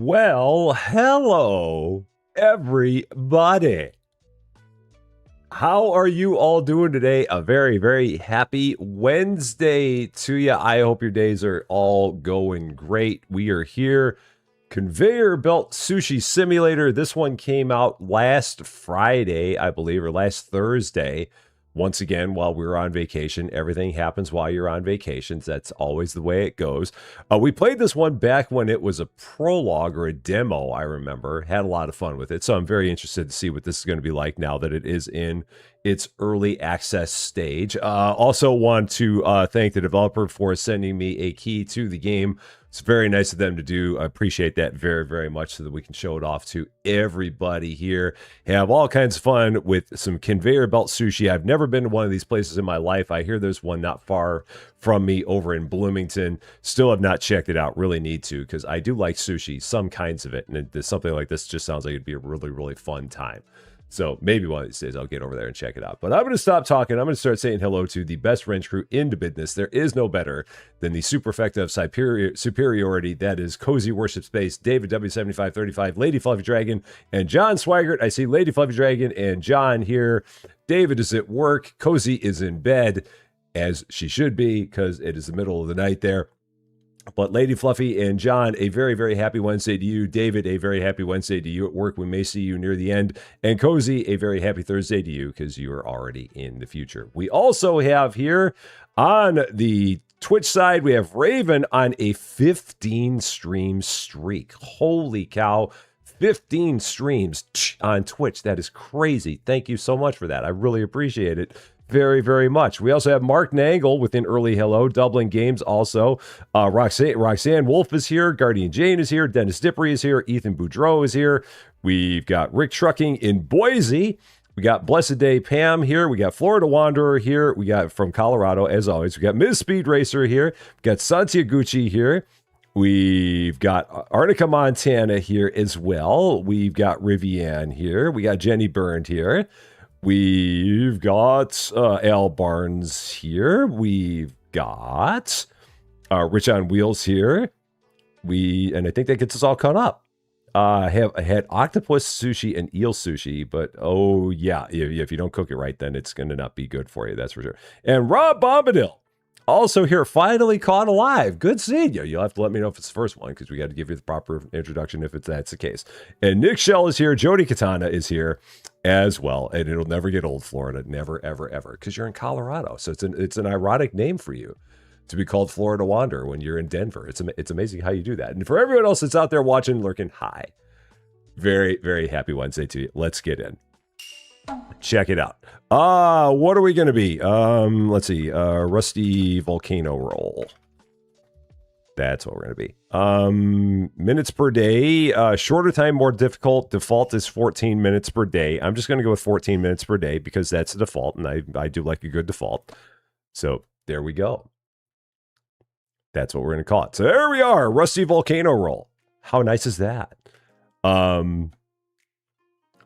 Well, hello, everybody. How are you all doing today? A very, very happy Wednesday to you. I hope your days are all going great. We are here. Conveyor Belt Sushi Simulator. This one came out last Friday, I believe, or last Thursday. Once again, while we were on vacation, everything happens while you're on vacations. That's always the way it goes. We played this one back when it was a prologue or a demo, I remember. Had a lot of fun with it. So I'm very interested to see what this is going to be like now that it is in its early access stage. Also want to thank the developer for sending me a key to the game. It's very nice of them to do. I appreciate that very, very much so that we can show it off to everybody here. Have all kinds of fun with some Conveyor Belt Sushi. I've never been to one of these places in my life. I hear there's one not far from me over in Bloomington. Still have not checked it out. Really need to, because I do like sushi, some kinds of it. And something like this just sounds like it'd be a really, really fun time. So maybe one of these days I'll get over there and check it out. But I'm going to stop talking. I'm going to start saying hello to the best wrench crew into business. There is no better than the superfecta of superiority. That is Cozy Worship Space, David W7535, Lady Fluffy Dragon, and John Swigert. I see Lady Fluffy Dragon and John here. David is at work. Cozy is in bed, as she should be, because it is the middle of the night there. But Lady Fluffy and John, a very, very happy Wednesday to you. David, a very happy Wednesday to you at work. We may see you near the end. And Cozy, a very happy Thursday to you, because you are already in the future. We also have here on the Twitch side, we have Raven on a 15 stream streak. Holy cow. 15 streams on Twitch. That is crazy. Thank you so much for that. I really appreciate it. Very, very much. We also have Mark Nangle with an early hello. Dublin Games also. Roxanne Wolf is here. Guardian Jane is here. Dennis Dippery is here. Ethan Boudreau is here. We've got Rick Trucking in Boise. We got Blessed Day Pam here. We got Florida Wanderer here. We got from Colorado, as always. We got Ms. Speed Racer here. We got Satya Gucci here. We've got Arnica Montana here as well. We've got Rivian here. We got Jenny Burned here. We've got Al Barnes here. We've got Rich on Wheels here. And I think that gets us all caught up. I had octopus sushi and eel sushi, but oh yeah, if you don't cook it right, then it's going to not be good for you. That's for sure. And Rob Bombadil also here, finally caught alive. Good seeing you. You'll have to let me know if it's the first one, because we got to give you the proper introduction if that's the case. And Nick Shell is here. Jody Katana is here as well. And it'll never get old, Florida. Never, ever, ever. Because you're in Colorado. So it's an ironic name for you to be called Florida Wanderer when you're in Denver. It's amazing how you do that. And for everyone else that's out there watching, lurking, hi. Very, very happy Wednesday to you. Let's get in. Check it out. What are we going to be? Let's see. Rusty Volcano Roll. That's what we're going to be. Minutes per day. Shorter time, more difficult. Default is 14 minutes per day. I'm just going to go with 14 minutes per day because that's the default, and I do like a good default. So there we go. That's what we're going to call it. So there we are. Rusty Volcano Roll. How nice is that?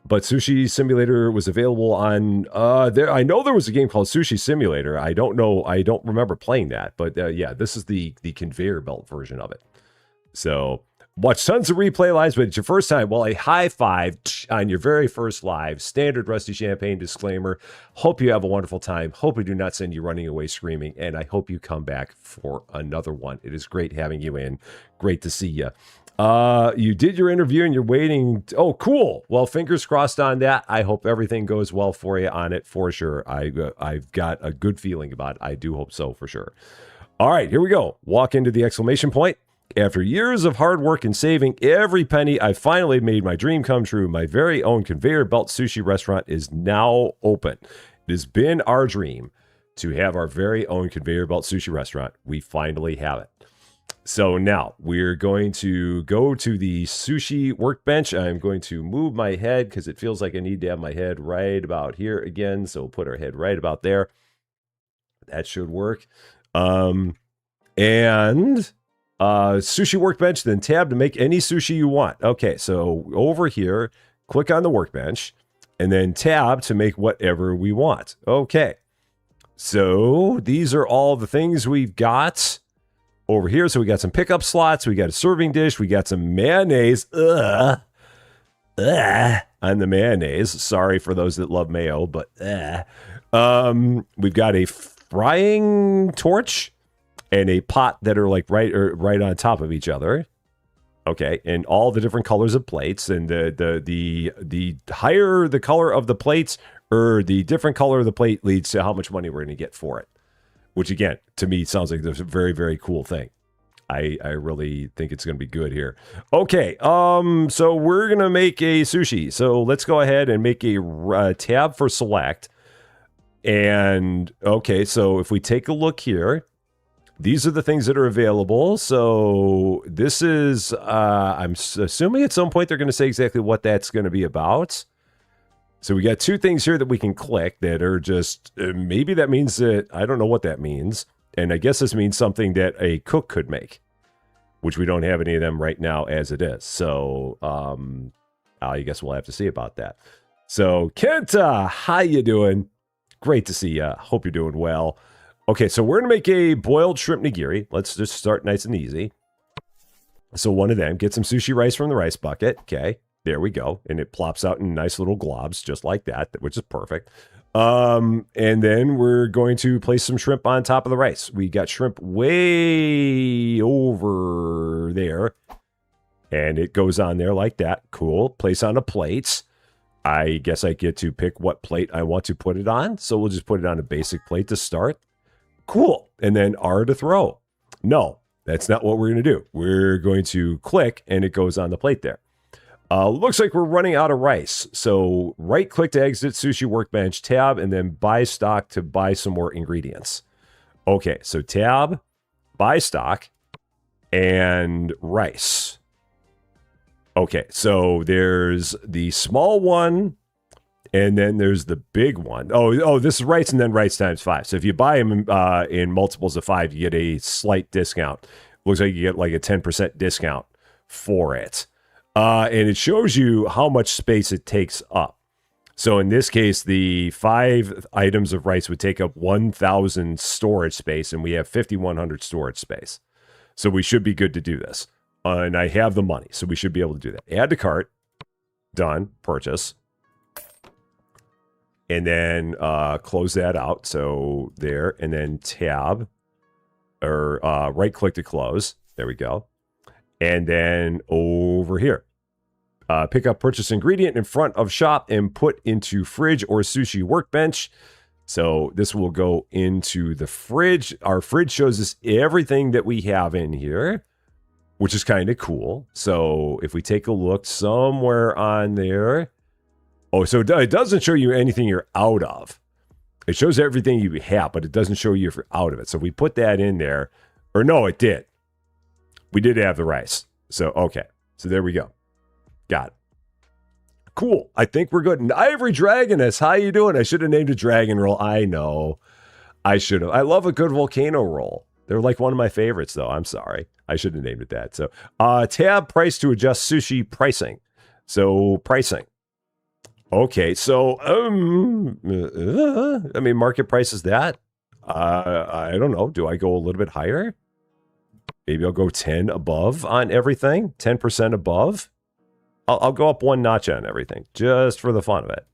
But Sushi Simulator was available on there. I know there was a game called Sushi Simulator. I don't know. I don't remember playing that. But yeah, this is the conveyor belt version of it. So watch tons of replay lives, but it's your first time. Well, a high five on your very first live. Standard Rusty Champagne disclaimer. Hope you have a wonderful time. Hope we do not send you running away screaming. And I hope you come back for another one. It is great having you in. Great to see you. You did your interview and you're waiting. Oh, cool. Well, fingers crossed on that. I hope everything goes well for you on it for sure. I've got a good feeling about it. I do hope so for sure. All right, here we go. Walk into the exclamation point. After years of hard work and saving every penny, I finally made my dream come true. My very own Conveyor Belt Sushi restaurant is now open. It has been our dream to have our very own Conveyor Belt Sushi restaurant. We finally have it. So now we're going to go to the sushi workbench. I'm going to move my head because it feels like I need to have my head right about here again. So we'll put our head right about there. That should work. And sushi workbench, then tab to make any sushi you want. Okay, so over here, click on the workbench and then tab to make whatever we want. Okay, so these are all the things we've got. over here. So we got some pickup slots. We got a serving dish. We got some mayonnaise. On the mayonnaise. Sorry for those that love mayo, but we've got a frying torch and a pot that are like right on top of each other. Okay, and all the different colors of plates, and the higher the color of the plates, or the different color of the plate, leads to how much money we're going to get for it. Which again, to me, sounds like there's a very, very cool thing. I really think it's going to be good here. Okay, so we're going to make a sushi. So let's go ahead and make a tab for select. And okay, so if we take a look here, these are the things that are available. So this is, I'm assuming at some point they're going to say exactly what that's going to be about. So we got two things here that we can click that are just, maybe that means that, I don't know what that means. And I guess this means something that a cook could make, which we don't have any of them right now as it is. So I guess we'll have to see about that. So Kenta, how you doing? Great to see you. Hope you're doing well. Okay, so we're going to make a boiled shrimp nigiri. Let's just start nice and easy. So one of them, get some sushi rice from the rice bucket. Okay, there we go. And it plops out in nice little globs, just like that, which is perfect. And then we're going to place some shrimp on top of the rice. We got shrimp way over there. And it goes on there like that. Cool. Place on a plate. I guess I get to pick what plate I want to put it on. So we'll just put it on a basic plate to start. Cool. And then R to throw. No, that's not what we're going to do. We're going to click and it goes on the plate there. Looks like we're running out of rice. So right click to exit Sushi Workbench, tab, and then buy stock to buy some more ingredients. Okay, so tab, buy stock, and rice. Okay, so there's the small one, and then there's the big one. Oh, this is rice and then rice times 5. So if you buy them in multiples of 5, you get a slight discount. Looks like you get like a 10% discount for it. And it shows you how much space it takes up. So in this case, the 5 items of rice would take up 1,000 storage space, and we have 5,100 storage space. So we should be good to do this. And I have the money, so we should be able to do that. Add to cart. Done. Purchase. And then close that out. So there. And then tab. Or right-click to close. There we go. And then over here. Pick up purchase ingredient in front of shop and put into fridge or sushi workbench. So this will go into the fridge. Our fridge shows us everything that we have in here, which is kind of cool. So if we take a look somewhere on there. Oh, so it doesn't show you anything you're out of. It shows everything you have, but it doesn't show you if you're out of it. So we put that in there. Or no, it did. We did have the rice. So, okay. So there we go. Got it. Cool. I think we're good. And Ivory Dragoness, how you doing? I should have named a dragon roll. I know. I should have. I love a good volcano roll. They're like one of my favorites, though. I'm sorry. I should have named it that. So, tab price to adjust sushi pricing. So, pricing. Okay. So, I mean, market price is that. I don't know. Do I go a little bit higher? Maybe I'll go 10 above on everything. 10% above. I'll go up 1 notch on everything, just for the fun of it.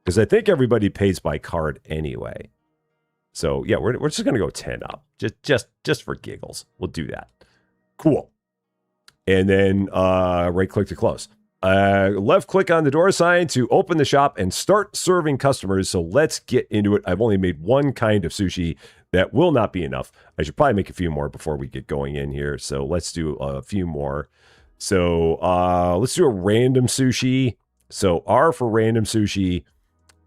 Because I think everybody pays by card anyway. So, yeah, we're just going to go 10 up. Just for giggles. We'll do that. Cool. And then right-click to close. Left-click on the door sign to open the shop and start serving customers. So let's get into it. I've only made 1 kind of sushi. That will not be enough. I should probably make a few more before we get going in here. So let's do a few more. So let's do a random sushi. So R for random sushi.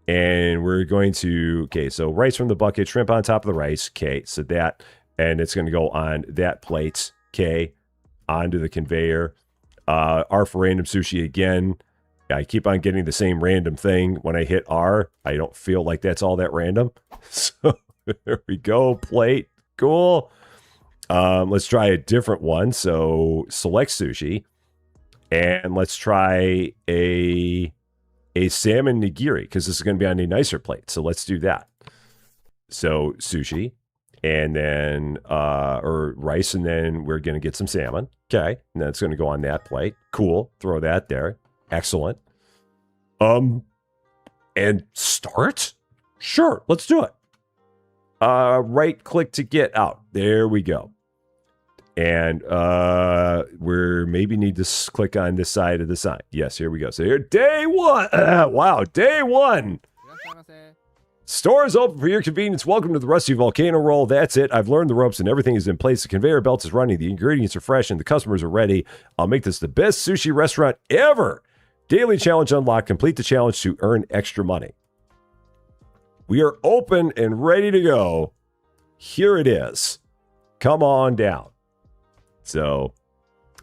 And we're going to, okay, so rice from the bucket, shrimp on top of the rice. Okay, so that, and it's going to go on that plate. Okay, onto the conveyor. R for random sushi again. I keep on getting the same random thing when I hit R. I don't feel like that's all that random. So there we go. Plate. Cool. Let's try a different one. So select sushi. And let's try a salmon nigiri, because this is going to be on a nicer plate. So let's do that. So sushi. and then or rice, and then we're gonna get some salmon. Okay, and that's gonna go on that plate. Cool. Throw that there. Excellent. And start? Sure, let's do it. Right click to get out. There we go. And we maybe need to click on this side of the sign. Yes, here we go. So here, day one. Wow, day one. Store is open for your convenience. Welcome to the Rusty Volcano Roll. That's it. I've learned the ropes and everything is in place. The conveyor belt is running. The ingredients are fresh and the customers are ready. I'll make this the best sushi restaurant ever. Daily challenge unlocked. Complete the challenge to earn extra money. We are open and ready to go. Here it is. Come on down. So,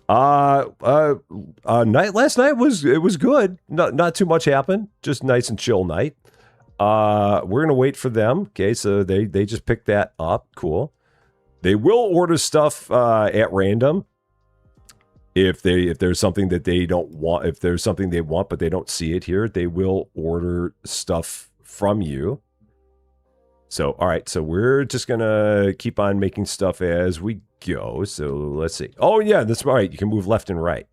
last night was good. Not too much happened. Just nice and chill night. We're gonna wait for them. Okay, so they just picked that up. Cool. They will order stuff at random. If there's something that they don't want, if there's something they want but they don't see it here, they will order stuff from you. So, all right, so we're just gonna keep on making stuff as we go. So let's see. Oh yeah, that's right. You can move left and right.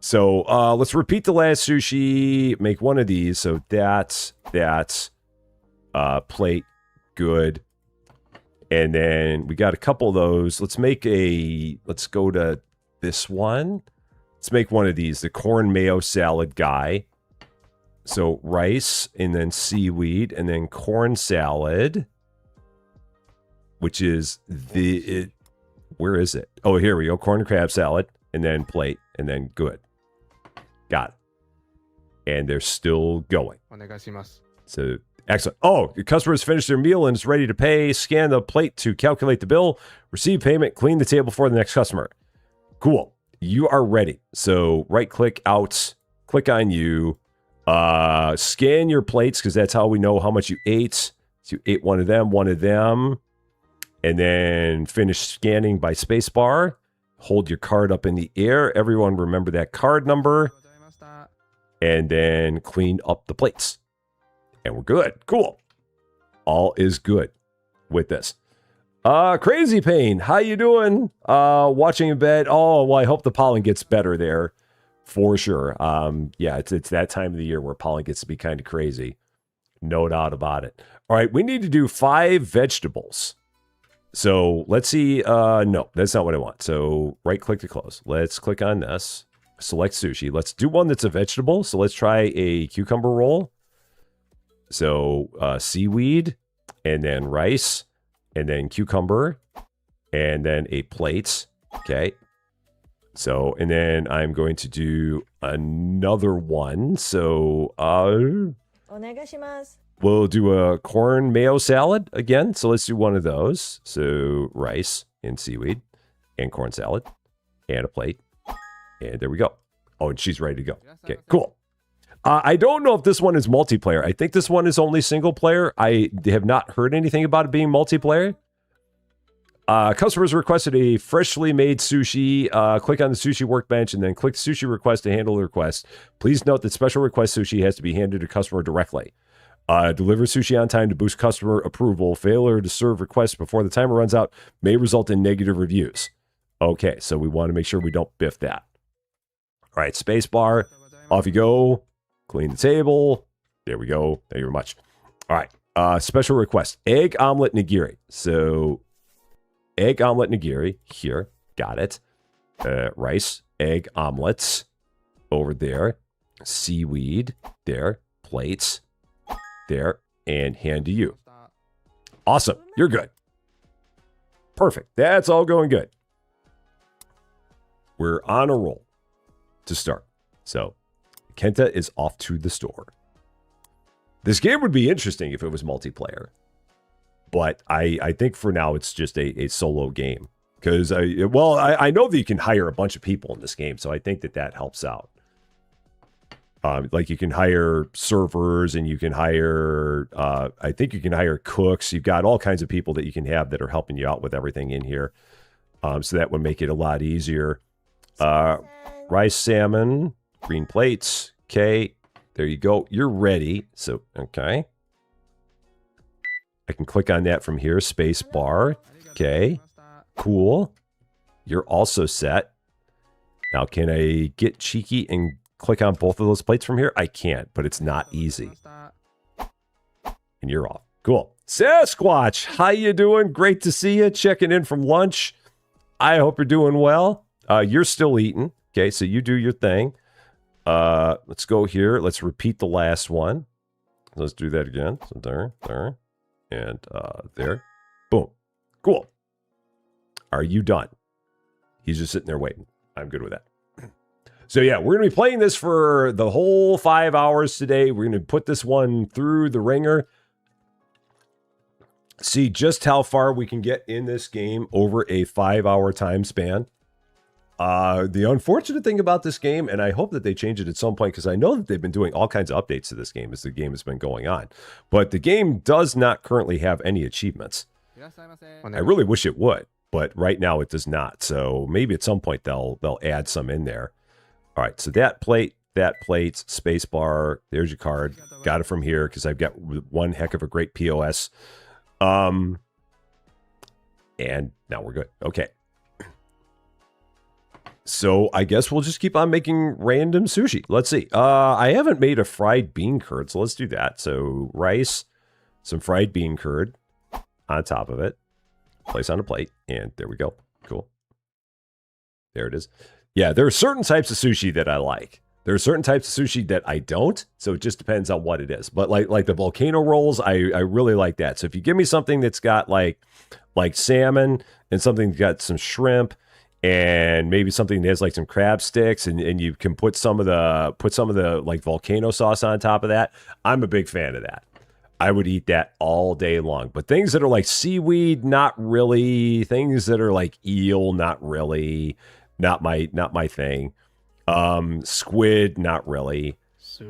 So let's repeat the last sushi. Make one of these. So that's plate. Good. And then we got a couple of those. Let's go to this one. Let's make one of these. The corn mayo salad guy. So rice and then seaweed and then corn salad, which is where is it? Oh, here we go. Corn and crab salad and then plate and then good. Got it. And they're still going. So excellent. Oh, your customer has finished their meal and is ready to pay. Scan the plate to calculate the bill. Receive payment. Clean the table for the next customer. Cool. You are ready. So right click out. Click on you. Scan your plates because that's how we know how much you ate. So you ate one of them, and then finish scanning by spacebar. Hold your card up in the air. Everyone remember that card number, and then clean up the plates. And we're good. Cool. All is good with this. Crazy Pain, how you doing? Watching in bed. Oh, well, I hope the pollen gets better there. For sure. Yeah, it's that time of the year where pollen gets to be kind of crazy. No doubt about it. All right, we need to do 5 vegetables. So let's see. No, that's not what I want. So right click to close. Let's click on this. Select sushi. Let's do one that's a vegetable. So let's try a cucumber roll. So seaweed and then rice and then cucumber and then a plate. Okay. So, and then I'm going to do another one. So, we'll do a corn mayo salad again. So let's do one of those. So rice and seaweed and corn salad and a plate. And there we go. Oh, and she's ready to go. Okay, cool. I don't know if this one is multiplayer. I think this one is only single player. I have not heard anything about it being multiplayer. Customers requested a freshly made sushi. Click on the sushi workbench and then click sushi request to handle the request. Please note that special request sushi has to be handed to customer directly. Deliver sushi on time to boost customer approval. Failure to serve requests before the timer runs out may result in negative reviews. Okay, so we want to make sure we don't biff that. All right, space bar. Off you go. Clean the table. There we go. Thank you very much. All right, special request. Egg omelet nigiri. So egg omelet nigiri here. Got it. Rice, egg omelets over there. Seaweed there. Plates there. And hand to you. Awesome. You're good. Perfect. That's all going good. We're on a roll to start. So Kenta is off to the store. This game would be interesting if it was multiplayer. But I think for now it's just a solo game. Because, I know that you can hire a bunch of people in this game, so I think that helps out. Like you can hire servers and you can hire, I think you can hire cooks. You've got all kinds of people that you can have that are helping you out with everything in here. So that would make it a lot easier. Rice, salmon, green plates. Okay, there you go. You're ready. So, okay. I can click on that from here. Space bar. Okay. Cool. You're also set. Now, can I get cheeky and click on both of those plates from here? I can't, but it's not easy. And you're off. Cool. Sasquatch, how you doing? Great to see you. Checking in from lunch. I hope you're doing well. You're still eating. Okay, so you do your thing. Let's go here. Let's repeat the last one. Let's do that again. So there, and there. Boom. Cool. Are you done? He's just sitting there waiting. I'm good with that. So yeah, we're going to be playing this for the whole 5 hours today. We're going to put this one through the ringer. See just how far we can get in this game over a 5-hour time span. The unfortunate thing about this game, and I hope that they change it at some point, because I know that they've been doing all kinds of updates to this game as the game has been going on. But the game does not currently have any achievements. I really wish it would, but right now it does not. So maybe at some point they'll add some in there. All right, so that plate, space bar, there's your card. Got it from here because I've got one heck of a great POS. And now we're good. Okay. So I guess we'll just keep on making random sushi. Let's see. I haven't made a fried bean curd, so let's do that. So rice, some fried bean curd on top of it. Place on a plate, and there we go. Cool. There it is. Yeah, there are certain types of sushi that I like. There are certain types of sushi that I don't, so it just depends on what it is. But like the volcano rolls, I really like that. So if you give me something that's got like salmon and something that's got some shrimp and maybe something that has like some crab sticks and you can put some of the like volcano sauce on top of that, I'm a big fan of that. I would eat that all day long. But things that are like seaweed, not really. Things that are like eel, not really. Not my thing. Squid, not really.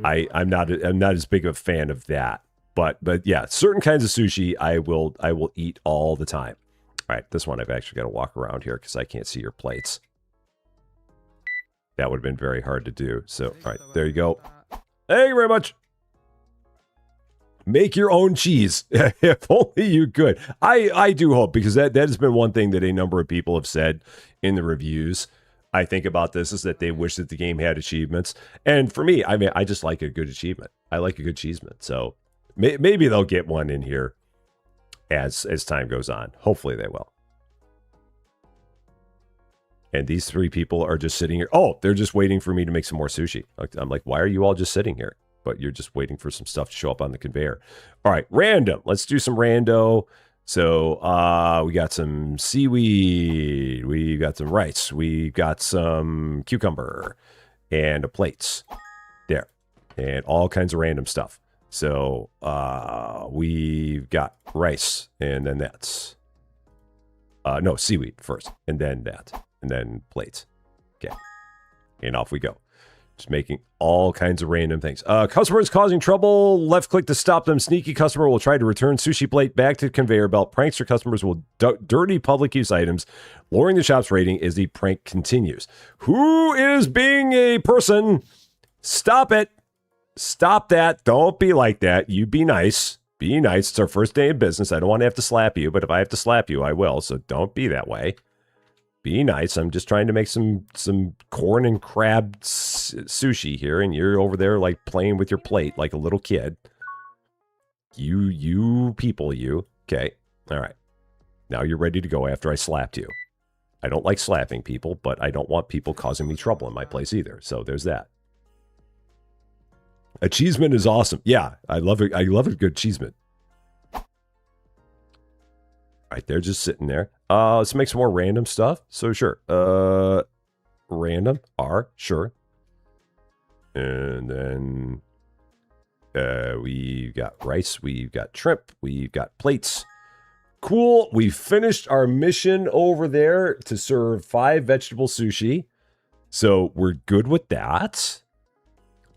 I'm not as big of a fan of that. But yeah, certain kinds of sushi I will eat all the time. All right, this one I've actually got to walk around here because I can't see your plates. That would have been very hard to do. So, all right, there you go. Thank you very much. Make your own cheese. If only you could. I do hope, because that has been one thing that a number of people have said in the reviews. I think about this is that they wish that the game had achievements. And for me, I mean, I just like a good achievement. I like a good achievement. So maybe they'll get one in here as time goes on. Hopefully they will. And these three people are just sitting here. Oh, they're just waiting for me to make some more sushi. I'm like, why are you all just sitting here? But you're just waiting for some stuff to show up on the conveyor. All right, random. Let's do some rando. So we got some seaweed. We got some rice. We got some cucumber and a plates there, and all kinds of random stuff. So we've got rice, and then that's no, seaweed first, and then that, and then plates. Okay, and off we go. Just making all kinds of random things. Customer is causing trouble. Left click to stop them. Sneaky customer will try to return sushi plate back to the conveyor belt. Prankster customers will dirty public use items, lowering the shop's rating as the prank continues. Who is being a person? Stop it. Stop that. Don't be like that. You be nice. Be nice. It's our first day of business. I don't want to have to slap you, but if I have to slap you, I will. So don't be that way. Be nice. I'm just trying to make some corn and crab sushi here, and you're over there like playing with your plate like a little kid. You people, you. Okay. All right. Now you're ready to go after I slapped you. I don't like slapping people, but I don't want people causing me trouble in my place either. So there's that. Achievement is awesome. Yeah, I love it. I love a good achievement. Right, they're just sitting there. Let's make some more random stuff. So sure. Random R, sure. And then we've got rice, we've got shrimp, we've got plates. Cool. We finished our mission over there to serve 5 vegetable sushi. So we're good with that.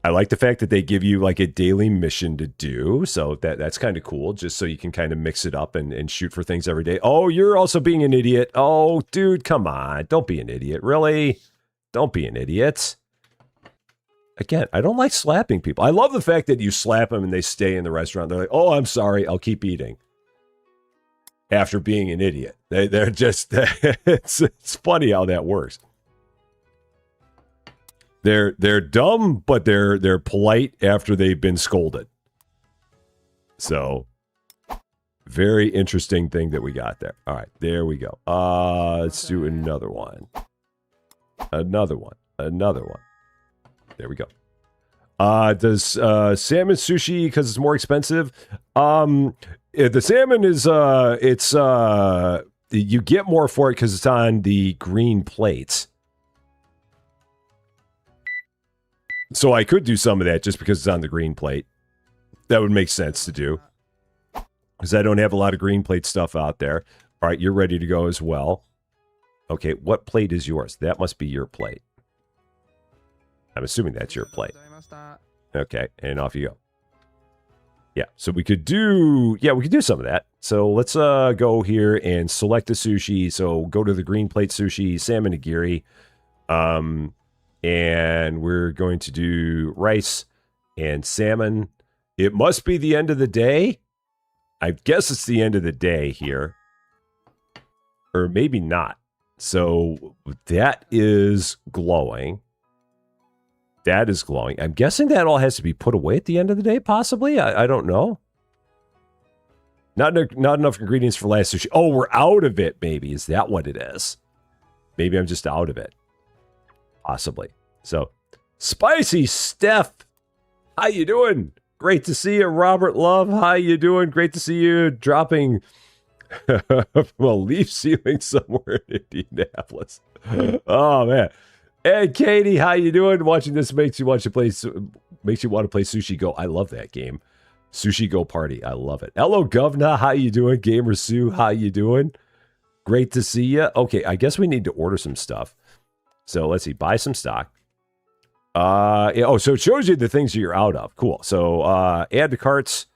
I like the fact that they give you like a daily mission to do. So that's kind of cool, just so you can kind of mix it up and shoot for things every day. Oh, you're also being an idiot. Oh, dude, come on. Don't be an idiot. Really? Don't be an idiot. Again, I don't like slapping people. I love the fact that you slap them and they stay in the restaurant. They're like, oh, I'm sorry. I'll keep eating. after being an idiot. They're just, it's funny how that works. They're dumb, but they're polite after they've been scolded. So, very interesting thing that we got there. All right, there we go. Let's do another one. Another one. There we go. Does salmon sushi because it's more expensive? The salmon is you get more for it because it's on the green plates. So I could do some of that just because it's on the green plate. That would make sense to do. Because I don't have a lot of green plate stuff out there. All right, you're ready to go as well. Okay, what plate is yours? That must be your plate. I'm assuming that's your plate. Okay, and off you go. Yeah, so we could do some of that. So let's go here and select the sushi. So go to the green plate sushi, salmon nigiri. And we're going to do rice and salmon. It must be the end of the day. I guess it's the end of the day here. Or maybe not. So that is glowing. That is glowing. I'm guessing that all has to be put away at the end of the day, possibly? I don't know. Not enough ingredients for last sushi. Oh, we're out of it, maybe. Is that what it is? Maybe I'm just out of it. Possibly. So, Spicy Steph, how you doing? Great to see you. Robert Love, how you doing? Great to see you dropping from a leaf ceiling somewhere in Indianapolis. Oh, man. And Katie, how you doing? Watching this makes you want to play Sushi Go. I love that game. Sushi Go Party. I love it. Hello, Govna. How you doing? Gamer Sue, how you doing? Great to see you. Okay, I guess we need to order some stuff. So let's see. Buy some stock. So it shows you the things that you're out of. Cool. So add to carts.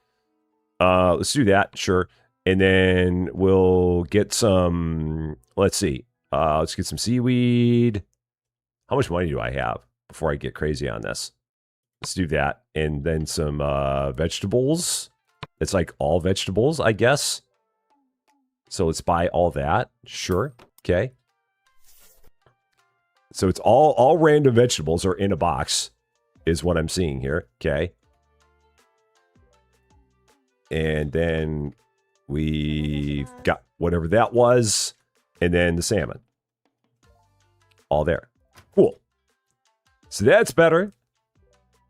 Let's do that. Sure. And then we'll get some. Let's see. Let's get some seaweed. How much money do I have before I get crazy on this? Let's do that. And then some vegetables. It's like all vegetables, I guess. So let's buy all that. Sure. Okay. So it's all random vegetables are in a box is what I'm seeing here. Okay. And then we've got whatever that was. And then the salmon. All there. Cool. So that's better.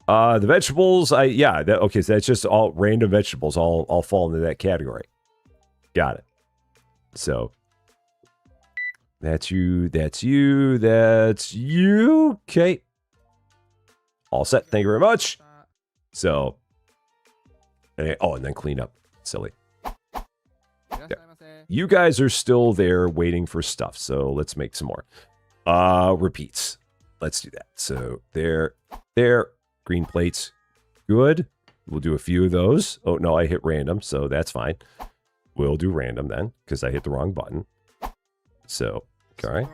The vegetables, okay, so that's just all random vegetables, all fall into that category. Got it. So that's you, that's you, that's you. Okay. All set. Thank you very much. So, and then clean up. Silly. Okay. You guys are still there waiting for stuff, so let's make some more. Repeats. Let's do that. So there, green plates. Good. We'll do a few of those. Oh, no, I hit random, so that's fine. We'll do random then, because I hit the wrong button. So, okay.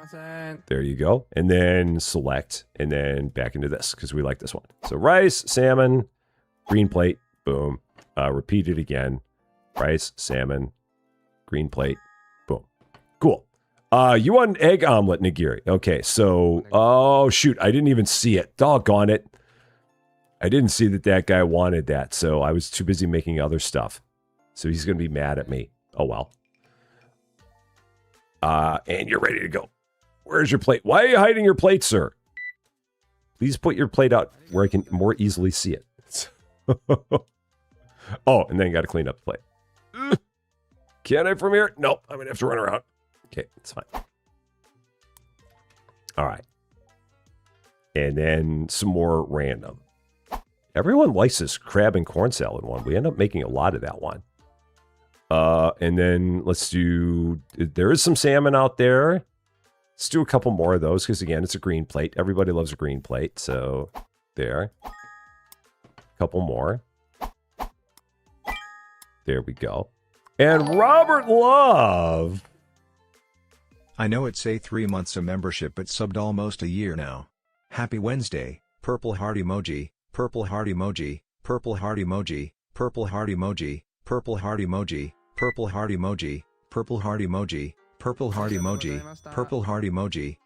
There you go. And then select, and then back into this, because we like this one. So rice, salmon, green plate, boom. Repeat it again. Rice, salmon, green plate, boom. Cool. You want an egg omelet nigiri. Okay, so... Oh, shoot. I didn't even see it. Doggone it. I didn't see that guy wanted that, so I was too busy making other stuff. So he's going to be mad at me. Oh, well. And you're ready to go. Where's your plate? Why are you hiding your plate, sir? Please put your plate out where I can more easily see it. Oh, and then you got to clean up the plate. Can I from here? Nope. I'm going to have to run around. Okay, it's fine. All right. And then some more random. Everyone likes this crab and corn salad one. We end up making a lot of that one. And then let's do... There is some salmon out there. Let's do a couple more of those because, again, it's a green plate. Everybody loves a green plate. So, there. A couple more. There we go. And Robert Love... I know it's a 3 months of membership but subbed almost a year now. Happy Wednesday, purple heart emoji, purple heart emoji, purple heart emoji, purple heart emoji, purple heart emoji, purple heart emoji, purple heart emoji, purple heart emoji, purple heart emoji.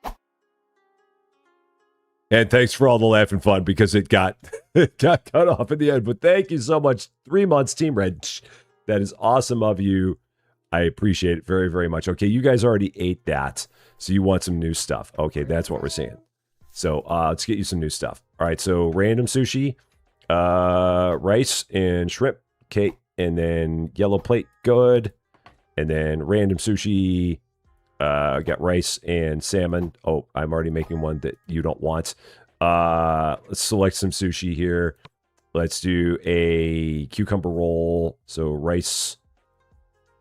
And thanks for all the laugh and fun because it got it got cut off in the end. But thank you so much. 3 months, Team Red. That is awesome of you. I appreciate it very, very much. Okay, you guys already ate that. So you want some new stuff. Okay, that's what we're saying. So let's get you some new stuff. All right, so random sushi, rice and shrimp. Okay, and then yellow plate, good. And then random sushi, got rice and salmon. Oh, I'm already making one that you don't want. Let's select some sushi here. Let's do a cucumber roll. So rice,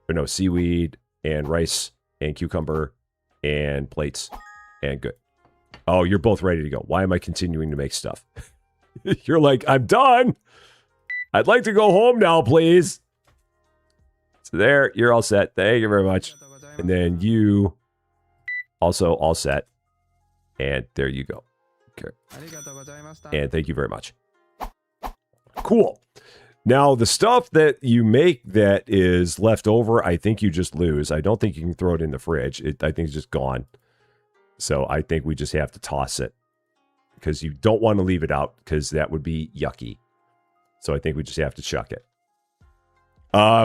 or no, seaweed and rice and cucumber and plates and good. Oh, you're both ready to go. Why am I continuing to make stuff? You're like, I'm done. I'd like to go home now, please. So there, you're all set. Thank you very much. And then you also all set. And there you go. Okay. And thank you very much. Cool. Now, the stuff that you make that is left over, I think you just lose. I don't think you can throw it in the fridge. I think it's just gone. So I think we just have to toss it. Because you don't want to leave it out, because that would be yucky. So I think we just have to chuck it.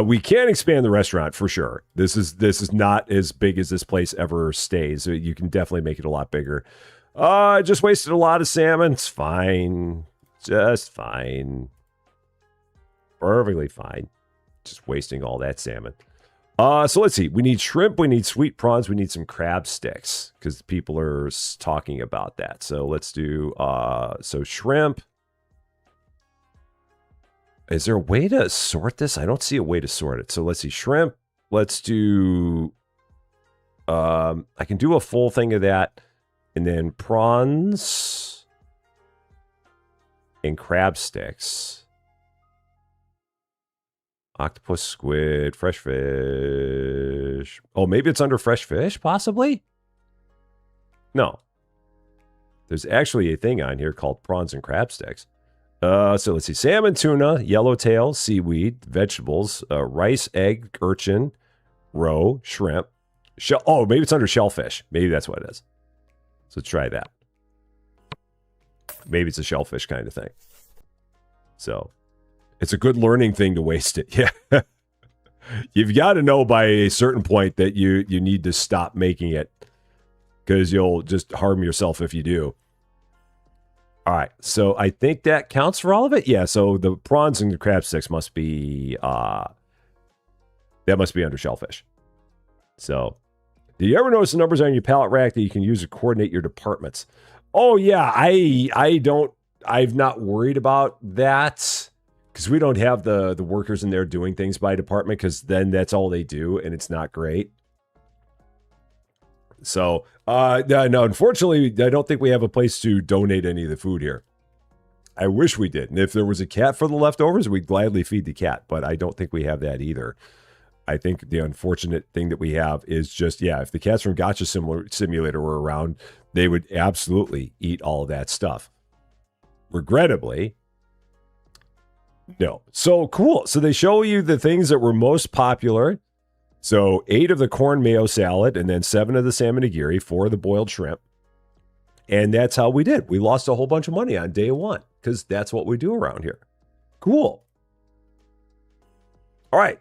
We can expand the restaurant for sure. This is not as big as this place ever stays. You can definitely make it a lot bigger. I just wasted a lot of salmon. It's fine. Just fine. Perfectly fine. Just wasting all that salmon. So let's see. We need shrimp. We need sweet prawns. We need some crab sticks because people are talking about that. So let's do so shrimp. Is there a way to sort this? I don't see a way to sort it. So let's see. Shrimp. Let's do. I can do a full thing of that, and then prawns and crab sticks. Octopus, squid, fresh fish. Oh, maybe it's under fresh fish, possibly? No. There's actually a thing on here called prawns and crab sticks. So let's see. Salmon, tuna, yellowtail, seaweed, vegetables, rice, egg, urchin, roe, shrimp. Oh, maybe it's under shellfish. Maybe that's what it is. So try that. Maybe it's a shellfish kind of thing. So... it's a good learning thing to waste it. Yeah. You've got to know by a certain point that you need to stop making it because you'll just harm yourself if you do. All right. So I think that counts for all of it. Yeah. So the prawns and the crab sticks must be, that must be under shellfish. So do you ever notice the numbers on your pallet rack that you can use to coordinate your departments? Oh yeah. I've not worried about that. Because we don't have the workers in there doing things by department, because then that's all they do, and it's not great. So, no, unfortunately, I don't think we have a place to donate any of the food here. I wish we did. And if there was a cat for the leftovers, we'd gladly feed the cat, but I don't think we have that either. I think the unfortunate thing that we have is just, yeah, if the cats from Gotcha Simulator were around, they would absolutely eat all of that stuff. Regrettably, no. So cool. So they show you the things that were most popular. So 8 of the corn mayo salad, and then 7 of the salmon nigiri, 4 of the boiled shrimp. And that's how we did. We lost a whole bunch of money on day 1 because that's what we do around here. Cool. All right.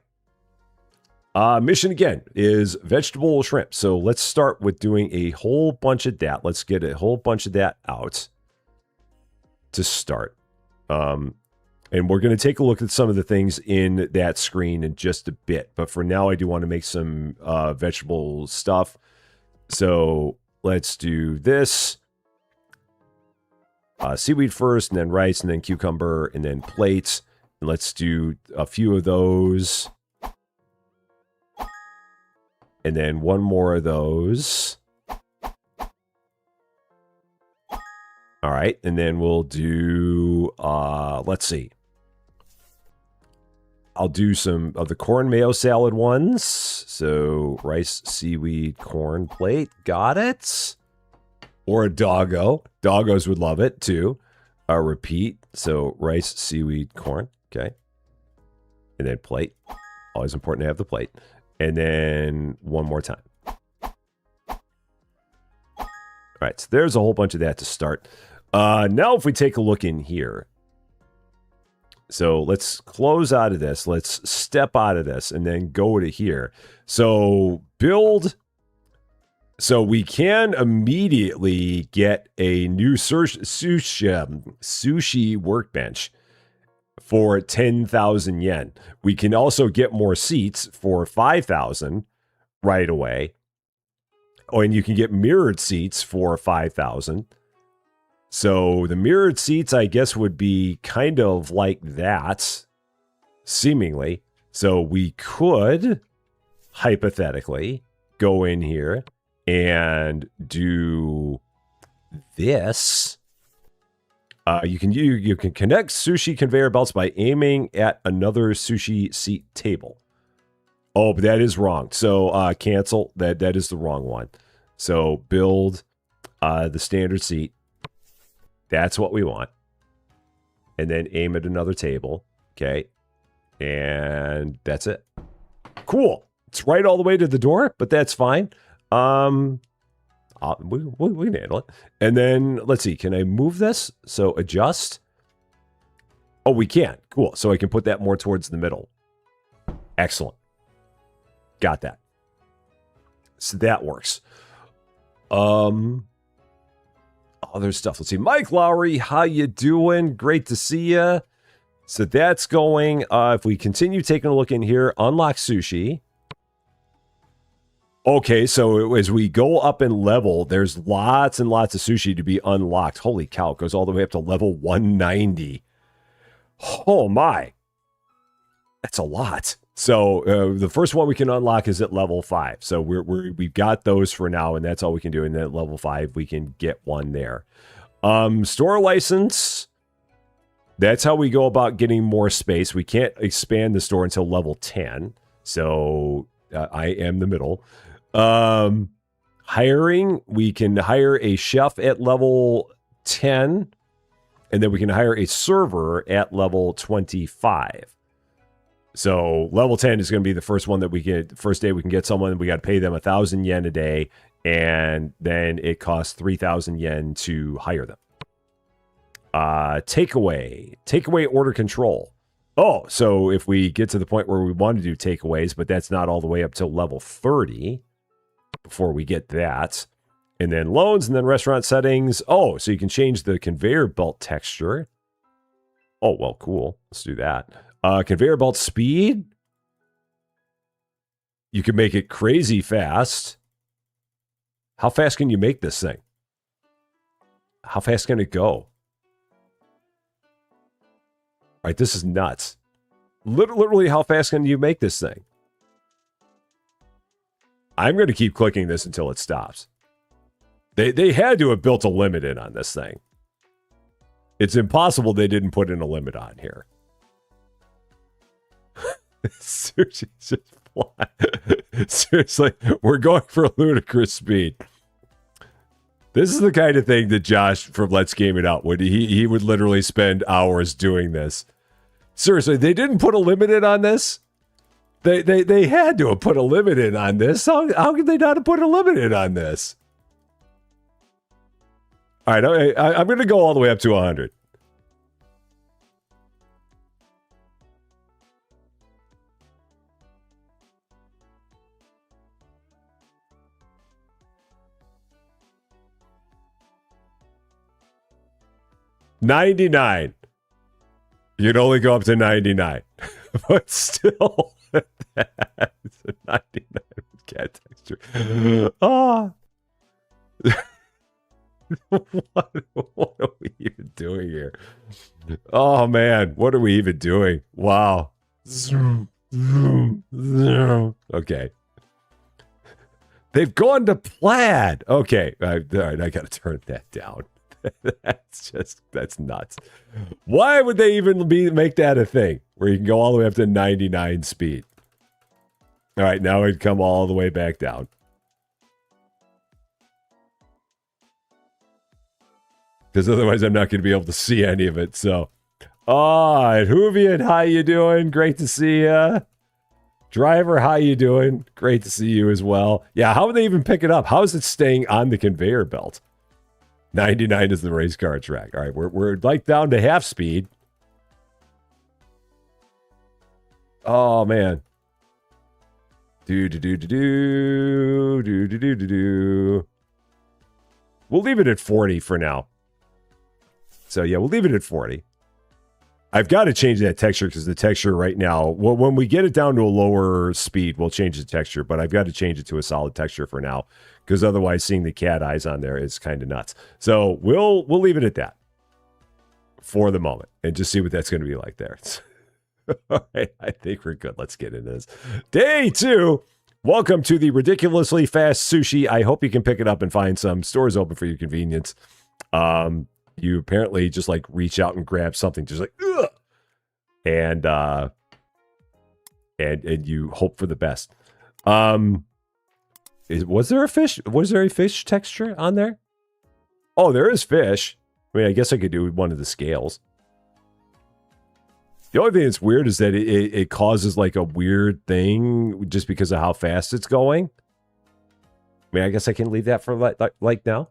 Mission again is vegetable shrimp. So let's start with doing a whole bunch of that. Let's get a whole bunch of that out to start. And we're going to take a look at some of the things in that screen in just a bit. But for now, I do want to make some vegetable stuff. So let's do this. Seaweed first, and then rice, and then cucumber, and then plates. And let's do a few of those. And then one more of those. All right. And then we'll do, let's see. I'll do some of the corn mayo salad ones. So rice, seaweed, corn plate. Got it. Or a doggo. Doggos would love it too. Repeat. So rice, seaweed, corn. Okay. And then plate. Always important to have the plate. And then one more time. All right, so there's a whole bunch of that to start. Now if we take a look in here. So let's close out of this. Let's step out of this and then go to here. So build. So we can immediately get a new sushi workbench for 10,000 yen. We can also get more seats for 5,000 right away. Oh, and you can get mirrored seats for 5,000. So the mirrored seats, I guess, would be kind of like that, seemingly. So we could, hypothetically, go in here and do this. You can connect sushi conveyor belts by aiming at another sushi seat table. Oh, but that is wrong. So cancel. That is the wrong one. So build the standard seat. That's what we want. And then aim at another table. Okay. And that's it. Cool. It's right all the way to the door, but that's fine. We can handle it. And then let's see. Can I move this? So adjust. Oh, we can. Cool. So I can put that more towards the middle. Excellent. Got that. So that works. Other stuff. Let's see. Mike Lowry, how you doing? Great to see you. So that's going. If we continue taking a look in here, unlock sushi. Okay, so as we go up in level, there's lots and lots of sushi to be unlocked. Holy cow, it goes all the way up to level 190. Oh my. That's a lot. So the first one we can unlock is at level 5. So we've got those for now, and that's all we can do. And then at level 5, we can get one there. Store license. That's how we go about getting more space. We can't expand the store until level 10. So I am the middle. Hiring. We can hire a chef at level 10. And then we can hire a server at level 25. So level 10 is going to be the first one that we get. First day we can get someone. We got to pay them 1,000 yen a day, and then it costs 3,000 yen to hire them. Takeaway order control. Oh, so if we get to the point where we want to do takeaways, but that's not all the way up till level 30 before we get that. And then loans, and then restaurant settings. Oh, so you can change the conveyor belt texture. Oh, well, cool. Let's do that. Conveyor belt speed. You can make it crazy fast. How fast can you make this thing? How fast can it go? All right, this is nuts. Literally, how fast can you make this thing? I'm going to keep clicking this until it stops. They had to have built a limit in on this thing. It's impossible they didn't put in a limit on here. Sushi's just flying. Seriously, we're going for a ludicrous speed. This is the kind of thing that Josh from Let's Game It Out would. He would literally spend hours doing this. Seriously, they didn't put a limit in on this. They had to have put a limit in on this. How could they not have put a limit in on this? All right, I'm going to go all the way up to 100. $99. You'd only go up to 99. But still, that's a 99 with cat texture. Oh. What are we even doing here? Oh, man. What are we even doing? Wow. Okay. They've gone to plaid. Okay. All right. I got to turn that down. That's nuts. Why would they even make that a thing where you can go all the way up to 99 speed? All right, now it'd come all the way back down. Because otherwise I'm not going to be able to see any of it. So, Hoovian, how you doing? Great to see ya. Driver, how you doing? Great to see you as well. Yeah, how would they even pick it up? How is it staying on the conveyor belt? 99 is the race car track. All right, we're like down to half speed. Oh, man. We'll leave it at 40 for now. So, yeah, we'll leave it at 40. I've got to change that texture because the texture right now, well, when we get it down to a lower speed, we'll change the texture. But I've got to change it to a solid texture for now because otherwise seeing the cat eyes on there is kind of nuts. So we'll leave it at that for the moment and just see what that's going to be like there. All right, I think we're good. Let's get into this. Day 2. Welcome to the ridiculously fast sushi. I hope you can pick it up and find some stores open for your convenience. You apparently just like reach out and grab something, just like, ugh! And you hope for the best. Was there a fish? Was there a fish texture on there? Oh, there is fish. I mean, I guess I could do one of the scales. The only thing that's weird is that it causes like a weird thing just because of how fast it's going. I mean, I guess I can leave that for like now,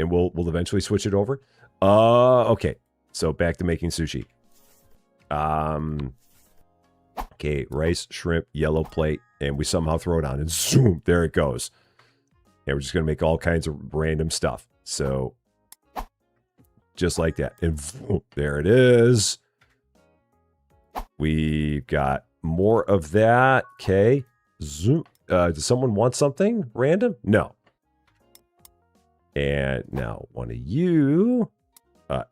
and we'll eventually switch it over. Okay. So back to making sushi. Okay, rice, shrimp, yellow plate, and we somehow throw it on, and zoom, there it goes. And we're just gonna make all kinds of random stuff. So just like that, and boom, there it is. We've got more of that. Okay. Zoom. Does someone want something random? No. And now one of you.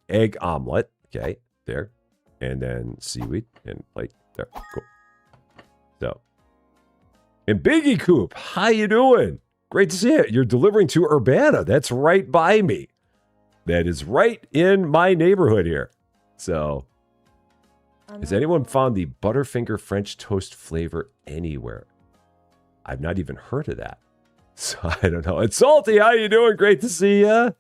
Egg omelet. Okay. There. And then seaweed. And like there. Cool. So. And Biggie Coop. How you doing? Great to see you. You're delivering to Urbana. That's right by me. That is right in my neighborhood here. So. Has anyone found the Butterfinger French toast flavor anywhere? I've not even heard of that. So I don't know. And Salty, how you doing? Great to see you.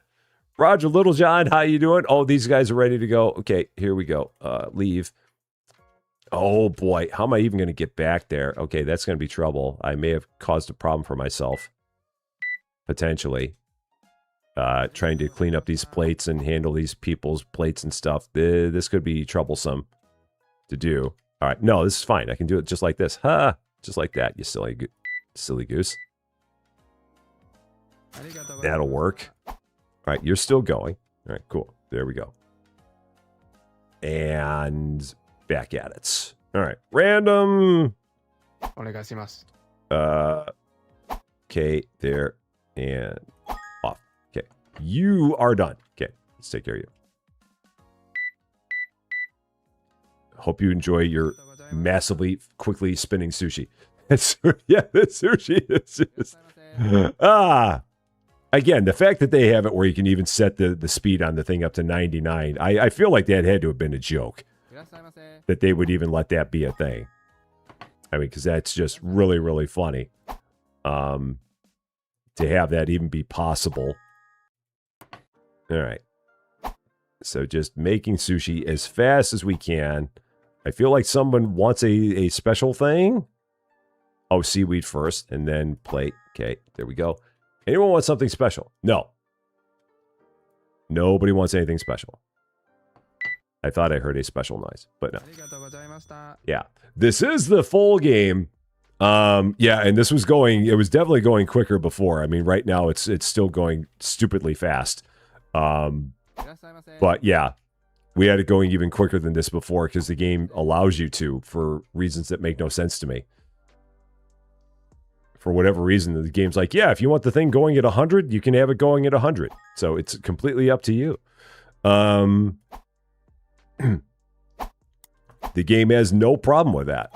Roger Littlejohn, how you doing? Oh, these guys are ready to go. Okay, here we go. Leave. Oh, boy. How am I even going to get back there? Okay, that's going to be trouble. I may have caused a problem for myself. Potentially. Trying to clean up these plates and handle these people's plates and stuff. This could be troublesome to do. All right. No, this is fine. I can do it just like this. Ha! Just like that, you silly goose. That'll work. All right. You're still going. All right. Cool. There we go. And back at it. All right. Random. Okay. There. And off. Okay. You are done. Okay. Let's take care of you. Hope you enjoy your massively quickly spinning sushi. Yeah, the sushi is just... Again, the fact that they have it where you can even set the speed on the thing up to 99, I feel like that had to have been a joke. That they would even let that be a thing. I mean, because that's just really, really funny. To have that even be possible. All right. So just making sushi as fast as we can. I feel like someone wants a special thing. Oh, seaweed first, and then plate. Okay, there we go. Anyone want something special? No. Nobody wants anything special. I thought I heard a special noise, but no. Yeah. This is the full game. Yeah, and this was going, it was definitely going quicker before. I mean, right now it's still going stupidly fast. But yeah. We had it going even quicker than this before because the game allows you to for reasons that make no sense to me. For whatever reason, the game's like, yeah, if you want the thing going at 100, you can have it going at 100. So it's completely up to you. The game has no problem with that.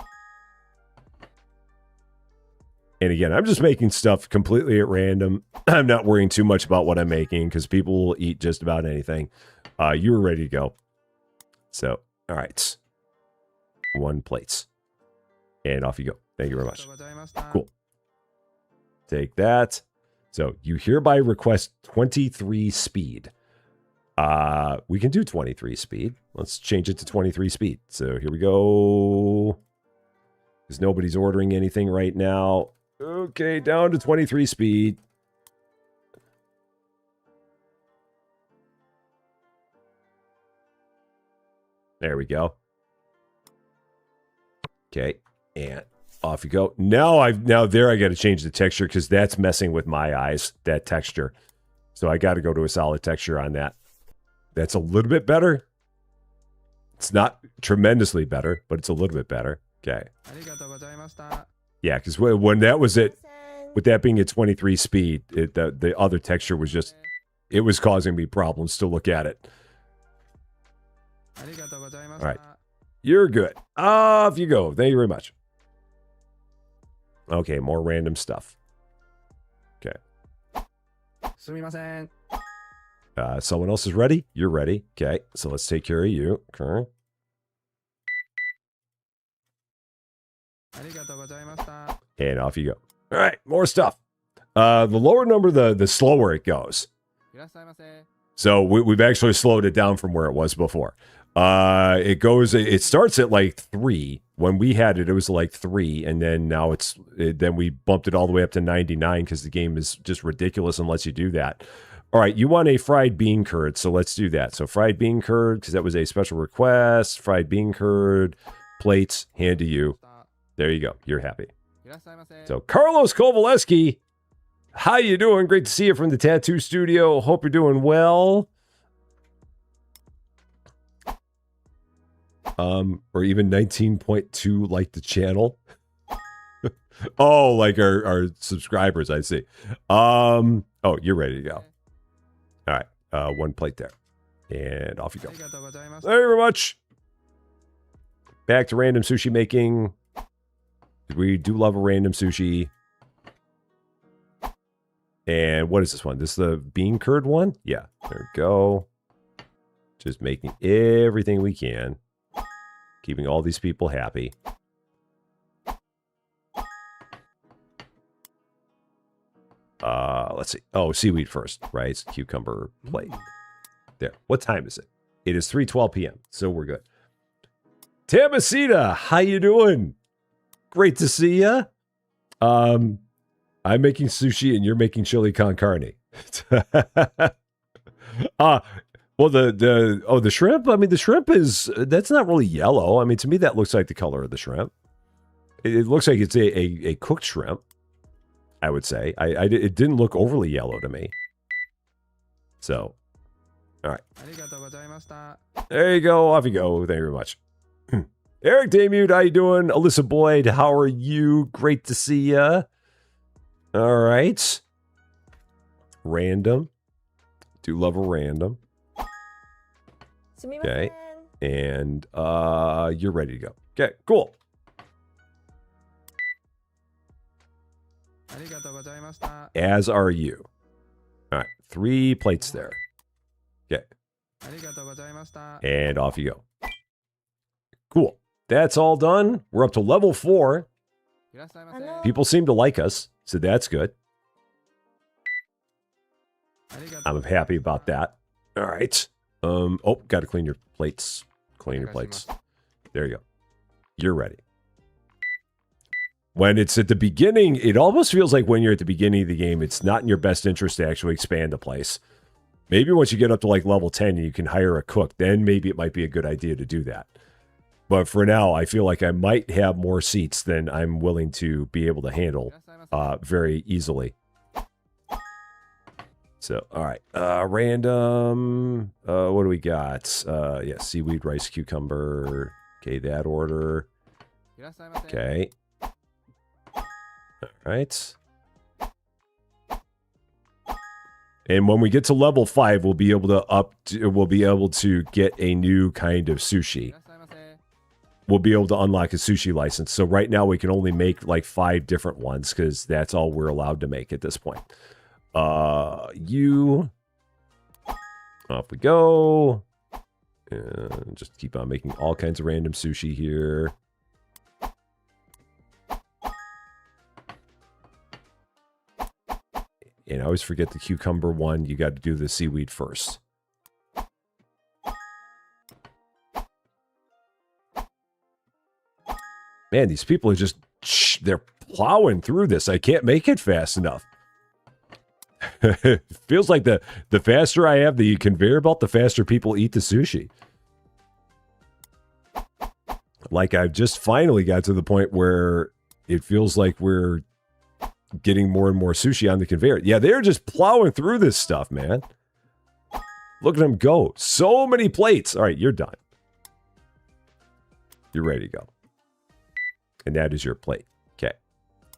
And again, I'm just making stuff completely at random. I'm not worrying too much about what I'm making because people will eat just about anything. You were ready to go. So, all right. 1 plate. And off you go. Thank you very much. Cool. Take that. So, you hereby request 23 speed. We can do 23 speed. Let's change it to 23 speed. So, here we go. because nobody's ordering anything right now. Okay, down to 23 speed. There we go. Okay, and off you go. Now there I got to change the texture because that's messing with my eyes, that texture. So I got to go to a solid texture on that. That's a little bit better. It's not tremendously better, but it's a little bit better. Okay. Yeah, because when that was it, with that being at 23 speed, the other texture was just, it was causing me problems to look at it. All right. You're good. Off you go. Thank you very much. Okay, more random stuff. Okay. Someone else is ready? You're ready. Okay, so let's take care of you. Okay. And off you go. All right, more stuff. The lower number, the slower it goes. So we've actually slowed it down from where it was before. It starts at like 3. When we had it, it was like 3, and then now then we bumped it all the way up to 99 because the game is just ridiculous and lets you do that. All right, you want a fried bean curd, so let's do that. So fried bean curd, because that was a special request. Fried bean curd, plates, hand to you. There you go. You're happy. So Carlos Kowaleski, how you doing? Great to see you from the tattoo studio. Hope you're doing well. Or even 19.2 like the channel. Oh, like our subscribers, I see. Oh, you're ready to go. All right, 1 plate there. And off you go. Thank you very much. Back to random sushi making. We do love a random sushi. And what is this one? This is the bean curd one? Yeah, there we go. Just making everything we can. Keeping all these people happy. Let's see. Oh, seaweed first, right? It's cucumber plate. There. What time is it? It is 3:12 p.m., so we're good. Tamasita, how you doing? Great to see ya. I'm making sushi and you're making chili con carne. Well, the shrimp. I mean, the shrimp that's not really yellow. I mean, to me, that looks like the color of the shrimp. It looks like it's a cooked shrimp. I would say. It didn't look overly yellow to me. So, all right. There you go. Off you go. Thank you very much. Eric Damute, how you doing? Alyssa Boyd, how are you? Great to see ya. All right. Random. Do love a random. Okay. And you're ready to go. Okay, cool. As are you. All right, 3 plates there. Okay. And off you go. Cool. That's all done. We're up to level 4. People seem to like us, so that's good. I'm happy about that. All right. Oh, got to clean your plates. Clean your plates. There you go. You're ready. When it's at the beginning, it almost feels like when you're at the beginning of the game, it's not in your best interest to actually expand the place. Maybe once you get up to like level 10 and you can hire a cook, then maybe it might be a good idea to do that. But for now, I feel like I might have more seats than I'm willing to be able to handle very easily. So, all right. Random. What do we got? Yeah, seaweed, rice, cucumber. Okay, that order. Okay. All right. And when we get to level 5, we'll be able to get a new kind of sushi. We'll be able to unlock a sushi license. So right now we can only make like 5 different ones because that's all we're allowed to make at this point. You. Off we go. And just keep on making all kinds of random sushi here. And I always forget the cucumber one. You got to do the seaweed first. Man, these people are just, they're plowing through this. I can't make it fast enough. It feels like the faster I have the conveyor belt, the faster people eat the sushi. Like I've just finally got to the point where it feels like we're getting more and more sushi on the conveyor. Yeah, they're just plowing through this stuff, man. Look at them go. So many plates. All right, you're done. You're ready to go. And that is your plate. Okay.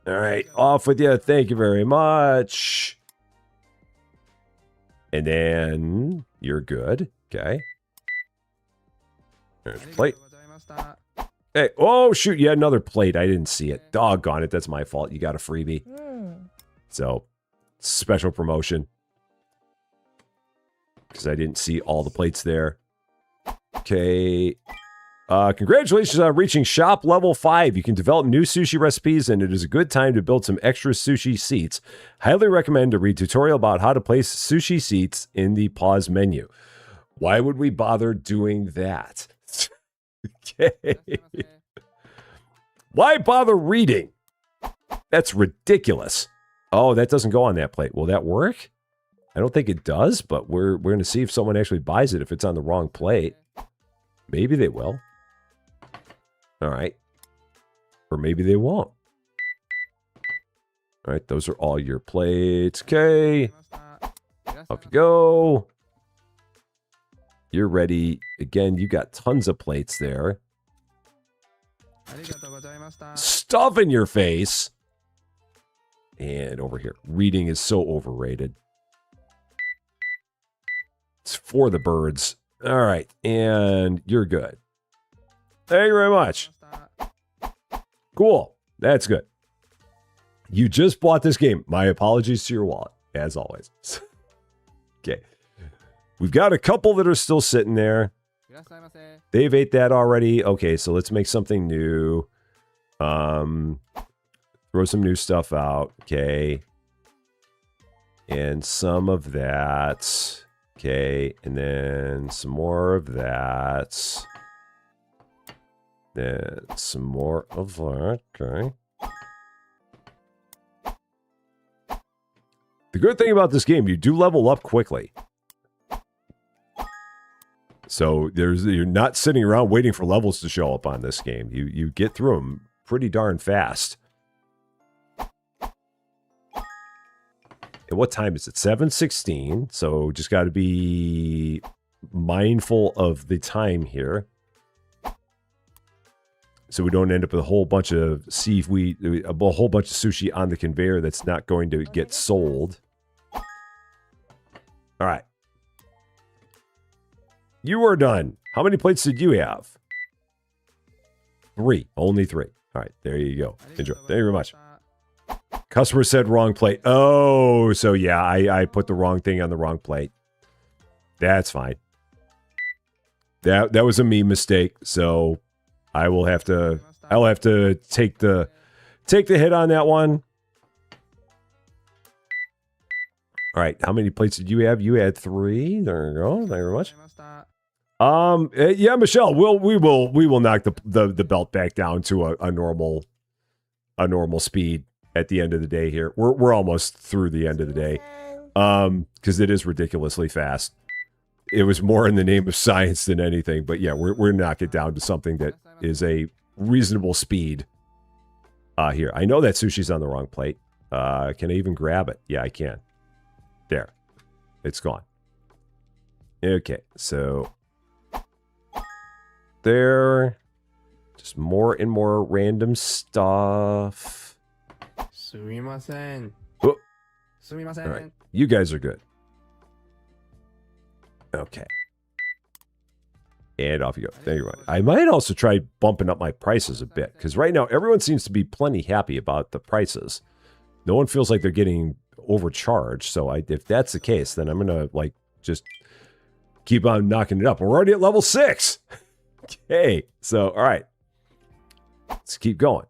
All right, off with you. Thank you very much. And then you're good. Okay. There's a plate. Hey, oh, shoot. You had another plate. I didn't see it. Doggone it. That's my fault. You got a freebie. So, special promotion. Because I didn't see all the plates there. Okay. Congratulations on reaching shop level 5. You can develop new sushi recipes, and it is a good time to build some extra sushi seats. Highly recommend to read tutorial about how to place sushi seats in the pause menu. Why would we bother doing that? Okay. Why bother reading? That's ridiculous. Oh, that doesn't go on that plate. Will that work? I don't think it does, but we're going to see if someone actually buys it if it's on the wrong plate. Maybe they will. All right. Or maybe they won't. All right, those are all your plates. Okay. Off you go. You're ready. Again, you got tons of plates there. Stuff in your face. And over here. Reading is so overrated. It's for the birds. All right. And you're good. Thank you very much. Cool. That's good. You just bought this game. My apologies to your wallet, as always. Okay. We've got a couple that are still sitting there. They've ate that already. Okay, so let's make something new. Throw some new stuff out. Okay. And some of that. Okay, and then some more of that. Then some more of that. Okay. The good thing about this game, you do level up quickly. So you're not sitting around waiting for levels to show up on this game. You get through them pretty darn fast. And what time is it? 7:16. So just got to be mindful of the time here. So we don't end up with a whole bunch of seaweed, a whole bunch of sushi on the conveyor that's not going to get sold. All right. You are done. How many plates did you have? 3. Only 3. All right. There you go. Enjoy. Thank you very much. Customer said wrong plate. Oh, so yeah, I put the wrong thing on the wrong plate. That's fine. That was a me mistake. So I'll have to take the hit on that one. All right, how many plates did you have? You had 3. There you go. Thank you very much. Yeah, Michelle, we will knock the belt back down to a normal speed at the end of the day here. We're almost through the end of the day. Because it is ridiculously fast. It was more in the name of science than anything, but yeah, we're knock it down to something that is a reasonable speed. Here, I know that sushi's on the wrong plate. Can I even grab it? Yeah, I can. There. It's gone. Okay, so there. Just more and more random stuff. Sumimasen. Oh. Sumimasen. All right, you guys are good. Okay. And off you go. Thank you. I might also try bumping up my prices a bit, because right now everyone seems to be plenty happy about the prices. No one feels like they're getting overcharged. So if that's the case, then I'm gonna just keep on knocking it up. We're already at level 6. Okay, so all right, let's keep going.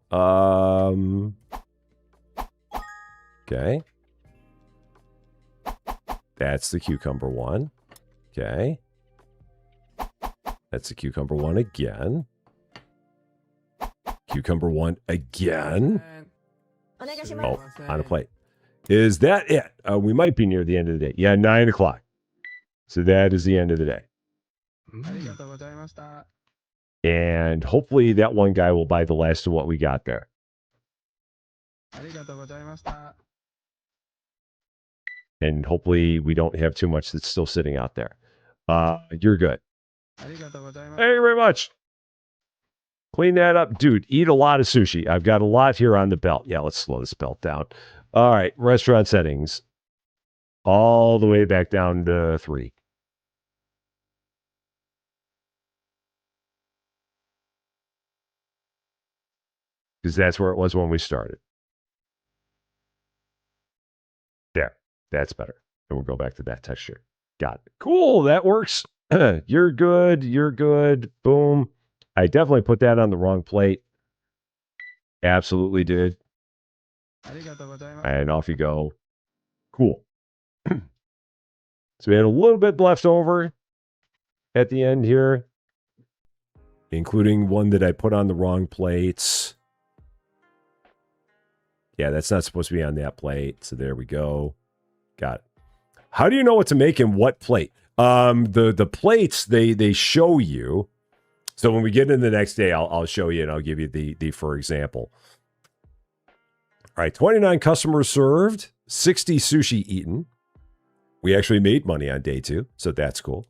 Okay, that's the cucumber one. Okay, that's the cucumber one again. Cucumber one again. お願いし すみ ます Oh, ません on a plate. Is that it? We might be near the end of the day. Yeah, 9 o'clock. So that is the end of the day. ありがとうございました。 And hopefully that one guy will buy the last of what we got there. ありがとうございました。 And hopefully we don't have too much that's still sitting out there. You're good. ありがとうございます。 Thank you very much. Clean that up. Dude, eat a lot of sushi. I've got a lot here on the belt. Yeah, let's slow this belt down. All right, restaurant settings. All the way back down to 3. Because that's where it was when we started. There. That's better. And we'll go back to that texture. Got it. Cool. That works. You're good. You're good. Boom. I definitely put that on the wrong plate. Absolutely did. ありがとうございます。 And off you go. Cool. So we had a little bit left over at the end here, including one that I put on the wrong plates. Yeah, that's not supposed to be on that plate. So there we go. Got it. How do you know what to make in what plate? The plates, they show you. So when we get in the next day, I'll show you and I'll give you the for example. All right, 29 customers served, 60 sushi eaten. We actually made money on day 2, so that's cool.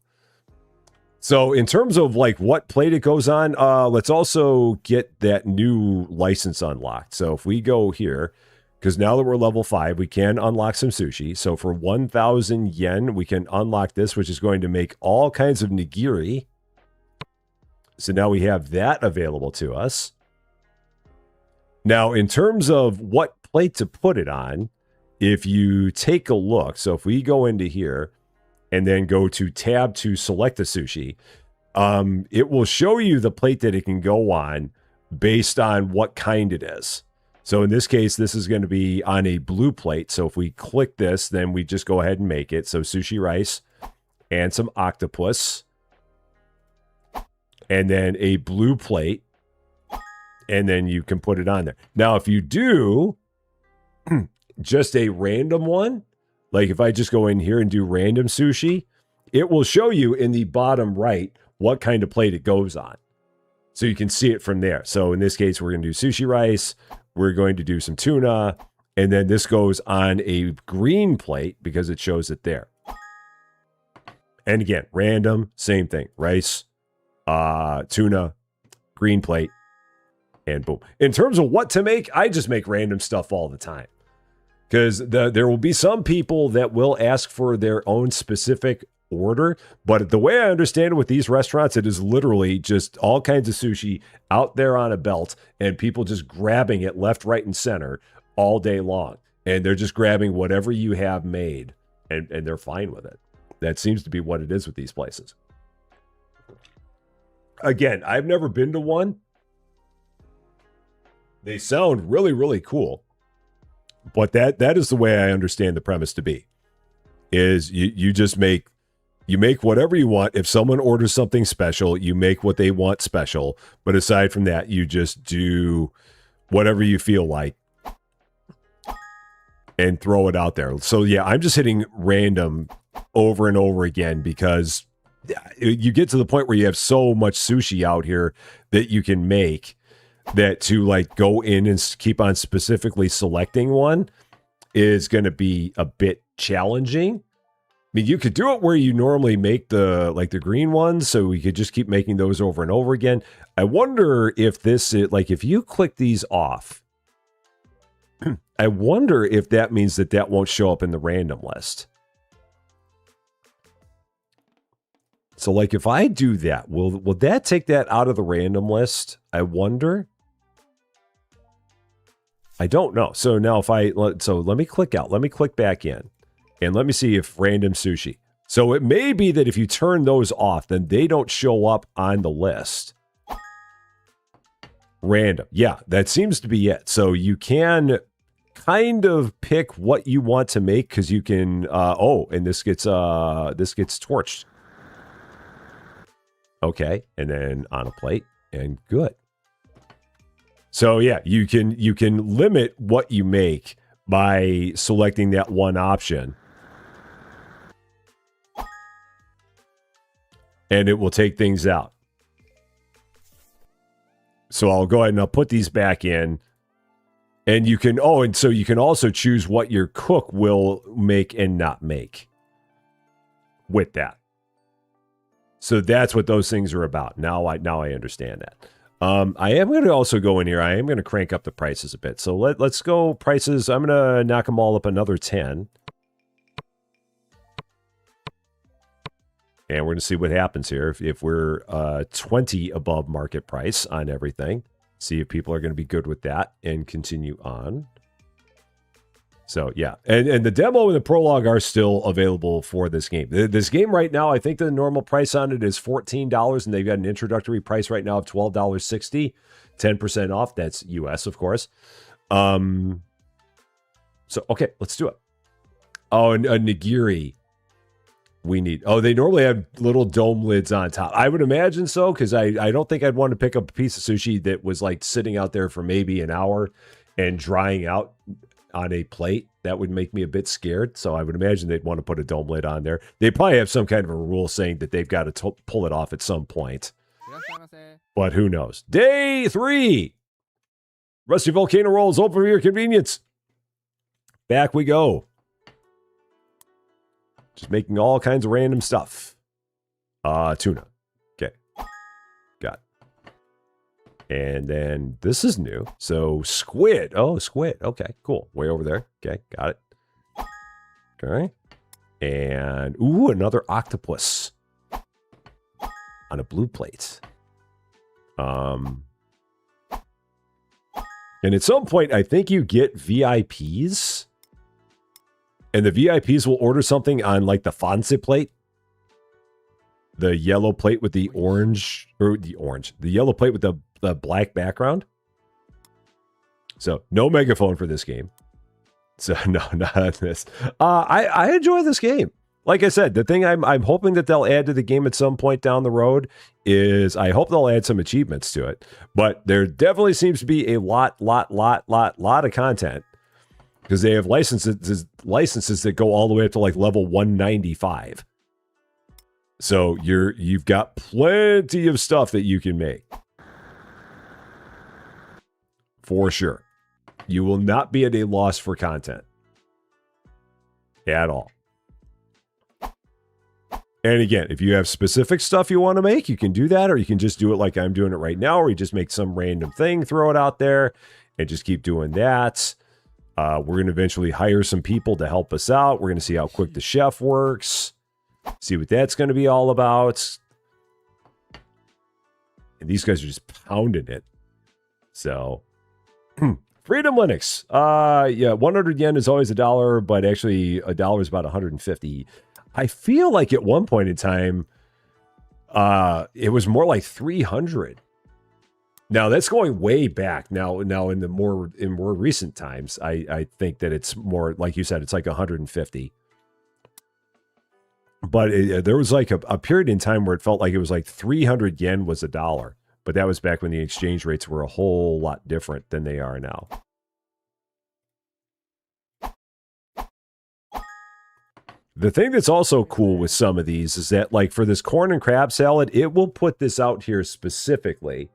So in terms of like what plate it goes on, let's also get that new license unlocked. So if we go here, because now that we're level 5, we can unlock some sushi. So for 1,000 yen, we can unlock this, which is going to make all kinds of nigiri. So now we have that available to us. Now, in terms of what plate to put it on, if you take a look, so if we go into here and then go to tab to select the sushi, it will show you the plate that it can go on based on what kind it is. So in this case, this is going to be on a blue plate. So if we click this, then we just go ahead and make it. So sushi rice and some octopus. And then a blue plate. And then you can put it on there. Now, if you do just a random one, like if I just go in here and do random sushi, it will show you in the bottom right what kind of plate it goes on. So you can see it from there. So in this case, we're going to do sushi rice. We're going to do some tuna. And then this goes on a green plate because it shows it there. And again, random, same thing. Rice, tuna, green plate, and boom. In terms of what to make, I just make random stuff all the time. Because there will be some people that will ask for their own specific order. But the way I understand it with these restaurants, it is literally just all kinds of sushi out there on a belt and people just grabbing it left, right, and center all day long. And they're just grabbing whatever you have made and they're fine with it. That seems to be what it is with these places. Again, I've never been to one. They sound really, really cool. But that is the way I understand the premise to be. Is you just make whatever you want. If someone orders something special, you make what they want special. But aside from that, you just do whatever you feel like and throw it out there. So yeah, I'm just hitting random over and over again because you get to the point where you have so much sushi out here that you can make that to like go in and keep on specifically selecting one is going to be a bit challenging. I mean, you could do it where you normally make the green ones, so we could just keep making those over and over again. I wonder if this is like if you click these off, I wonder if that means that won't show up in the random list. So like if I do that, will that take that out of the random list? I wonder. I don't know. So now let me click out. Let me click back in. And let me see if random sushi. So it may be that if you turn those off, then they don't show up on the list. Random. Yeah, that seems to be it. So you can kind of pick what you want to make because you can, and this gets torched. Okay, and then on a plate, and good. So yeah, you can limit what you make by selecting that one option. And it will take things out. So I'll go ahead and I'll put these back in. And you can, and so you can also choose what your cook will make and not make with that. So that's what those things are about. Now I understand that. I am going to also go in here. I am going to crank up the prices a bit. So let's go prices. I'm going to knock them all up another 10. And we're going to see what happens here. If we're 20 above market price on everything. See if people are going to be good with that and continue on. So, yeah. And the demo and the prologue are still available for this game. This game right now, I think the normal price on it is $14, and they've got an introductory price right now of $12.60. 10% off. That's US, of course. So, okay, let's do it. Oh, and a nigiri. We need. Oh, they normally have little dome lids on top. I would imagine so, because I don't think I'd want to pick up a piece of sushi that was like sitting out there for maybe an hour and drying out on a plate. That would make me a bit scared. So I would imagine they'd want to put a dome lid on there. They probably have some kind of a rule saying that they've got to pull it off at some point. But who knows? Day 3. Rusty Volcano Rolls open for your convenience. Back we go. Just making all kinds of random stuff. Tuna. Okay. Got it. And then this is new. So squid. Oh, squid. Okay, cool. Way over there. Okay, got it. Okay. And, ooh, another octopus. On a blue plate. And at some point, I think you get VIPs. And the VIPs will order something on like the fancy plate. The yellow plate with the orange, the yellow plate with the black background. So no megaphone for this game. So no, not this. I enjoy this game. Like I said, the thing I'm hoping that they'll add to the game at some point down the road is I hope they'll add some achievements to it. But there definitely seems to be a lot of content. Because they have licenses that go all the way up to like level 195. So you've got plenty of stuff that you can make. For sure. You will not be at a loss for content. At all. And again, if you have specific stuff you want to make, you can do that, or you can just do it like I'm doing it right now, or you just make some random thing, throw it out there, and just keep doing that. We're going to eventually hire some people to help us out. We're going to see how quick the chef works. See what that's going to be all about. And these guys are just pounding it. So, Freedom Linux. Yeah, 100 yen is always $1, but actually $1 is about 150. I feel like at one point in time, it was more like 300. Now that's going way back. Now in more recent times, I think that it's more like you said, it's like 150. But there was like a period in time where it felt like it was like 300 yen was $1, but that was back when the exchange rates were a whole lot different than they are now. The thing that's also cool with some of these is that, like for this corn and crab salad, it will put this out here specifically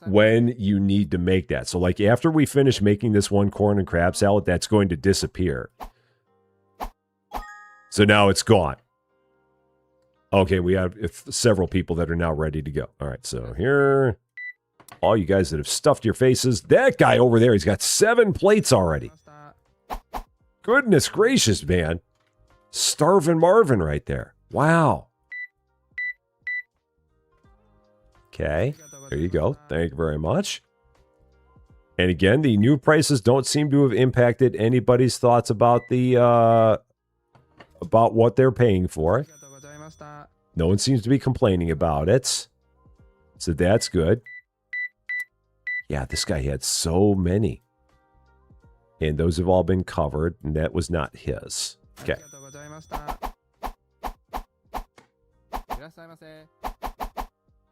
when you need to make that. So like after we finish making this one corn and crab salad, that's going to disappear. So now it's gone. Okay, we have several people that are now ready to go. All right, so here, all you guys that have stuffed your faces. That guy over there, he's got 7 plates already. Goodness gracious, man. Starvin' Marvin right there. Wow. Okay, there you go. Thank you very much. And again, the new prices don't seem to have impacted anybody's thoughts about the about what they're paying for. No one seems to be complaining about it. So that's good. Yeah, this guy had so many. And those have all been covered, and that was not his. Okay.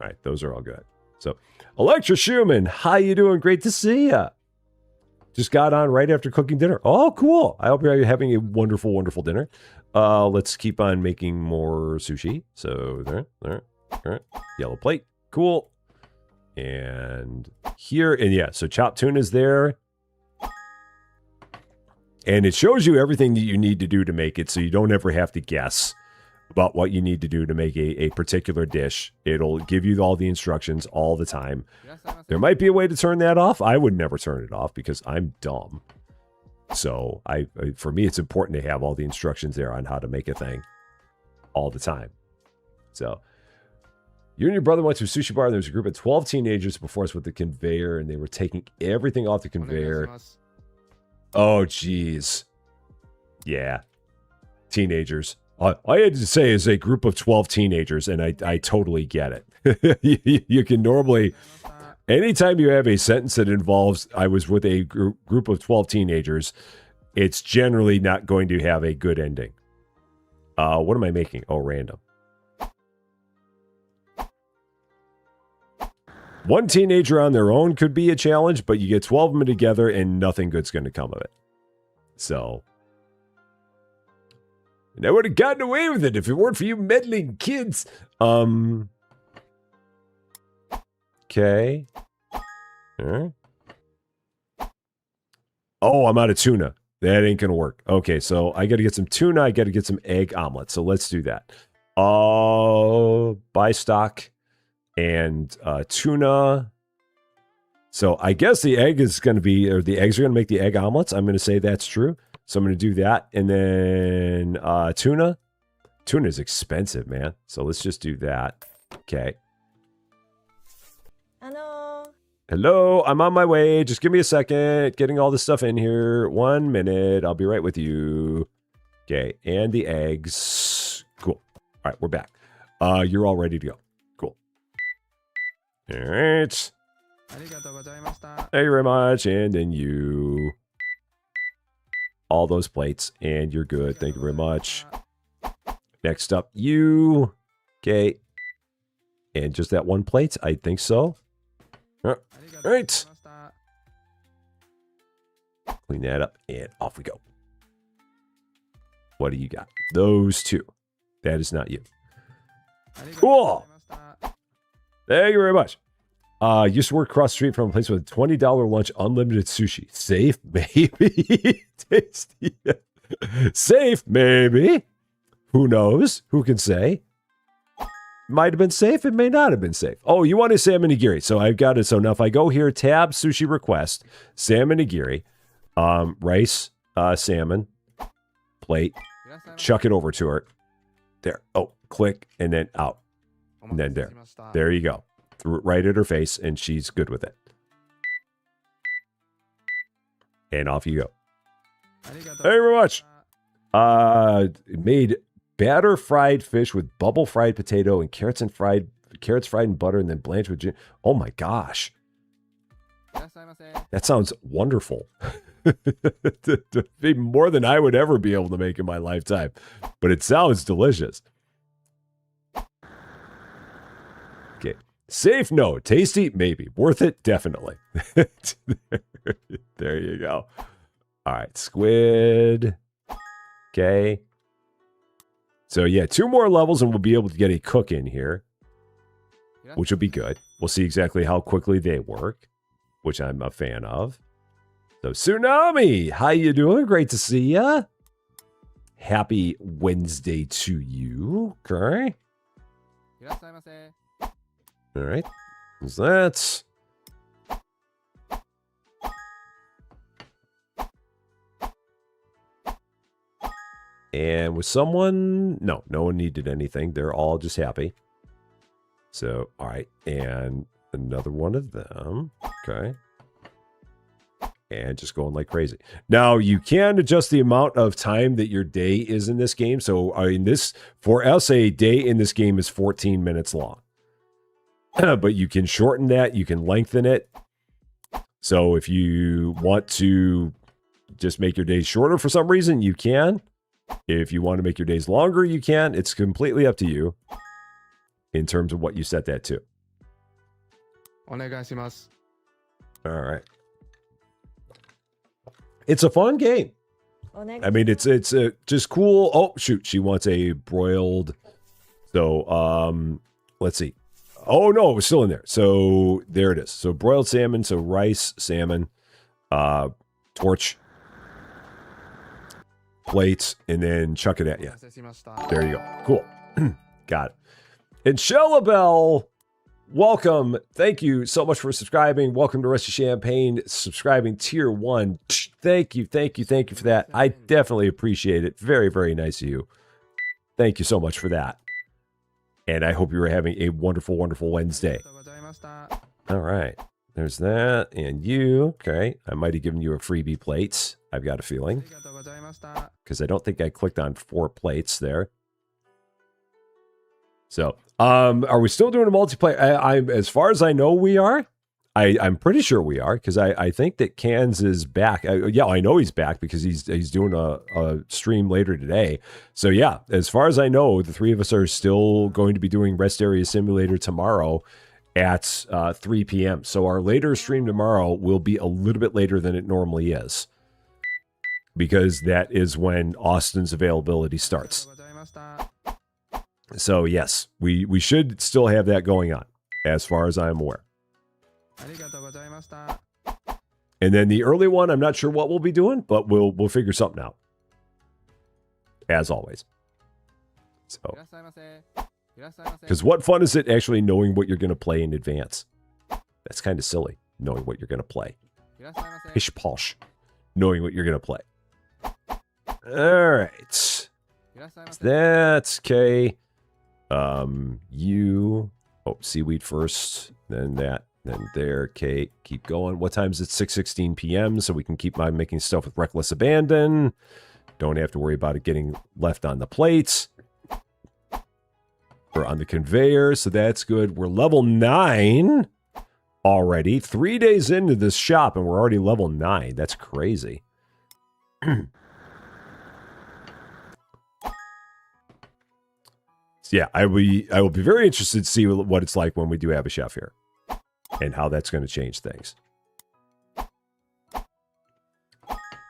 All right, those are all good. So, Electra Schumann, how you doing? Great to see ya. Just got on right after cooking dinner. Oh, cool. I hope you're having a wonderful, wonderful dinner. Let's keep on making more sushi. So there. All right. Yellow plate. Cool. And here, and yeah, so chopped tuna is there. And it shows you everything that you need to do to make it, so you don't ever have to guess about what you need to do to make a particular dish. It'll give you all the instructions all the time. There might be a way to turn that off. I would never turn it off because I'm dumb. So for me, it's important to have all the instructions there on how to make a thing all the time. So you and your brother went to a sushi bar, and there was a group of 12 teenagers before us with the conveyor, and they were taking everything off the conveyor. Oh, geez. Yeah. Teenagers. All I had to say is a group of 12 teenagers, and I totally get it. You can normally, anytime you have a sentence that involves, I was with a group of 12 teenagers, it's generally not going to have a good ending. What am I making? Oh, random. One teenager on their own could be a challenge, but you get 12 of them together and nothing good's going to come of it. So, and I would have gotten away with it if it weren't for you meddling kids. Okay. Right. Oh, I'm out of tuna. That ain't going to work. Okay, so I got to get some tuna. I got to get some egg omelet. So let's do that. Buy stock. And tuna. So I guess the egg is going to be, or the eggs are going to make the egg omelets. I'm going to say that's true. So I'm going to do that. And then tuna. Tuna is expensive, man. So let's just do that. Okay. Hello. I'm on my way. Just give me a second. Getting all this stuff in here. 1 minute. I'll be right with you. Okay. And the eggs. Cool. All right. We're back. You're all ready to go. All right. Thank you very much. And then you. All those plates. And you're good. Thank you very much. Next up, you. Okay. And just that one plate? I think so. All right. Clean that up. And off we go. What do you got? Those two. That is not you. Cool. Thank you very much. Used to work across the street from a place with a $20 lunch, unlimited sushi. Safe, maybe. Tasty. Safe, maybe. Who knows? Who can say? Might have been safe. It may not have been safe. Oh, you want a salmon nigiri. So I've got it. So now if I go here, tab sushi request, salmon nigiri, rice, salmon, plate, chuck it over to her. There. Oh, click, and then out. And then there. There you go. Threw it right at her face, and she's good with it. And off you go. Thank you very much. Made batter fried fish with bubble fried potato and carrots fried in butter and then blanched with ginger. Oh my gosh. That sounds wonderful. More than I would ever be able to make in my lifetime. But it sounds delicious. Okay. Safe? No. Tasty? Maybe. Worth it? Definitely. There you go. All right. Squid. Okay. So yeah, 2 more levels and we'll be able to get a cook in here, which will be good. We'll see exactly how quickly they work, which I'm a fan of. So Tsunami, how you doing? Great to see ya. Happy Wednesday to you. Okay. All right. What's that? And with someone, no one needed anything. They're all just happy. So, all right. And another one of them. Okay. And just going like crazy. Now, you can adjust the amount of time that your day is in this game. So, for us, a day in this game is 14 minutes long. But you can shorten that. You can lengthen it. So, if you want to just make your days shorter for some reason, you can. If you want to make your days longer, you can. It's completely up to you in terms of what you set that to. お願いします。 All right. It's a fun game. I mean, it's just cool. Oh, shoot. She wants a broiled. So, let's see. Oh, no, it was still in there. So, there it is. So, broiled salmon. So, rice, salmon, torch, plates, and then chuck it at you. There you go. Cool. Got it. And Shellabelle, welcome. Thank you so much for subscribing. Welcome to Rusty Champagne, subscribing tier 1. Thank you for that. I definitely appreciate it. Very, very nice of you. Thank you so much for that. And I hope you are having a wonderful, wonderful Wednesday. All right. There's that. And you. Okay. I might have given you a freebie plates. I've got a feeling. Because I don't think I clicked on 4 plates there. So, are we still doing a multiplayer? I'm as far as I know, we are. I'm pretty sure we are, because I think that Cans is back. Yeah, I know he's back because he's doing a stream later today. So yeah, as far as I know, the 3 of us are still going to be doing Rest Area Simulator tomorrow at 3 p.m. So our later stream tomorrow will be a little bit later than it normally is, because that is when Austin's availability starts. So yes, we should still have that going on, as far as I'm aware. And then the early one, I'm not sure what we'll be doing, but we'll figure something out. As always. So, because what fun is it actually knowing what you're going to play in advance? That's kind of silly, knowing what you're going to play. Pish posh, knowing what you're going to play. All right. So that's okay. Seaweed first, then that. Then there, Kate, keep going. What time is it? 6:16 p.m. So we can keep on making stuff with reckless abandon. Don't have to worry about it getting left on the plates. Or on the conveyor, so that's good. We're level 9 already. 3 days into this shop, and we're already level 9. That's crazy. Yeah, I will be very interested to see what it's like when we do have a chef here. And how that's going to change things.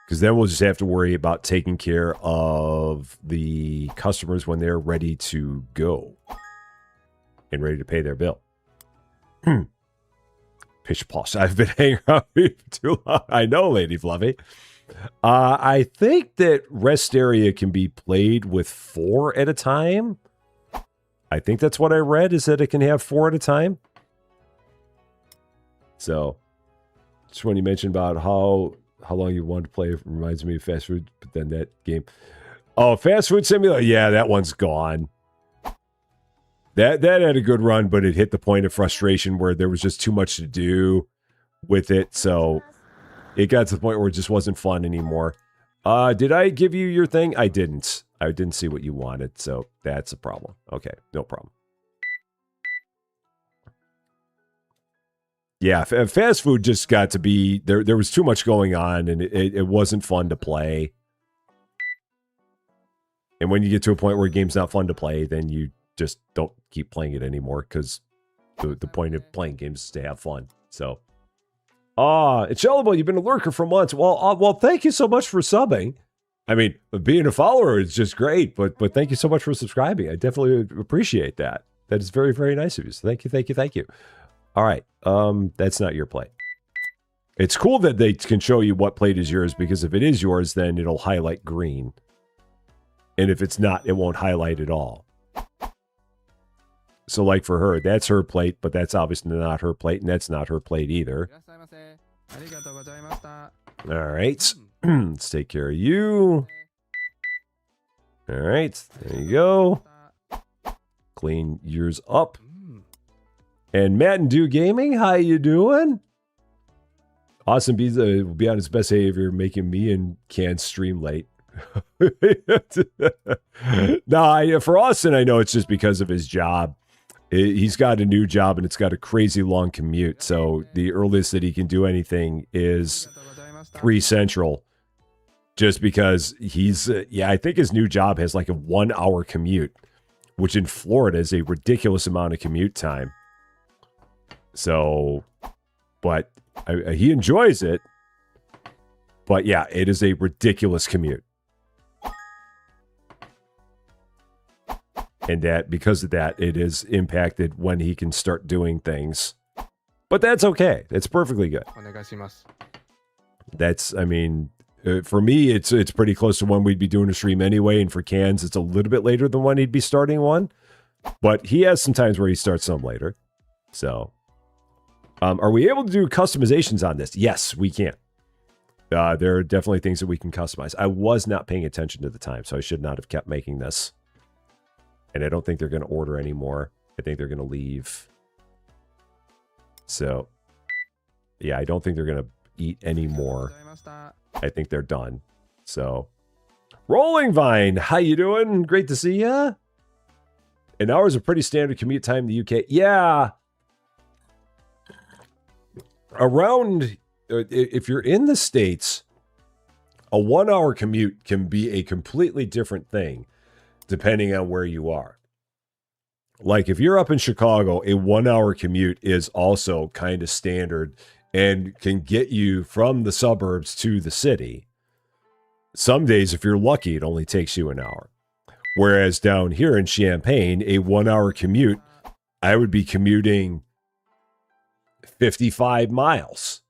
Because then we'll just have to worry about taking care of the customers when they're ready to go. And ready to pay their bill. Pish posh. I've been hanging around here for too long. I know, Lady Fluffy. I think that Rest Area can be played with 4 at a time. I think that's what I read, is that it can have 4 at a time. So, just when you mentioned about how long you wanted to play, it reminds me of fast food, but then that game. Oh, Fast Food Simulator. Yeah, that one's gone. That had a good run, but it hit the point of frustration where there was just too much to do with it. So, it got to the point where it just wasn't fun anymore. Did I give you your thing? I didn't. I didn't see what you wanted, so that's a problem. Okay, no problem. Yeah, fast food just got to be, there was too much going on, and it wasn't fun to play. And when you get to a point where a game's not fun to play, then you just don't keep playing it anymore, because the point of playing games is to have fun. So, it's Shellable, you've been a lurker for months. Well, thank you so much for subbing. I mean, being a follower is just great, but thank you so much for subscribing. I definitely appreciate that. That is very, very nice of you. So thank you. All right, that's not your plate. It's cool that they can show you what plate is yours, because if it is yours, then it'll highlight green. And if it's not, it won't highlight at all. So like for her, that's her plate, but that's obviously not her plate, and that's not her plate either. All right, let's take care of you. All right, there you go. Clean yours up. And Matt and Do Gaming, how you doing? Austin B will be on his best behavior, making me and Can stream late. No, for Austin, I know it's just because of his job. He's got a new job, and it's got a crazy long commute. So the earliest that he can do anything is 3 Central. Just because he's, I think his new job has like a 1-hour commute, which in Florida is a ridiculous amount of commute time. So But he enjoys it. But yeah, it is a ridiculous commute. And that because of that, it is impacted when he can start doing things. But that's okay. It's perfectly good. That's, I mean, for me, it's pretty close to when we'd be doing a stream anyway. And for Cans, it's a little bit later than when he'd be starting one. But he has some times where he starts some later. So, are we able to do customizations on this? Yes, we can. There are definitely things that we can customize. I was not paying attention to the time, so I should not have kept making this. And I don't think they're going to order anymore. I think they're going to leave. So, yeah, I don't think they're going to eat anymore. I think they're done. So, Rolling Vine, how you doing? Great to see ya. An hour is a pretty standard commute time in the UK. Yeah. Around, if you're in the States, a 1 hour commute can be a completely different thing depending on where you are. Like if you're up in Chicago, a 1 hour commute is also kind of standard and can get you from the suburbs to the city. Some days, if you're lucky, it only takes you an hour. Whereas down here in Champaign, a 1 hour commute, I would be commuting 55 miles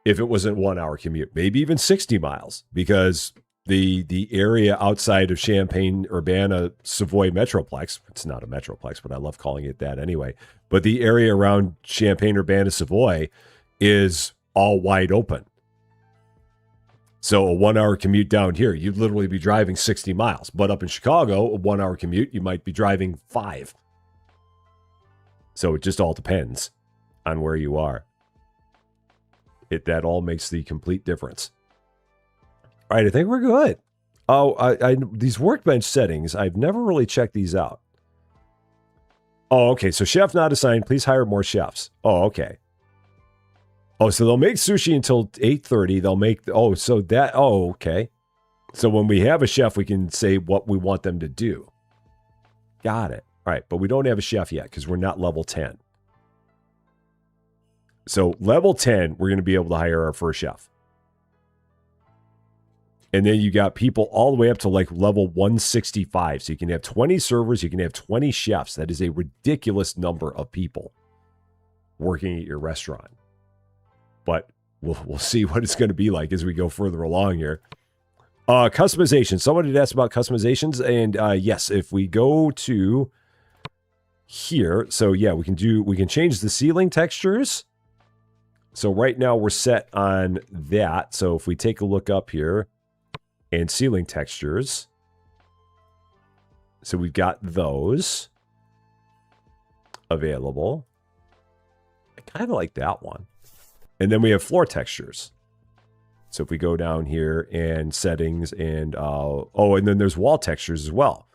if it wasn't 1 hour commute, maybe even 60 miles, because the area outside of Champaign, Urbana, Savoy Metroplex, it's not a Metroplex, but I love calling it that anyway, but the area around Champaign, Urbana, Savoy is all wide open. So a 1 hour commute down here, you'd literally be driving 60 miles. But up in Chicago, a 1 hour commute, you might be driving 5. So it just all depends on where you are. That all makes the complete difference. All right, I think we're good. Oh, these workbench settings, I've never really checked these out. Oh, okay, so chef not assigned. Please hire more chefs. Oh, okay. Oh, so they'll make sushi until 8:30. They'll make, okay. So when we have a chef, we can say what we want them to do. Got it. All right, but we don't have a chef yet because we're not level 10. So level 10, we're going to be able to hire our first chef. And then you got people all the way up to like level 165. So you can have 20 servers, you can have 20 chefs. That is a ridiculous number of people working at your restaurant. But we'll see what it's going to be like as we go further along here. Customization. Someone had asked about customizations, and yes, if we go to here, so yeah, we can change the ceiling textures. So right now we're set on that. So if we take a look up here and ceiling textures, so we've got those available. I kind of like that one. And then we have floor textures. So if we go down here and settings and, and then there's wall textures as well.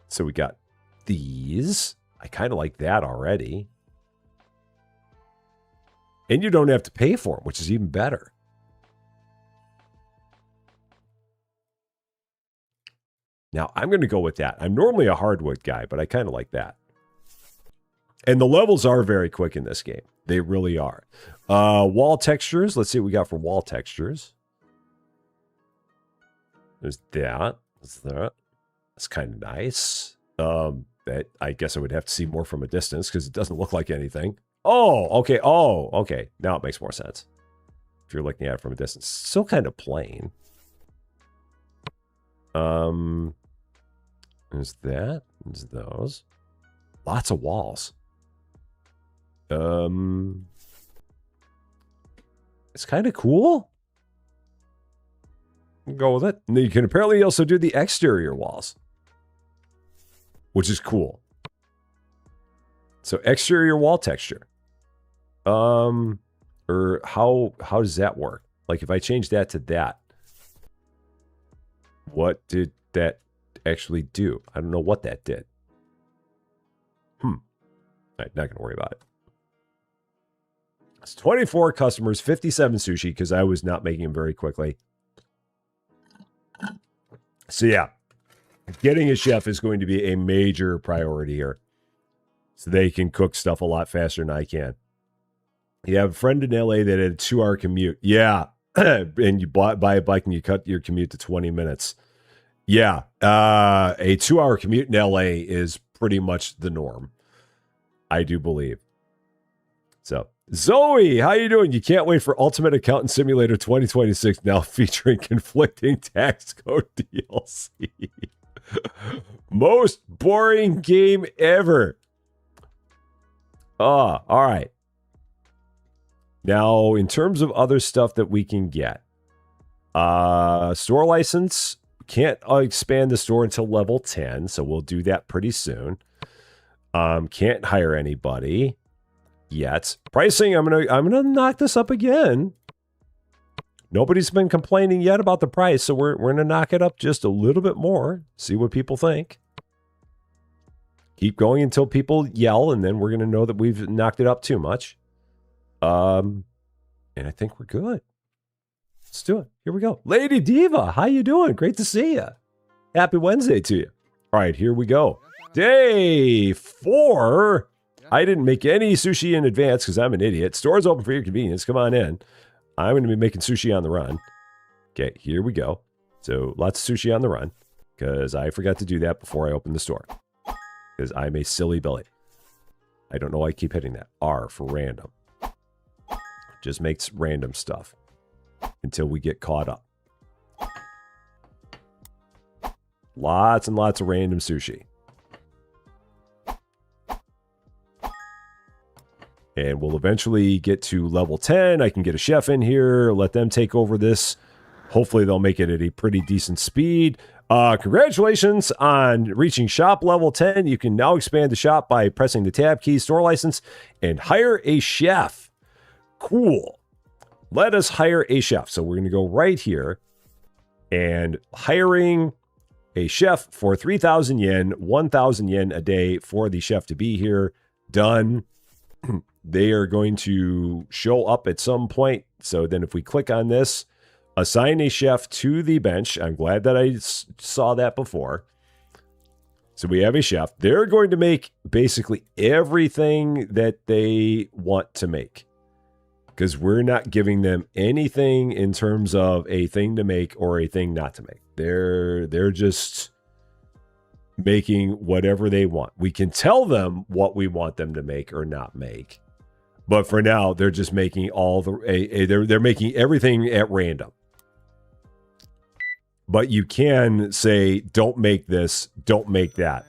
So we got these. I kind of like that already. And you don't have to pay for them, which is even better. Now, I'm going to go with that. I'm normally a hardwood guy, but I kind of like that. And the levels are very quick in this game. They really are. Wall textures. Let's see what we got for wall textures. There's that. That's that. That's kind of nice. I guess I would have to see more from a distance because it doesn't look like anything. Oh, okay. Oh, okay. Now it makes more sense. If you're looking at it from a distance. Still kind of plain. There's that. There's those. Lots of walls. It's kind of cool. Go with it. And you can apparently also do the exterior walls, which is cool. So exterior wall texture. Or how does that work? Like if I change that to that, what did that actually do? I don't know what that did. All right, not gonna worry about it. It's 24 customers, 57 sushi, because I was not making them very quickly. So yeah, getting a chef is going to be a major priority here. So they can cook stuff a lot faster than I can. You have a friend in LA that had a 2-hour commute. Yeah. And you buy a bike and you cut your commute to 20 minutes. Yeah. A 2-hour commute in LA is pretty much the norm. I do believe. So, Zoe, how you doing? You can't wait for Ultimate Accountant Simulator 2026 now featuring conflicting tax code DLC. Most boring game ever. Oh, all right. Now, in terms of other stuff that we can get, store license, can't expand the store until level 10, so we'll do that pretty soon. Can't hire anybody yet. Pricing, I'm gonna knock this up again. Nobody's been complaining yet about the price, so we're gonna knock it up just a little bit more. See what people think. Keep going until people yell, and then we're gonna know that we've knocked it up too much. And I think we're good. Let's do it. Here we go. Lady Diva, how you doing? Great to see you. Happy Wednesday to you. All right, here we go. Day 4. I didn't make any sushi in advance because I'm an idiot. Store's open for your convenience. Come on in. I'm going to be making sushi on the run. Okay, here we go. So lots of sushi on the run because I forgot to do that before I opened the store because I'm a silly Billy. I don't know why I keep hitting that. R for random. Just makes random stuff until we get caught up. Lots and lots of random sushi. And we'll eventually get to level 10. I can get a chef in here, let them take over this. Hopefully they'll make it at a pretty decent speed. Congratulations on reaching shop level 10. You can now expand the shop by pressing the tab key, store license, and hire a chef. Cool. Let us hire a chef. So we're going to go right here and hiring a chef for 3,000 yen, 1,000 yen a day for the chef to be here. Done. They are going to show up at some point. So then if we click on this, assign a chef to the bench. I'm glad that I saw that before. So we have a chef. They're going to make basically everything that they want to make, because we're not giving them anything in terms of a thing to make or a thing not to make. They're just making whatever they want. We can tell them what we want them to make or not make, but for now, they're just making all the they're making everything at random. But you can say, don't make this, don't make that,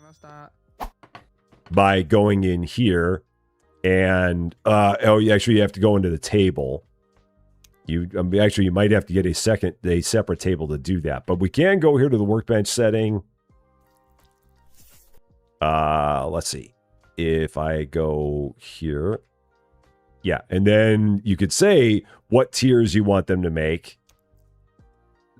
by going in here. And actually, you have to go into the table. You might have to get a separate table to do that. But we can go here to the workbench setting. Let's see if I go here. Yeah, and then you could say what tiers you want them to make.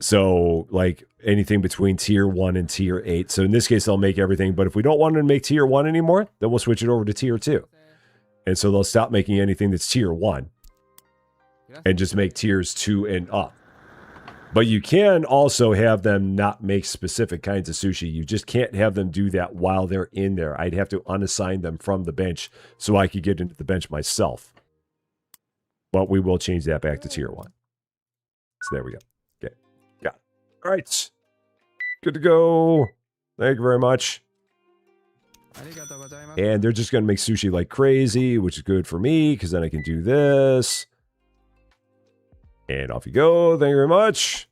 So, like anything between tier 1 and tier 8. So in this case, they'll make everything. But if we don't want them to make tier 1 anymore, then we'll switch it over to tier 2. And so they'll stop making anything that's tier 1 and just make tiers 2 and up. But you can also have them not make specific kinds of sushi. You just can't have them do that while they're in there. I'd have to unassign them from the bench so I could get into the bench myself. But we will change that back to tier 1. So there we go. Okay. Yeah. All right. Good to go. Thank you very much. And they're just going to make sushi like crazy, which is good for me, because then I can do this. And off you go. Thank you very much.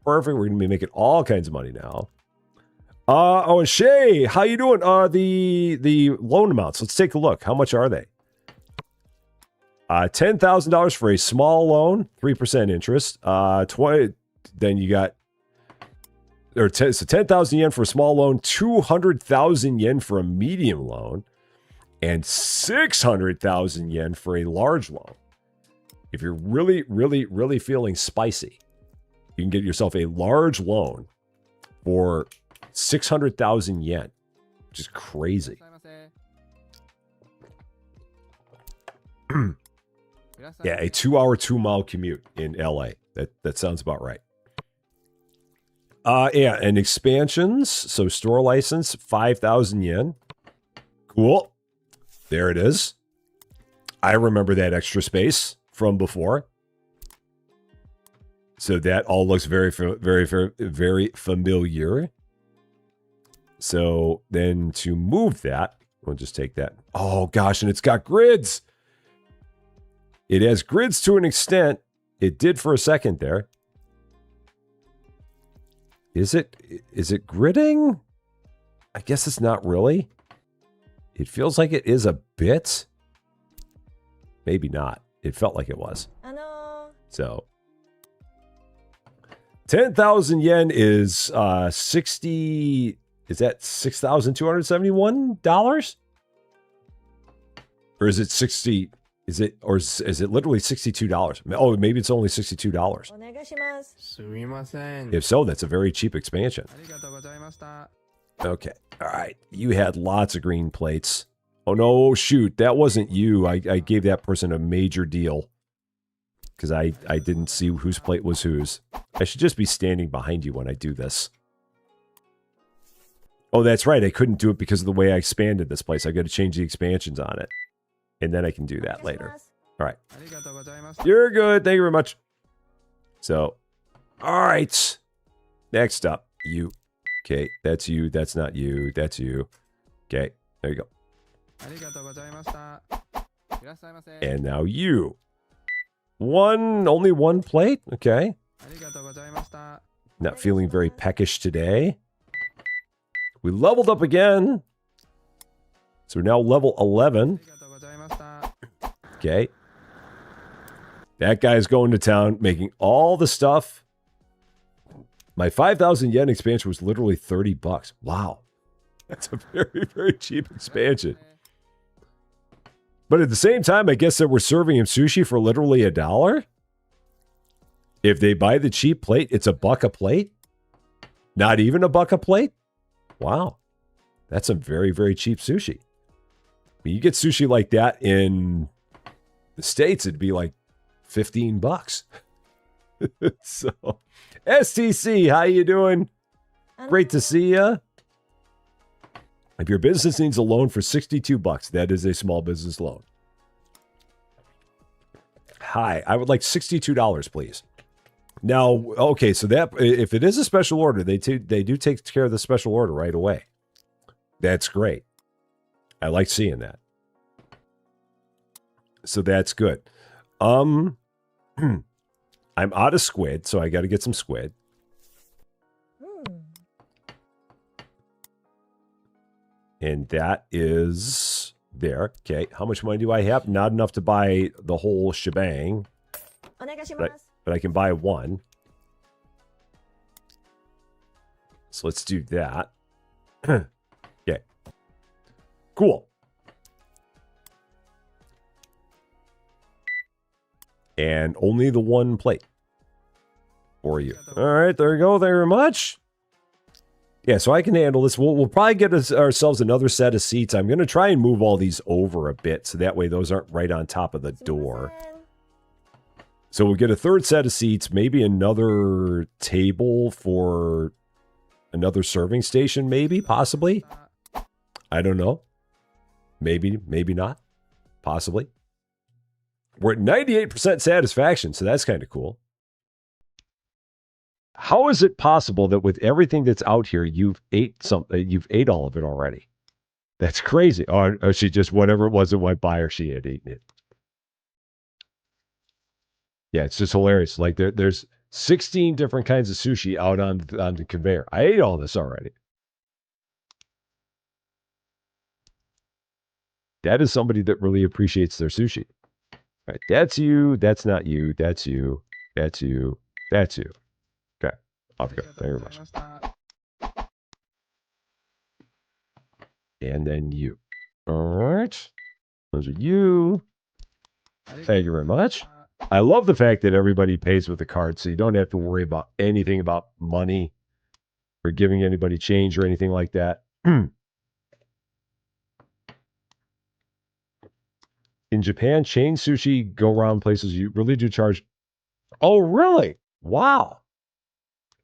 Perfect. We're going to be making all kinds of money now. And Shay, how you doing? The loan amounts. Let's take a look. How much are they? $10,000 for a small loan, 3% interest. 20. Then you got. So 10,000 yen for a small loan, 200,000 yen for a medium loan, and 600,000 yen for a large loan. If you're really, really, really feeling spicy, you can get yourself a large loan for 600,000 yen, which is crazy. Yeah, a 2-hour, 2-mile commute in LA. That sounds about right. Yeah, and expansions. So store license, 5,000 yen. Cool. There it is. I remember that extra space from before. So that all looks very familiar. So then to move that, we'll just take that. Oh gosh, and it's got grids. It has grids to an extent. It did for a second there. Is it gridding? I guess it's not really. It feels like it is a bit. Maybe not. It felt like it was. So 10,000 yen is 60. Is that $6,271? Or is it 60? Is it literally $62? Oh, maybe it's only $62. If so, that's a very cheap expansion. Okay. All right. You had lots of green plates. Oh no, shoot. That wasn't you. I gave that person a major deal. Because I didn't see whose plate was whose. I should just be standing behind you when I do this. Oh, that's right. I couldn't do it because of the way I expanded this place. I got to change the expansions on it. And then I can do that later. All right. You're good. Thank you very much. So, all right. Next up, you. Okay, that's you. That's not you. That's you. Okay, there you go. And now you. Only one plate? Okay. Not feeling very peckish today. We leveled up again. So we're now level 11. Okay. That guy's going to town, making all the stuff. My 5,000 yen expansion was literally 30 bucks. Wow. That's a very, very cheap expansion. But at the same time, I guess that we're serving him sushi for literally $1. If they buy the cheap plate, it's $1 a plate. Not even $1 a plate. Wow. That's some very, very cheap sushi. I mean, you get sushi like that in the States, it'd be like 15 bucks. So, STC, how you doing? Great to see you. If your business needs a loan for 62 bucks, that is a small business loan. Hi, I would like $62, please. Now, okay, so that if it is a special order, they do take care of the special order right away. That's great. I like seeing that. So that's good. I'm out of squid, so I got to get some squid. And that is there. Okay, how much money do I have? Not enough to buy the whole shebang. But I can buy one. So let's do that. Okay. Cool. And only the one plate for you. All right, there you go. Thank you very much. Yeah, so I can handle this. We'll probably get ourselves another set of seats. I'm going to try and move all these over a bit so that way those aren't right on top of the door. So we'll get a third set of seats, maybe another table for another serving station, maybe, possibly. I don't know. Maybe, maybe not. Possibly. We're at 98% satisfaction, so that's kind of cool. How is it possible that with everything that's out here, you've ate all of it already? That's crazy. Or she just, whatever it was that went by her, she had eaten it. Yeah, it's just hilarious. Like there's 16 different kinds of sushi out on the conveyor. I ate all this already. That is somebody that really appreciates their sushi. All right, that's you. That's not you. That's you. That's you. That's you. Okay, off you go. Thank you very much. And then you. All right. Those are you. Thank you very much. I love the fact that everybody pays with a card, so you don't have to worry about anything about money or giving anybody change or anything like that. In Japan, chain sushi go around places you really do charge. Oh, really? Wow.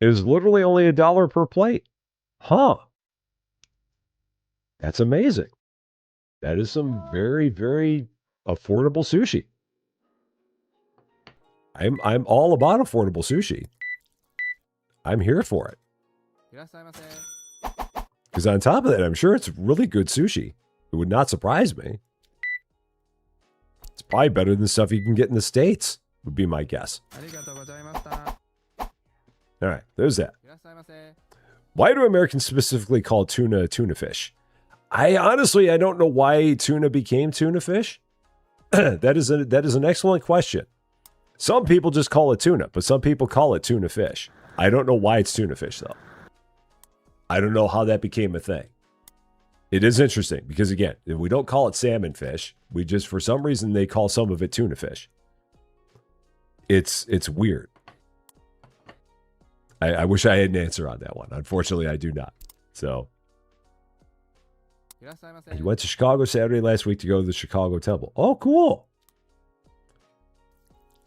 It is literally only $1 per plate. Huh. That's amazing. That is some very, very affordable sushi. I'm all about affordable sushi. I'm here for it. Because on top of that, I'm sure it's really good sushi. It would not surprise me. It's probably better than stuff you can get in the States, would be my guess. All right, there's that. Why do Americans specifically call tuna tuna fish? I don't know why tuna became tuna fish. That is an excellent question. Some people just call it tuna, but some people call it tuna fish. I don't know why it's tuna fish, though. I don't know how that became a thing. It is interesting because, again, we don't call it salmon fish. We just, for some reason, they call some of it tuna fish. It's weird. I wish I had an answer on that one. Unfortunately, I do not. So, you went to Chicago Saturday last week to go to the Chicago Temple. Oh, cool.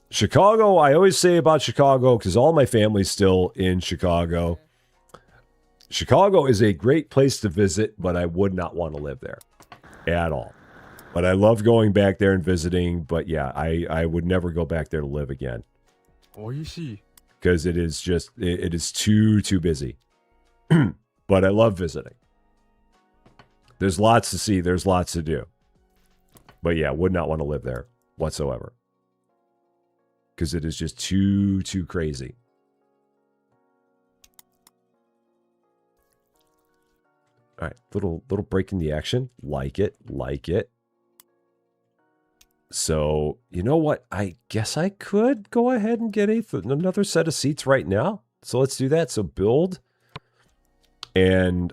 Chicago, I always say about Chicago, because all my family's still in Chicago. Chicago is a great place to visit, but I would not want to live there at all. But I love going back there and visiting. But yeah, I would never go back there to live again. Because it is just, it is too busy. But I love visiting. There's lots to see. There's lots to do. But yeah, would not want to live there whatsoever. Because it is just too crazy. All right, little break in the action. Like it. So, you know what? I guess I could go ahead and get another set of seats right now. So let's do that. So build. And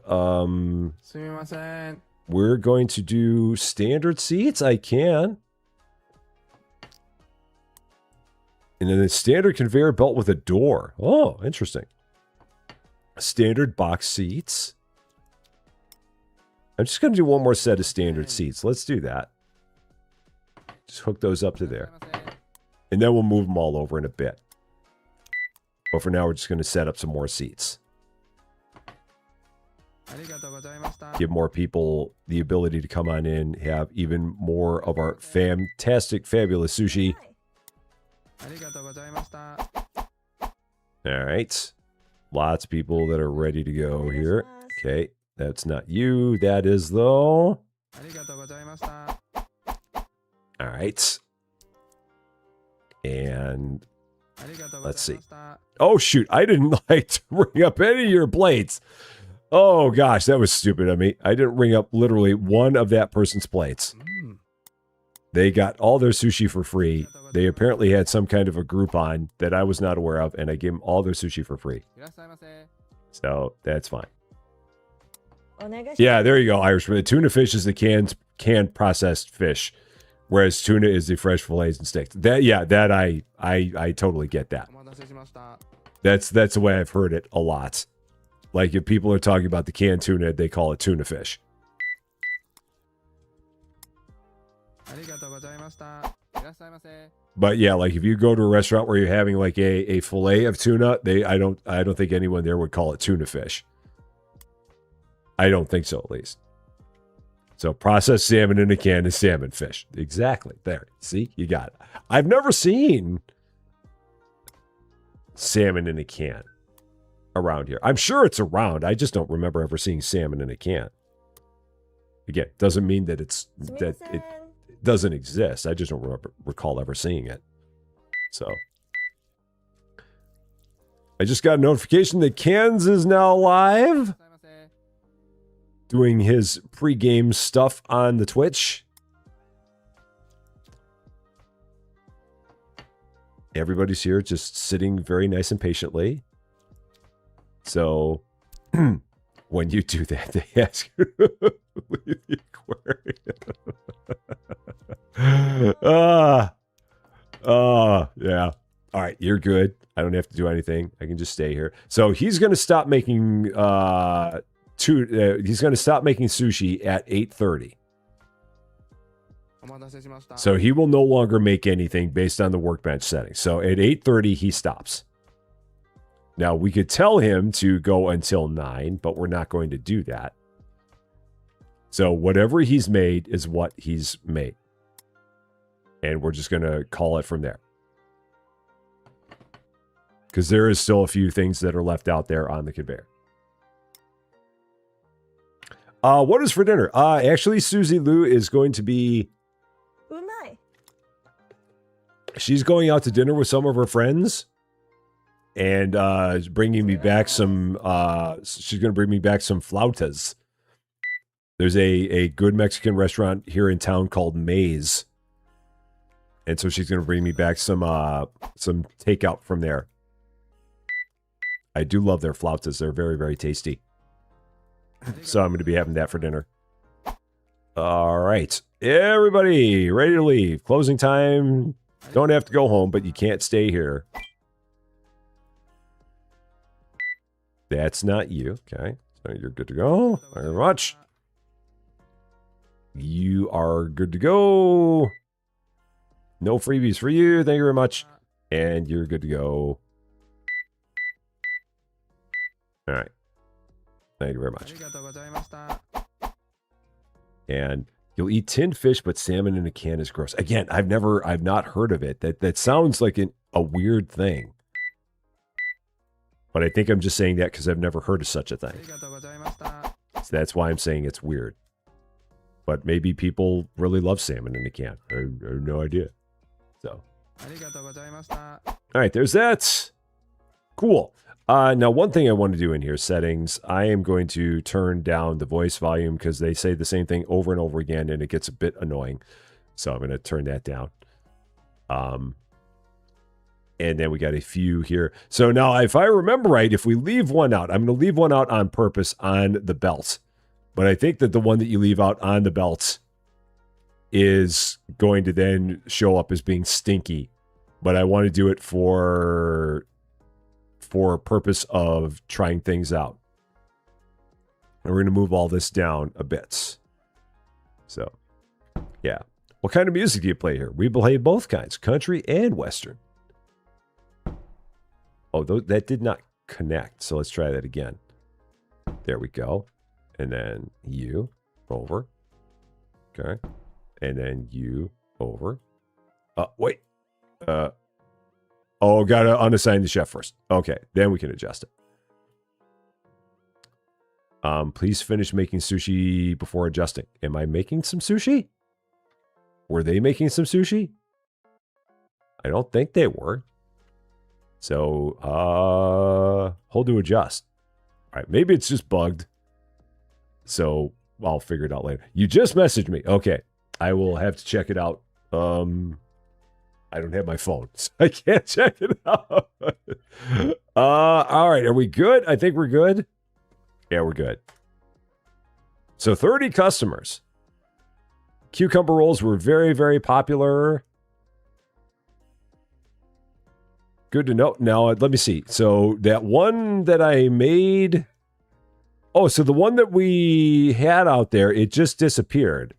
we're going to do standard seats. I can. And then a standard conveyor belt with a door. Oh, interesting. Standard box seats. I'm just going to do one more set of standard seats. Let's do that. Just hook those up to there. And then we'll move them all over in a bit. But for now, we're just going to set up some more seats. Give more people the ability to come on in, have even more of our fantastic, fabulous sushi. All right. Lots of people that are ready to go here. Okay. That's not you. That is, though. All right. And let's see. Oh, shoot. I didn't like to ring up any of your plates. Oh, gosh. That was stupid of me. I didn't ring up literally one of that person's plates. They got all their sushi for free. They apparently had some kind of a Groupon that I was not aware of, and I gave them all their sushi for free. So that's fine. Yeah, there you go, Irishman. The tuna fish is the canned processed fish, whereas tuna is the fresh fillets and steaks. That I totally get that. That's the way I've heard it a lot. Like if people are talking about the canned tuna, they call it tuna fish. But yeah, like if you go to a restaurant where you're having like a fillet of tuna, I don't think anyone there would call it tuna fish. I don't think so, at least. So processed salmon in a can is salmon fish. Exactly. There. See? You got it. I've never seen salmon in a can around here. I'm sure it's around. I just don't remember ever seeing salmon in a can. Again, doesn't mean that it doesn't exist. I just don't recall ever seeing it. So I just got a notification that Cans is now live, doing his pre-game stuff on the Twitch. Everybody's here just sitting very nice and patiently. So when you do that, they ask you to leave the aquarium. Yeah. All right, you're good. I don't have to do anything. I can just stay here. So he's going to stop making he's going to stop making sushi at 8:30. So he will no longer make anything based on the workbench settings. So at 8:30 he stops. Now we could tell him to go until 9, but we're not going to do that. So whatever he's made is what he's made. And we're just going to call it from there. Because there is still a few things that are left out there on the conveyor. What is for dinner? Actually, Susie Lou is going to be... She's going out to dinner with some of her friends. And bringing me back some... she's going to bring me back some flautas. There's a good Mexican restaurant here in town called Maze. And so she's going to bring me back some takeout from there. I do love their flautas. They're very, very tasty. So I'm going to be having that for dinner. All right. Everybody, ready to leave. Closing time. Don't have to go home, but you can't stay here. That's not you. Okay. So you're good to go. Thank you very much. You are good to go. No freebies for you. Thank you very much. And you're good to go. All right. Thank you very much. And you'll eat tinned fish, but salmon in a can is gross. Again, I've not heard of it. That sounds like a weird thing. But I think I'm just saying that because I've never heard of such a thing. So that's why I'm saying it's weird. But maybe people really love salmon in a can. I have no idea. So. All right, there's that. Cool. Now, one thing I want to do in here, settings, I am going to turn down the voice volume because they say the same thing over and over again, and it gets a bit annoying. So I'm going to turn that down. And then we got a few here. So now, if I remember right, if we leave one out, I'm going to leave one out on purpose on the belt. But I think that the one that you leave out on the belt is going to then show up as being stinky. But I want to do it for purpose of trying things out. And we're going to move all this down a bit. So, yeah. What kind of music do you play here? We play both kinds, country and western. Oh, that did not connect. So let's try that again. There we go. And then you over. Okay. And then you over. Wait. Oh, gotta unassign the chef first. Okay, then we can adjust it. Please finish making sushi before adjusting. Am I making some sushi? Were they making some sushi? I don't think they were. So, hold to adjust. All right, maybe it's just bugged. So, I'll figure it out later. You just messaged me. Okay, I will have to check it out. I don't have my phone, so I can't check it out. All right, are we good? I think we're good. Yeah, we're good. So 30 customers. Cucumber rolls were very, very popular. Good to know. Now, let me see. So that one that I made... Oh, so the one that we had out there, it just disappeared.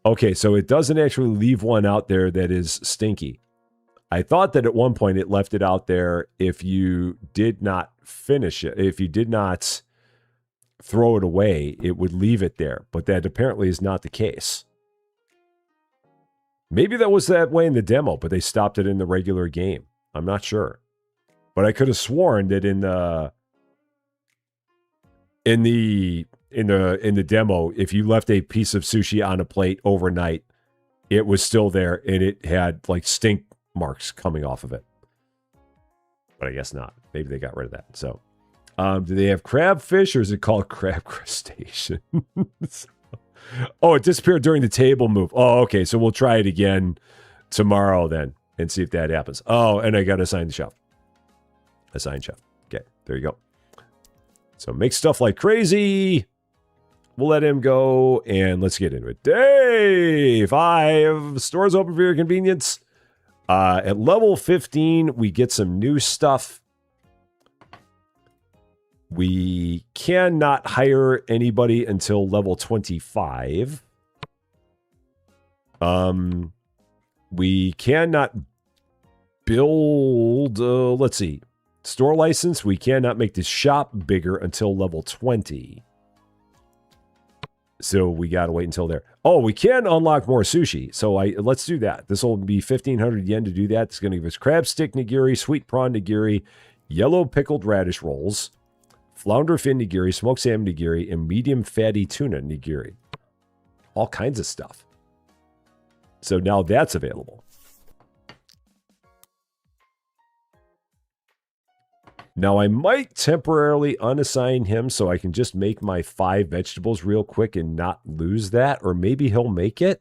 Okay, so it doesn't actually leave one out there that is stinky. I thought that at one point it left it out there if you did not finish it. If you did not throw it away, it would leave it there. But that apparently is not the case. Maybe that was that way in the demo, but they stopped it in the regular game. I'm not sure. But I could have sworn that in the demo, if you left a piece of sushi on a plate overnight, it was still there and it had like stink marks coming off of it. But I guess not. Maybe they got rid of that. So, do they have crabfish or is it called crab crustacean? Oh, it disappeared during the table move. Oh, okay. So we'll try it again tomorrow then and see if that happens. Oh, and I got to assign the chef. Assign chef. Okay, there you go. So make stuff like crazy. We'll let him go, and let's get into it. Day 5. Stores open for your convenience. At level 15, we get some new stuff. We cannot hire anybody until level 25. We cannot build... let's see. Store license, we cannot make the shop bigger until level 20. So we got to wait until there. Oh, we can unlock more sushi. So let's do that. This will be 1,500 yen to do that. It's going to give us crab stick nigiri, sweet prawn nigiri, yellow pickled radish rolls, flounder fin nigiri, smoked salmon nigiri, and medium fatty tuna nigiri. All kinds of stuff. So now that's available. Now I might temporarily unassign him so I can just make my 5 vegetables real quick and not lose that, or maybe he'll make it.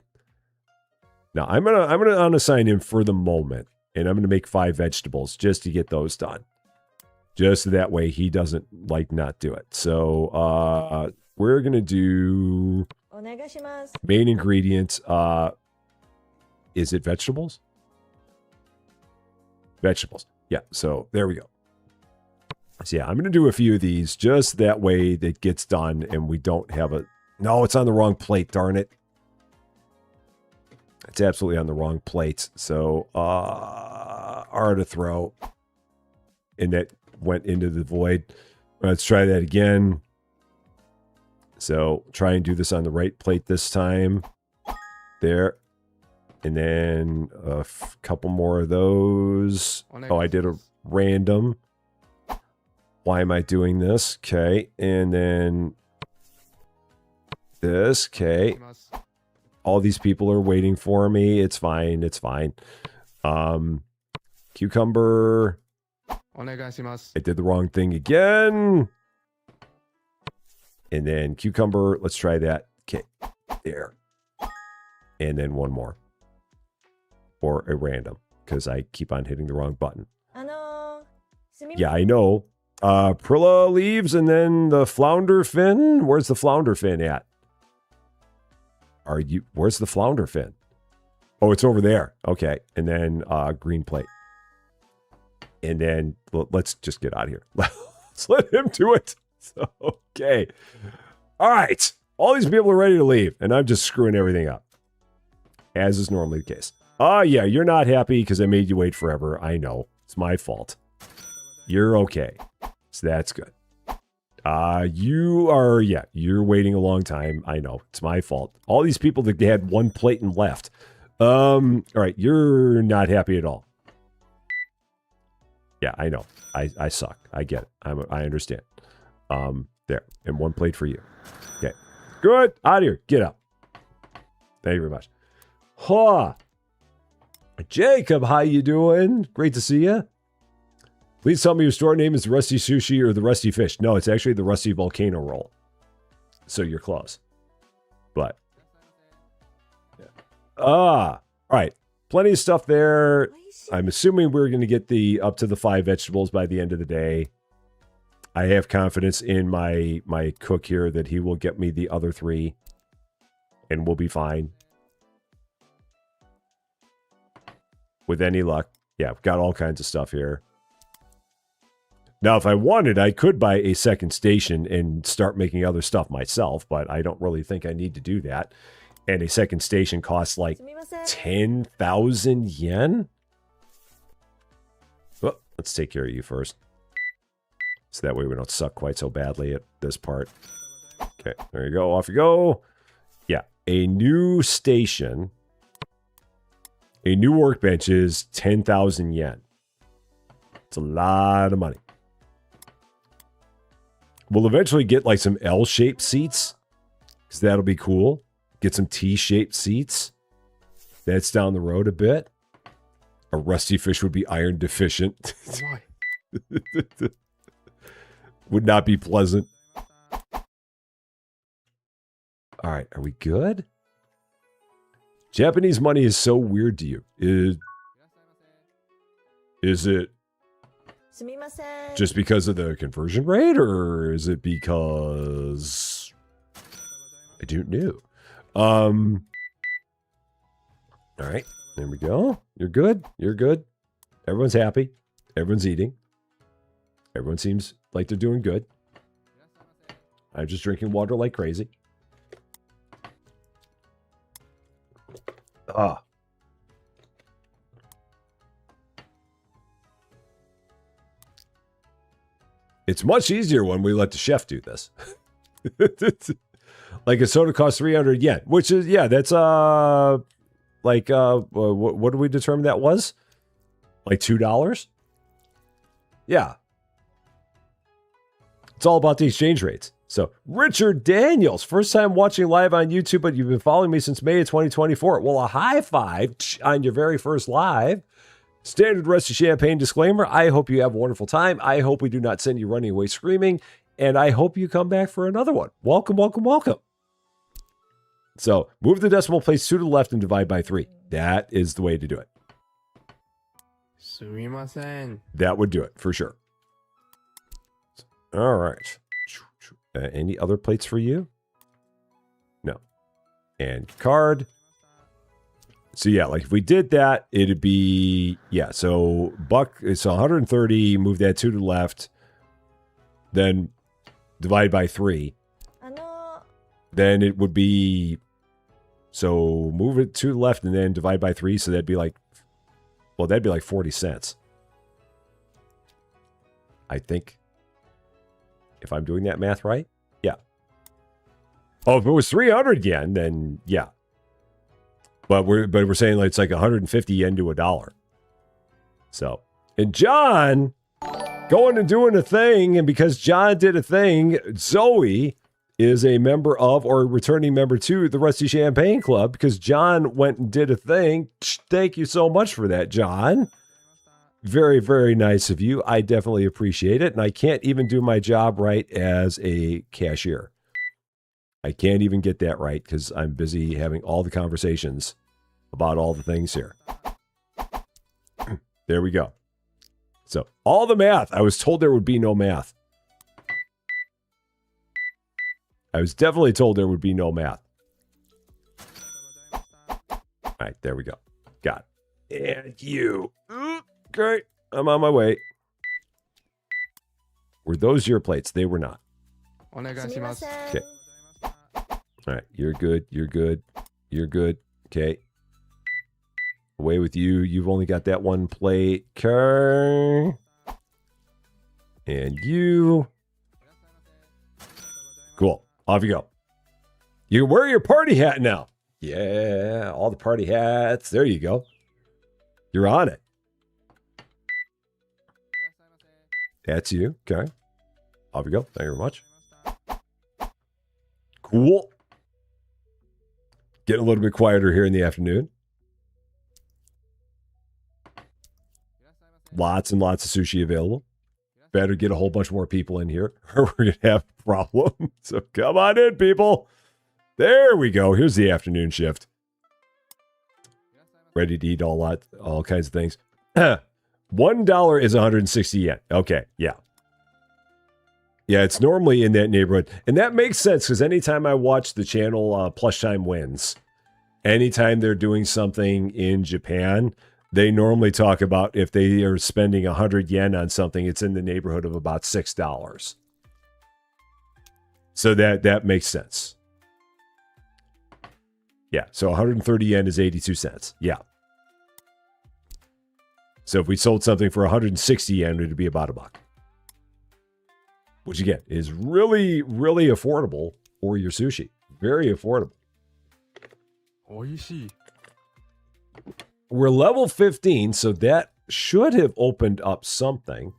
Now I'm gonna unassign him for the moment, and I'm gonna make 5 vegetables just to get those done. Just so that way he doesn't like not do it. So we're gonna do main ingredients. Is it vegetables? Vegetables. Yeah, so there we go. So yeah, I'm going to do a few of these just that way that gets done and we don't have a... No, it's on the wrong plate, darn it. It's absolutely on the wrong plate. So, R to throw. And that went into the void. Let's try that again. So, try and do this on the right plate this time. There. And then a couple more of those. Oh, I did a random. Why am I doing this? Okay. And then this. Okay. All these people are waiting for me. It's fine. It's fine. Cucumber. I did the wrong thing again. And then cucumber. Let's try that. Okay. There. And then one more. Or a random. Because I keep on hitting the wrong button. Yeah, I know. Prilla leaves and then the flounder fin. Where's the flounder fin at? Where's the flounder fin? Oh, it's over there. Okay. And then green plate. And then let's just get out of here. Let's let him do it. So, okay. All right. All these people are ready to leave. And I'm just screwing everything up. As is normally the case. Oh, yeah. You're not happy because I made you wait forever. I know. It's my fault. You're okay. So that's good. You're waiting a long time. I know. It's my fault. All these people that had one plate and left. All right. You're not happy at all. Yeah, I know. I suck. I get it. I understand. There. And one plate for you. Okay. Good. Out of here. Get up. Thank you very much. Huh. Jacob, how you doing? Great to see you. Please tell me your store name is the Rusty Sushi or the Rusty Fish. No, it's actually the Rusty Volcano Roll. So you're close. But. Yeah. All right. Plenty of stuff there. I'm assuming we're going to get up to the 5 vegetables by the end of the day. I have confidence in my cook here that he will get me the other 3. And we'll be fine. With any luck. Yeah, we've got all kinds of stuff here. Now, if I wanted, I could buy a second station and start making other stuff myself, but I don't really think I need to do that. And a second station costs like 10,000 yen? Well, let's take care of you first. So that way we don't suck quite so badly at this part. Okay, there you go. Off you go. Yeah, a new station. A new workbench is 10,000 yen. It's a lot of money. We'll eventually get like some L-shaped seats. Because that'll be cool. Get some T-shaped seats. That's down the road a bit. A rusty fish would be iron deficient. Would not be pleasant. All right, are we good? Japanese money is so weird to you. Is it just because of the conversion rate, or is it because I don't know? All right, there we go. You're good. You're good. Everyone's happy. Everyone's eating. Everyone seems like they're doing good. I'm just drinking water like crazy. Ah. It's much easier when we let the chef do this. Like a soda costs 300 yen, which is, yeah, that's, like, what did we determine that was? Like $2? Yeah. It's all about the exchange rates. So, Richard Daniels, first time watching live on YouTube, but you've been following me since May of 2024. Well, a high five on your very first live. Standard Rusty Champagne disclaimer. I hope you have a wonderful time. I hope we do not send you running away screaming. And I hope you come back for another one. Welcome, welcome, welcome. So, move the decimal place 2 to the left and divide by 3. That is the way to do it. すみません。 That would do it, for sure. All right. Any other plates for you? No. And card. So yeah, like if we did that, it'd be, yeah, so buck, it's 130, move that 2 to the left, then divide by 3. Then it would be, so move it to the left and then divide by 3, so that'd be like, well, that'd be like 40 cents. I think. If I'm doing that math right? Yeah. Oh, if it was 300 yen, then yeah. But we're saying like it's like 150 yen to $1. So, and John going and doing a thing, and because John did a thing, Zoe is a member of, or a returning member to, the Rusty Champagne Club, because John went and did a thing. Thank you so much for that, John. Very, very nice of you. I definitely appreciate it. And I can't even do my job right as a cashier. I can't even get that right because I'm busy having all the conversations about all the things here. There we go. So, all the math. I was told there would be no math. I was definitely told there would be no math. All right, there we go. Got it. And you. Great. I'm on my way. Were those your plates? They were not. お願いします。 Okay. All right. You're good. You're good. You're good. Okay. Away with you. You've only got that one plate. Okay. And you. Cool. Off you go. You can wear your party hat now. Yeah. All the party hats. There you go. You're on it. That's you. Okay. Off you go. Thank you very much. Cool. Getting a little bit quieter here in the afternoon. Lots and lots of sushi available. Better get a whole bunch more people in here or we're going to have a problem. So come on in, people. There we go. Here's the afternoon shift. Ready to eat all kinds of things. $1 is 160 yen. Okay, yeah. Yeah, it's normally in that neighborhood. And that makes sense because anytime I watch the channel Plush Time Wins, anytime they're doing something in Japan, they normally talk about if they are spending 100 yen on something, it's in the neighborhood of about $6. So that makes sense. Yeah, so 130 yen is 82 cents. Yeah. So if we sold something for 160 yen, it would be about $1. Which again is really, really affordable for your sushi. Very affordable. おいしい。 We're level 15, so that should have opened up something.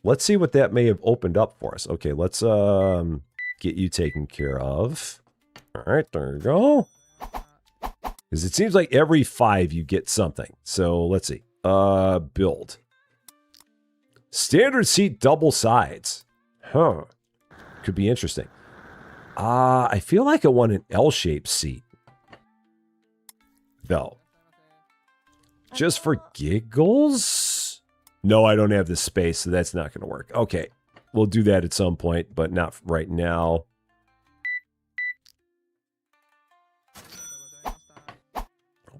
Let's see what that may have opened up for us. Okay, let's get you taken care of. All right, there you go. Because it seems like every 5 you get something. So let's see. Build. Standard seat, double sides. Huh. Could be interesting. I feel like I want an L-shaped seat. Though. Just for giggles? No, I don't have the space, so that's not going to work. Okay. We'll do that at some point, but not right now.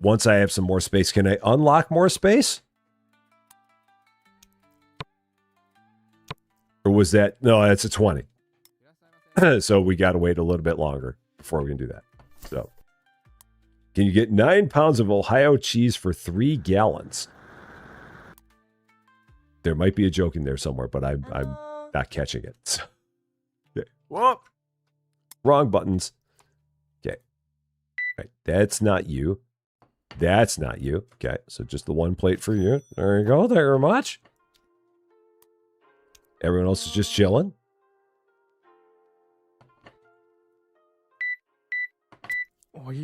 Once I have some more space, can I unlock more space? Or was that... No, that's a 20. So we got to wait a little bit longer before we can do that. So, can you get 9 pounds of Ohio cheese for 3 gallons? There might be a joke in there somewhere, but I'm not catching it. So. Okay. Whoop. Wrong buttons. Okay. All right. That's not you. That's not you. Okay. So just the one plate for you. There you go. Thank you very much. Everyone else is just chilling.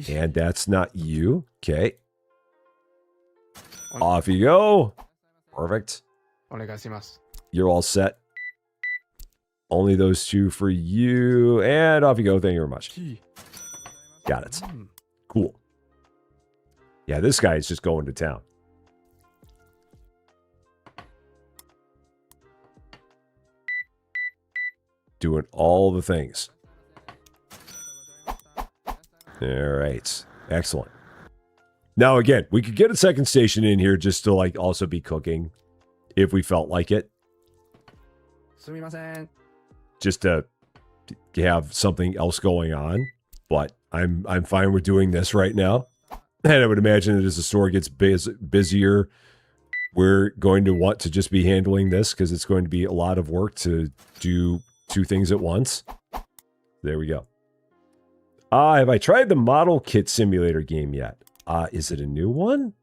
And that's not you. Okay. Off you go. Perfect. You're all set. Only those two for you. And off you go. Thank you very much. Got it. Cool. Yeah, this guy is just going to town. Doing all the things. All right. Excellent. Now, again, we could get a second station in here just to, like, also be cooking if we felt like it. Just to have something else going on. But I'm fine with doing this right now. And I would imagine that as the store gets busier, we're going to want to just be handling this because it's going to be a lot of work to do two things at once. There we go. Have I tried the model kit simulator game yet? Is it a new one?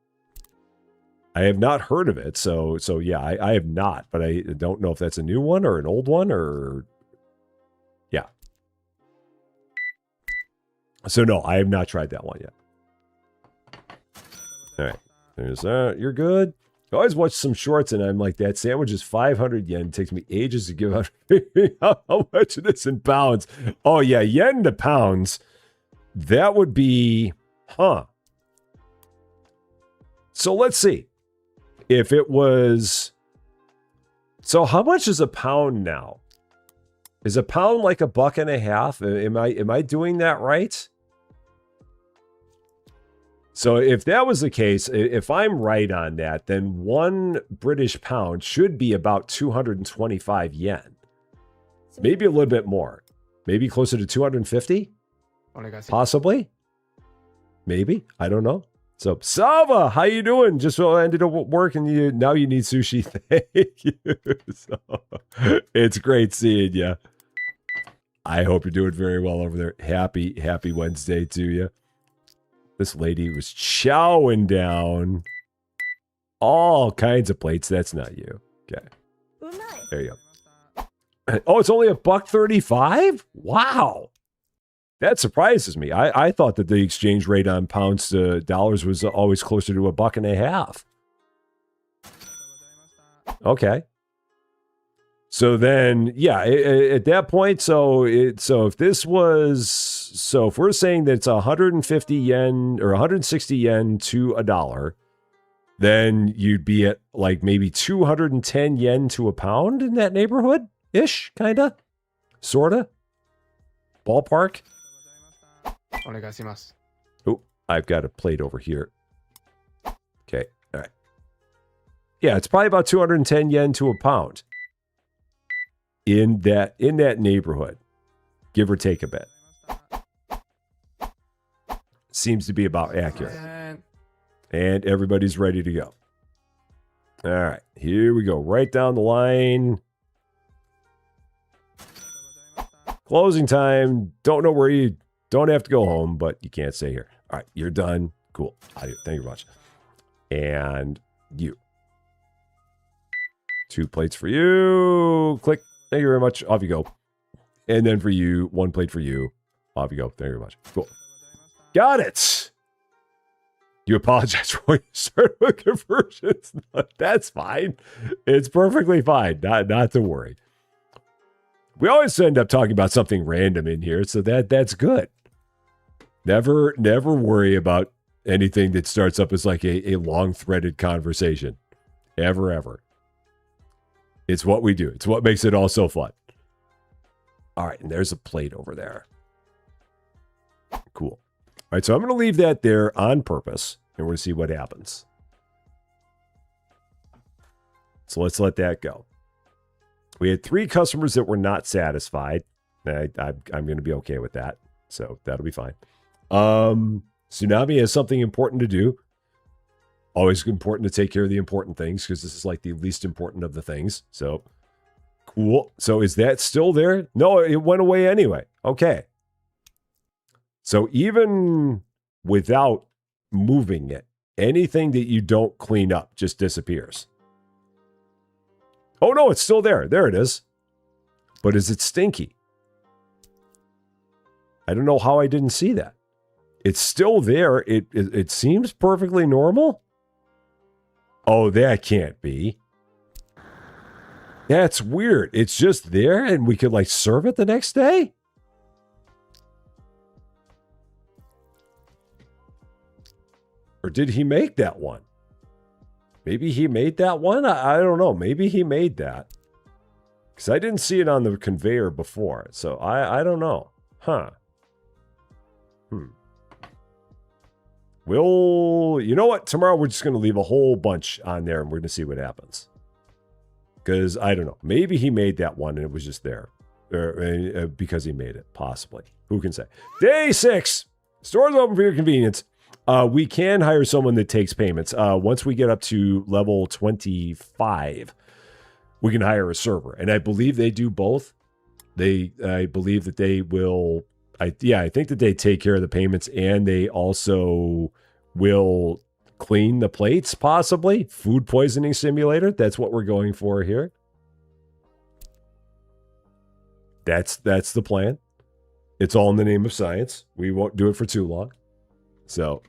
I have not heard of it, so yeah, I have not, but I don't know if that's a new one or an old one or... Yeah. So no, I have not tried that one yet. All right, there's that. You're good. I always watch some shorts and I'm like, that sandwich is 500 yen. It takes me ages to give out how much it is in pounds. Oh yeah, yen to pounds. That would be, huh. So let's see. If it was, so how much is a pound now? Is a pound like $1.50? Am I doing that right? So if that was the case, if I'm right on that, then 1 British pound should be about 225 yen. Maybe a little bit more. Maybe closer to 250? Possibly? Maybe? I don't know. So, Sava, how you doing? Just ended up work and now you need sushi. Thank you. So, it's great seeing you. I hope you're doing very well over there. Happy Wednesday to you. This lady was chowing down all kinds of plates. That's not you. Okay. There you go. Oh, it's only $1.35? Wow. That surprises me. I thought that the exchange rate on pounds to dollars was always closer to $1.50. Okay. So then, yeah, at that point, so if this was, so if we're saying that it's 150 yen or 160 yen to $1, then you'd be at like maybe 210 yen to a pound in that neighborhood-ish, kind of, sort of, ballpark. Oh, I've got a plate over here. Okay, all right. Yeah, it's probably about 210 yen to a pound. In that neighborhood, give or take a bit. Seems to be about accurate. And everybody's ready to go. All right, here we go. Right down the line. Closing time. Don't know where you don't have to go home, but you can't stay here. All right, you're done. Cool. Thank you very much. And you. 2 plates for you. Click. Thank you very much. Off you go. And then for you, 1 plate for you. Off you go. Thank you very much. Cool. Got it. You apologize for when you start with conversions. That's fine. It's perfectly fine. Not to worry. We always end up talking about something random in here, so that's good. Never worry about anything that starts up as like a long-threaded conversation. Ever. It's what we do. It's what makes it all so fun. All right, and there's a plate over there. Cool. All right, so I'm going to leave that there on purpose, and we're going to see what happens. So let's let that go. We had 3 customers that were not satisfied. I'm going to be okay with that, so that'll be fine. Tsunami has something important to do. Always important to take care of the important things because this is like the least important of the things. So, cool. So is that still there? No, it went away anyway. Okay. So even without moving it, anything that you don't clean up just disappears. Oh no, it's still there. There it is. But is it stinky? I don't know how I didn't see that. It's still there. It seems perfectly normal. Oh, that can't be. That's weird. It's just there and we could like serve it the next day? Or did he make that one? Maybe he made that one? I don't know. Maybe he made that. Because I didn't see it on the conveyor before. So I don't know. Huh. We'll, you know what? Tomorrow we're just going to leave a whole bunch on there and we're going to see what happens. Because I don't know. Maybe he made that one and it was just there. Because he made it. Possibly. Who can say? Day 6. Stores open for your convenience. We can hire someone that takes payments. Once we get up to level 25, we can hire a server. And I believe they do both. I believe that they will... I think that they take care of the payments and they also will clean the plates, possibly. Food poisoning simulator. That's what we're going for here. That's the plan. It's all in the name of science. We won't do it for too long. So.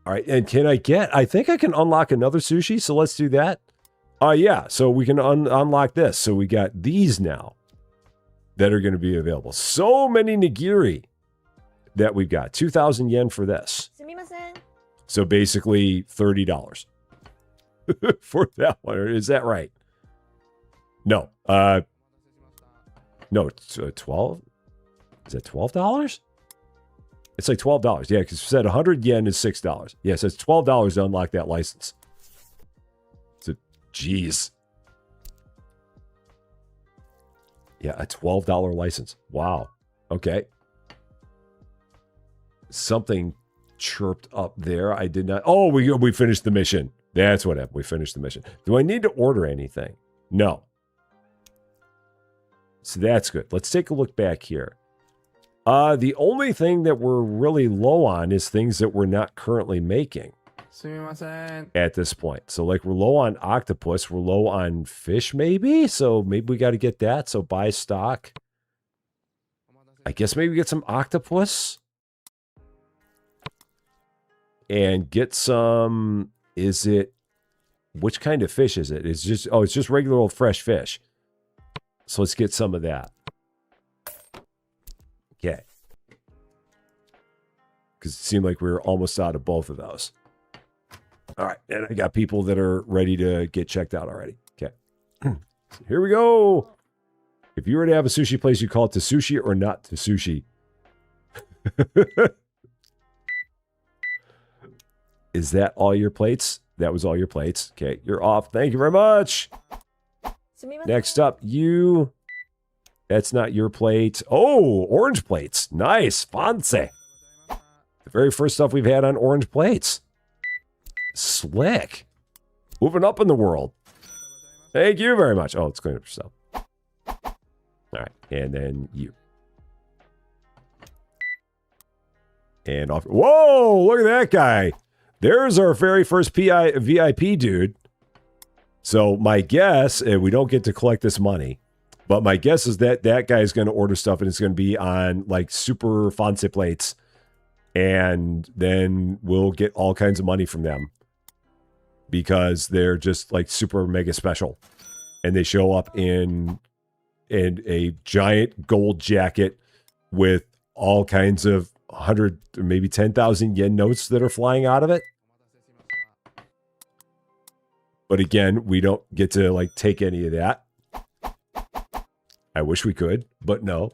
All right. And I think I can unlock another sushi. So let's do that. Yeah. So we can unlock this. So we got these now that are going to be available. So many nigiri that we've got. 2,000 yen for this. So basically $30 for that one. Is that right? No. No, it's 12. Is that $12? It's like $12. Yeah, because you said 100 yen is $6. Yeah, so it's $12 to unlock that license. So, geez. Yeah, a $12 license. Wow. Okay. Something chirped up there. I did not. Oh, we finished the mission. That's what happened. We finished the mission. Do I need to order anything? No. So that's good. Let's take a look back here. The only thing that we're really low on is things that we're not currently making at this point. So like we're low on octopus, we're low on fish maybe. So maybe we got to get that. So buy stock. I guess maybe get some octopus and get some, which kind of fish is it? It's just regular old fresh fish. So let's get some of that. Okay. Because it seemed like we were almost out of both of those. All right. And I got people that are ready to get checked out already. Okay. So here we go. If you were to have a sushi place, you call it to sushi or not to sushi. Is that all your plates? That was all your plates. Okay. You're off. Thank you very much. Next up, you. That's not your plate. Oh, orange plates. Nice. Fancy. The very first stuff we've had on orange plates. Slick. Moving up in the world. Thank you very much. Oh, let's clean up yourself. All right. And then you. And off. Whoa, look at that guy. There's our very first VIP dude. So my guess, and we don't get to collect this money, but my guess is that that guy is going to order stuff and it's going to be on like super fancy plates. And then we'll get all kinds of money from them because they're just like super mega special. And they show up in a giant gold jacket with all kinds of 100, maybe 10,000 yen notes that are flying out of it. But again, we don't get to like take any of that. I wish we could, but no.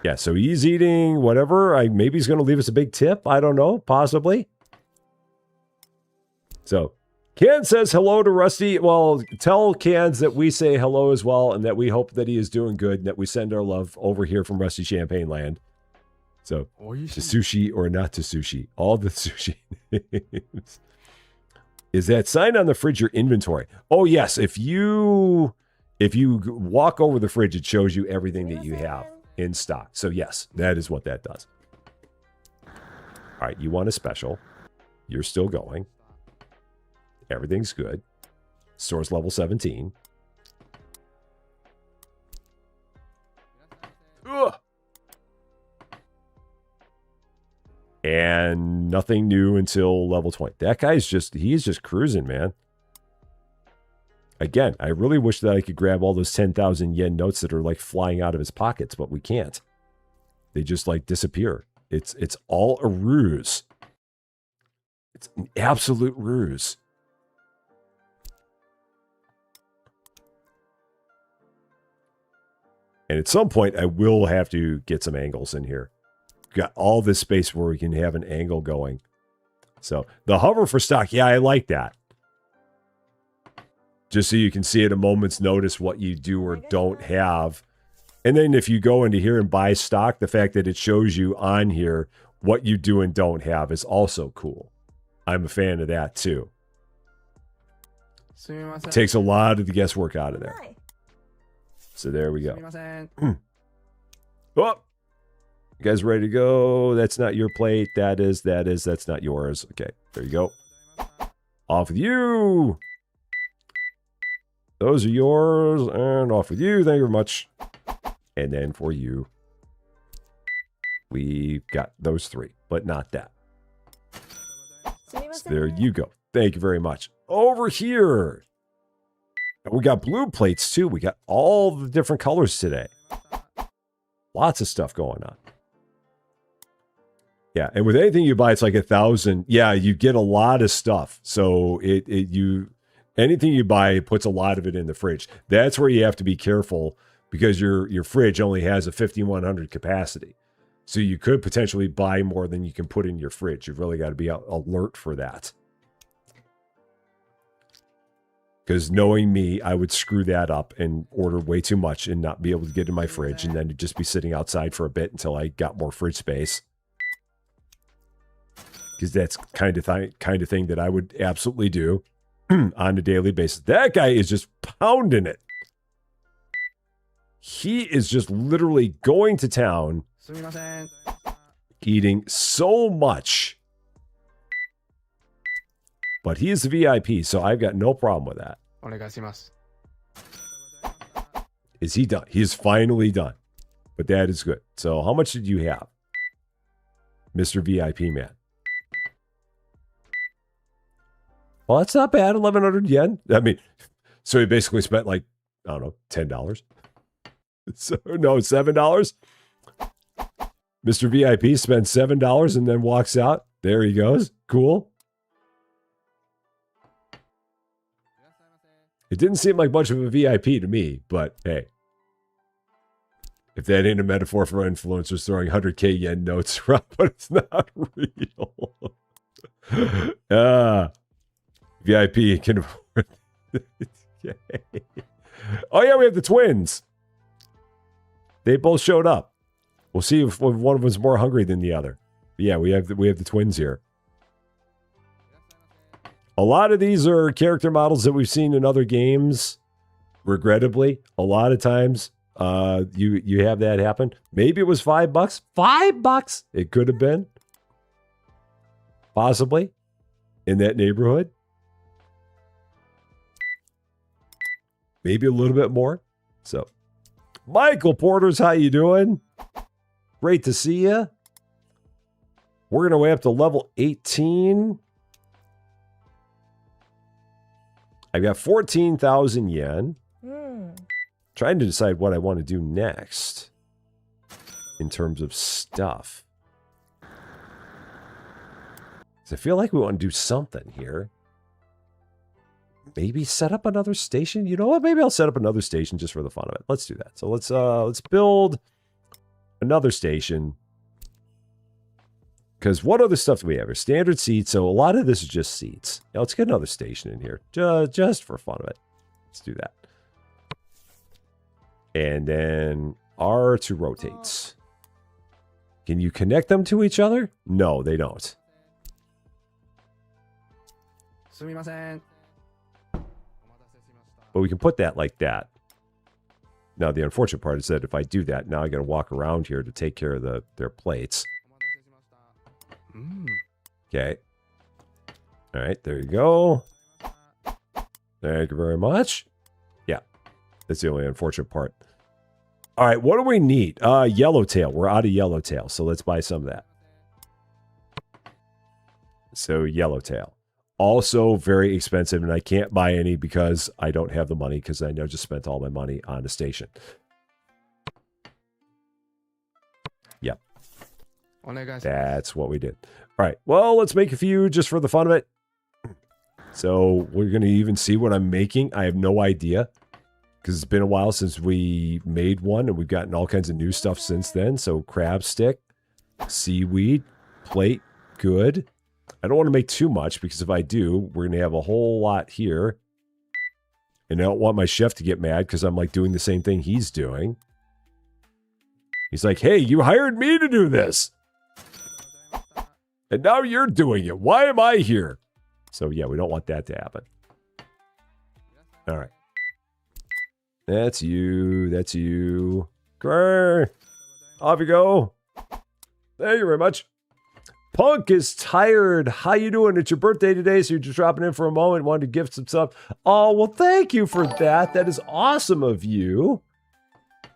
Yeah, so he's eating whatever. Maybe he's going to leave us a big tip. I don't know, possibly. So, Can says hello to Rusty. Well, tell Cans that we say hello as well and that we hope that he is doing good and that we send our love over here from Rusty Champaign land. So, to sushi or not to sushi. All the sushi names. Is that sign on the fridge your inventory? Oh, yes. If you If you walk over the fridge, it shows you everything that you have in stock. So yes, that is what that does. All right, you want a special. You're still going. Everything's good. Source level 17. Ugh. And nothing new until level 20. That guy's he's just cruising, man. Again, I really wish that I could grab all those 10,000 yen notes that are like flying out of his pockets, but we can't. They just like disappear. It's all a ruse. It's an absolute ruse. And at some point, I will have to get some angles in here. Got all this space where we can have an angle going. So the hover for stock, yeah, I like that. Just so you can see at a moment's notice what you do or don't have. And then if you go into here and buy stock, the fact that it shows you on here what you do and don't have is also cool. I'm a fan of that too. It takes a lot of the guesswork out of there. So there we go. Oh, you guys ready to go? That's not your plate. That's not yours. Okay, there you go. Off with you. Those are yours. And off with you. Thank you very much. And then for you, we've got those three, but not that. So there you go. Thank you very much. Over here. We got blue plates too. We got all the different colors today. Lots of stuff going on. Yeah, and with anything you buy, it's like 1,000. Yeah, you get a lot of stuff. So anything you buy, it puts a lot of it in the fridge. That's where you have to be careful because your fridge only has a 5,100 capacity. So you could potentially buy more than you can put in your fridge. You've really got to be alert for that. Because knowing me, I would screw that up and order way too much and not be able to get in my fridge. And then it'd just be sitting outside for a bit until I got more fridge space. Because that's kind of thing that I would absolutely do on a daily basis. That guy is just pounding it. He is just literally going to town, eating so much. But he is the VIP, so I've got no problem with that. Is he done? He is finally done. But that is good. So how much did you have, Mr. VIP man? Well, that's not bad. 1,100 yen. I mean, so he basically spent like, I don't know, $10. So, no, $7. Mr. VIP spends $7 and then walks out. There he goes. Cool. It didn't seem like much of a VIP to me, but hey. If that ain't a metaphor for influencers throwing 100K yen notes around, but it's not real. VIP can afford it. Oh yeah, we have the twins. They both showed up. We'll see if one of them's more hungry than the other. But yeah, we have the twins here. A lot of these are character models that we've seen in other games. Regrettably, a lot of times you have that happen. Maybe it was $5. $5. It could have been. Possibly. In that neighborhood. Maybe a little bit more. So, Michael Porters, how you doing? Great to see you. We're going to way up to level 18. I've got 14,000 yen. Trying to decide what I want to do next in terms of stuff. I feel like we want to do something here. Maybe set up another station. You know what? Maybe I'll set up another station just for the fun of it. Let's do that. So let's build another station. Because what other stuff do we have here? Standard seats. So a lot of this is just seats. Now let's get another station in here. Just for fun of it. Let's do that. And then R2 rotates. Can you connect them to each other? No, they don't. But we can put that like that. Now, the unfortunate part is that if I do that, now I got to walk around here to take care of their plates. Okay. All right, there you go. Thank you very much. Yeah, that's the only unfortunate part. All right, what do we need? Yellowtail. We're out of yellowtail, so let's buy some of that. So, yellowtail. Also very expensive, and I can't buy any because I don't have the money because I know just spent all my money on the station. Yep. That's what we did. All right, well, let's make a few just for the fun of it. So we're going to even see what I'm making. I have no idea because it's been a while since we made one, and we've gotten all kinds of new stuff since then. So crab stick, seaweed, plate, good. I don't want to make too much because if I do, we're going to have a whole lot here. And I don't want my chef to get mad because I'm like doing the same thing he's doing. He's like, hey, you hired me to do this. And now you're doing it. Why am I here? So yeah, we don't want that to happen. All right. That's you. That's you. Grr. Off you go. Thank you very much. Punk is tired. How you doing? It's your birthday today, so you're just dropping in for a moment. Wanted to gift some stuff. Oh, well, thank you for that. That is awesome of you.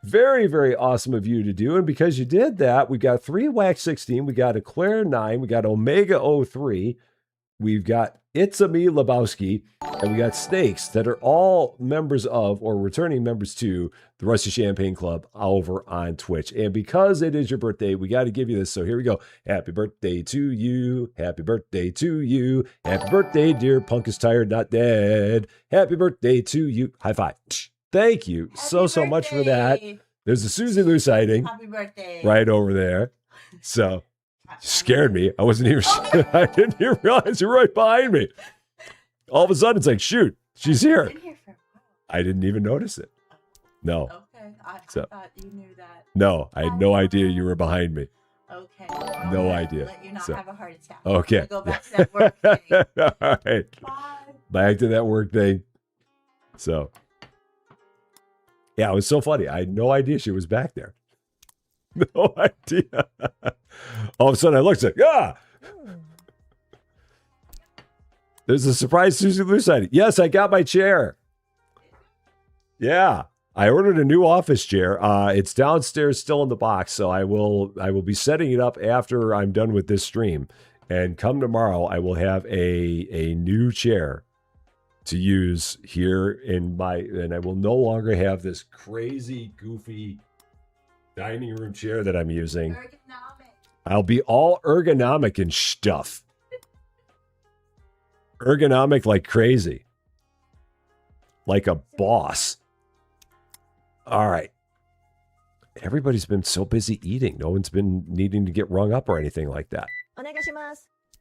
Very, very awesome of you to do. And because you did that, we got 3 Wax 16. We got Eclair 9. We got Omega 03. We've got It's a Me Lebowski. And we got Snakes that are all members of or returning members to the Rusty Champagne Club over on Twitch. And because it is your birthday, we got to give you this. So here we go. Happy birthday to you. Happy birthday to you. Happy birthday, dear Punk is tired, not dead. Happy birthday to you. High five. Thank you so much for that. There's a Susie Lou sighting. Happy birthday. Right over there. So, scared me. I wasn't even, I didn't even realize you were right behind me. All of a sudden, it's like, shoot, she's here. I didn't even notice it. No. Okay. I thought you knew that. No, I had no idea you were behind me. Okay. No idea. Let you not So, have a heart attack. okay. Go back to that work thing. All right. Bye. Back to that work thing. So, yeah, it was so funny. I had no idea she was back there. No idea. All of a sudden, I looked like, There's a surprise Susie Lou sighting. Yes, I got my chair. Yeah, I ordered a new office chair. It's downstairs, still in the box. So I will be setting it up after I'm done with this stream. And come tomorrow, I will have a new chair to use here and I will no longer have this crazy, goofy dining room chair that I'm using. Ergonomic. I'll be all ergonomic and stuff. Ergonomic like crazy. Like a boss. All right. Everybody's been so busy eating. No one's been needing to get rung up or anything like that.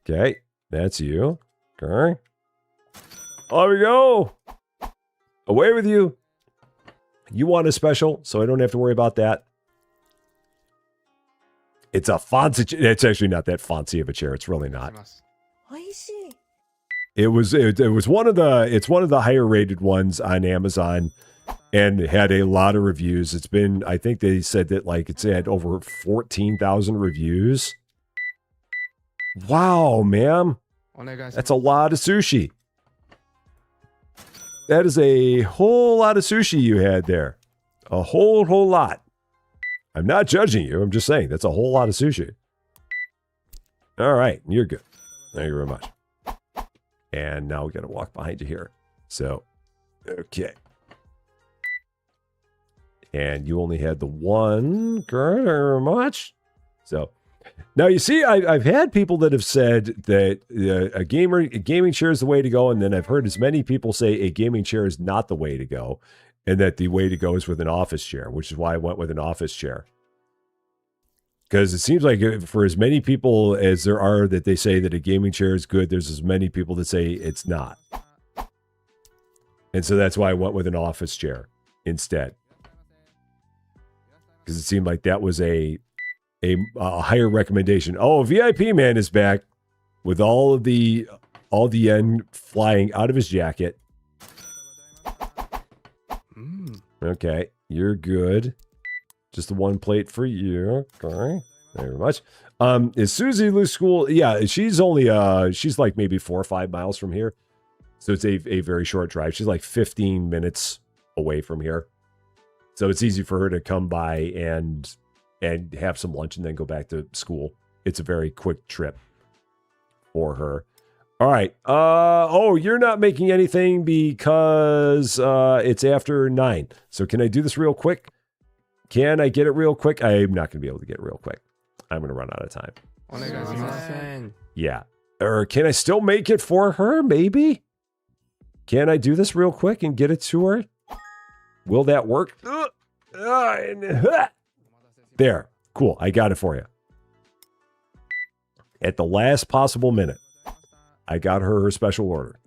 Okay, that's you. Okay. There we go. Away with you. You want a special, so I don't have to worry about that. It's a fancy. It's actually not that fancy of a chair. It's really not. It was one of the. It's one of the higher rated ones on Amazon, and it had a lot of reviews. It's been. I think they said that like it's had over 14,000 reviews. Wow, ma'am. That's a lot of sushi. That is a whole lot of sushi you had there. A whole lot. I'm not judging you. I'm just saying that's a whole lot of sushi. All right. You're good. Thank you very much. And now we got to walk behind you here. So, okay. And you only had the one. Good very much. So, now you see, I've had people that have said that a gaming chair is the way to go, and then I've heard as many people say a gaming chair is not the way to go, and that the way to go is with an office chair, which is why I went with an office chair. Because it seems like for as many people as there are that they say that a gaming chair is good, there's as many people that say it's not. And so that's why I went with an office chair instead. Because it seemed like that was a higher recommendation. Oh, VIP man is back with all the yen flying out of his jacket. Okay. You're good. Just the one plate for you. Okay. Thank you very much. Is Susie Lou's school? Yeah, she's only she's like maybe 4 or 5 miles from here. So it's a very short drive. She's like 15 minutes away from here. So it's easy for her to come by and have some lunch and then go back to school. It's a very quick trip for her. All right. Oh, you're not making anything because it's after 9. So can I do this real quick? Can I get it real quick? I'm not going to be able to get it real quick. I'm going to run out of time. お願いしません。 Yeah. Or can I still make it for her? Maybe. Can I do this real quick and get it to her? Will that work? There. Cool. I got it for you. At the last possible minute, I got her special order.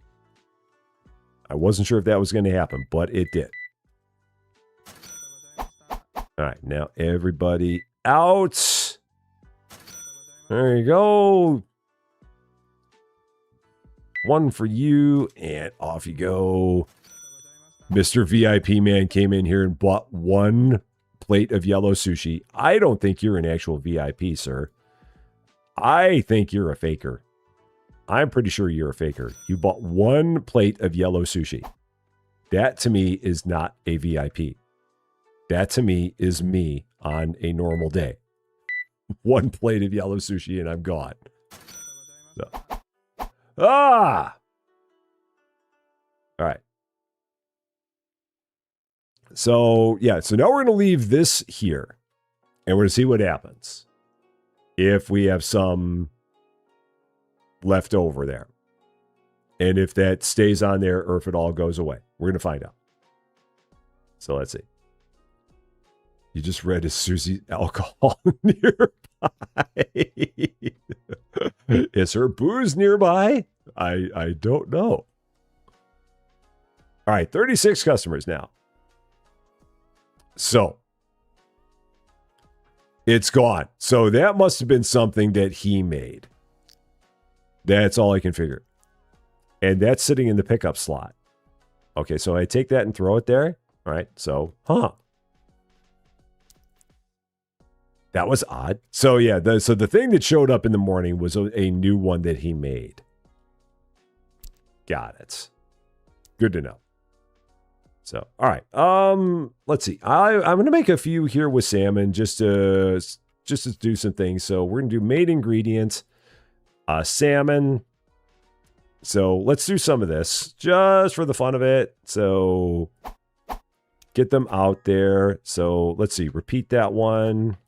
I wasn't sure if that was going to happen, but it did. All right. Now, everybody out. There you go. One for you, and off you go. Mr. VIP man came in here and bought 1 plate of yellow sushi. I don't think you're an actual VIP, sir. I think you're a faker. I'm pretty sure you're a faker. You bought 1 plate of yellow sushi. That to me is not a VIP. That to me is me on a normal day. 1 plate of yellow sushi and I'm gone. So. Ah! All right. So, yeah. So now we're going to leave this here. And we're going to see what happens. If we have some left over there. And if that stays on there or if it all goes away. We're going to find out. So let's see. You just read is Susie alcohol nearby? Is her booze nearby? I don't know. All right, 36 customers now. So it's gone. So that must have been something that he made. That's all I can figure. And that's sitting in the pickup slot. Okay, so I take that and throw it there. All right, so, that was odd. So yeah, so the thing that showed up in the morning was a new one that he made. Got it. Good to know. So, all right. Let's see. I'm going to make a few here with salmon just to do some things. So we're going to do made ingredients, salmon. So let's do some of this just for the fun of it. So get them out there. So let's see. Repeat that one.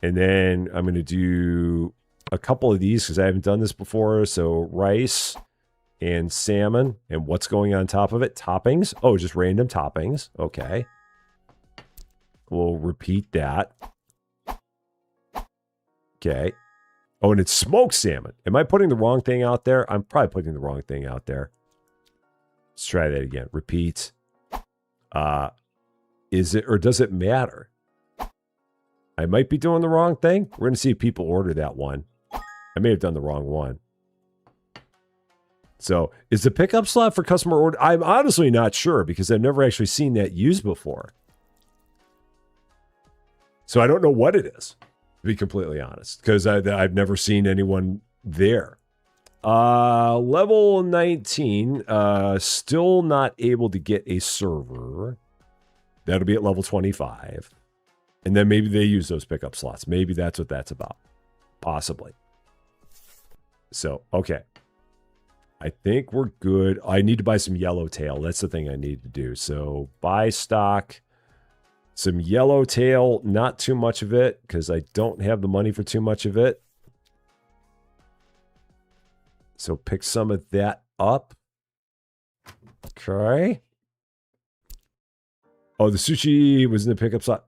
And then I'm going to do a couple of these because I haven't done this before. So rice and salmon. And what's going on top of it? Toppings. Oh, just random toppings. Okay. We'll repeat that. Okay. Oh, and it's smoked salmon. Am I putting the wrong thing out there? I'm probably putting the wrong thing out there. Let's try that again. Repeat. Is it or does it matter? I might be doing the wrong thing. We're going to see if people order that one. I may have done the wrong one. So, is the pickup slot for customer order? I'm honestly not sure because I've never actually seen that used before. So, I don't know what it is, to be completely honest, because I've never seen anyone there. Level 19, still not able to get a server. That'll be at level 25. And then maybe they use those pickup slots. Maybe that's what that's about. Possibly. So, okay. I think we're good. I need to buy some yellowtail. That's the thing I need to do. So, buy stock. Some yellowtail. Not too much of it because I don't have the money for too much of it. So, pick some of that up. Okay. Oh, the sushi was in the pickup slot.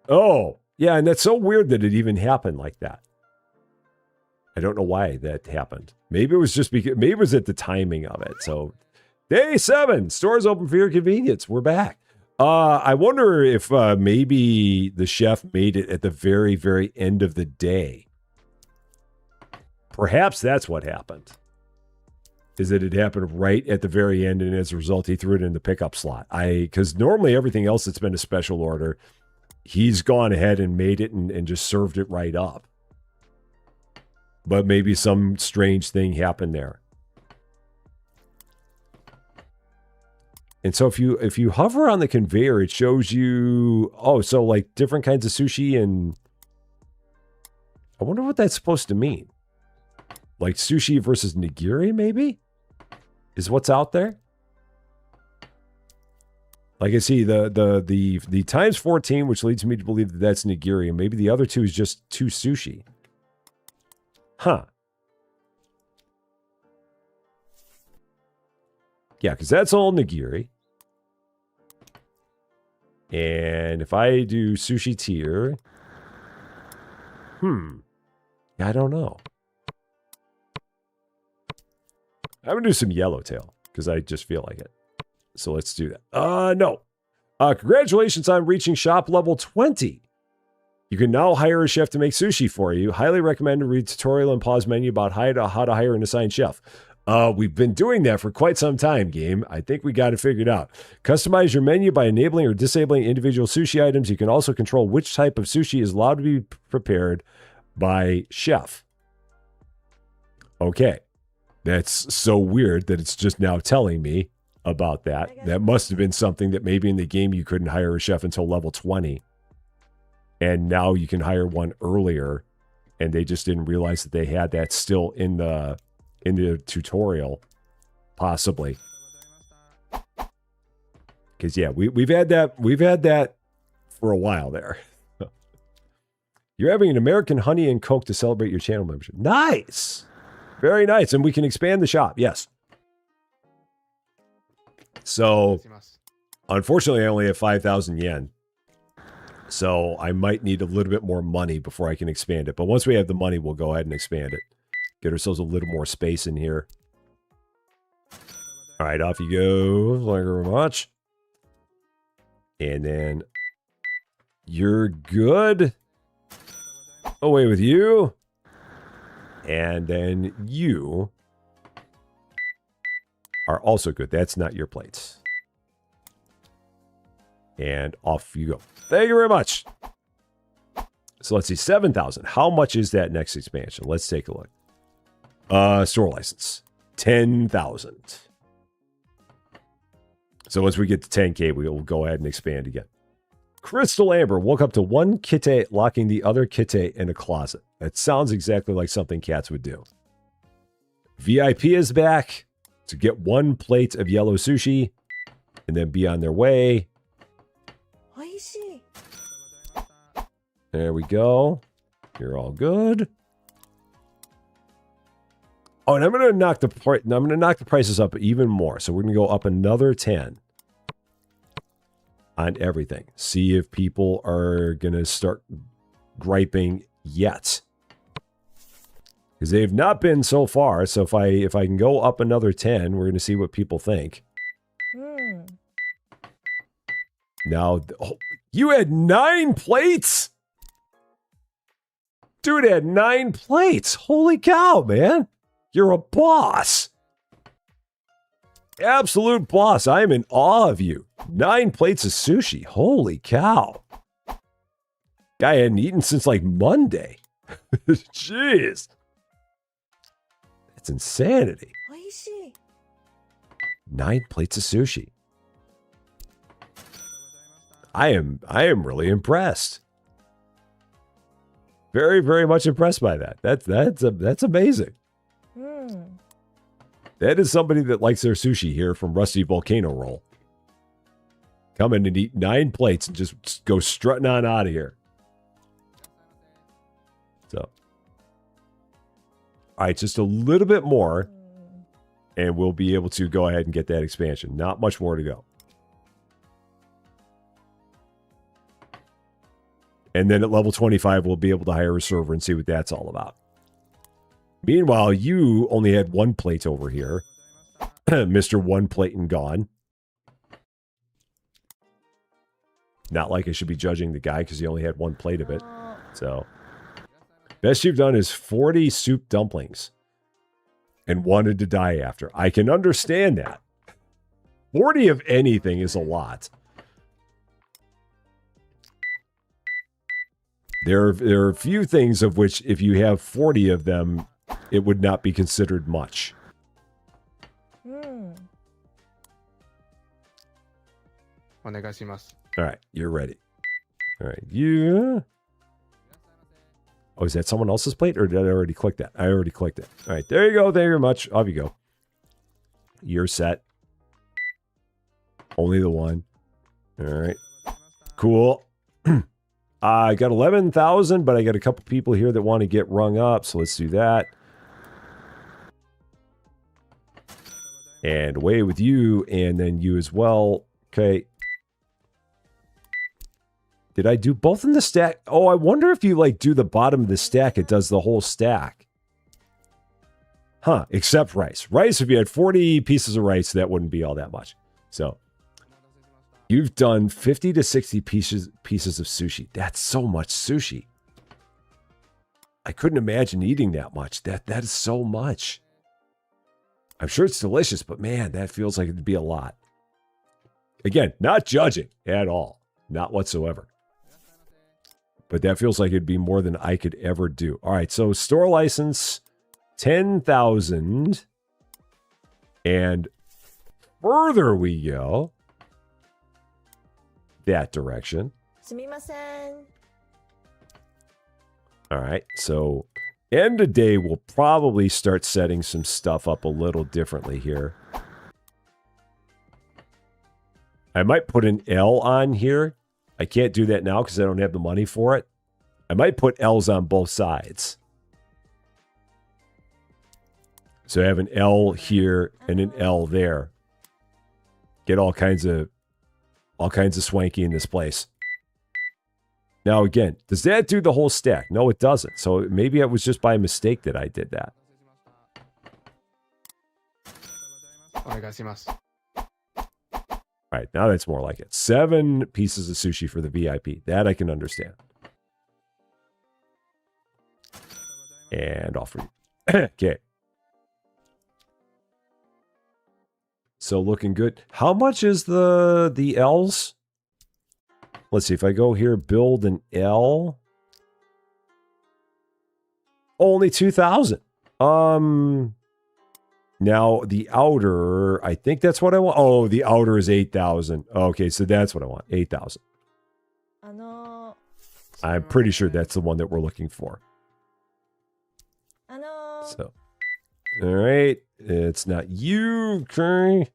Oh, yeah, and that's so weird that it even happened like that. I don't know why that happened. Maybe it was just because, maybe it was at the timing of it. So, day 7, stores open for your convenience. We're back. I wonder if maybe the chef made it at the very, very end of the day. Perhaps that's what happened. is that it happened right at the very end, and as a result, he threw it in the pickup slot. Because normally everything else that's been a special order, he's gone ahead and made it and just served it right up. But maybe some strange thing happened there. And so if you hover on the conveyor, it shows you, oh, so like different kinds of sushi, and I wonder what that's supposed to mean. Like sushi versus nigiri, maybe? Is what's out there? Like I see the times 14, which leads me to believe that that's nigiri, and maybe the other two is just two sushi. Huh. Yeah, because that's all nigiri. And if I do sushi tier, I don't know. I'm going to do some yellowtail because I just feel like it. So let's do that. No. Congratulations on reaching shop level 20. You can now hire a chef to make sushi for you. Highly recommend to read tutorial and pause menu about how to hire an assigned chef. We've been doing that for quite some time, game. I think we got it figured out. Customize your menu by enabling or disabling individual sushi items. You can also control which type of sushi is allowed to be prepared by chef. Okay. That's so weird that it's just now telling me about that. That must have been something that maybe in the game you couldn't hire a chef until level 20. And now you can hire one earlier. And they just didn't realize that they had that still in the tutorial. Possibly. Because yeah, we've had that for a while there. You're having an American honey and Coke to celebrate your channel membership. Nice! Very nice. And we can expand the shop. Yes. So, unfortunately, I only have 5,000 yen. So, I might need a little bit more money before I can expand it. But once we have the money, we'll go ahead and expand it. Get ourselves a little more space in here. All right, off you go. Thank you very much. And then, you're good. Away with you. And then you are also good. That's not your plates. And off you go. Thank you very much. So let's see, 7,000. How much is that next expansion? Let's take a look. Store license, 10,000. So once we get to 10K, we will go ahead and expand again. Crystal Amber woke up to one kite locking the other kite in a closet. That sounds exactly like something cats would do. VIP is back to get one plate of yellow sushi and then be on their way. There we go. You're all good. Oh, and I'm going to knock the prices up even more. So we're going to go up another 10 on everything. See if people are going to start griping yet. Because they've not been so far. So if I can go up another 10, we're going to see what people think. Now, you had 9 plates? Dude had 9 plates. Holy cow, man. You're a boss. Absolute boss. I am in awe of you. 9 plates of sushi. Holy cow. Guy hadn't eaten since like Monday. Jeez. That's insanity. 9 plates of sushi. I am really impressed. Very, very much impressed by that. That's amazing. That is somebody that likes their sushi here from Rusty Volcano Roll. Come in and eat 9 plates and just go strutting on out of here. So, all right, just a little bit more, and we'll be able to go ahead and get that expansion. Not much more to go. And then at level 25, we'll be able to hire a server and see what that's all about. Meanwhile, you only had 1 plate over here. Mr. 1 plate and gone. Not like I should be judging the guy because he only had 1 plate of it. So, best you've done is 40 soup dumplings. and wanted to die after. I can understand that. 40 of anything is a lot. There are a few things of which, if you have 40 of them, it would not be considered much. All right, you're ready. All right, you. Oh, is that someone else's plate, or did I already click that? I already clicked it. All right, there you go. Thank you very much. Off you go. You're set. Only the one. All right. Cool. I got 11,000, but I got a couple people here that want to get rung up, so let's do that. And away with you, and then you as well. Okay. Did I do both in the stack? Oh, I wonder if you, like, do the bottom of the stack, it does the whole stack. Huh, except rice. Rice, if you had 40 pieces of rice, that wouldn't be all that much. So, you've done 50 to 60 pieces of sushi. That's so much sushi. I couldn't imagine eating that much. That is so much. I'm sure it's delicious, but man, that feels like it'd be a lot. Again, not judging at all. Not whatsoever. But that feels like it'd be more than I could ever do. All right, so store license, 10,000. And further we go. That direction. All right, so end of day, we'll probably start setting some stuff up a little differently here. I might put an L on here. I can't do that now because I don't have the money for it. I might put L's on both sides. So I have an L here and an L there. Get all kinds of swanky in this place. Now again, does that do the whole stack? No, it doesn't. So maybe it was just by mistake that I did that. All right, now that's more like it. 7 pieces of sushi for the VIP. That I can understand. And off for you. Okay. So looking good. How much is the L's? Let's see, if I go here, build an L. Only 2,000. Now, the outer, I think that's what I want. Oh, the outer is 8,000. Okay, so that's what I want. 8,000. I'm pretty sure that's the one that we're looking for. So, all right. It's not you, Curry.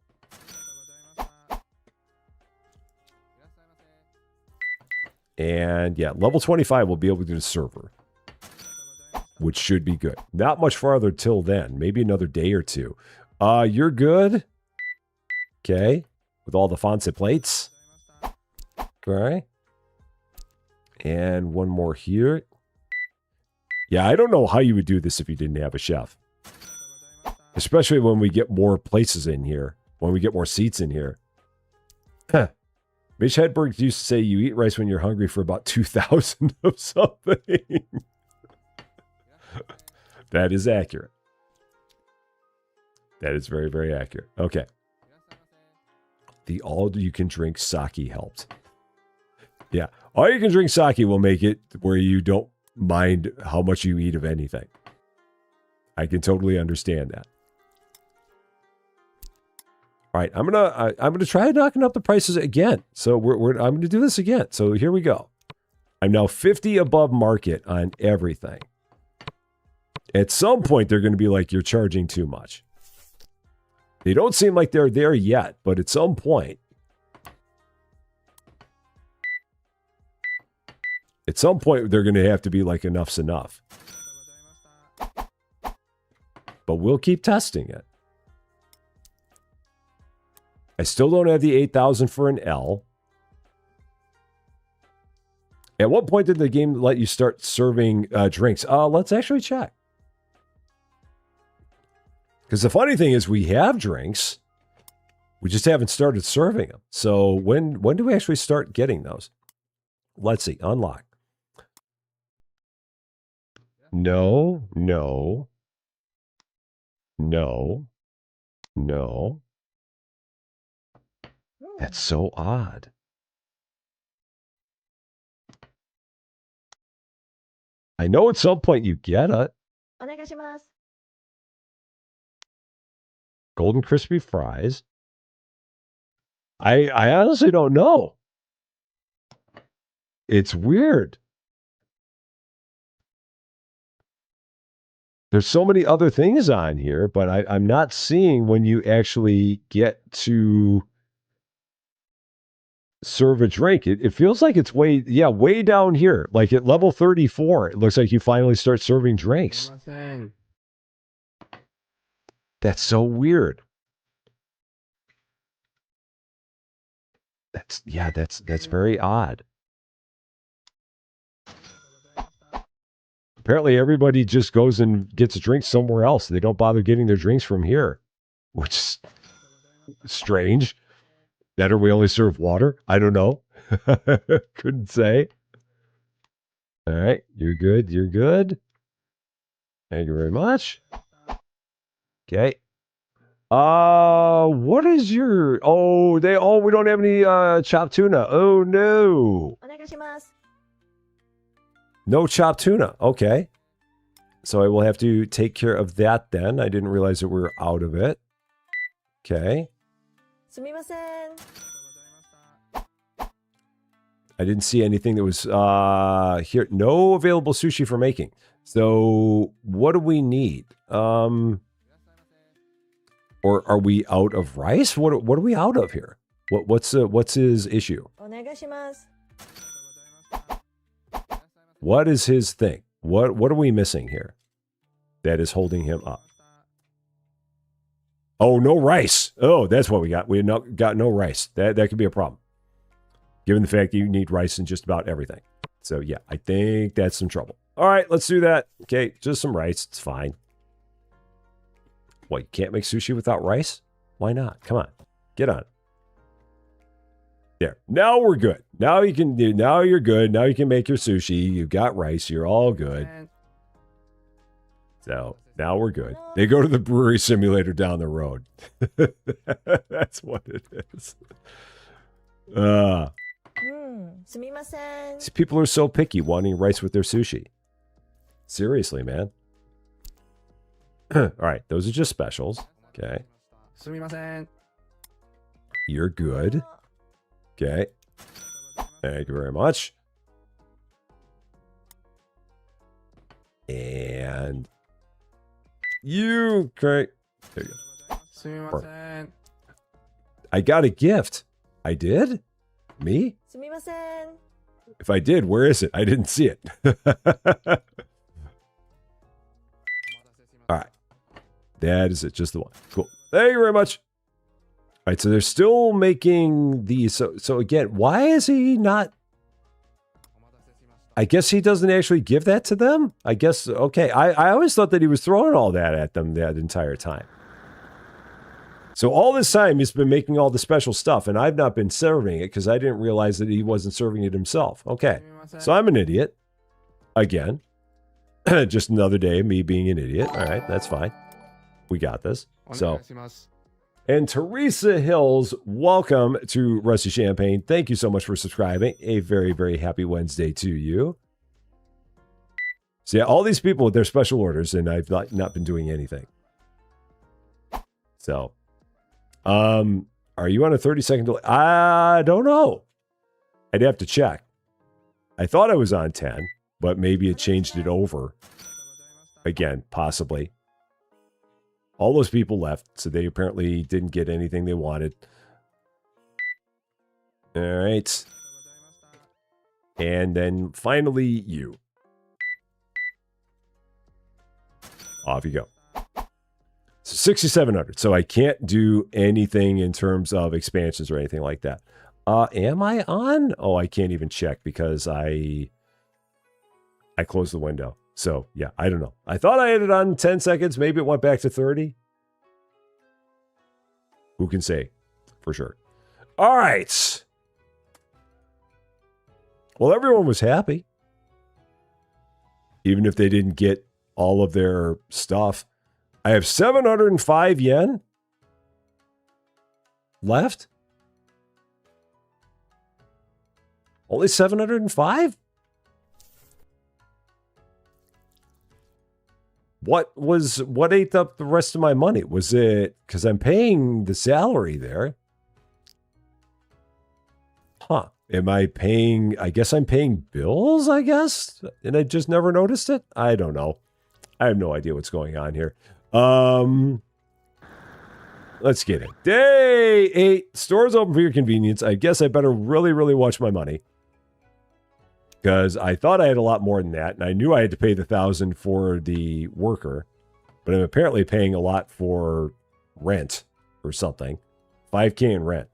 And yeah, level 25 will be able to do the server, which should be good. Not much farther till then. Maybe another day or two. You're good. Okay. With all the fonts and plates. Okay. And one more here. Yeah, I don't know how you would do this if you didn't have a chef. Especially when we get more places in here. When we get more seats in here. Huh. Mitch Hedberg used to say you eat rice when you're hungry for about 2,000 of something. That is accurate. That is very, very accurate. Okay. The all-you-can-drink sake helped. Yeah. All-you-can-drink sake will make it where you don't mind how much you eat of anything. I can totally understand that. All right, I'm gonna try knocking up the prices again. So I'm gonna do this again. So here we go. I'm now 50 above market on everything. At some point, they're going to be like, you're charging too much. They don't seem like they're there yet, but at some point, they're going to have to be like, enough's enough. But we'll keep testing it. I still don't have the 8,000 for an L. At what point did the game let you start serving drinks? Let's actually check. Because the funny thing is we have drinks. We just haven't started serving them. So when do we actually start getting those? Let's see. Unlock. No. No. No. That's so odd. I know at some point you get it. お願いします。 Golden crispy fries. I honestly don't know. It's weird. There's so many other things on here, but I'm not seeing when you actually get to serve a drink. It feels like it's way down here. Like at level 34, it looks like you finally start serving すみ drinks. ません。 That's so weird. That's very odd. Apparently everybody just goes and gets a drink somewhere else. They don't bother getting their drinks from here, which is strange. Better we only serve water? I don't know. Couldn't say. All right, you're good. You're good. Thank you very much. Okay. What is your we don't have any chopped tuna. Oh no. お願いします。 No chopped tuna. Okay. So I will have to take care of that then. I didn't realize that we were out of it. Okay. すみません。 I didn't see anything that was here. No available sushi for making. So what do we need? Or are we out of rice? What are we out of here? What's his issue? お願いします。 What is his thing? What are we missing here that is holding him up? Oh, no rice. Oh, that's what we got. We got no rice. That could be a problem, given the fact that you need rice in just about everything. So yeah, I think that's some trouble. All right, let's do that. Okay, just some rice. It's fine. What, you can't make sushi without rice? Why not? Come on, get on it. There. Now we're good. Now you can do. Now you're good. Now you can make your sushi. You've got rice. You're all good. So now we're good. They go to the brewery simulator down the road. That's what it is. すみません。 These people are so picky wanting rice with their sushi. Seriously, man. All right, those are just specials. Okay. すみません。 You're good. Okay. Thank you very much. And you, great. There you go. すみません。 I got a gift. I did? Me? すみません。 If I did, where is it? I didn't see it. All right. That is it. Just the one. Cool. Thank you very much. All right, so they're still making these. So again, why is he not? I guess he doesn't actually give that to them? I guess, okay. I always thought that he was throwing all that at them that entire time. So all this time, he's been making all the special stuff, and I've not been serving it because I didn't realize that he wasn't serving it himself. Okay, so I'm an idiot. Again. Just another day of me being an idiot. All right, that's fine. We got this. お願 So, いします。 and Teresa Hills, welcome to Rusty Champagne. Thank you so much for subscribing. A very, very happy Wednesday to you. So yeah, all these people with their special orders, and I've not been doing anything. So, are you on a 30-second delay? I don't know. I'd have to check. I thought I was on 10, but maybe it changed it over. Again, possibly. All those people left, so they apparently didn't get anything they wanted. All right. And then finally, you. Off you go. So 6,700. So I can't do anything in terms of expansions or anything like that. Am I on? Oh, I can't even check because I closed the window. So, yeah, I don't know. I thought I had it on 10 seconds. Maybe it went back to 30. Who can say for sure? All right. Well, everyone was happy. Even if they didn't get all of their stuff. I have 705 yen left. Only 705? What ate up the rest of my money? Was it because I'm paying the salary there? Huh. Am I paying? I guess I'm paying bills, I guess. And I just never noticed it. I don't know. I have no idea what's going on here. Let's get it. Day 8. Stores open for your convenience. I guess I better really, really watch my money. Because I thought I had a lot more than that. And I knew I had to pay the 1,000 for the worker. But I'm apparently paying a lot for rent or something. 5K in rent.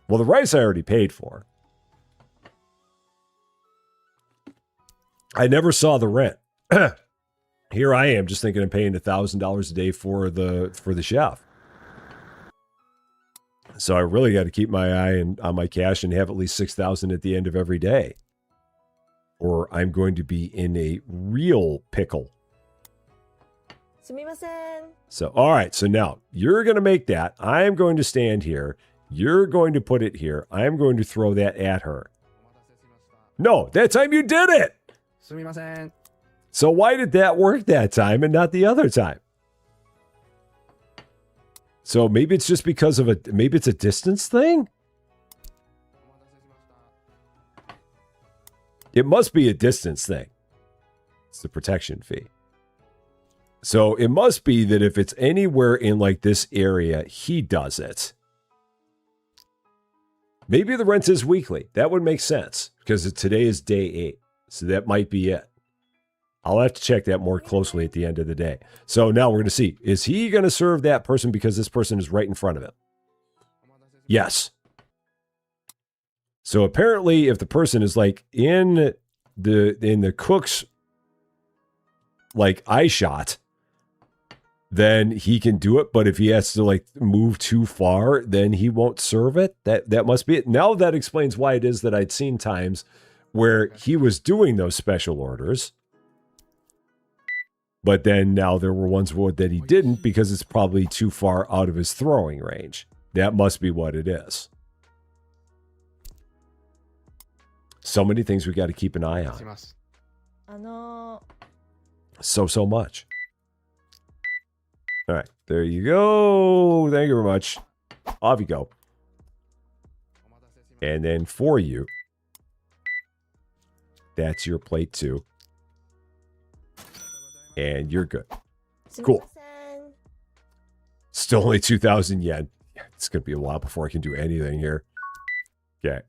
Well, the rice I already paid for. I never saw the rent. Here I am just thinking I'm paying $1,000 a day for the chef. So I really got to keep my eye on my cash and have at least 6,000 at the end of every day. Or I'm going to be in a real pickle. すみません。 So, all right. So now you're going to make that. I'm going to stand here. You're going to put it here. I'm going to throw that at her. No, that time you did it. すみません。 So why did that work that time and not the other time? So maybe it's just because of maybe it's a distance thing? It must be a distance thing. It's the protection fee. So it must be that if it's anywhere in like this area, he does it. Maybe the rent is weekly. That would make sense because today is day 8. So that might be it. I'll have to check that more closely at the end of the day. So now we're going to see. Is he going to serve that person because this person is right in front of him? Yes. So apparently if the person is like in the cook's like eye shot, then he can do it. But if he has to like move too far, then he won't serve it. That must be it. Now that explains why it is that I'd seen times where he was doing those special orders. But then now there were ones that he didn't because it's probably too far out of his throwing range. That must be what it is. So many things we got to keep an eye し on. ます。 So much. All right. There you go. Thank you very much. Off you go. And then for you, that's your plate too. And you're good. すみ Cool. ません。 Still only 2,000 yen. Yeah, it's going to be a while before I can do anything here. Okay.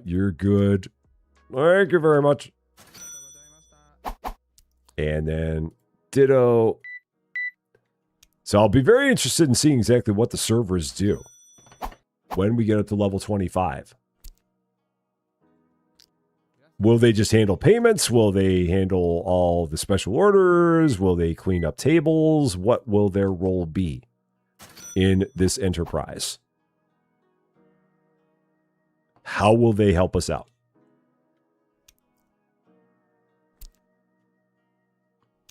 You're good. Thank you very much. And then ditto. So I'll be very interested in seeing exactly what the servers do when we get up to level 25. Will they just handle payments? Will they handle all the special orders? Will they clean up tables? What will their role be in this enterprise? How will they help us out?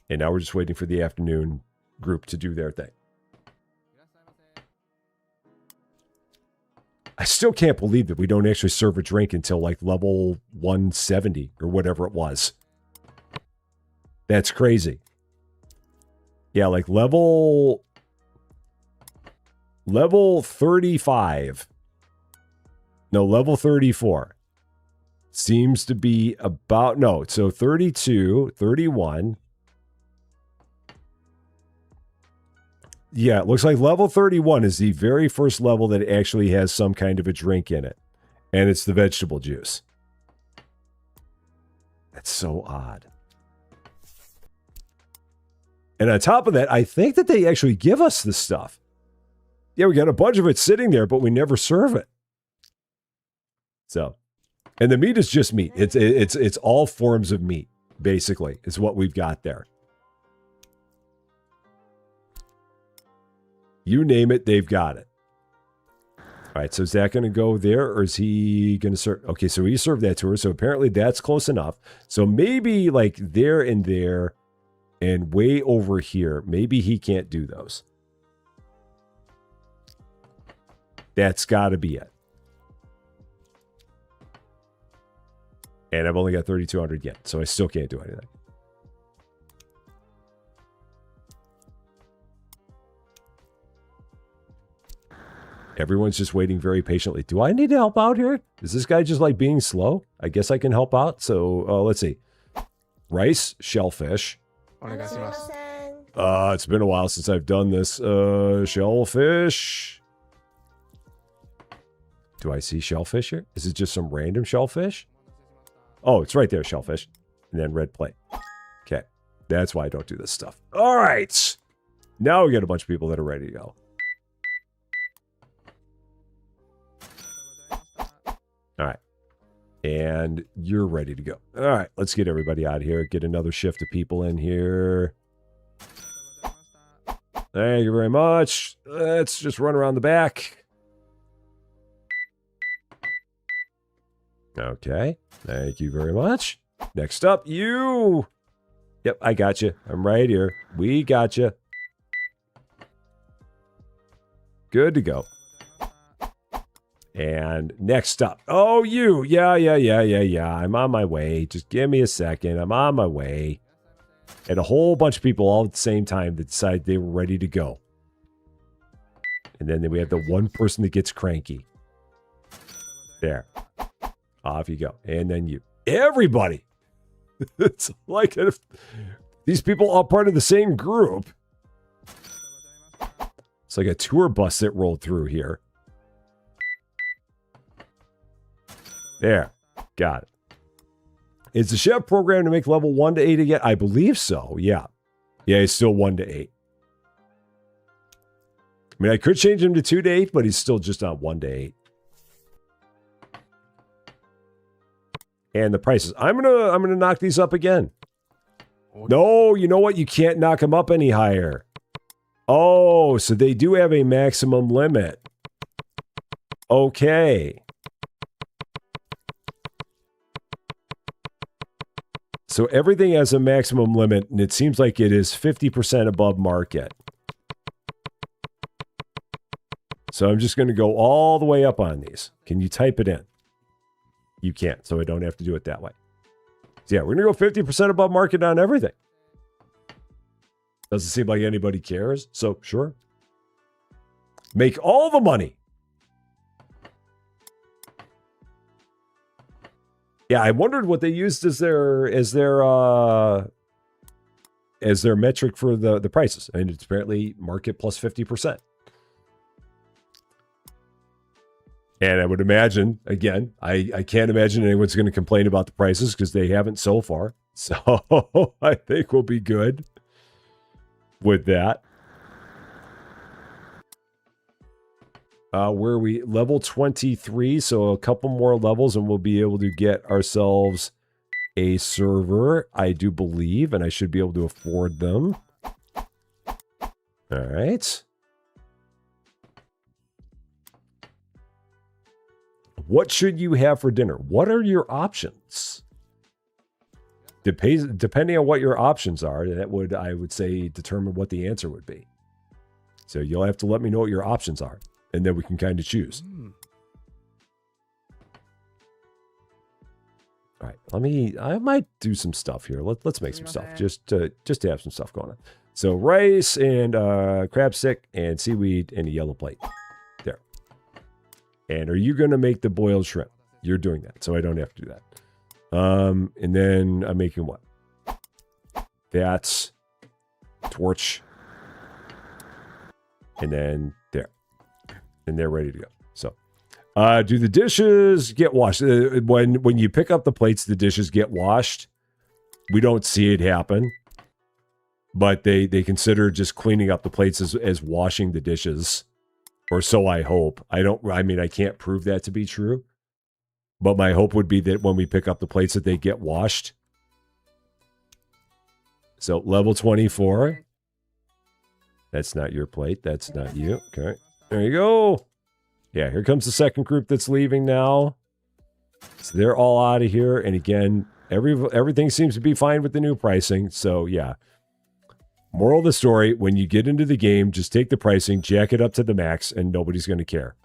And now we're just waiting for the afternoon group to do their thing. I still can't believe that we don't actually serve a drink until like level 170 or whatever it was. That's crazy. Yeah, like level 35. No, level 34 seems to be about, no, so 32, 31. Yeah, it looks like level 31 is the very first level that actually has some kind of a drink in it. And it's the vegetable juice. That's so odd. And on top of that, I think that they actually give us this stuff. Yeah, we got a bunch of it sitting there, but we never serve it. So, and the meat is just meat. It's all forms of meat, basically, is what we've got there. You name it, they've got it. All right, so is that going to go there, or is he going to serve? Okay, so he served that to her, so apparently that's close enough. So maybe like there and there, And way over here, maybe he can't do those. That's got to be it. And I've only got 3,200 yen, so I still can't do anything. Everyone's just waiting very patiently. Do I need to help out here? Is this guy just like being slow? I guess I can help out. So let's see. Rice, shellfish. お願いします。すみません。 It's been a while since I've done this. Shellfish. Do I see shellfish here? Is it just some random shellfish? Oh, it's right there, shellfish. And then red plate. Okay. That's why I don't do this stuff. All right. Now we got a bunch of people that are ready to go. All right. And you're ready to go. All right. Let's get everybody out of here. Get another shift of people in here. Thank you very much. Let's just run around the back. Okay. Thank you very much. Next up, you. Yep, I got you. I'm right here. We got you. Good to go. And next up. Oh, you. Yeah. I'm on my way. Just give me a second. I'm on my way. And a whole bunch of people all at the same time that decide they were ready to go. And then we have the one person that gets cranky. There. Off you go. And then you. Everybody. It's like if these people all part of the same group. It's like a tour bus that rolled through here. There. Got it. Is the chef program to make level 1 to 8 again? I believe so. Yeah. Yeah, he's still 1 to 8. I mean, I could change him to 2 to 8, but he's still just on 1 to 8. And the prices. I'm gonna knock these up again. No, you know what? You can't knock them up any higher. Oh, so they do have a maximum limit. Okay. So everything has a maximum limit, and it seems like it is 50% above market. So I'm just going to go all the way up on these. Can you type it in? You can't, so I don't have to do it that way. So yeah, we're going to go 50% above market on everything. Doesn't seem like anybody cares, so sure. Make all the money. Yeah, I wondered what they used as their metric for the prices. And it's apparently market plus 50%. And I would imagine, again, I can't imagine anyone's going to complain about the prices because they haven't so far. So I think we'll be good with that. Where are we? Level 23, so a couple more levels and we'll be able to get ourselves a server, I do believe, and I should be able to afford them. All right. What should you have for dinner? What are your options? Depending on what your options are, that would, I would say, determine what the answer would be. So you'll have to let me know what your options are, and then we can kind of choose. All right, I might do some stuff here. Let's make some stuff, just to have some stuff going on. So rice and crab stick and seaweed and a yellow plate. There. And are you going to make the boiled shrimp? You're doing that, so I don't have to do that. And then I'm making what? That's torch. And then there. And they're ready to go. So, do the dishes get washed? When you pick up the plates, the dishes get washed. We don't see it happen. But they consider just cleaning up the plates as washing the dishes. Or so I hope. I mean, I can't prove that to be true. But my hope would be that when we pick up the plates that they get washed. So level 24. That's not your plate. That's not you. Okay. There you go. Yeah, here comes the second group that's leaving now. So they're all out of here. And again, everything seems to be fine with the new pricing. So yeah. Moral of the story, when you get into the game, just take the pricing, jack it up to the max, and nobody's going to care.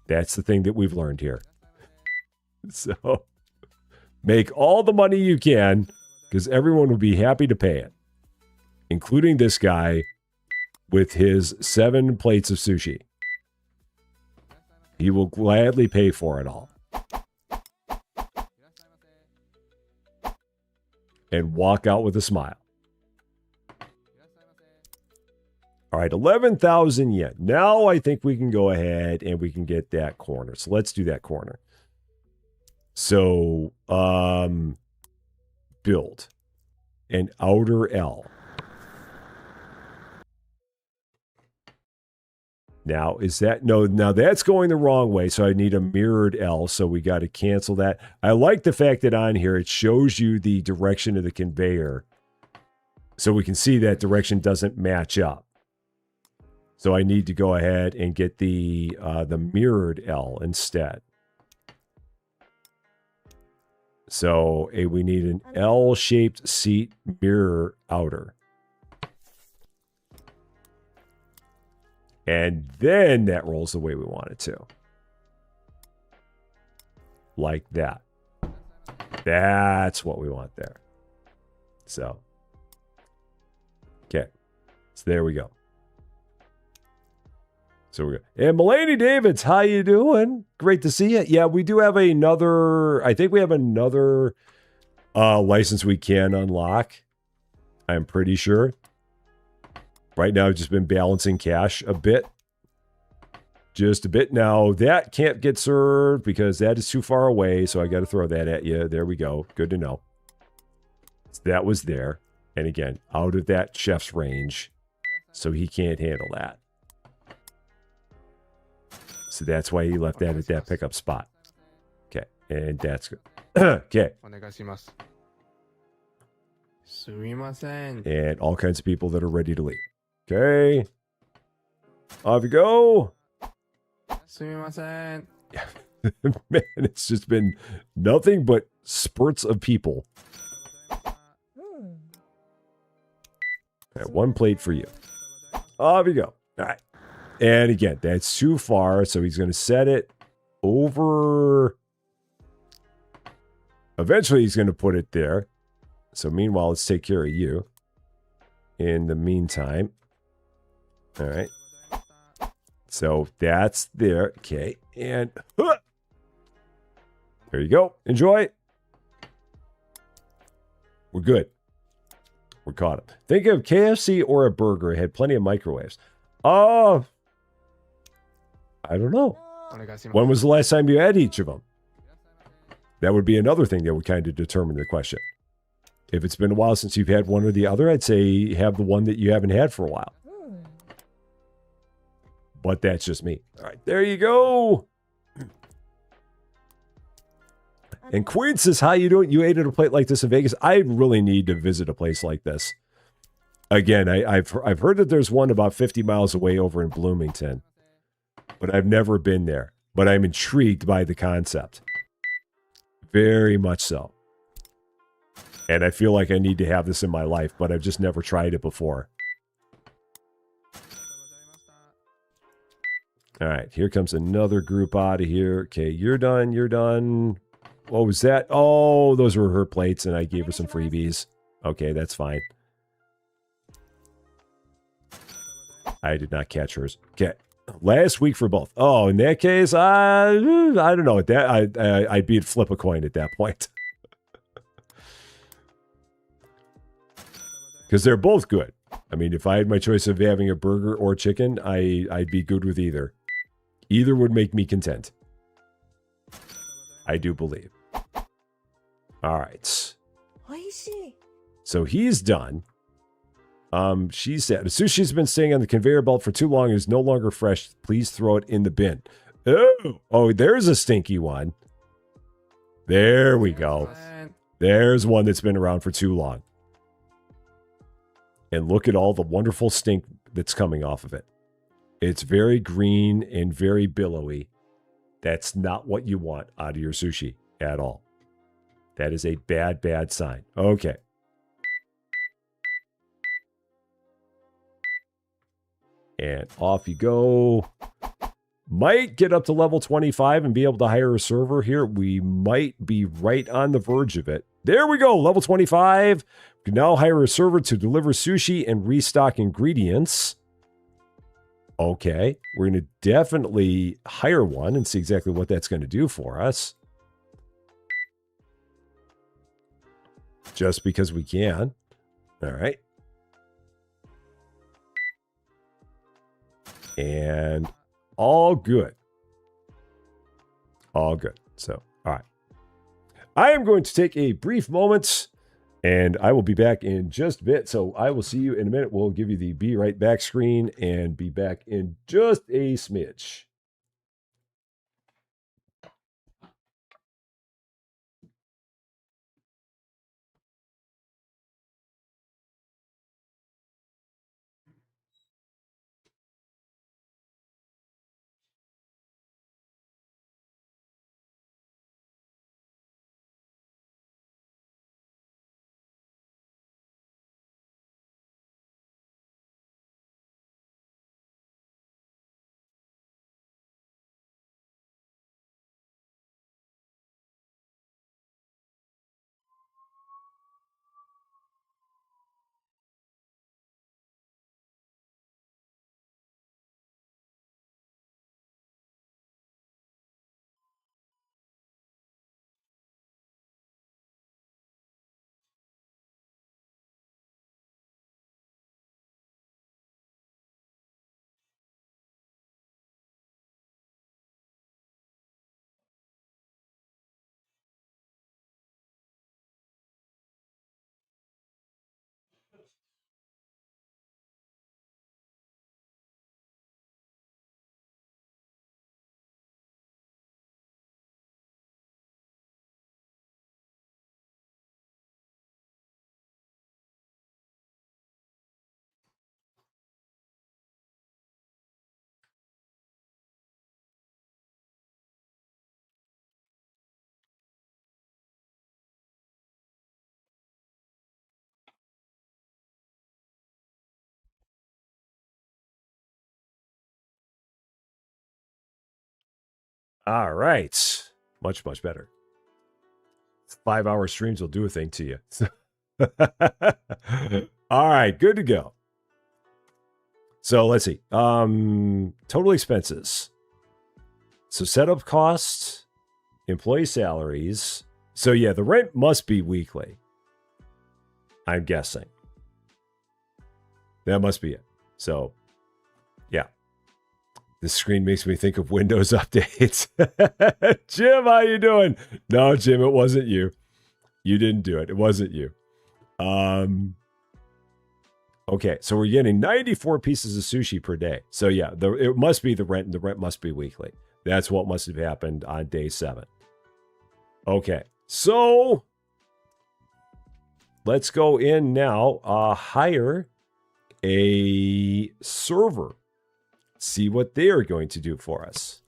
That's the thing that we've learned here. So, make all the money you can, because everyone will be happy to pay it. Including this guy with his 7 plates of sushi. He will gladly pay for it all. And walk out with a smile. All right, 11,000 yen. Now I think we can go ahead and we can get that corner. So let's do that corner. So, build an outer L. Now, is that, no, now that's going the wrong way. So I need a mirrored L. So we got to cancel that. I like the fact that on here, it shows you the direction of the conveyor. So we can see that direction doesn't match up. So I need to go ahead and get the mirrored L instead. So we need an L-shaped seat mirror outer. And then that rolls the way we want it to. Like that. That's what we want there. So. Okay. So there we go. So we're good. And Mulaney Davids, how you doing? Great to see you. Yeah, we do have another, I think we have another license we can unlock. I'm pretty sure. Right now, I've just been balancing cash a bit. Just a bit. Now, that can't get served because that is too far away, so I got to throw that at you. There we go. Good to know. So that was there. And again, out of that chef's range, so he can't handle that. So that's why he left that at that pickup spot. Okay, and that's good. Okay. And all kinds of people that are ready to leave. Okay. Off you go. Man, it's just been nothing but spurts of people. All right, 1 plate for you. Off you go. All right. And again, that's too far, so he's going to set it over. Eventually, he's going to put it there. So meanwhile, let's take care of you. In the meantime. All right. So that's there. Okay. And there you go. Enjoy. We're good. We're caught up. Think of KFC or a burger. It had plenty of microwaves. Oh. I don't know. When was the last time you had each of them? That would be another thing that would kind of determine the question. If it's been a while since you've had one or the other, I'd say have the one that you haven't had for a while. But that's just me. All right, there you go. And Queen says, how you doing? You ate at a plate like this in Vegas? I really need to visit a place like this. Again, I've heard that there's one about 50 miles away over in Bloomington. But I've never been there. But I'm intrigued by the concept. Very much so. And I feel like I need to have this in my life, but I've just never tried it before. All right, here comes another group out of here. Okay, you're done, you're done. What was that? Oh, those were her plates, and I gave her some freebies. Okay, that's fine. I did not catch hers. Okay. Last week for both. Oh, in that case, I don't know. I'd be flip a coin at that point. Because they're both good. I mean, if I had my choice of having a burger or chicken, I'd be good with either. Either would make me content. I do believe. All right. So he's done. She said, sushi's been staying on the conveyor belt for too long and is no longer fresh. Please throw it in the bin. Oh, there's a stinky one. There we go. There's one that's been around for too long. And look at all the wonderful stink that's coming off of it. It's very green and very billowy. That's not what you want out of your sushi at all. That is a bad, bad sign. Okay. And off you go. Might get up to level 25 and be able to hire a server here. We might be right on the verge of it. There we go, level 25. We can now hire a server to deliver sushi and restock ingredients. Okay, we're going to definitely hire one and see exactly what that's going to do for us. Just because we can. All right. And all good. All good. So, all right. I am going to take a brief moment and I will be back in just a bit. So I will see you in a minute. We'll give you the be right back screen and be back in just a smidge. All right. Much, much better. 5-hour streams will do a thing to you. All right, good to go. So let's see. Total expenses. So setup costs, employee salaries. So yeah, the rent must be weekly. I'm guessing. That must be it. So yeah. This screen makes me think of Windows updates. Jim, how you doing? No, Jim, it wasn't you. You didn't do it. It wasn't you. Okay, so we're getting 94 pieces of sushi per day. So yeah, it must be the rent, and the rent must be weekly. That's what must have happened on day 7. Okay, so let's go in now. Hire a server. See what they are going to do for us.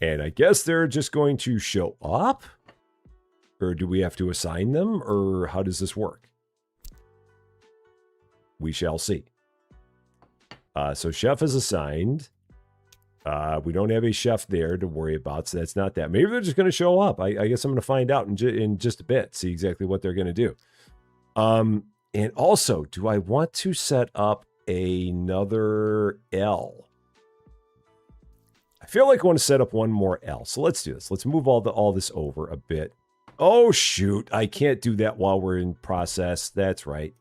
And I guess they're just going to show up? Or do we have to assign them? Or how does this work? We shall see. So chef is assigned. We don't have a chef there to worry about, so that's not that. Maybe they're just going to show up. I guess I'm going to find out in just a bit. See exactly what they're going to do. And also, do I want to set up another L? I feel like I want to set up one more L. So let's do this. Let's move all this over a bit. Oh, shoot. I can't do that while we're in process. That's right.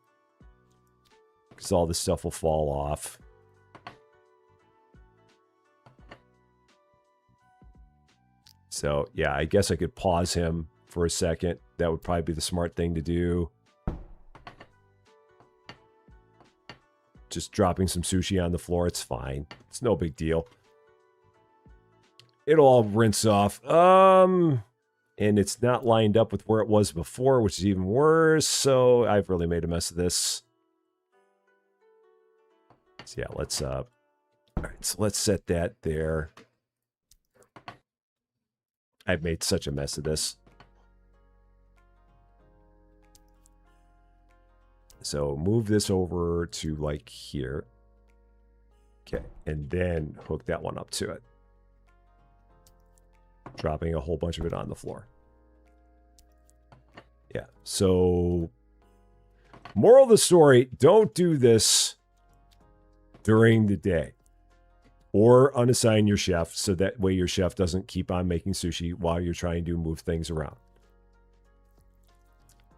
Because all this stuff will fall off. So, yeah, I guess I could pause him for a second. That would probably be the smart thing to do. Just dropping some sushi on the floor. It's fine. It's no big deal. It'll all rinse off. And it's not lined up with where it was before, which is even worse. So I've really made a mess of this. So yeah, let's all right, so let's set that there. I've made such a mess of this. So move this over to like here. Okay, and then hook that one up to it. Dropping a whole bunch of it on the floor. Yeah, so moral of the story, don't do this during the day. Or unassign your chef so that way your chef doesn't keep on making sushi while you're trying to move things around.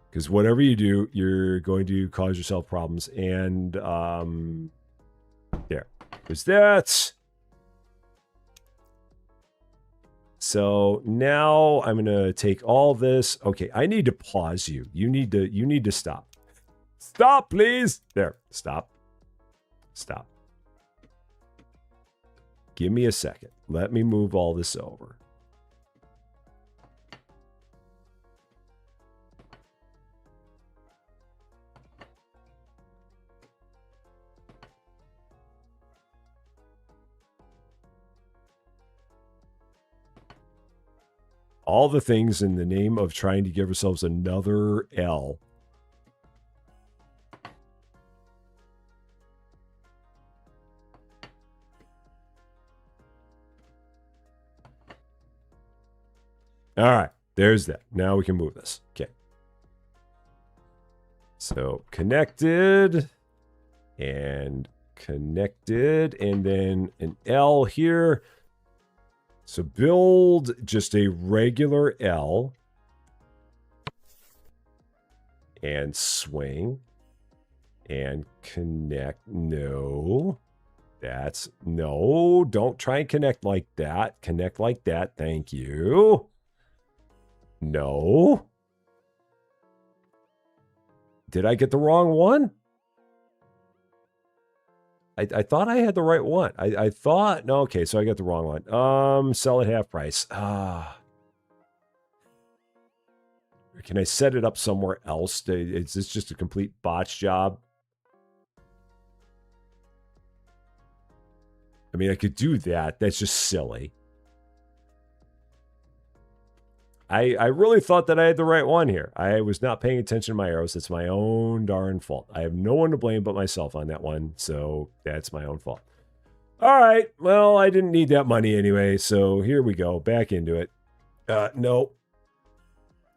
Because whatever you do, you're going to cause yourself problems. And there. There's that. So now I'm going to take all this. Okay, I need to pause you. You need to stop. Stop, please. There. Stop. Stop. Give me a second. Let me move all this over. All the things in the name of trying to give ourselves another L. All right, there's that. Now we can move this. Okay. So connected and connected, and then an L here. So build just a regular L and swing and connect. No, that's no. Don't try and connect like that. Connect like that. Thank you. No. Did I get the wrong one? I thought I had the right one. I thought, no, okay, so I got the wrong one. Sell at half price. Can I set it up somewhere else? Is this just a complete botch job? I mean, I could do that. That's just silly. I really thought that I had the right one here. I was not paying attention to my arrows. It's my own darn fault. I have no one to blame but myself on that one, so that's my own fault. All right, well, I didn't need that money anyway, so here we go. Back into it. No.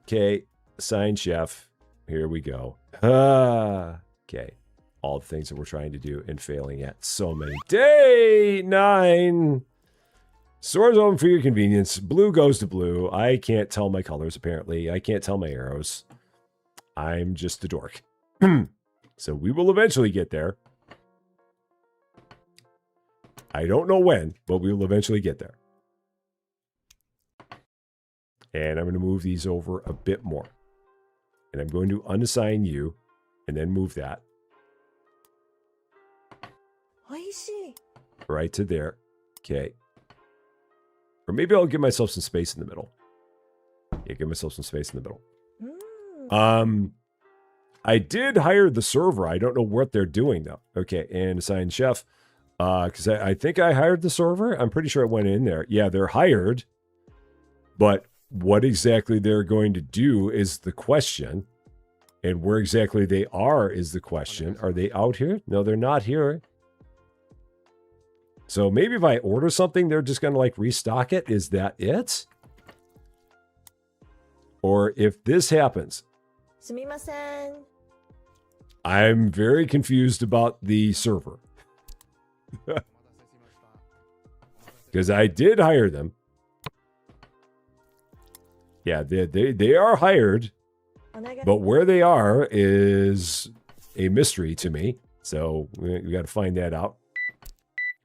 Okay, assign chef. Here we go. Okay, all the things that we're trying to do and failing at. So many. Day 9. Stores open for your convenience. Blue goes to blue. I can't tell my colors, apparently. I can't tell my arrows. I'm just a dork. So we will eventually get there. I don't know when, but we will eventually get there. And I'm going to move these over a bit more. And I'm going to unassign you and then move that. Right to there. Okay. Or maybe I'll give myself some space in the middle. Yeah, give myself some space in the middle. I did hire the server. I don't know what they're doing, though. Okay, and assign chef. Because I think I hired the server. I'm pretty sure it went in there. Yeah, they're hired. But what exactly they're going to do is the question. And where exactly they are is the question. Are they out here? No, they're not here. So maybe if I order something, they're just going to like restock it. Is that it? Or if this happens, すみません. I'm very confused about the server. Because I did hire them. Yeah, they are hired. But where they are is a mystery to me. So we got to find that out.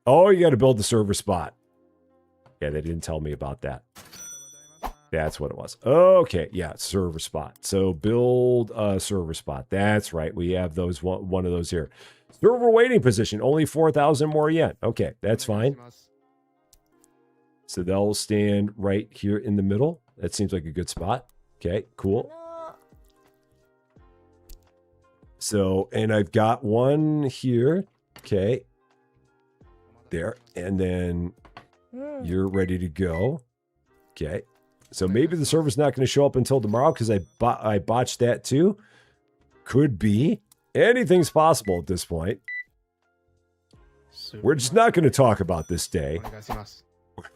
Oh, you got to build the server spot. Yeah, they didn't tell me about that. That's what it was. Okay, yeah, server spot. So build a server spot. That's right. We have those one of those here. Server waiting position, only 4,000 more yen. Okay, that's fine. So they'll stand right here in the middle. That seems like a good spot. Okay, cool. So, and I've got one here. Okay. There. And then you're ready to go. Okay. So maybe the server's not going to show up until tomorrow because I botched that too. Could be. Anything's possible at this point. We're just not going to talk about this day. お願いします。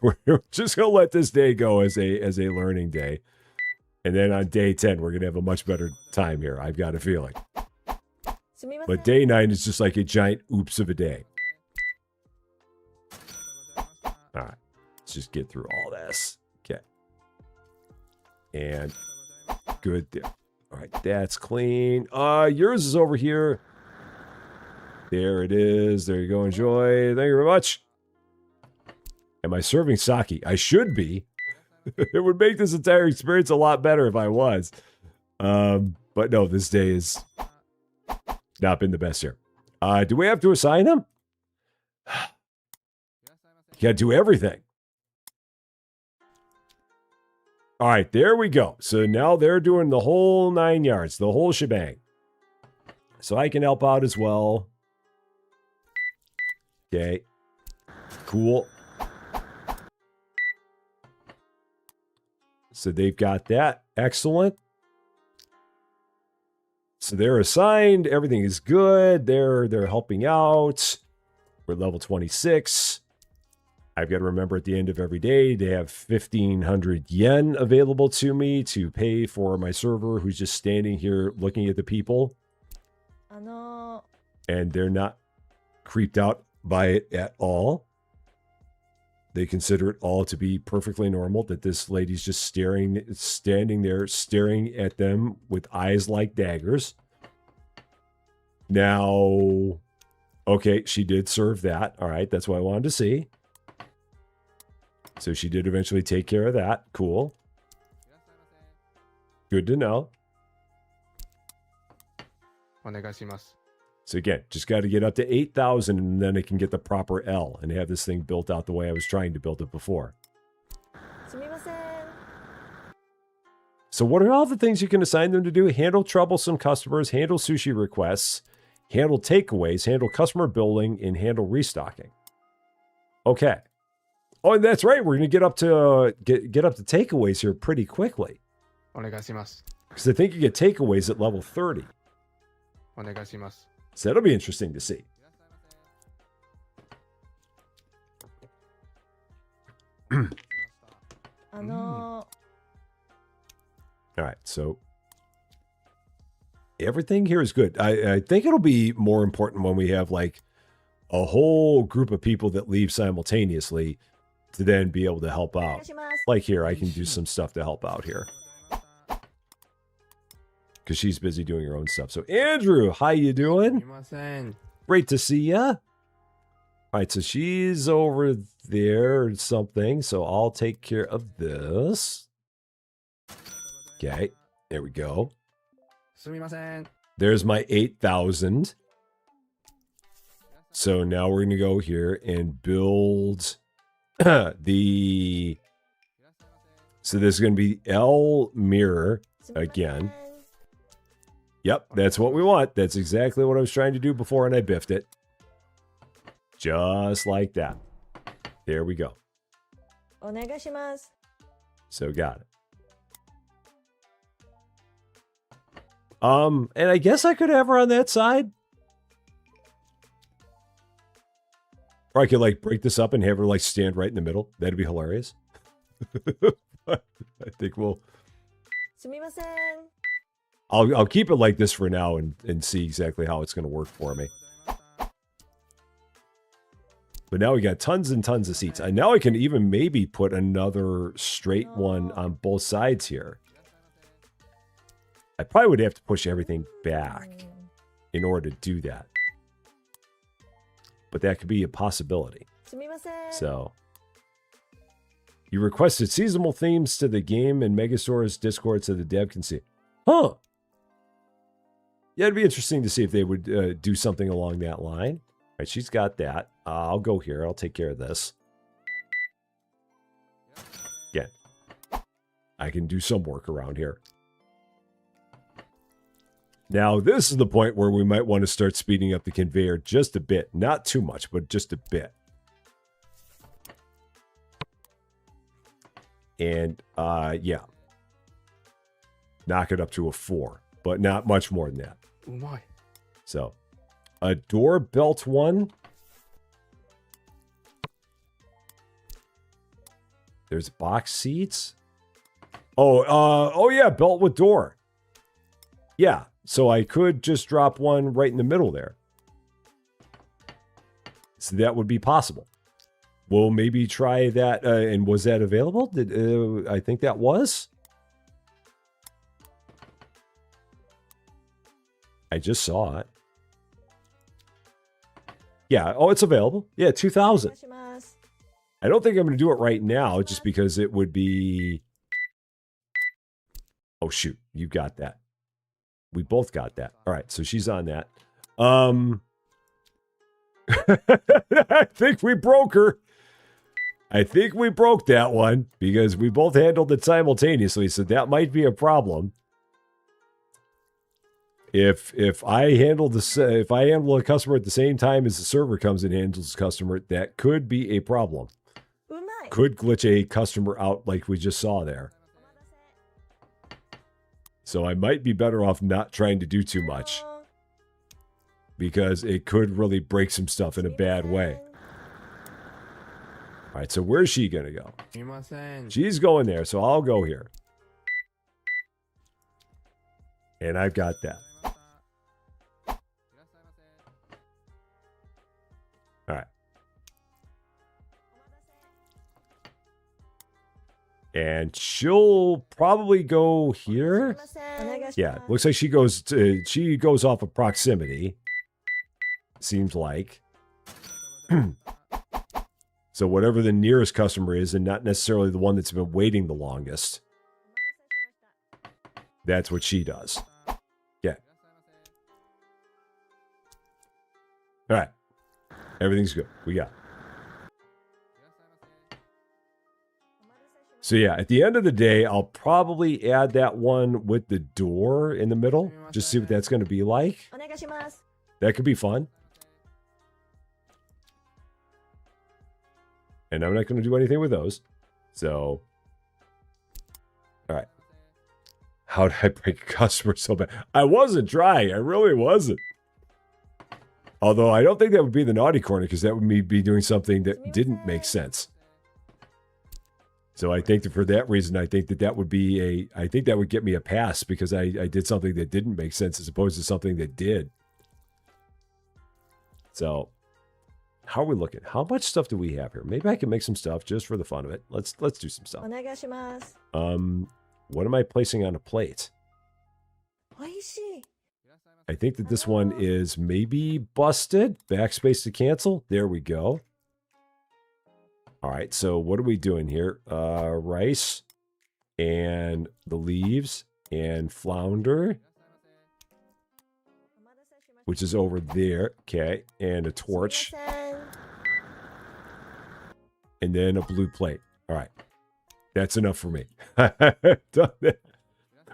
We're just going to let this day go as a learning day. And then on day 10, we're going to have a much better time here. I've got a feeling. すみません。 But day 9 is just like a giant oops of a day. All right. Let's just get through all this. Okay. And good there. All right. That's clean. Yours is over here. There it is. There you go. Enjoy. Thank you very much. Am I serving sake? I should be. It would make this entire experience a lot better if I was. But no, this day is not been the best here. Do we have to assign him? You gotta do everything. All right, there we go. So now they're doing the whole 9 yards, the whole shebang. So I can help out as well. Okay. Cool. So they've got that. Excellent. So they're assigned. Everything is good. They're helping out. We're level 26. I've got to remember at the end of every day to have 1,500 yen available to me to pay for my server who's just standing here looking at the people. あの And they're not creeped out by it at all. They consider it all to be perfectly normal that this lady's just standing there, staring at them with eyes like daggers. Now, okay, she did serve that. All right, that's what I wanted to see. So she did eventually take care of that. Cool. Good to know. お願いします。 So again, just got to get up to 8,000 and then it can get the proper L and have this thing built out the way I was trying to build it before. すみません。 So what are all the things you can assign them to do? Handle troublesome customers, handle sushi requests, handle takeaways, handle customer billing, and handle restocking. Okay. Oh, and that's right. We're going to get up to get up to takeaways here pretty quickly. お願いします。 Because I think you get takeaways at level 30. お願いします。 So that'll be interesting to see. あの All right, so everything here is good. I think it'll be more important when we have like a whole group of people that leave simultaneously to then be able to help お願 out. いします。 Like here, I can do some stuff to help out here. Because she's busy doing her own stuff. So Andrew, how you すみ doing? ません。 Great to see ya. All right, so she's over there or something. So I'll take care of this. Okay, there we go. すみません。 There's my 8,000. So now we're going to go here and build the... So this is going to be L mirror すみません again. Yep, that's what we want. That's exactly what I was trying to do before and I biffed it. Just like that. There we go. お願いします。 So got it. And I guess I could have her on that side. Or I could like break this up and have her like stand right in the middle. That'd be hilarious. I think we'll... すみません。 I'll keep it like this for now and see exactly how it's going to work for me. But now we got tons and tons of seats. And now I can even maybe put another straight one on both sides here. I probably would have to push everything back in order to do that. But that could be a possibility. すみません。 So, you requested seasonal themes to the game and Megasaurus Discord so the dev can see. Huh. Yeah, it'd be interesting to see if they would do something along that line. All right, she's got that. I'll go here. I'll take care of this. Again, I can do some work around here. Now, this is the point where we might want to start speeding up the conveyor just a bit. Not too much, but just a bit. And, yeah. Knock it up to a 4, but not much more than that. うまい。 So, a door belt one. There's box seats. Oh yeah, belt with door. Yeah, so I could just drop one right in the middle there. So that would be possible. We'll maybe try that. And was that available? Did I think that was? I just saw it. Yeah. Oh, it's available. Yeah, 2,000. します。 I don't think I'm going to do it right now just because it would be... Oh, shoot. You got that. We both got that. All right, so she's on that. I think we broke her. I think we broke that one because we both handled it simultaneously, so that might be a problem. If I handle a customer at the same time as the server comes and handles the customer, that could be a problem. うまい。 Could glitch a customer out like we just saw there. So I might be better off not trying to do too much because it could really break some stuff in a bad way. All right, so where's she going to go? すみません。 She's going there, so I'll go here. And I've got that. All right. And she'll probably go here. すみません。お願いします。 Yeah, looks like she goes off of proximity. Seems like. So whatever the nearest customer is, and not necessarily the one that's been waiting the longest, that's what she does. Yeah. All right. Everything's good. We got it. So yeah, at the end of the day, I'll probably add that one with the door in the middle. Just see what that's going to be like. お願いします。 That could be fun. And I'm not going to do anything with those. So, all right. How did I break a customer so bad? I wasn't trying. I really wasn't. Although I don't think that would be the naughty corner because that would be doing something that didn't make sense. So I think that for that reason, I think that would be I think that would get me a pass because I did something that didn't make sense as opposed to something that did. So how are we looking? How much stuff do we have here? Maybe I can make some stuff just for the fun of it. Let's do some stuff. お願いします。 What am I placing on a plate? おいしい。 I think that this one is maybe busted. Backspace to cancel. There we go. All right, so what are we doing here? Rice and the leaves and flounder, which is over there. Okay, and a torch. すみません。 And then a blue plate. All right. That's enough for me.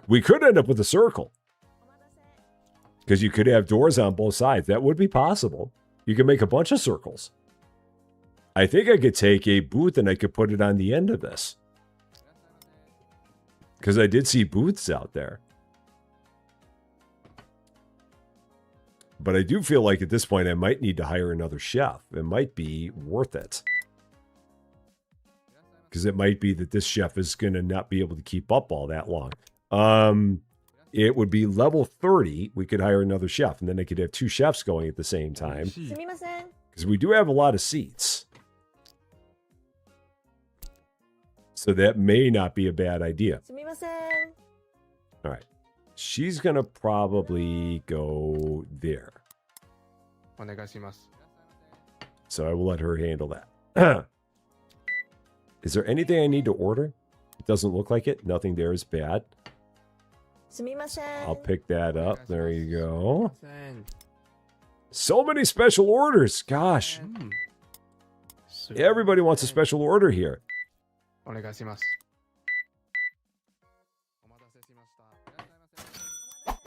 We could end up with a circle. Because you could have doors on both sides. That would be possible. You could make a bunch of circles. I think I could take a booth and I could put it on the end of this. Because I did see booths out there. But I do feel like at this point I might need to hire another chef. It might be worth it. Because it might be that this chef is going to not be able to keep up all that long. It would be level 30. We could hire another chef. And then I could have two chefs going at the same time. すみません。 Because we do have a lot of seats. So that may not be a bad idea. すみません。 All right. She's going to probably go there. お願いします。 So I will let her handle that. Is there anything I need to order? It doesn't look like it. Nothing there is bad. すみません。 I'll pick that up. There you go. すみません。 So many special orders. Gosh. うん。 Everybody wants a special order here. お願いします。お待たせしました。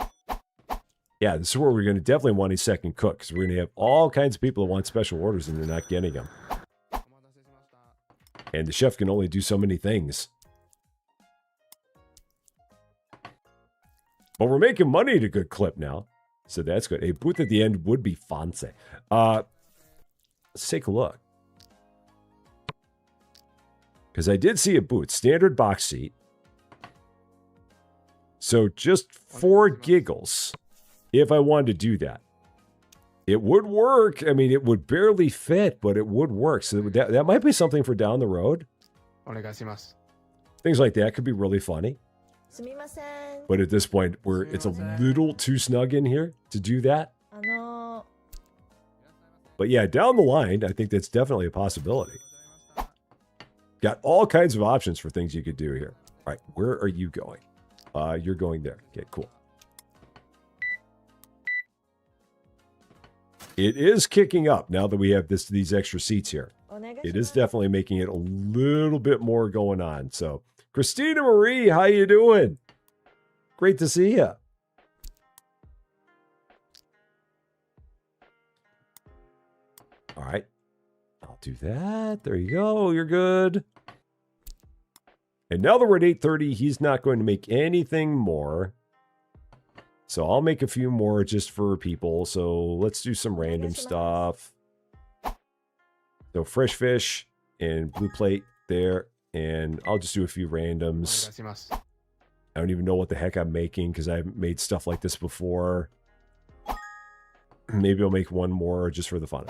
Yeah, this is where we're going to definitely want a second cook. Because we're going to have all kinds of people that want special orders and they're not getting them. お待たせしました。 And the chef can only do so many things. But we're making money at a good clip now. So that's good. A booth at the end would be fancy. Let's take a look. Because I did see a booth, standard box seat. So just for giggles, if I wanted to do that, it would work. I mean, it would barely fit, but it would work. So that might be something for down the road. お願いします。 Things like that could be really funny. すみません。 But at this point, it's a little too snug in here to do that. あの But yeah, down the line, I think that's definitely a possibility. Got all kinds of options for things you could do here. All right, where are you going? You're going there. Okay, cool. It is kicking up now that we have these extra seats here. お願いします。 It is definitely making it a little bit more going on. So, Christina Marie, how you doing? Great to see you. All right. I'll do that. There you go. You're good. And now that we're at 8:30, he's not going to make anything more. So I'll make a few more just for people. So let's do some random stuff. So fresh fish and blue plate there. And I'll just do a few お願い randoms. します。 I don't even know what the heck I'm making because I haven't made stuff like this before. Maybe I'll make one more just for the fun.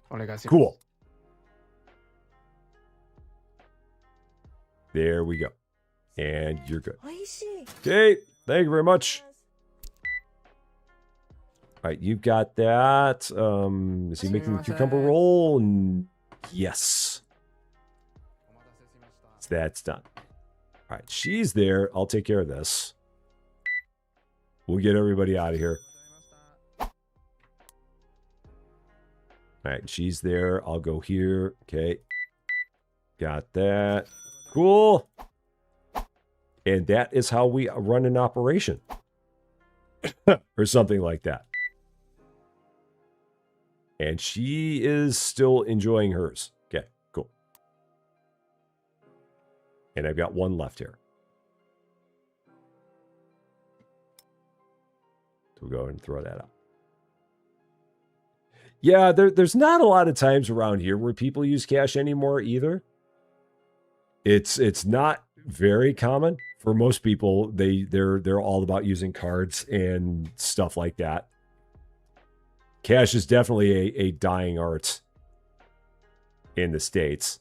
お願いします。 Cool. There we go. And you're good. おいしい。 Okay. Thank you very much. All right. You've got that. Is he making the cucumber roll? Yes. お待たせしました。 So that's done. All right. She's there. I'll take care of this. We'll get everybody out of here. ございました。 All right. She's there. I'll go here. Okay. Got that. Cool. And that is how we run an operation. Or something like that. And she is still enjoying hers. Okay, cool. And I've got one left here. So we'll go ahead and throw that out. Yeah, there's not a lot of times around here where people use cash anymore either. It's not very common. For most people, they're all about using cards and stuff like that. Cash is definitely a dying art in the States.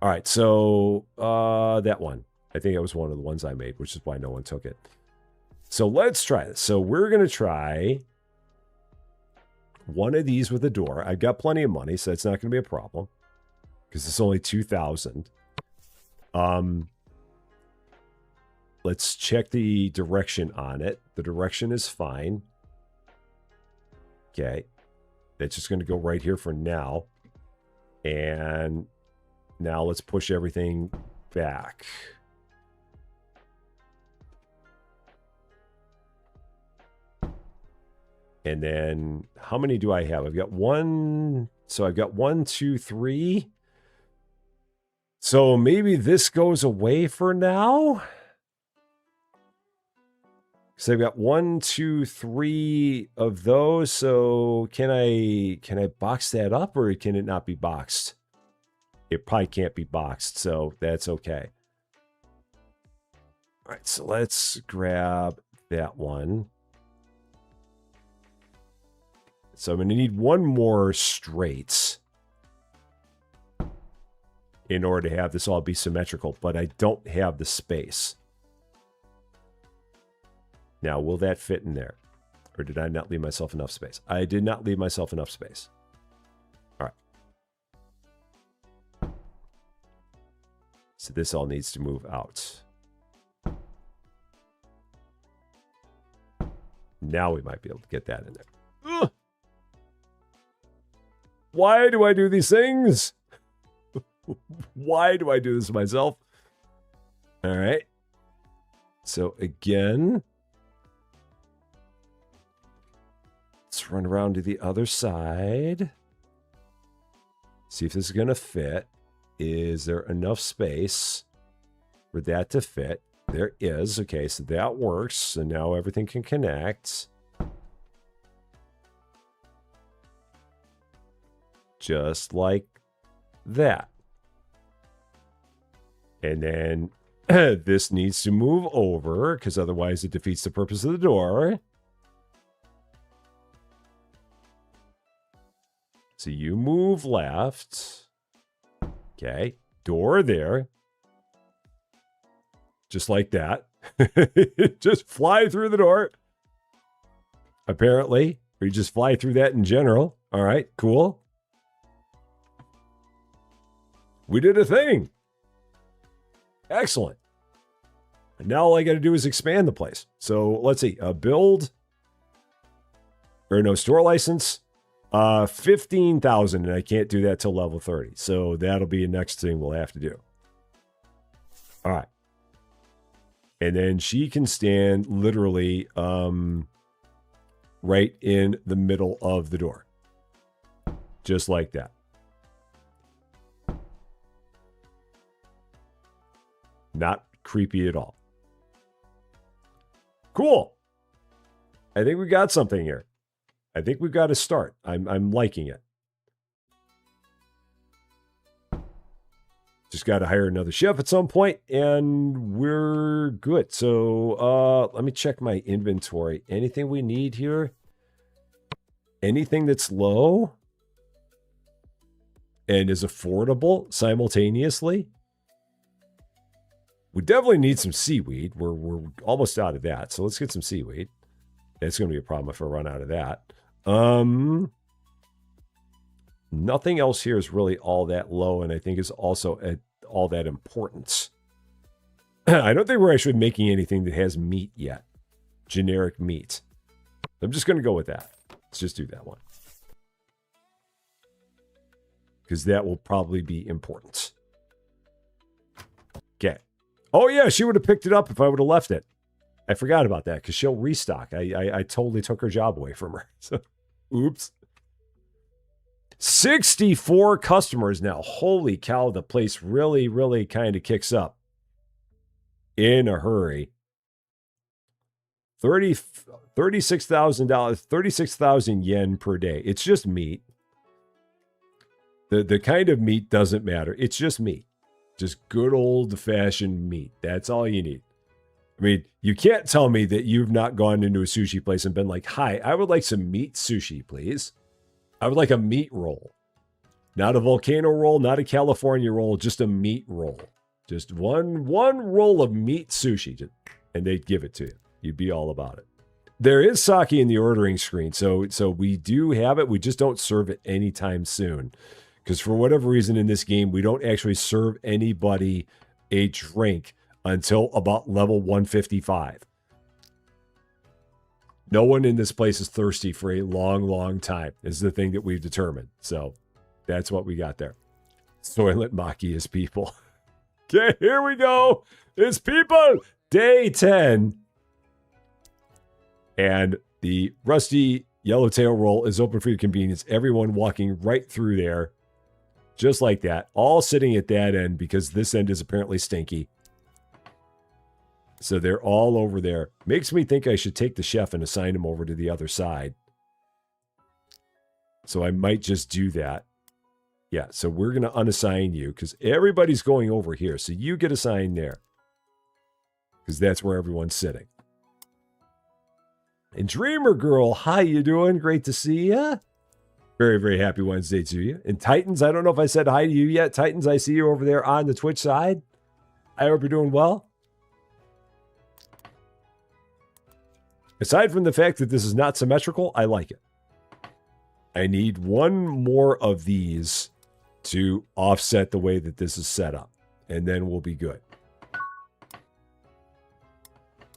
All right, so that one. I think that was one of the ones I made, which is why no one took it. So let's try this. So we're going to try one of these with a door. I've got plenty of money, so it's not going to be a problem. Because it's only 2,000. Let's check the direction on it. The direction is fine. Okay. That's just going to go right here for now. And now let's push everything back. And then how many do I have? I've got one. So I've got 1, 2, 3. So maybe this goes away for now. So I've got 1, 2, 3 of those. So can I box that up or can it not be boxed? It probably can't be boxed, so that's okay. All right, so let's grab that one. So I'm going to need one more straight in order to have this all be symmetrical, but I don't have the space. Now, will that fit in there? Or did I not leave myself enough space? I did not leave myself enough space. All right. So this all needs to move out. Now we might be able to get that in there. Ugh! Why do I do these things? Why do I do this myself? All right. So again, let's run around to the other side. See if this is going to fit. Is there enough space for that to fit? There is. Okay, so that works. So now everything can connect. Just like that. And then this needs to move over because otherwise it defeats the purpose of the door. So you move left. Okay. Door there. Just like that. Just fly through the door. Apparently. Or you just fly through that in general. All right. Cool. We did a thing. Excellent. And now all I got to do is expand the place. So let's see. Build. Or no, store license. 15,000, and I can't do that till level 30. So that'll be the next thing we'll have to do. All right. And then she can stand literally right in the middle of the door. Just like that. Not creepy at all. Cool. I think we got something here. I think we've got to start. I'm liking it. Just got to hire another chef at some point, and we're good. So let me check my inventory. Anything we need here? Anything that's low and is affordable simultaneously? We definitely need some seaweed. We're almost out of that, so let's get some seaweed. It's going to be a problem if I run out of that. Nothing else here is really all that low, and I think is also at all that importance. I don't think we're actually making anything that has meat yet. Generic meat. I'm just going to go with that. Let's just do that one. Because that will probably be important. Okay. Oh, yeah, she would have picked it up if I would have left it. I forgot about that because she'll restock. I totally took her job away from her. So, oops. 64 customers now. Holy cow, the place really, really kind of kicks up in a hurry. $36,000, 36,000 yen per day. It's just meat. The kind of meat doesn't matter. It's just meat. Just good old-fashioned meat. That's all you need. I mean, you can't tell me that you've not gone into a sushi place and been like, hi, I would like some meat sushi, please. I would like a meat roll. Not a volcano roll, not a California roll, just a meat roll. Just one roll of meat sushi, and they'd give it to you. You'd be all about it. There is sake in the ordering screen, so we do have it. We just don't serve it anytime soon. Because for whatever reason in this game, we don't actually serve anybody a drink until about level 155. No one in this place is thirsty for a long, long time, is the thing that we've determined. So that's what we got there. Soylent Maki is people. Okay, here we go. It's people. Day 10. And the rusty yellowtail roll is open for your convenience. Everyone walking right through there. Just like that. All sitting at that end because this end is apparently stinky. So they're all over there. Makes me think I should take the chef and assign him over to the other side. So I might just do that. Yeah, so we're going to unassign you because everybody's going over here. So you get assigned there. Because that's where everyone's sitting. And Dreamer Girl, how you doing? Great to see ya. Very, very happy Wednesday to you. And Titans, I don't know if I said hi to you yet. Titans, I see you over there on the Twitch side. I hope you're doing well. Aside from the fact that this is not symmetrical, I like it. I need one more of these to offset the way that this is set up. And then we'll be good.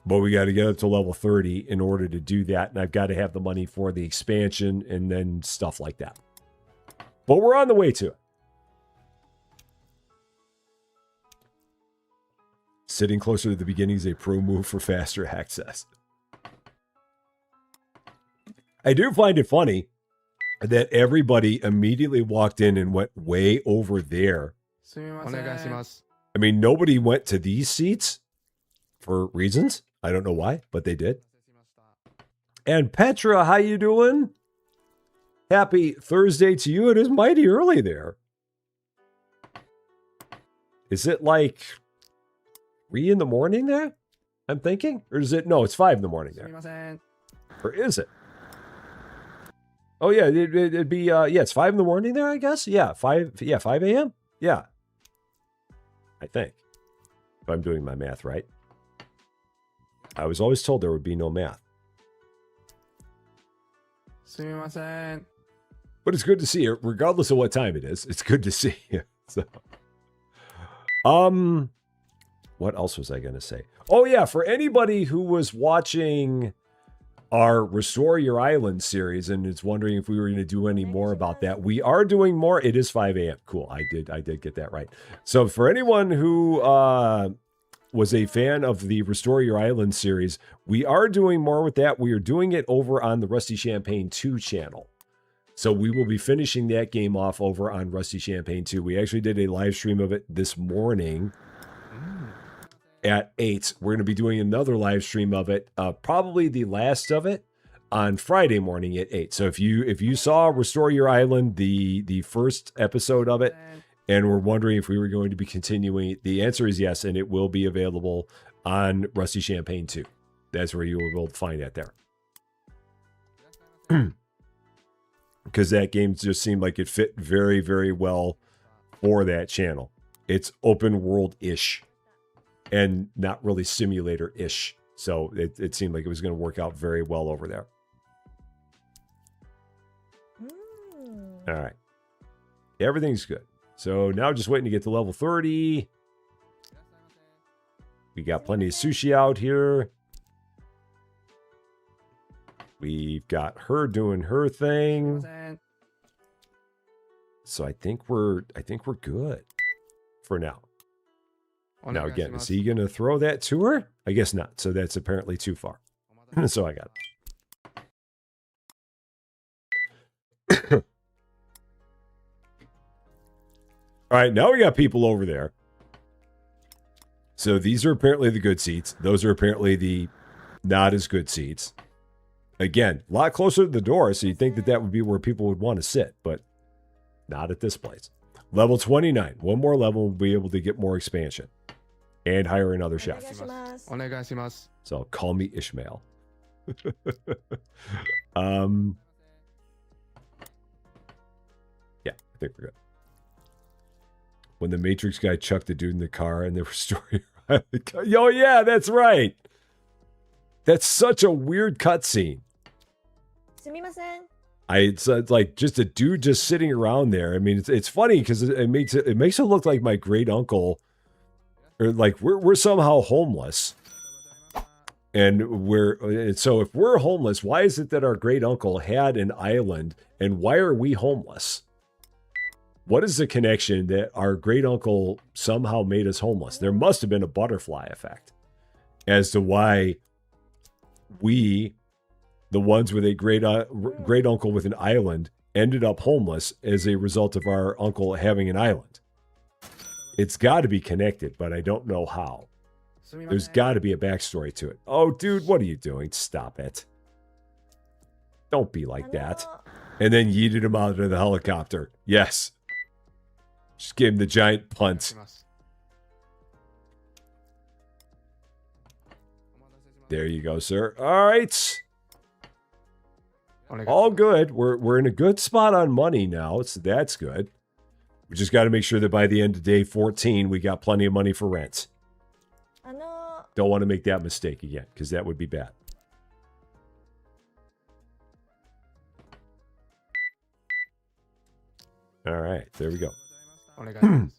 But we got to get up to level 30 in order to do that. And I've got to have the money for the expansion and then stuff like that. But we're on the way to it. Sitting closer to the beginning is a pro move for faster access. I do find it funny that everybody immediately walked in and went way over there. I mean, nobody went to these seats for reasons. I don't know why, but they did. And Petra, how you doing? Happy Thursday to you. It is mighty early there. Is it like 3 in the morning there? I'm thinking? Or is it? No, it's 5 in the morning すみ there. ません。 Or is it? Oh, yeah, it'd be, yeah, it's 5 in the morning there, I guess. Yeah, 5 a.m.? Yeah. I think. If I'm doing my math right. I was always told there would be no math. すみません。 But it's good to see you, regardless of what time it is. It's good to see you. So, what else was I going to say? Oh, yeah, for anybody who was watching our Restore Your Island series and is wondering if we were going to do any more about that, we are doing more. It is 5 a.m. Cool. I did get that right. So for anyone who was a fan of the Restore Your Island series, we are doing more with that. We are doing it over on the Rusty Champaign 2 channel. So we will be finishing that game off over on Rusty Champaign 2. We actually did a live stream of it this morning at 8. We're going to be doing another live stream of it, probably the last of it, on Friday morning at 8. So if you saw Restore Your Island, the first episode of it, and were wondering if we were going to be continuing, the answer is yes, and it will be available on Rusty Champaign 2. That's where you will be able to find that there. Because that game just seemed like it fit very, very well for that channel. It's open world-ish and not really simulator-ish. So it seemed like it was going to work out very well over there. All right. Everything's good. So now just waiting to get to level 30. We got plenty of sushi out here. We've got her doing her すみま thing. せん。 So I think we're good for now. お Now 願いし again, ま is す。 he gonna throw that to her? I guess not. So that's apparently too far. お待たせ So I got it. All right, now we got people over there. So these are apparently the good seats. Those are apparently the not as good seats. Again, a lot closer to the door, so you'd think that that would be where people would want to sit, but not at this place. Level 29. One more level, we'll be able to get more expansion and hire another chef. お願いします お願いします。 So call me Ishmael. Yeah, I think we're good. When the Matrix guy chucked the dude in the car and they were story. Oh yeah, that's right. That's such a weird cutscene. すみません It's like just a dude just sitting around there. I mean, it's funny because it makes it look like my great uncle, or like we're somehow homeless, and so if we're homeless, why is it that our great uncle had an island, and why are we homeless? What is the connection that our great uncle somehow made us homeless? There must have been a butterfly effect as to why we, the ones with a great uncle with an island, ended up homeless as a result of our uncle having an island. It's got to be connected, but I don't know how. すみま There's せん。 got to be a backstory to it. Oh, dude, what are you doing? Stop it. Don't be like that. And then yeeted him out of the helicopter. Yes. Just gave him the giant お願い punt. します。 There you go, sir. All right. お願いします。 All good. We're in a good spot on money now, so that's good. We just got to make sure that by the end of day 14, we got plenty of money for rent. あの Don't want to make that mistake again, because that would be bad. All right, there we go. お願いします。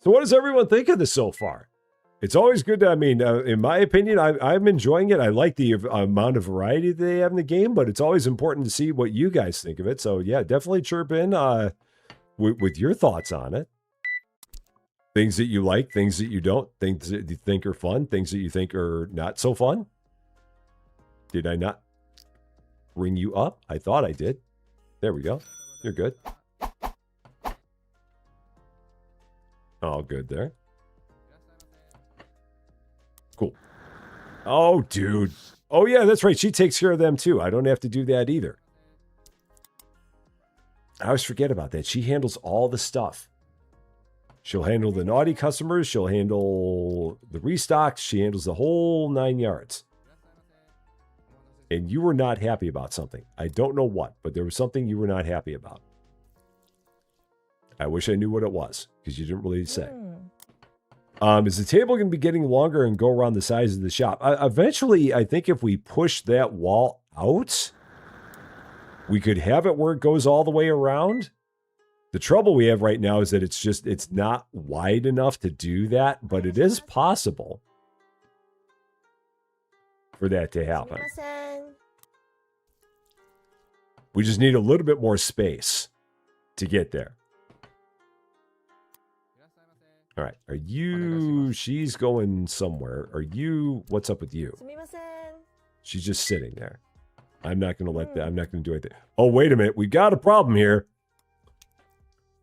So what does everyone think of this so far? It's always good to, I mean, in my opinion, I'm enjoying it. I like the amount of variety that they have in the game, but it's always important to see what you guys think of it. So yeah, definitely chirp in with your thoughts on it. Things that you like, things that you don't, things that you think are fun, things that you think are not so fun. Did I not bring you up? I thought I did. There we go. You're good. All good there. Cool. Oh, dude. Oh, yeah, that's right. She takes care of them, too. I don't have to do that either. I always forget about that. She handles all the stuff. She'll handle the naughty customers. She'll handle the restocks. She handles the whole 9 yards. And you were not happy about something. I don't know what, but there was something you were not happy about. I wish I knew what it was, because you didn't really say. Is the table going to be getting longer and go around the size of the shop? Eventually, I think if we push that wall out, we could have it where it goes all the way around. The trouble we have right now is that it's not wide enough to do that, but it is possible for that to happen. すみません。 We just need a little bit more space to get there. All right. Are you... She's going somewhere. Are you... What's up with you? すみません。 She's just sitting there. I'm not going to let that... I'm not going to do anything. Oh, wait a minute. We got a problem here.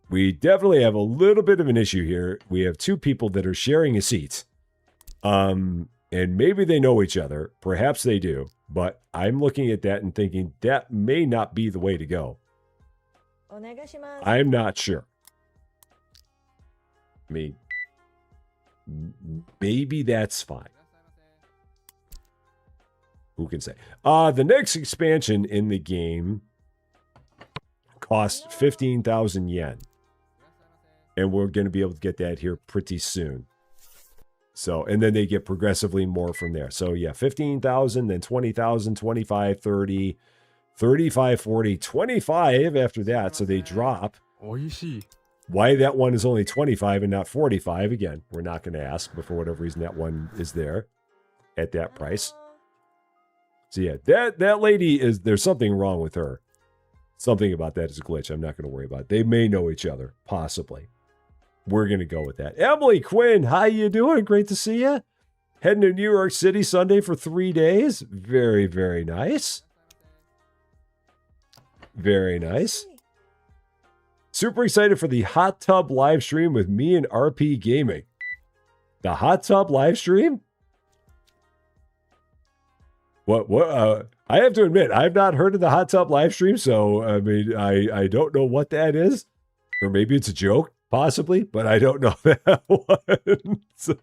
We definitely have a little bit of an issue here. We have two people that are sharing a seat. And maybe they know each other. Perhaps they do. But I'm looking at that and thinking that may not be the way to go. お願いします。 I'm not sure. I mean, maybe that's fine. Who can say? The next expansion in the game costs 15,000 yen. And we're going to be able to get that here pretty soon. So, and then they get progressively more from there. So, yeah, 15,000, then 20,000, 25, 30, 35, 40, 25 after that. So they drop. おいしい。 Why that one is only 25 and not 45, again, we're not going to ask, but for whatever reason, that one is there at that price. So, yeah, that lady is, there's something wrong with her. Something about that is a glitch. I'm not going to worry about it. They may know each other, possibly. We're going to go with that. Emily Quinn, how you doing? Great to see you. Heading to New York City Sunday for 3 days. Very, very nice. Very nice. Super excited for the hot tub live stream with me and RP Gaming. The hot tub live stream? What, I have to admit, I've not heard of the hot tub live stream, so, I mean, I don't know what that is. Or maybe it's a joke, possibly, but I don't know that one. So,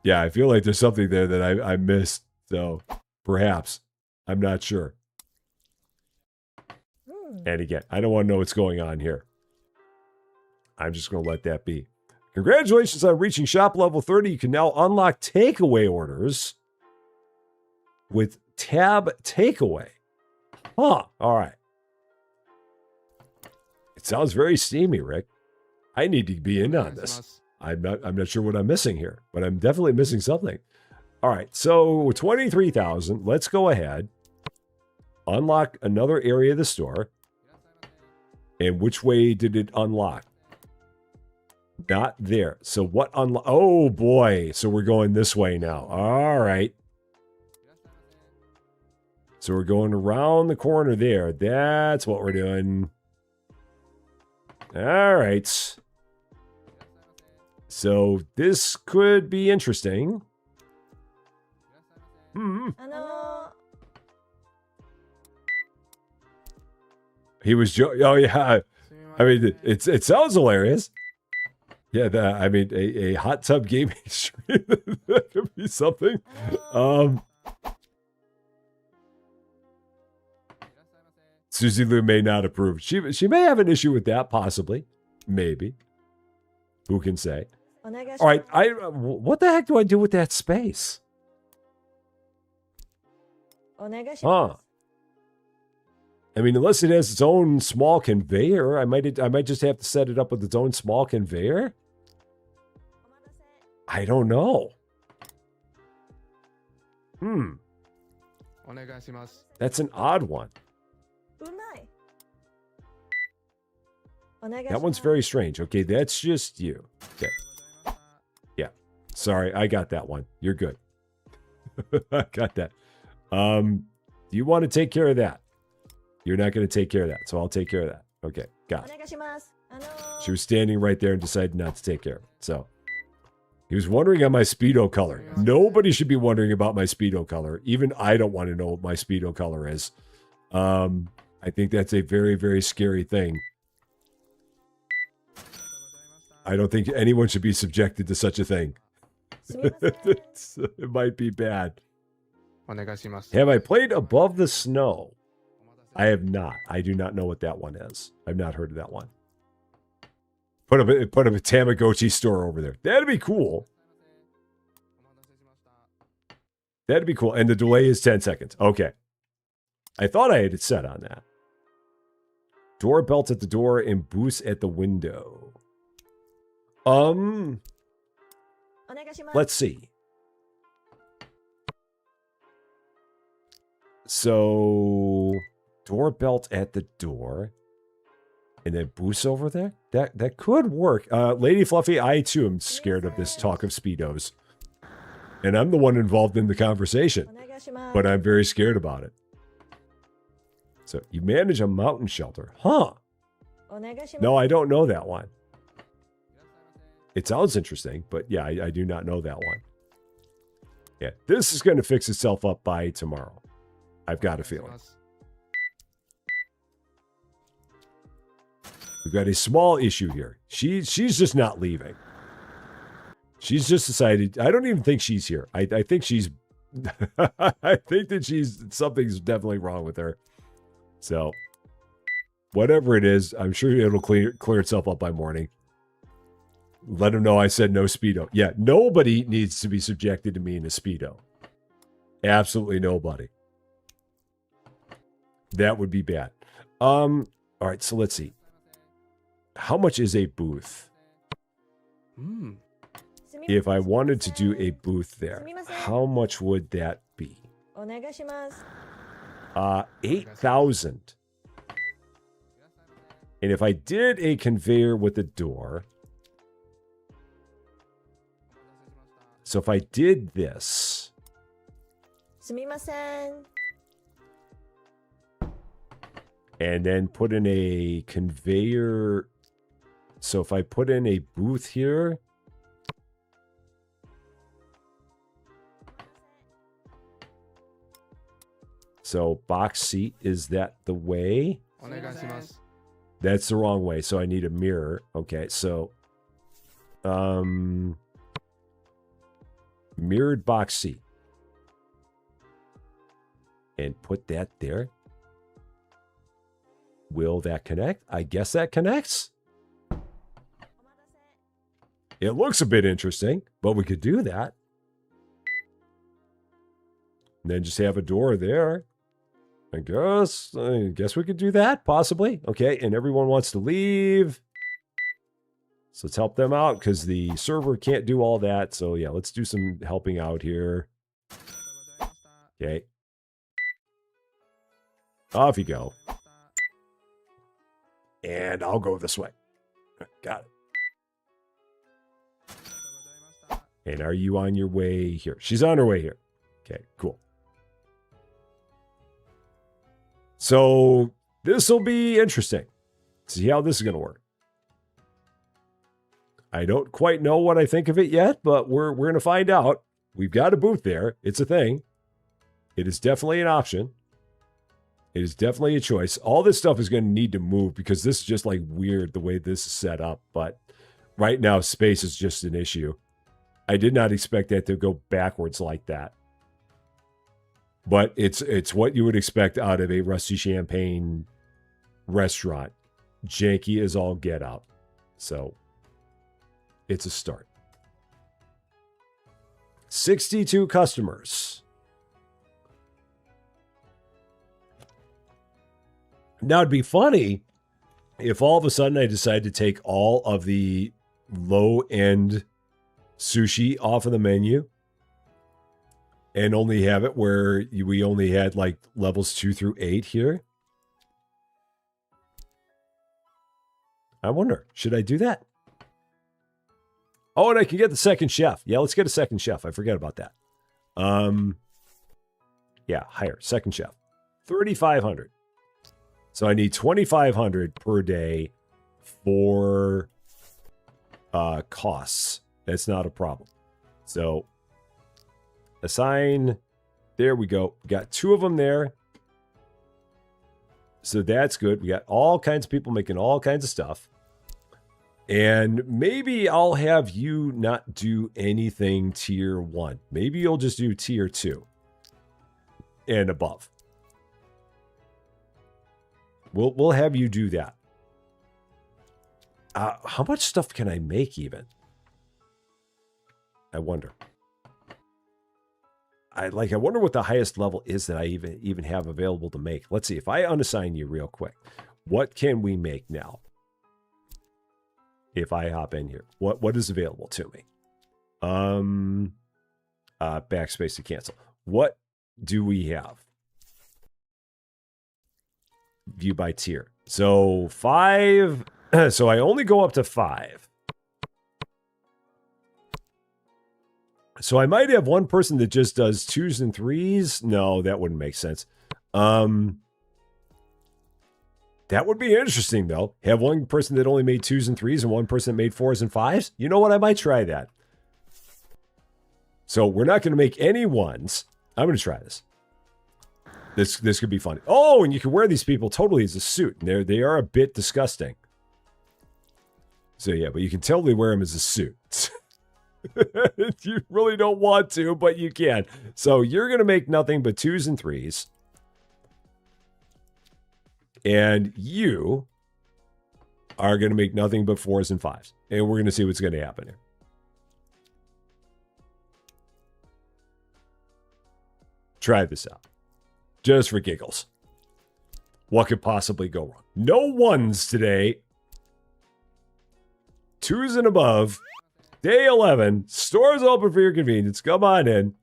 yeah, I feel like there's something there that I missed, so perhaps. I'm not sure. And again, I don't want to know what's going on here. I'm just going to let that be. Congratulations on reaching shop level 30. You can now unlock takeaway orders with tab takeaway. Huh. All right. It sounds very steamy, Rick. I need to be in on this. I'm not sure what I'm missing here, but I'm definitely missing something. All right. So 23,000. Let's go ahead. Unlock another area of the store. And which way did it unlock? Not there. So what unlock? Oh boy. So we're going this way now. All right. So we're going around the corner there. That's what we're doing. All right. So this could be interesting. あの He was oh yeah. I mean, it sounds hilarious. Yeah, I mean, a hot tub gaming stream. That could be something. Susie Lou may not approve. She may have an issue with that, possibly. Maybe. Who can say? お願いします。 All right, what the heck do I do with that space? お願いします。 Huh. I mean, unless it has its own small conveyor, I might just have to set it up with its own small conveyor. I don't know. お願いします。 That's an odd one. うまい。お願いし That ま one's す。 very strange. Okay, that's just you. Okay. Yeah. Sorry, I got that one. You're good. I got that. Do you want to take care of that? You're not going to take care of that, so I'll take care of that. Okay, お got it. 願いします。She was standing right there and decided not to take care of it. So he was wondering on my Speedo color. Nobody should be wondering about my Speedo color. Even I don't want to know what my Speedo color is. I think that's a very, very scary thing. I don't think anyone should be subjected to such a thing. すみません。 It might be bad. お願いします。 Have I played Above the Snow? I have not. I do not know what that one is. I've not heard of that one. Put up a Tamagotchi store over there. That'd be cool. That'd be cool. And the delay is 10 seconds. Okay. I thought I had it set on that. Door belt at the door and boost at the window. お願いします。 Let's see. So, door belt at the door, and then boost over there. That could work. Lady Fluffy, I too am scared of this talk of speedos, and I'm the one involved in the conversation, お願いします。 but I'm very scared about it. So you manage a mountain shelter, huh? お願いします。 No, I don't know that one. It sounds interesting, but yeah, I do not know that one. Yeah, this is going to fix itself up by tomorrow. I've got a feeling. We've got a small issue here. She's just not leaving. She's just decided. I don't even think she's here. I think she's. I think that something's definitely wrong with her. So, whatever it is, I'm sure it'll clear itself up by morning. Let him know I said no Speedo. Yeah, nobody needs to be subjected to me in a Speedo. Absolutely nobody. That would be bad. All right, so let's see. How much is a booth? うん。 If I wanted to do a booth there, how much would that be? お願いします。 8,000. And if I did a conveyor with a door, so if I did this, すみません。 and then put in a conveyor, so if I put in a booth here, so box seat, is that the way? お願いします。 That's the wrong way, so I need a mirror. Okay, so mirrored box seat. And put that there. Will that connect? I guess that connects. It looks a bit interesting, but we could do that. And then just have a door there. I guess we could do that, possibly. Okay, and everyone wants to leave. So let's help them out because the server can't do all that. So yeah, let's do some helping out here. Okay. Off you go. And I'll go this way. Got it. And are you on your way here? She's on her way here. Okay, cool. So this will be interesting. See how this is going to work. I don't quite know what I think of it yet, but we're going to find out. We've got a booth there. It's a thing. It is definitely an option. It is definitely a choice. All this stuff is going to need to move because this is just like weird the way this is set up. But right now, space is just an issue. I did not expect that to go backwards like that. But it's what you would expect out of a Rusty Champaign restaurant. Janky as all get out. So it's a start. 62 customers. Now, it'd be funny if all of a sudden I decide to take all of the low-end sushi off of the menu and only have it where we only had like levels 2 through 8 here. I wonder, should I do that? Oh, and I can get the second chef. Yeah, let's get a second chef. I forgot about that. Yeah, higher. Second chef. 3,500. So I need 2,500 per day for costs. That's not a problem. So assign. There we go. Got 2 of them there. So that's good. We got all kinds of people making all kinds of stuff. And maybe I'll have you not do anything tier 1. Maybe you'll just do tier 2 and above. We'll have you do that. How much stuff can I make even? I wonder. I wonder what the highest level is that I even have available to make. Let's see. If I unassign you real quick, what can we make now? If I hop in here, what is available to me? Backspace to cancel. What do we have? View by tier. So 5. So I only go up to 5. So I might have one person that just does 2s and 3s. No, that wouldn't make sense. That would be interesting, though. Have one person that only made 2s and 3s and one person that made 4s and 5s. You know what? I might try that. So we're not going to make any 1s. I'm going to try this. This could be fun. Oh, and you can wear these people totally as a suit. They are a bit disgusting. So yeah, but you can totally wear them as a suit. You really don't want to, but you can. So you're going to make nothing but 2s and 3s. And you are going to make nothing but 4s and 5s. And we're going to see what's going to happen here. Try this out. Just for giggles. What could possibly go wrong? No 1s today. 2s and above. Day 11. Stores open for your convenience. Come on in.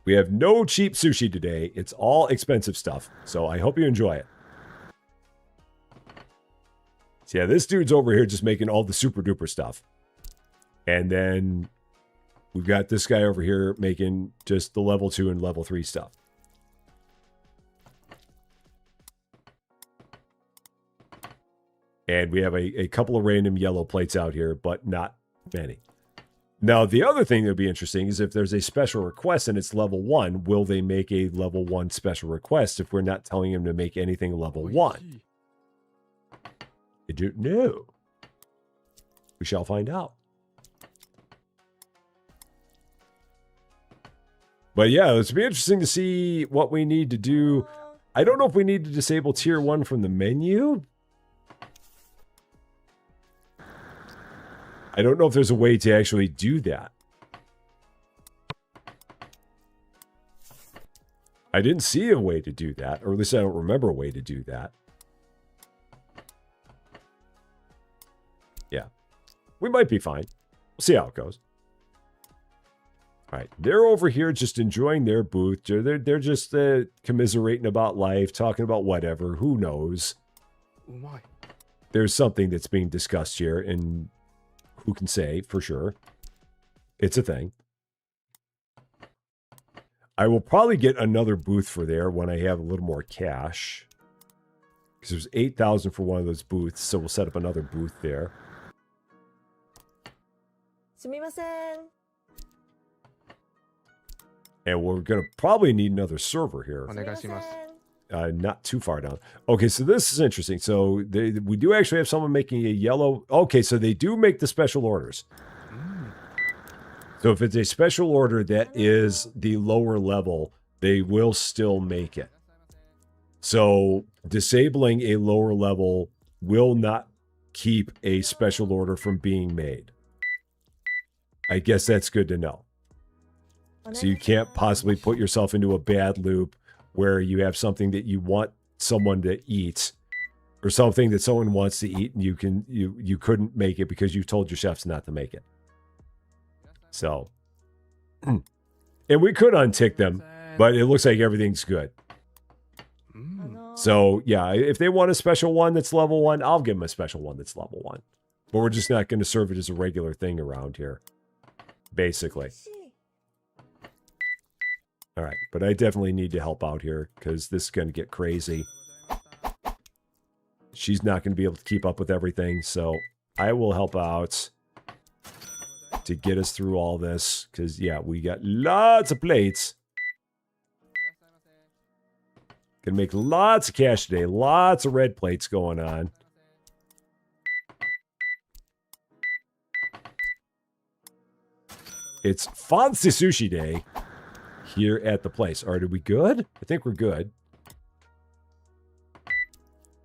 We have no cheap sushi today. It's all expensive stuff. So I hope you enjoy it. So yeah, this dude's over here just making all the super duper stuff. And then we've got this guy over here making just the level 2 and level 3 stuff. And we have a couple of random yellow plates out here, but not many. Now, the other thing that would be interesting is if there's a special request and it's level 1, will they make a level 1 special request if we're not telling them to make anything level 1? I don't know. We shall find out. But yeah, it's be interesting to see what we need to do. I don't know if we need to disable tier 1 from the menu. I don't know if there's a way to actually do that. I didn't see a way to do that, or at least I don't remember a way to do that. Yeah. We might be fine. We'll see how it goes. All right. They're over here just enjoying their booth. They're just commiserating about life, talking about whatever. Who knows? There's something that's being discussed here, and who can say for sure? It's a thing. I will probably get another booth for there when I have a little more cash. Because there's 8,000 for one of those booths, so we'll set up another booth there. And we're going to probably need another server here. Not too far down. Okay, so this is interesting. So we do actually have someone making a yellow. Okay, so they do make the special orders. So if it's a special order that is the lower level, they will still make it. So disabling a lower level will not keep a special order from being made. I guess that's good to know. So you can't possibly put yourself into a bad loop where you have something that you want someone to eat, or something that someone wants to eat, and you couldn't make it because you told your chefs not to make it. So, and we could untick them, but it looks like everything's good. So yeah, if they want a special one that's level 1, I'll give them a special one that's level 1. But we're just not going to serve it as a regular thing around here, basically. All right, but I definitely need to help out here because this is going to get crazy. She's not going to be able to keep up with everything, so I will help out to get us through all this because, yeah, we got lots of plates. Gonna make lots of cash today. Lots of red plates going on. It's Fancy Sushi Day here at the place. All right, are we good? I think we're good.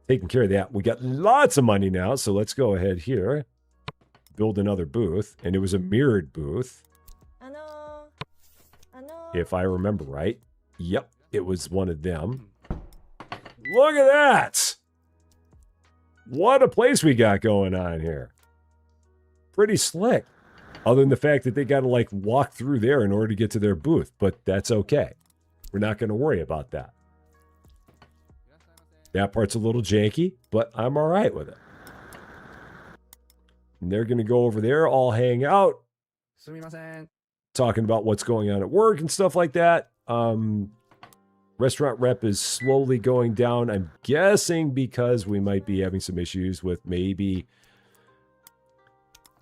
Taking care of that. We got lots of money now, so let's go ahead here. Build another booth. And it was a mirrored booth. If I remember right. Yep, it was one of them. Look at that! What a place we got going on here. Pretty slick. Other than the fact that they got to like walk through there in order to get to their booth. But that's okay. We're not going to worry about that. That part's a little janky, but I'm all right with it. And they're going to go over there, all hang out. Talking about what's going on at work and stuff like that. Restaurant rep is slowly going down. I'm guessing because we might be having some issues with maybe...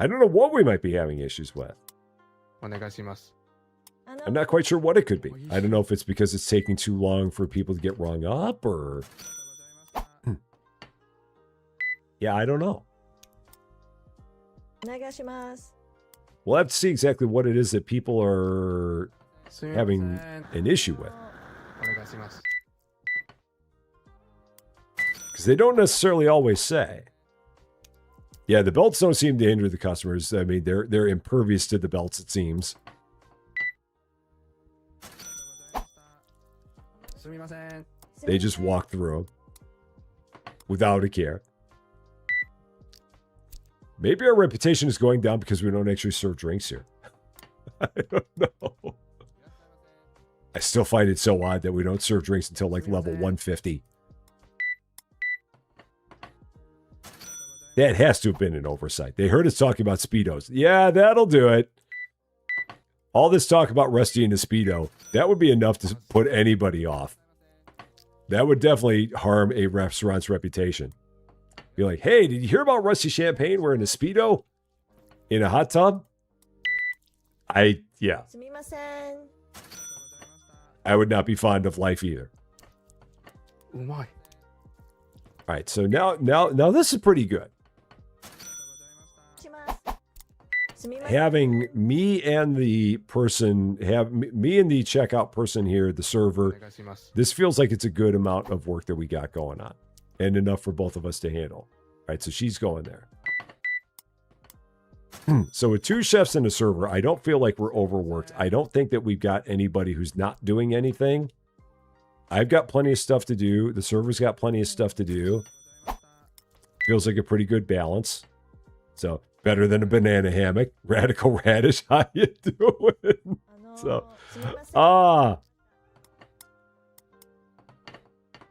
I don't know what we might be having issues with. I'm not quite sure what it could be. I don't know if it's because it's taking too long for people to get rung up or... Yeah, I don't know. We'll have to see exactly what it is that people are having an issue with. Because they don't necessarily always say. Yeah, the belts don't seem to hinder the customers. I mean, they're impervious to the belts, it seems. They just walk through them without a care. Maybe our reputation is going down because we don't actually serve drinks here. I don't know. I still find it so odd that we don't serve drinks until like level 150. That has to have been an oversight. They heard us talking about Speedos. Yeah, that'll do it. All this talk about Rusty and the Speedo, that would be enough to put anybody off. That would definitely harm a restaurant's reputation. Be like, hey, did you hear about Rusty Champaign wearing a Speedo in a hot tub? Yeah. I would not be fond of life either. All right, so now this is pretty good. Having me and the person, me and the checkout person here, the server, this feels like it's a good amount of work that we got going on. And enough for both of us to handle. All right, so she's going there. So with 2 chefs and a server, I don't feel like we're overworked. I don't think that we've got anybody who's not doing anything. I've got plenty of stuff to do. The server's got plenty of stuff to do. Feels like a pretty good balance. So better than a banana hammock. Radical Radish, how you doing? So,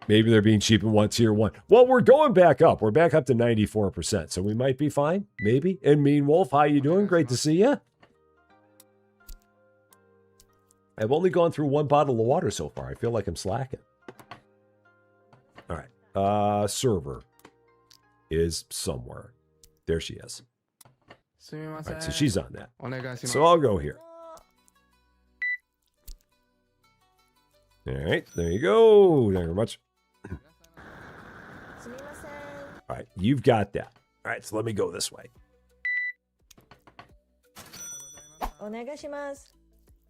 maybe they're being cheap and want tier 1. Well, we're going back up. We're back up to 94%, so we might be fine. Maybe. And Mean Wolf, how you doing? Great to see you. I've only gone through 1 bottle of water so far. I feel like I'm slacking. All right. Server is somewhere. There she is. All right, so she's on that. So I'll go here. All right, there you go. Thank you very much. All right, you've got that. All right, so let me go this way.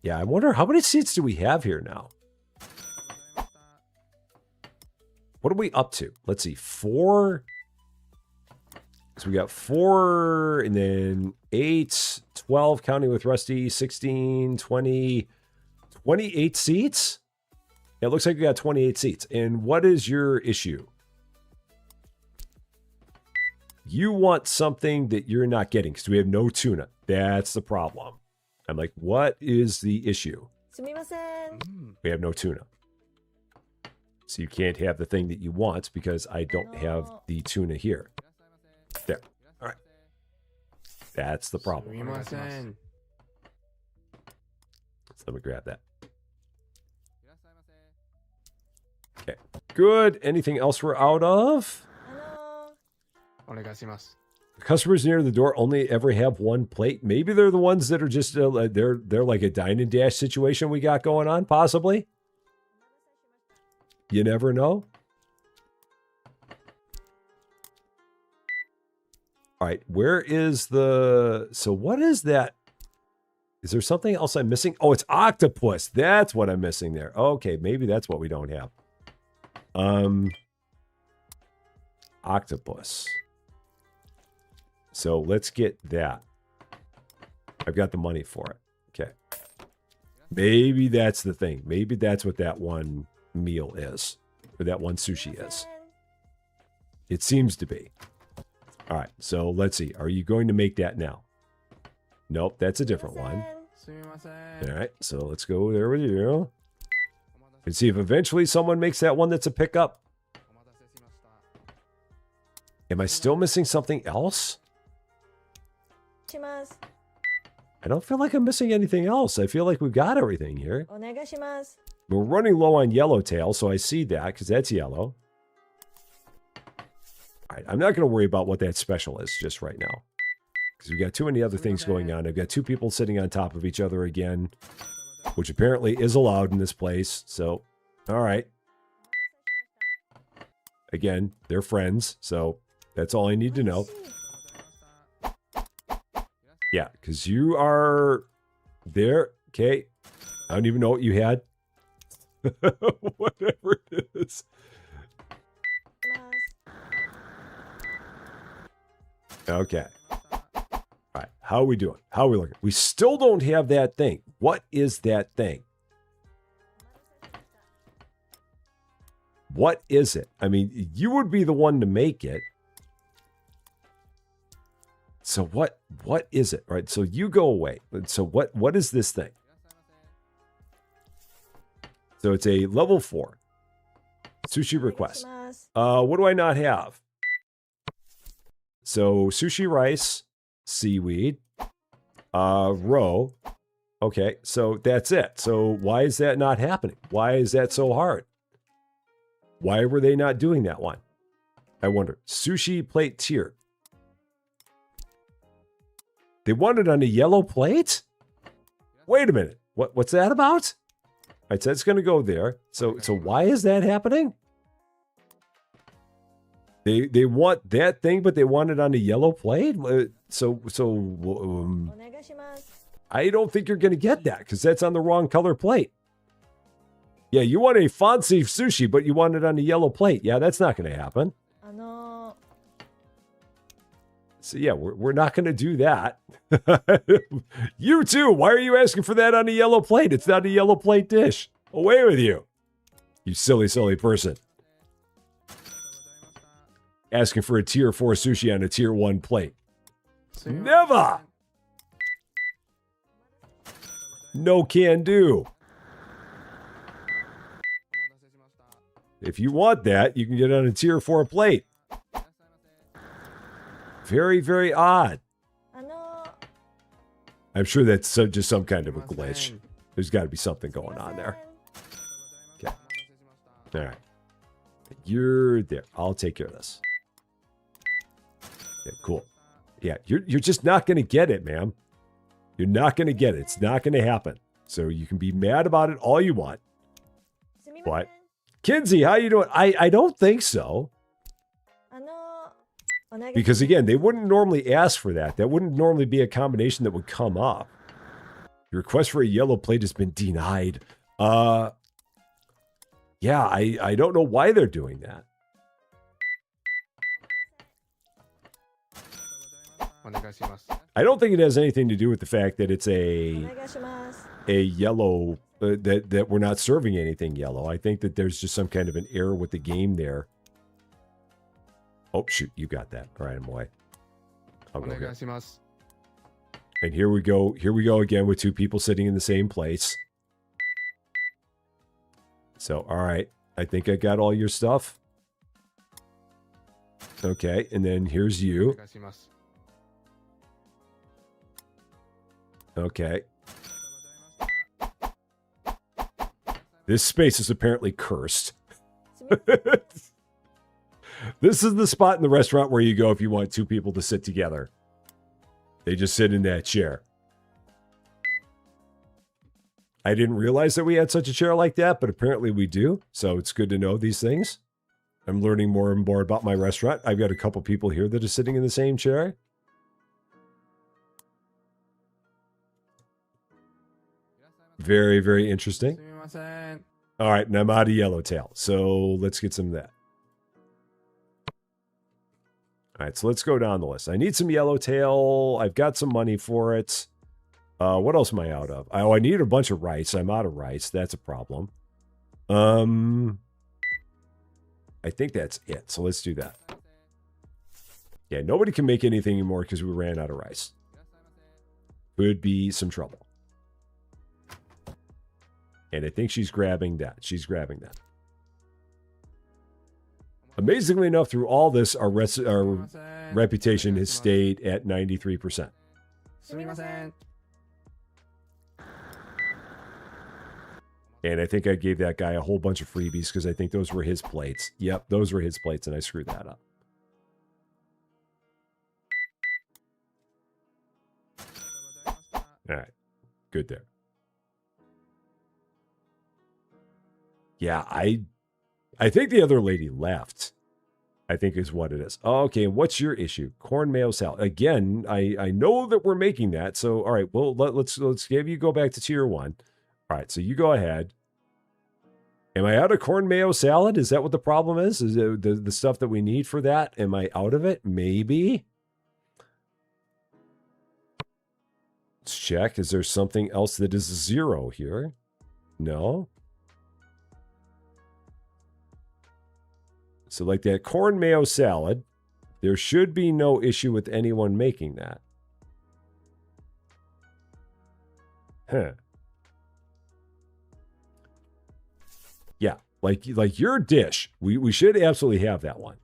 Yeah, I wonder how many seats do we have here now? What are we up to? Let's see, 4. So we got 4, and then 8, 12, counting with Rusty, 16, 20, 28 seats? Yeah, it looks like we got 28 seats. And what is your issue? You want something that you're not getting because we have no tuna. That's the problem. I'm like, what is the issue? We have no tuna. So you can't have the thing that you want because I don't have the tuna here. There. All right. That's the problem. So let me grab that. Okay. Good. Anything else we're out of? The customers near the door only ever have 1 plate. Maybe they're the ones that are just they're like a dine and dash situation we got going on, possibly. You never know. All right, where is the... So what is that? Is there something else I'm missing? Oh, it's octopus. That's what I'm missing there. Okay, maybe that's what we don't have. Octopus. So let's get that. I've got the money for it. Okay. Maybe that's the thing. Maybe that's what that one meal is. Or that one sushi is. It seems to be. All right, so let's see. Are you going to make that now? Nope, that's a different one. All right, so let's go there with you. And see if eventually someone makes that one that's a pickup. Am I still missing something else? I don't feel like I'm missing anything else. I feel like we've got everything here. We're running low on yellowtail, so I see that because that's yellow. All right, I'm not going to worry about what that special is just right now. Because we've got too many other things going on. I've got two people sitting on top of each other again. Which apparently is allowed in this place. So, all right. Again, they're friends. So, that's all I need to know. Yeah, because you are there. Okay. I don't even know what you had. Whatever it is. Okay. All right. How are we doing? How are we looking? We still don't have that thing. What is that thing? What is it? I mean, you would be the one to make it. So what is it? All right. So you go away. So what is this thing? So it's a level 4 sushi request. What do I not have? So sushi rice, seaweed, roe. Okay, so that's it. So why is that not happening? Why is that so hard? Why were they not doing that one? I wonder. Sushi plate tier. They want it on a yellow plate? Wait a minute. What's that about? All right, so it's going to go there. So why is that happening? They want that thing, but they want it on a yellow plate? I don't think you're going to get that because that's on the wrong color plate. Yeah, you want a fancy sushi, but you want it on a yellow plate. Yeah, that's not going to happen. So yeah, we're not going to do that. You too. Why are you asking for that on a yellow plate? It's not a yellow plate dish. Away with you. You silly, silly person. Asking for a tier 4 sushi on a tier 1 plate. Never! No can do. If you want that, you can get it on a tier 4 plate. Very, very odd. I'm sure that's just some kind of a glitch. There's got to be something going on there. Okay. All right. You're there. I'll take care of this. Okay, cool. Yeah, you're just not going to get it, ma'am. You're not going to get it. It's not going to happen. So you can be mad about it all you want. But, Kinsey, how you doing? I don't think so. Because again, they wouldn't normally ask for that. That wouldn't normally be a combination that would come up. Your request for a yellow plate has been denied. Yeah, I don't know why they're doing that. I don't think it has anything to do with the fact that it's a yellow, that we're not serving anything yellow. I think that there's just some kind of an error with the game there. Oh, shoot, you got that. All right, I'm away. I'll go here. And here we go. Here we go again with two people sitting in the same place. So, all right. I think I got all your stuff. Okay, and then here's you. Okay. This space is apparently cursed. This is the spot in the restaurant where you go if you want two people to sit together. They just sit in that chair. I didn't realize that we had such a chair like that, but apparently we do. So it's good to know these things. I'm learning more and more about my restaurant. I've got a couple people here that are sitting in the same chair. Very, very interesting. すみません。 All right, and I'm out of yellowtail. So let's get some of that. All right, so let's go down the list. I need some yellowtail. I've got some money for it. What else am I out of? Oh, I need a bunch of rice. I'm out of rice. That's a problem. I think that's it. So let's do that. Yeah, nobody can make anything anymore because we ran out of rice. Could be some trouble. And I think she's grabbing that. She's grabbing that. Amazingly enough, through all this, our reputation has stayed at 93%. すみません。 And I think I gave that guy a whole bunch of freebies because I think those were his plates. Yep, those were his plates, and I screwed that up. All right, good there. Yeah, I think the other lady left. I think is what it is. Oh, okay, what's your issue? Corn mayo salad. Again, I know that we're making that. So, all right, well, let's have you go back to tier 1. All right, so you go ahead. Am I out of corn mayo salad? Is that what the problem is? Is it the stuff that we need for that? Am I out of it? Maybe. Let's check. Is there something else that is 0 here? No. So like that corn mayo salad, there should be no issue with anyone making that. Huh. Yeah, like your dish, we should absolutely have that one.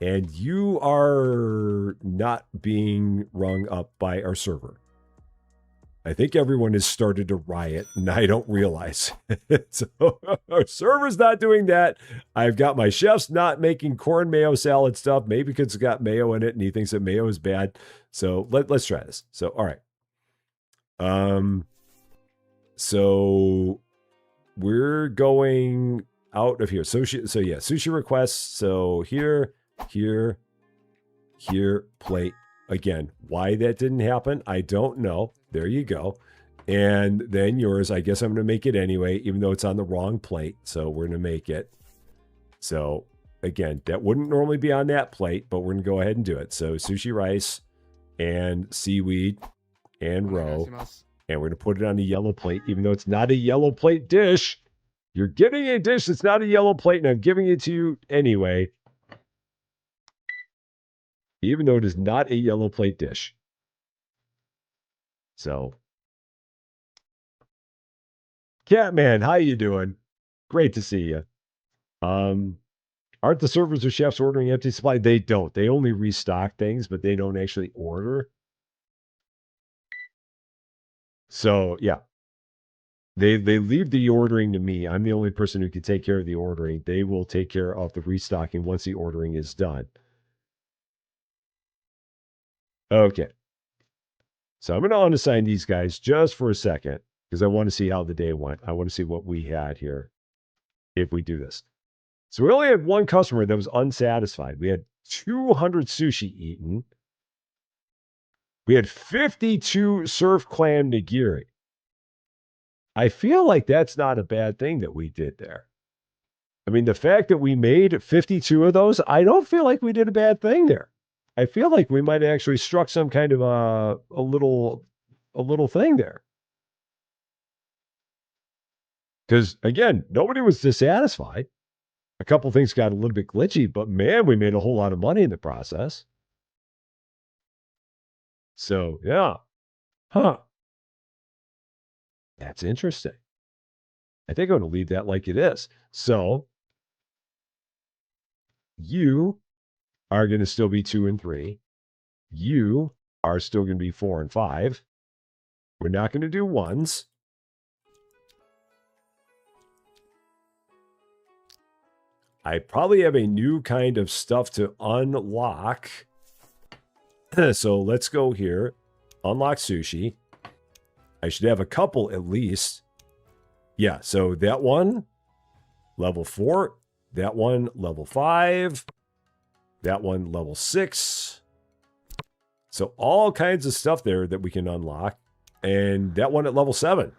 And you are not being rung up by our server. I think everyone has started to riot, and I don't realize. So our server's not doing that. I've got my chefs not making corn mayo salad stuff, maybe because it's got mayo in it, and he thinks that mayo is bad. So let's try this. So, all right. So we're going out of here. So yeah, sushi requests. So here, plate. Again, why that didn't happen, I don't know. There you go. And then yours, I guess I'm going to make it anyway, even though it's on the wrong plate. So we're going to make it. So again, that wouldn't normally be on that plate, but we're going to go ahead and do it. So sushi rice and seaweed and roe. And we're going to put it on the yellow plate, even though it's not a yellow plate dish. You're getting a dish that's not a yellow plate, and I'm giving it to you anyway. Even though it is not a yellow plate dish. So, Catman, how you doing? Great to see you. Aren't the servers or chefs ordering empty supply? They don't. They only restock things, but they don't actually order. So, yeah. They leave the ordering to me. I'm the only person who can take care of the ordering. They will take care of the restocking once the ordering is done. Okay. So I'm going to unassign these guys just for a second because I want to see how the day went. I want to see what we had here if we do this. So we only had one customer that was unsatisfied. We had 200 sushi eaten. We had 52 surf clam nigiri. I feel like that's not a bad thing that we did there. I mean, the fact that we made 52 of those, I don't feel like we did a bad thing there. I feel like we might have actually struck some kind of a little thing there. Because, again, nobody was dissatisfied. A couple things got a little bit glitchy, but, man, we made a whole lot of money in the process. So, yeah. Huh. That's interesting. I think I'm going to leave that like it is. So, you are going to still be 2 and 3. You are still going to be 4 and 5. We're not going to do ones. I probably have a new kind of stuff to unlock. So let's go here. Unlock sushi. I should have a couple at least. Yeah, so that one, level 4. That one, level 5. That one, level 6. So all kinds of stuff there that we can unlock. And that one at level 7.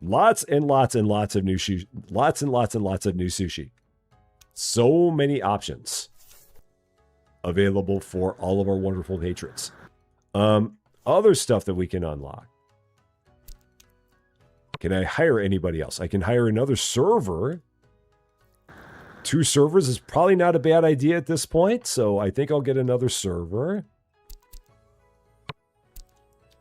Lots and lots and lots of new sushi. Lots and lots and lots of new sushi. So many options available for all of our wonderful patrons. Other stuff that we can unlock. Can I hire anybody else? I can hire another server. 2 servers is probably not a bad idea at this point, so I think I'll get another server.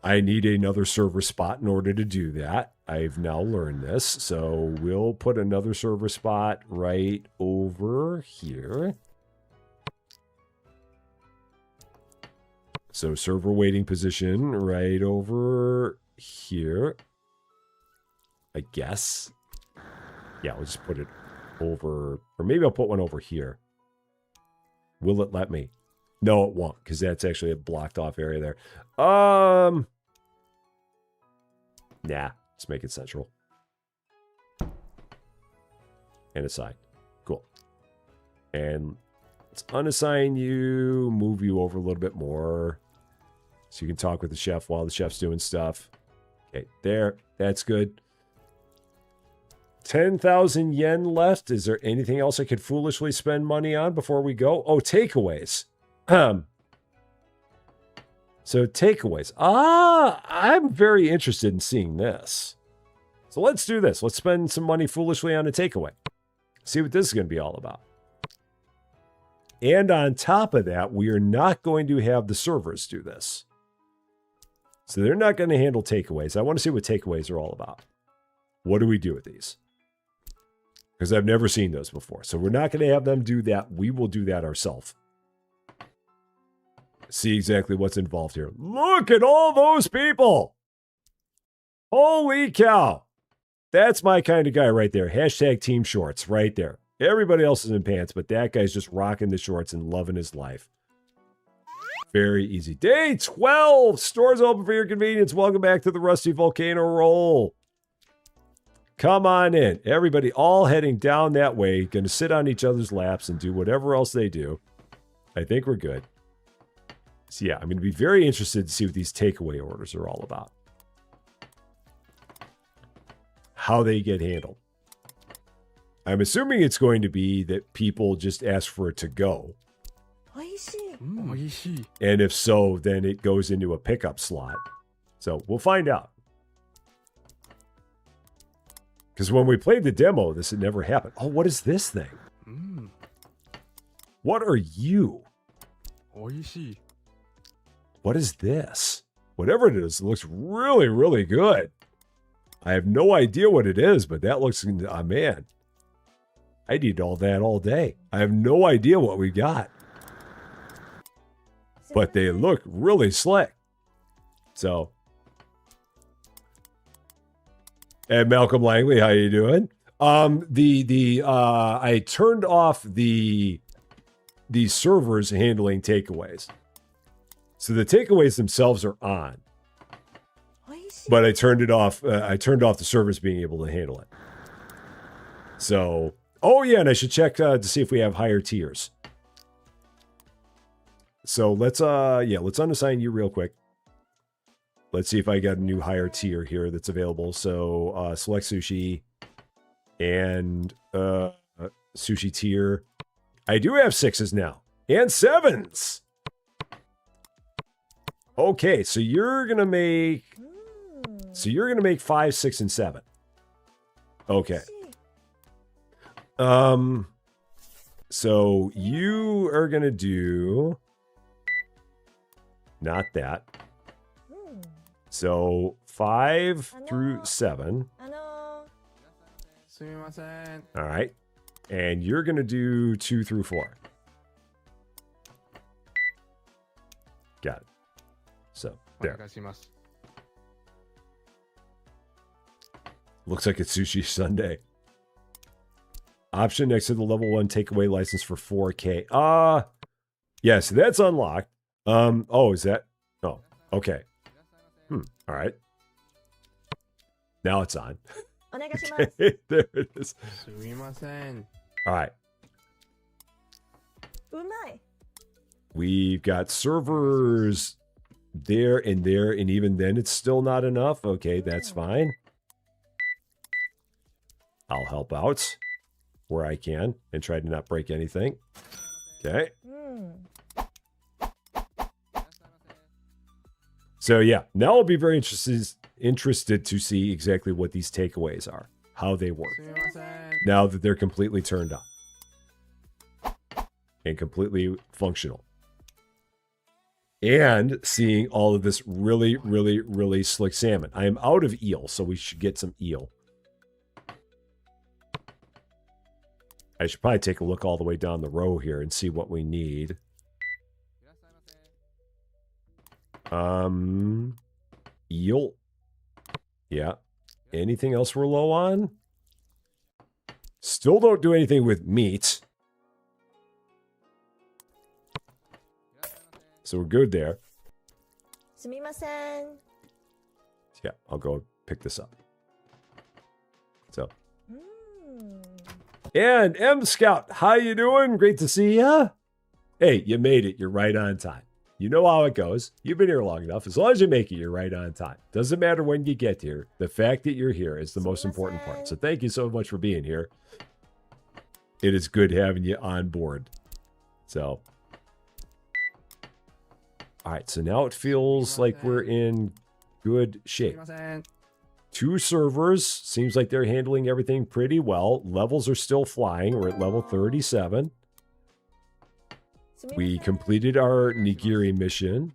I need another server spot in order to do that. I've now learned this, so we'll put another server spot right over here. So server waiting position right over here. I guess. Yeah, we'll just put it over, or maybe I'll put one over here. Will it let me? No, it won't, because that's actually a blocked off area there. Nah, let's make it central. And assign. Cool. And let's unassign you, move you over a little bit more. So you can talk with the chef while the chef's doing stuff. Okay, there. That's good. 10,000 yen left. Is there anything else I could foolishly spend money on before we go? Oh, takeaways. So takeaways. I'm very interested in seeing this. So let's do this. Let's spend some money foolishly on a takeaway. See what this is going to be all about. And on top of that, we are not going to have the servers do this. So they're not going to handle takeaways. I want to see what takeaways are all about. What do we do with these? Because I've never seen those before. So we're not going to have them do that. We will do that ourselves. See exactly what's involved here. Look at all those people. Holy cow. That's my kind of guy right there. Hashtag team shorts right there. Everybody else is in pants, but that guy's just rocking the shorts and loving his life. Very easy. Day 12. Stores open for your convenience. Welcome back to the Rusty Volcano Roll. Come on in. Everybody all heading down that way. Going to sit on each other's laps and do whatever else they do. I think we're good. So yeah, I'm going to be very interested to see what these takeaway orders are all about. How they get handled. I'm assuming it's going to be that people just ask for it to go. And if so, then it goes into a pickup slot. So we'll find out. Because when we played the demo, this had never happened. Oh, what is this thing? What are you? What is this? Whatever it is, it looks really, really good. I have no idea what it is, but that looks, oh man. I'd eat all that all day. I have no idea what we got. But they look really slick. So. And Malcolm Langley, how you doing? I turned off the servers handling takeaways. So the takeaways themselves are on. But I turned it off. I turned off the servers being able to handle it. So, oh yeah, and I should check to see if we have higher tiers. So let's unassign you real quick. Let's see if I got a new higher tier here that's available. So select sushi and sushi tier. I do have 6s now and 7s. Okay, so you're gonna make 5, 6, and 7. Okay. So you are gonna do not that. So 5 through 7. All right. And you're going to do 2 through 4. Got it. So there. Looks like it's Sushi Sunday. Option next to the level 1 takeaway license for 4K. Yeah, so that's unlocked. Oh, is that? Oh, okay. All right. Now it's on. お願いします。 There it is. すみません。 All right. うまい。 We've got servers there, and even then it's still not enough. Okay, that's fine. I'll help out where I can and try to not break anything. Okay. うん。 So yeah, now I'll be very interested to see exactly what these takeaways are, how they work, すみません。 now that they're completely turned on and completely functional. And seeing all of this really, really, really slick salmon. I am out of eel, so we should get some eel. I should probably take a look all the way down the row here and see what we need. Eel. Yeah. Anything else we're low on? Still don't do anything with meat. So we're good there. すみません。 Yeah, I'll go pick this up. So. うん。 And M Scout, how you doing? Great to see ya. Hey, you made it. You're right on time. You know how it goes. You've been here long enough. As long as you make it, you're right on time. Doesn't matter when you get here. The fact that you're here is the most important part. So thank you so much for being here. It is good having you on board. So. All right, so now it feels like we're in good すみ shape. ません。 2 servers. Seems like they're handling everything pretty well. Levels are still flying. We're at level 37. すみません。 We completed our Nigiri mission.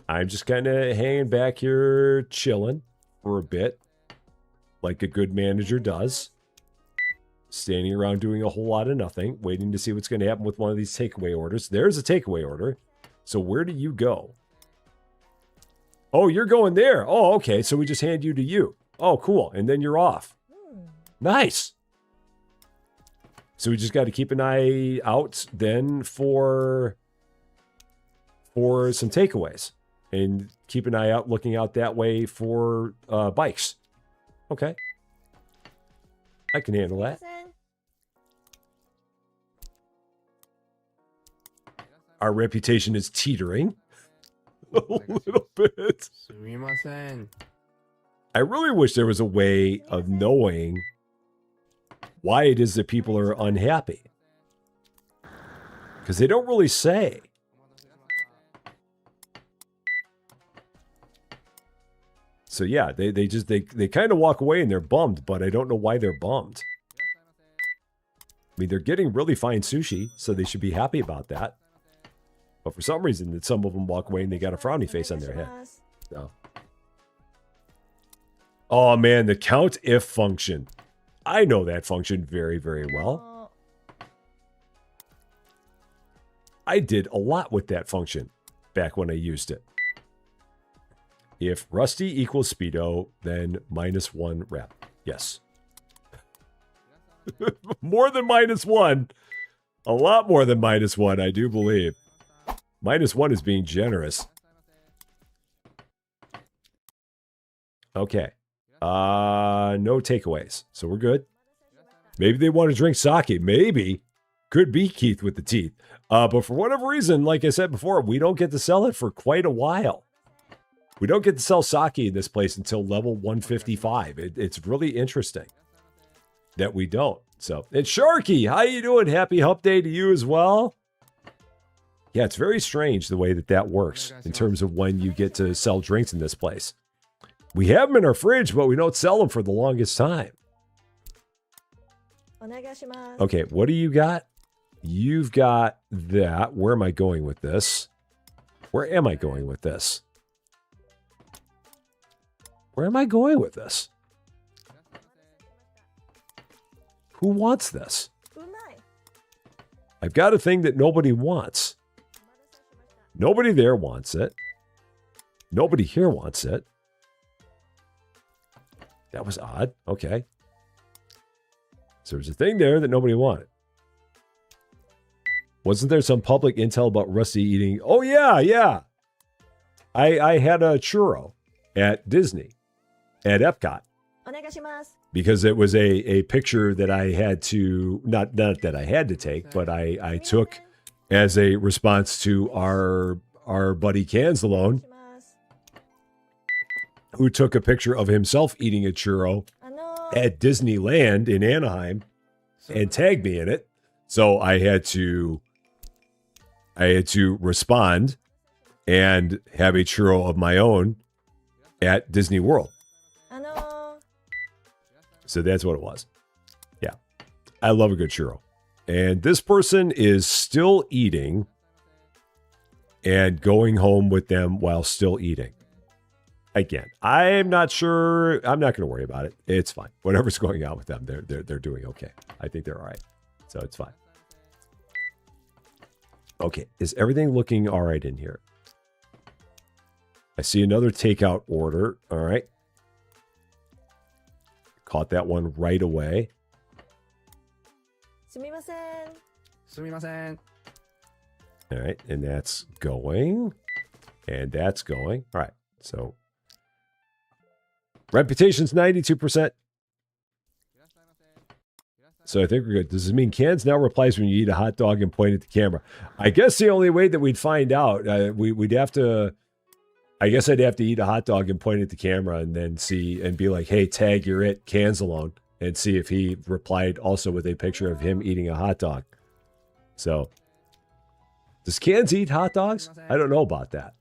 I'm just kind of hanging back here, chilling for a bit, like a good manager does. Standing around doing a whole lot of nothing, waiting to see what's going to happen with one of these takeaway orders. There's a takeaway order. So where do you go? Oh, you're going there. Oh, okay. So we just hand you to you. Oh, cool. And then you're off. うん。 Nice. So we just got to keep an eye out then for some takeaways and keep an eye out looking out that way for bikes. Okay. I can handle すみま that. せん。 Our reputation is teetering a little bit. すみません。 I really wish there was a way of knowing why it is that people are unhappy. Because they don't really say. So yeah, they kind of walk away and they're bummed, but I don't know why they're bummed. I mean, they're getting really fine sushi, so they should be happy about that. But for some reason, some of them walk away and they got a frowny face on their head. So. Oh man, the count if function. I know that function very, very well. I did a lot with that function back when I used it. If Rusty equals Speedo, then -1 rep. Yes. More than -1. A lot more than -1, I do believe. -1 is being generous. Okay. No takeaways. So we're good. Maybe they want to drink sake. Maybe. Could be Keith with the teeth. But for whatever reason, like I said before, we don't get to sell it for quite a while. We don't get to sell sake in this place until level 155. It's really interesting that we don't. So, and Sharky, how you doing? Happy Hump Day to you as well. Yeah, it's very strange the way that works in terms of when you get to sell drinks in this place. We have them in our fridge, but we don't sell them for the longest time. お願いします。 Okay, what do you got? You've got that. Where am I going with this? Where am I going with this? Where am I going with this? Who wants this? うまい。 I've got a thing that nobody wants. Nobody there wants it. Nobody here wants it. That was odd. Okay. So there's a thing there that nobody wanted. Wasn't there some public intel about Rusty eating? Oh, yeah, yeah. I had a churro. at Disney, at Epcot. Because it was a picture that I had to, not that I had to take, but I took as a response to our buddy Cansalone, who took a picture of himself eating a churro at Disneyland in Anaheim and tagged me in it. So I had to respond and have a churro of my own at Disney World. So that's what it was. Yeah. I love a good churro. And this person is still eating and going home with them while still eating. Again, I'm not sure. I'm not going to worry about it. It's fine. Whatever's going on with them, they're doing okay. I think they're all right. So it's fine. Okay. Is everything looking all right in here? I see another takeout order. All right. Caught that one right away. Sumimasen. All right. And that's going. And that's going. All right. So reputation's 92%. So I think we're good. Does this mean cans now replies when you eat a hot dog and point at the camera? I guess the only way that we'd find out, we'd have to, I guess I'd have to eat a hot dog and point at the camera and then see and be like, hey, tag, you're it, Cans alone, and see if he replied also with a picture of him eating a hot dog. So, does Cans eat hot dogs? I don't know about that.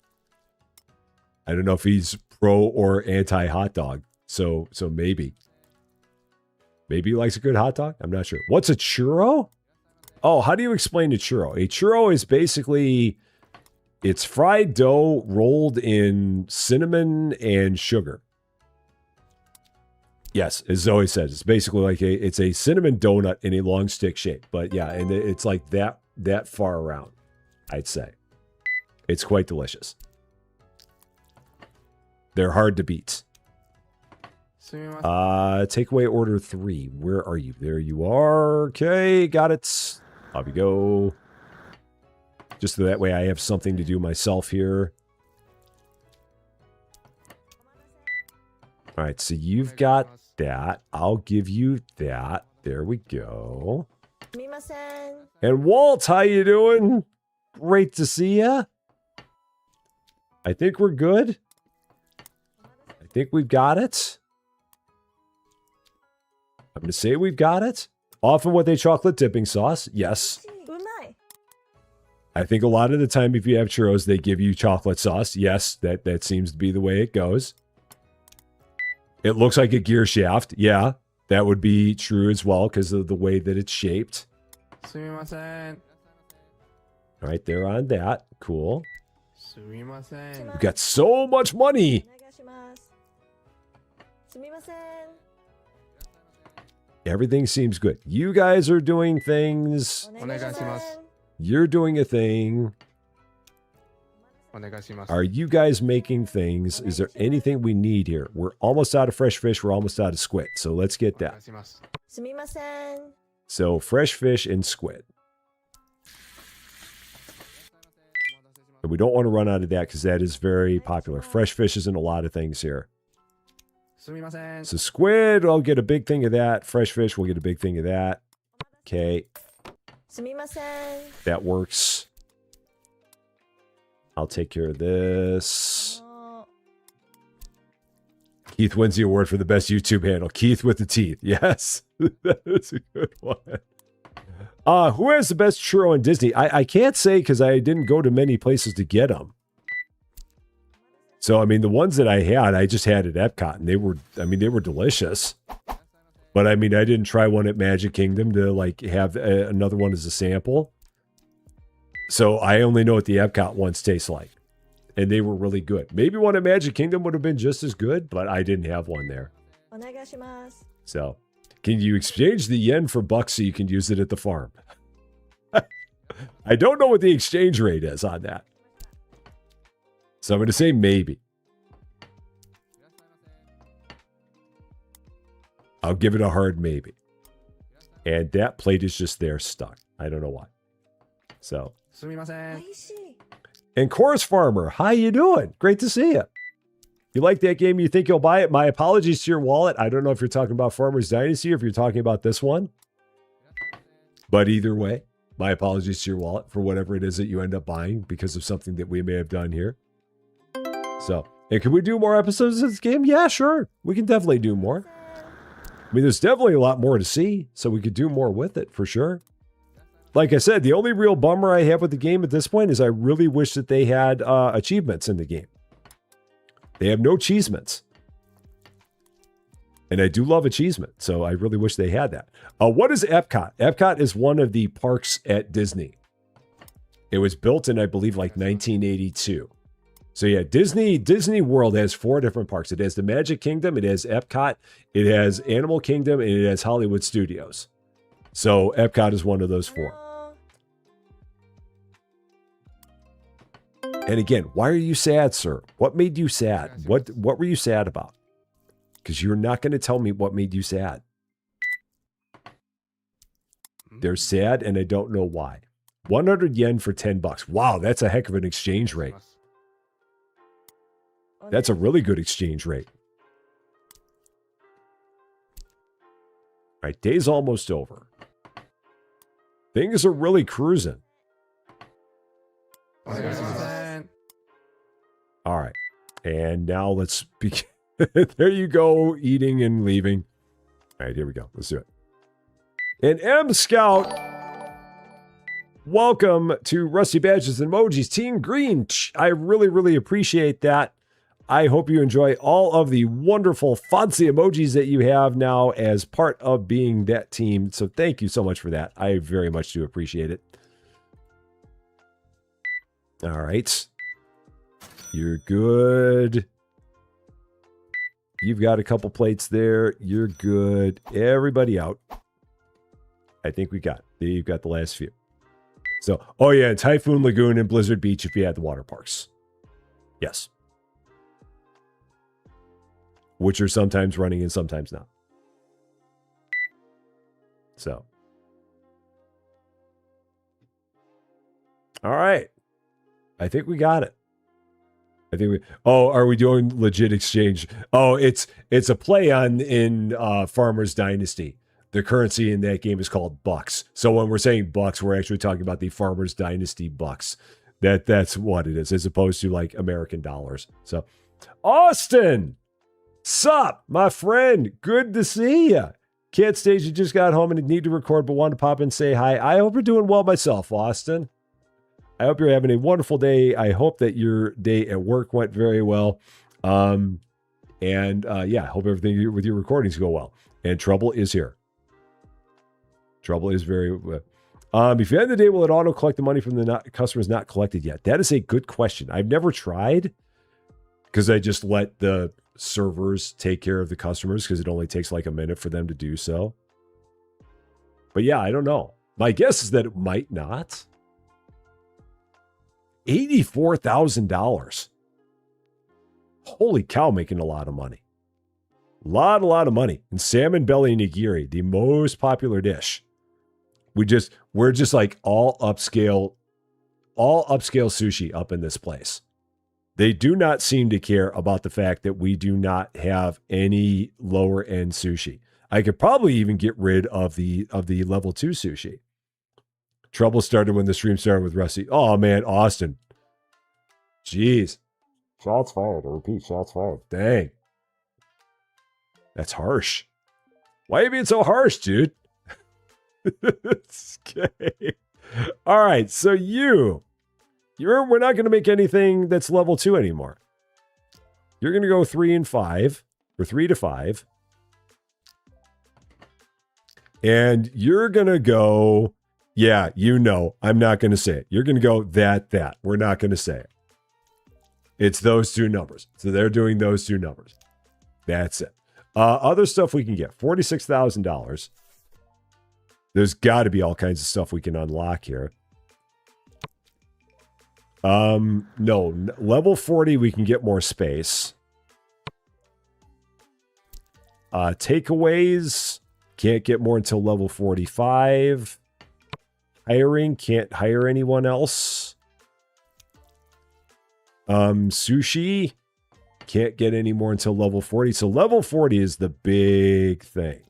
I don't know if he's pro or anti hot dog. So maybe. Maybe he likes a good hot dog? I'm not sure. What's a churro? Oh, how do you explain a churro? A churro is basically, it's fried dough rolled in cinnamon and sugar. Yes, as Zoe says, it's basically like it's a cinnamon donut in a long stick shape. But yeah, and it's like that far around, I'd say. It's quite delicious. They're hard to beat. Takeaway order 3. Where are you? There you are. Okay, got it. Off you go. Just so that way I have something to do myself here. All right, so you've got that. I'll give you that. There we go. And Walt, how you doing? Great to see ya. I think we're good. I think we've got it. I'm going to say we've got it. Often with a chocolate dipping sauce. Yes. I think a lot of the time if you have churros, they give you chocolate sauce. Yes, that seems to be the way it goes. It looks like a gear shaft. Yeah, that would be true as well because of the way that it's shaped. Sumimasen. All right, they're on that. Cool. Sumimasen. We've got so much money. Everything seems good. You guys are doing things. Onegaishimasu. You're doing a thing. Onegaishimasu. Are you guys making things? Is there anything we need here? We're almost out of fresh fish. We're almost out of squid. So let's get that. Onegaishimasu. So fresh fish and squid. And we don't want to run out of that because that is very popular. Fresh fish is in a lot of things here. Sumimasen. So squid, I'll get a big thing of that. Fresh fish, we'll get a big thing of that. Okay. That works. I'll take care of this. Keith wins the award for the best YouTube handle. Keith with the teeth. Yes. That's a good one. Who has the best churro in Disney? I can't say because I didn't go to many places to get them. So, I mean, the ones that I had, I just had at Epcot, and they were delicious. But, I mean, I didn't try one at Magic Kingdom to, like, have another one as a sample. So, I only know what the Epcot ones taste like. And they were really good. Maybe one at Magic Kingdom would have been just as good, but I didn't have one there. So, can you exchange the yen for bucks so you can use it at the farm? I don't know what the exchange rate is on that. So I'm going to say maybe. I'll give it a hard maybe. And that plate is just there stuck. I don't know why. So. Sumimasen. And Chorus Farmer, how you doing? Great to see you. you like that game, you think you'll buy it, my apologies to your wallet. I don't know if you're talking about Farmers Dynasty or if you're talking about this one. But either way, my apologies to your wallet for whatever it is that you end up buying because of something that we may have done here. So, and can we do more episodes of this game? Yeah, sure. We can definitely do more. I mean, there's definitely a lot more to see, so we could do more with it for sure. Like I said, the only real bummer I have with the game at this point is I really wish that they had achievements in the game. They have no achievements. And I do love achievement, so I really wish they had that. What is Epcot? Epcot is one of the parks at Disney. It was built in, I believe, like 1982. So yeah, Disney World has 4 different parks. It has the Magic Kingdom, it has Epcot, it has Animal Kingdom, and it has Hollywood Studios. So Epcot is one of those 4. And again, why are you sad, sir? What made you sad? What were you sad about? Because you're not going to tell me what made you sad. They're sad, and I don't know why. 100 yen for 10 bucks. Wow, that's a heck of an exchange rate. That's a really good exchange rate. All right, day's almost over. Things are really cruising. All right, and now let's begin. There you go, eating and leaving. All right, here we go. Let's do it. And M Scout, welcome to Rusty Badges and Emojis. Team Green, I really, really appreciate that. I hope you enjoy all of the wonderful fancy emojis that you have now as part of being that team. So thank you so much for that. I very much do appreciate it. All right. You're good. You've got a couple plates there. You're good. Everybody out. I think we got. You've got the last few. So, oh yeah, Typhoon Lagoon and Blizzard Beach if you had the water parks. Yes. Which are sometimes running and sometimes not. So. All right. I think we got it. I think we. Oh, are we doing legit exchange? Oh, it's a play on in Farmers Dynasty. The currency in that game is called bucks. So when we're saying bucks, we're actually talking about the Farmers Dynasty bucks. That's what it is, as opposed to like American dollars. So, Austin, sup, my friend? Good to see you. Can't stage. You just got home and need to record, but wanted to pop in and say hi. I hope you're doing well myself, Austin. I hope you're having a wonderful day. I hope that your day at work went very well. Yeah, I hope everything with your recordings go well. And trouble is here. Trouble is very... if you end the day, will it auto-collect the money from the customers not collected yet? That is a good question. I've never tried because I just let the servers take care of the customers because it only takes like a minute for them to do so. But yeah, I don't know. My guess is that it might not. $84,000. Holy cow, making a lot of money. A lot of money. And salmon belly nigiri, the most popular dish. We're just like all upscale sushi up in this place. They do not seem to care about the fact that we do not have any lower end sushi. I could probably even get rid of the level 2 sushi. Trouble started when the stream started with Rusty. Oh man, Austin. Jeez. Shots fired. I repeat, shots fired. Dang. That's harsh. Why are you being so harsh, dude? Okay. All right, so we're not going to make anything that's level 2 anymore. You're going to go 3 and 5, or 3 to 5. And you're going to go, yeah, I'm not going to say it. You're going to go that. We're not going to say it. It's those 2 numbers. So they're doing those 2 numbers. That's it. Other stuff we can get, $46,000. There's got to be all kinds of stuff we can unlock here. No, level 40, we can get more space. Takeaways, can't get more until level 45. Hiring, can't hire anyone else. Sushi, Can't get any more until level 40. So level 40 is the big thing.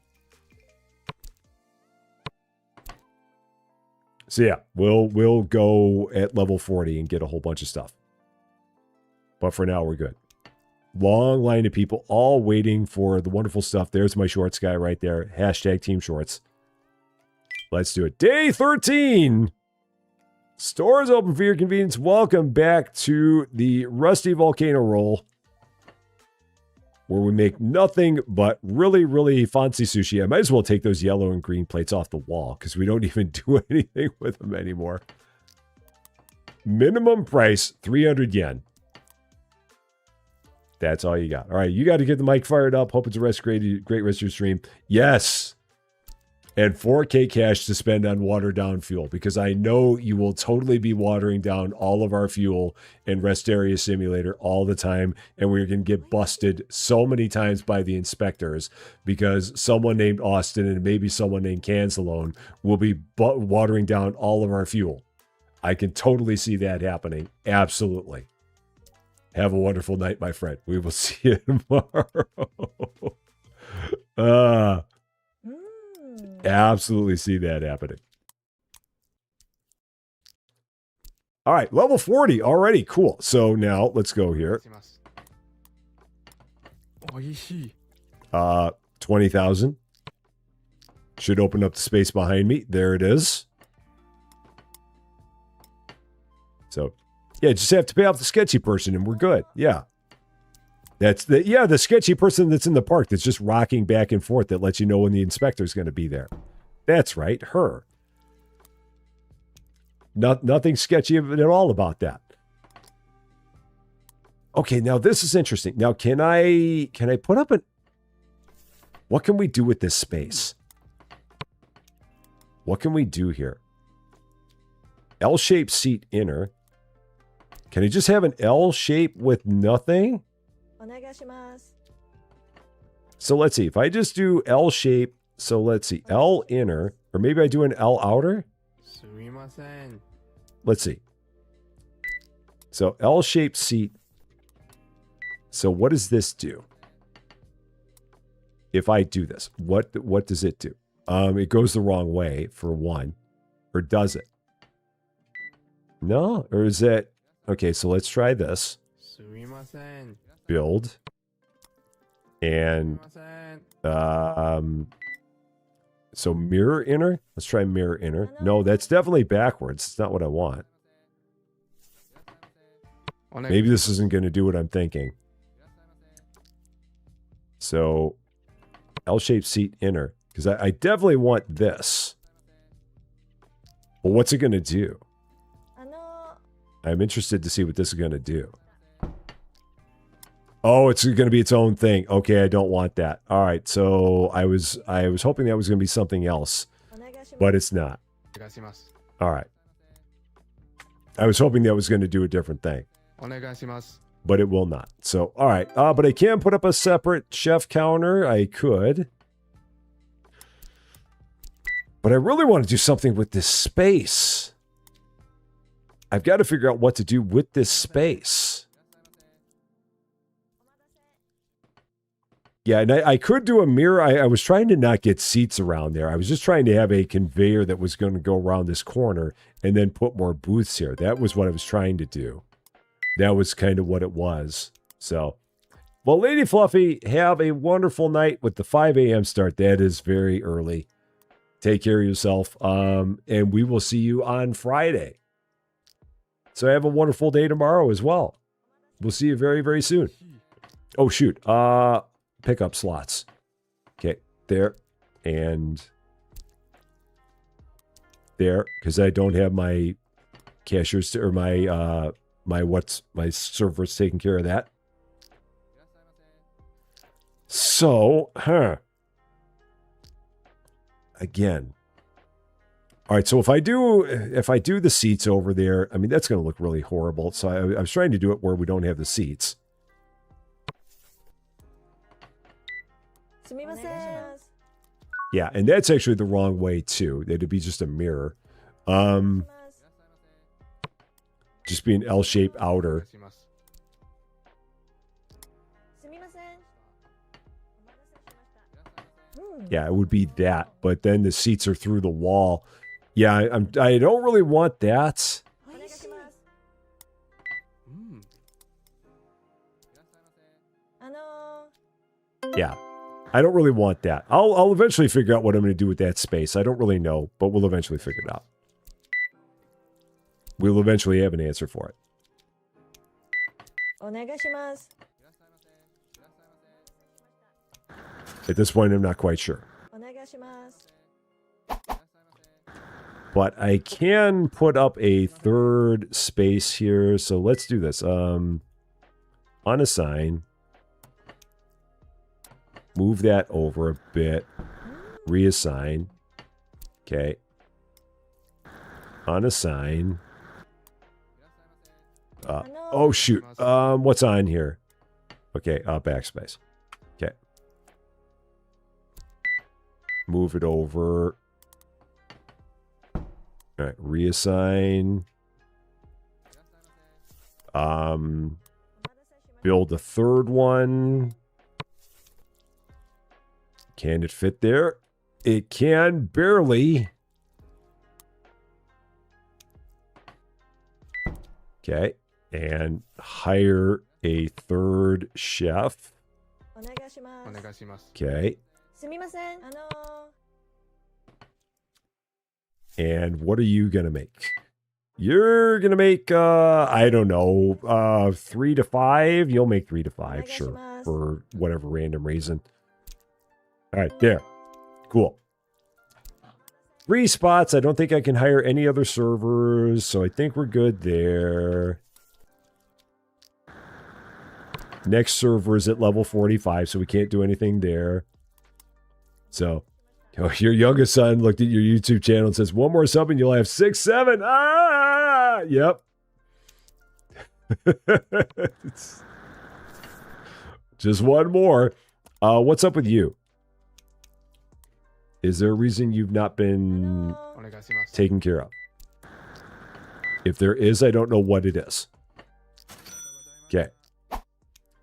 So yeah, we'll go at level 40 and get a whole bunch of stuff. But for now, we're good. Long line of people all waiting for the wonderful stuff. There's my shorts guy right there. Hashtag team shorts. Let's do it. Day 13. Stores open for your convenience. Welcome back to the Rusty Volcano Roll, where we make nothing but really, really fancy sushi. I might as well take those yellow and green plates off the wall because we don't even do anything with them anymore. Minimum price, 300 yen. That's all you got. All right, you got to get the mic fired up. Hope it's a great rest of your stream. Yes. And 4K cash to spend on watered down fuel, because I know you will totally be watering down all of our fuel in Rest Area Simulator all the time. And we're going to get busted so many times by the inspectors because someone named Austin and maybe someone named Cancelone will be watering down all of our fuel. I can totally see that happening. Absolutely. Have a wonderful night, my friend. We will see you tomorrow. Absolutely see that happening. All right, level 40 already. Cool. So now let's go here. 20,000. Should open up the space behind me. There it is. So, yeah, just have to pay off the sketchy person and we're good. Yeah. That's the sketchy person that's in the park that's just rocking back and forth that lets you know when the inspector's going to be there. That's right, her. Nothing sketchy at all about that. Okay, now this is interesting. Now, can I put up what can we do with this space? What can we do here? L-shaped seat inner. Can I just have an L shape with nothing? So let's see. If I just do L shape, so let's see. L inner, or maybe I do an L outer. Let's see. So L-shaped seat. So what does this do? If I do this, what does it do? It goes the wrong way for one. Or does it? No? Or is it? Okay, so let's try this. Build. And so mirror inner. Let's try mirror inner. No, that's definitely backwards. It's not what I want. Maybe this isn't going to do what I'm thinking. So L-shaped seat inner, because I definitely want this. Well, what's it going to do? I'm interested to see what this is going to do. Oh, it's going to be its own thing. Okay, I don't want that. All right, so I was hoping that was going to be something else, but it's not. All right. I was hoping that was going to do a different thing, but it will not. So, all right. But I can put up a separate chef counter. I could. But I really want to do something with this space. I've got to figure out what to do with this space. Yeah, and I could do a mirror. I was trying to not get seats around there. I was just trying to have a conveyor that was going to go around this corner and then put more booths here. That was what I was trying to do. That was kind of what it was. So, well, Lady Fluffy, have a wonderful night with the 5 a.m. start. That is very early. Take care of yourself. And we will see you on Friday. So have a wonderful day tomorrow as well. We'll see you very, very soon. Oh, shoot. Pickup slots. Okay, there and there, because I don't have my cashiers or my my servers taking care of that. So, again. All right, so if I do the seats over there, I mean that's going to look really horrible. So I was trying to do it where we don't have the seats. Yeah, and that's actually the wrong way too. It'd be just a mirror. Just be an L-shaped outer. Yeah, it would be that. But then the seats are through the wall. Yeah, I don't really want that. お願いします。うん。あの Yeah, I don't really want that. I'll eventually figure out what I'm going to do with that space. I don't really know, but we'll eventually figure it out. We'll eventually have an answer for it. お願いします。 At this point, I'm not quite sure. お願いします。 But I can put up a third space here. So let's do this. Unassign. Move that over a bit. Reassign. Okay. Unassign. Oh, shoot. What's on here? Okay, backspace. Okay. Move it over. All right, reassign. Build a third one. Can it fit there? It can, barely. Okay, and hire a third chef. お願いしまおす。願いします。 Okay, すみません。and what are you gonna make? You're gonna make, I don't know, 3 to 5. You'll make 3 to 5, sure, for whatever random reason. All right, there. Cool. 3 spots. I don't think I can hire any other servers, so I think we're good there. Next server is at level 45, so we can't do anything there. So, your youngest son looked at your YouTube channel and says, one more sub and you'll have 6, 7. Ah! Yep. Just one more. What's up with you? Is there a reason you've not been お願いします。 taken care of? If there is, I don't know what it is. Okay.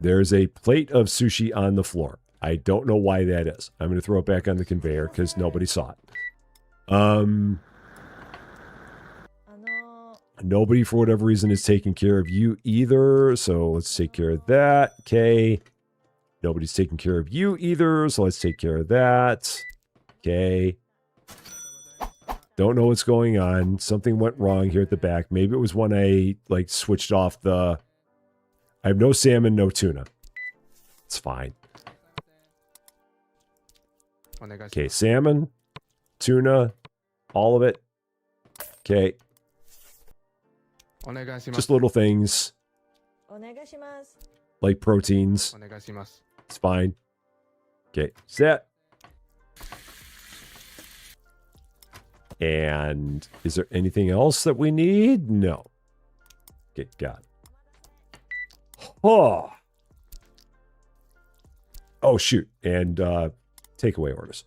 There's a plate of sushi on the floor. I don't know why that is. I'm going to throw it back on the conveyor because nobody saw it. Nobody, for whatever reason, is taking care of you either. So let's take care of that. Okay. Nobody's taking care of you either. So let's take care of that. Okay. Don't know what's going on. Something went wrong here at the back. Maybe it was when I like switched off the... I have no salmon, no tuna. It's fine. お願いします。 Okay, salmon, tuna, all of it. Okay, お願いします。 just little things お願いします。 like proteins. お願いします。 It's fine. Okay, set. And is there anything else that we need? No. Okay, got it. Oh. Oh, shoot. And takeaway orders.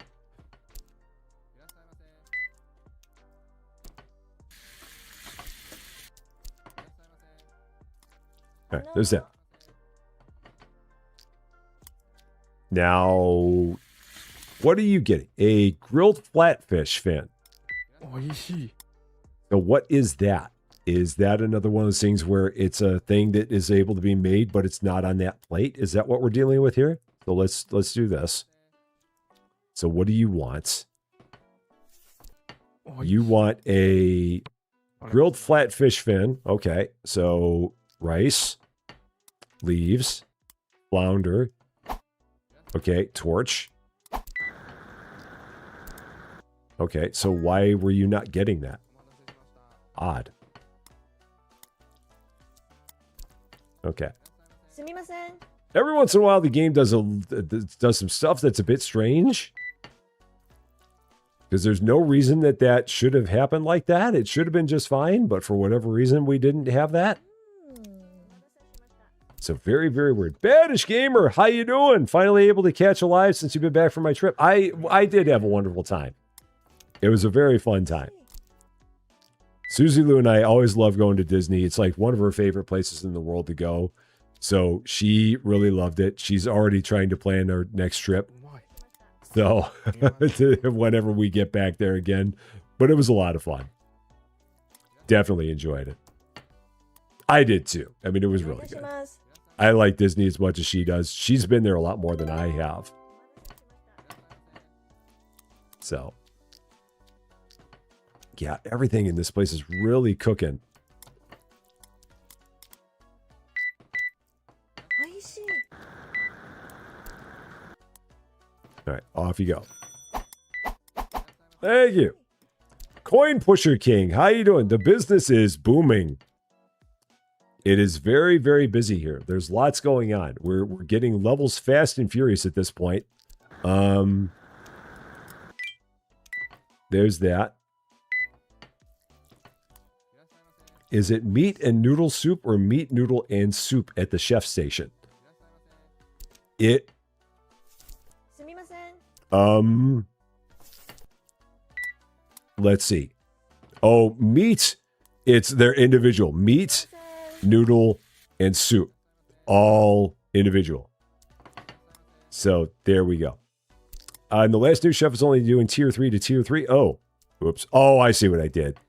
All right, there's that. Now, what are you getting? A grilled flatfish fin. おいしい。 Now, what is that? Is that another one of those things where it's a thing that is able to be made, but it's not on that plate? Is that what we're dealing with here? So let's do this. So what do you want? おいしい You want a grilled flatfish fin. Okay, so rice, leaves, flounder. Okay, torch. Okay, so why were you not getting that? Odd. Okay. すみません。 Every once in a while, the game does some stuff that's a bit strange. Because there's no reason that should have happened like that. It should have been just fine, but for whatever reason, we didn't have that. So very, very weird. Badish Gamer, how you doing? Finally able to catch a live since you've been back from my trip. I did have a wonderful time. It was a very fun time. Susie Lou and I always love going to Disney. It's like one of her favorite places in the world to go. So she really loved it. She's already trying to plan our next trip. うまい。So whenever we get back there again. But it was a lot of fun. Definitely enjoyed it. I did too. I mean, it was really good. I like Disney as much as she does. She's been there a lot more than I have. So, yeah, everything in this place is really cooking. All right, off you go. Thank you. Coin Pusher King, how you doing? The business is booming. It is very, very busy here. There's lots going on. We're getting levels fast and furious at this point. There's that. Is it meat and noodle soup or meat, noodle, and soup at the chef station? Let's see. Oh, meat. It's their individual. Meat, noodle, and soup. All individual. So there we go. And the last new chef is only doing tier 3 to tier 3. Oh, whoops. Oh, I see what I did.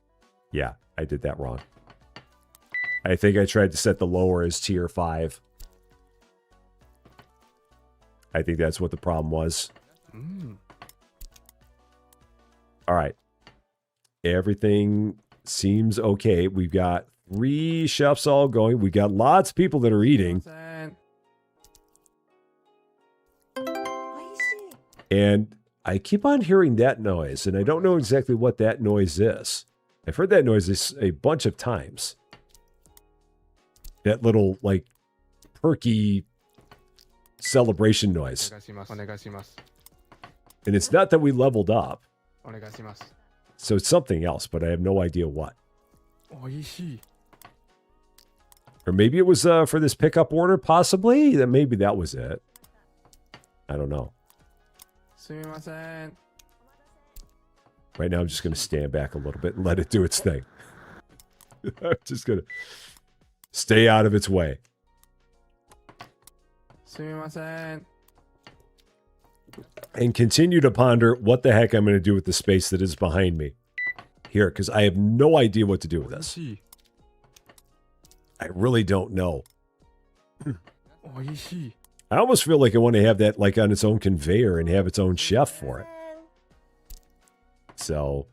Yeah, I did that wrong. I think I tried to set the lower as tier 5. I think that's what the problem was. All right. Everything seems okay. We've got 3 chefs all going. We got lots of people that are eating. And I keep on hearing that noise, and I don't know exactly what that noise is. I've heard that noise a bunch of times. That little, like, perky celebration noise. And it's not that we leveled up. So it's something else, but I have no idea what. Or maybe it was for this pickup order, possibly? That maybe that was it. I don't know. Right now, I'm just going to stand back a little bit and let it do its thing. I'm just going to stay out of its way. And continue to ponder what the heck I'm going to do with the space that is behind me. Here, because I have no idea what to do with this. I really don't know. I almost feel like I want to have that like on its own conveyor and have its own chef for it. So,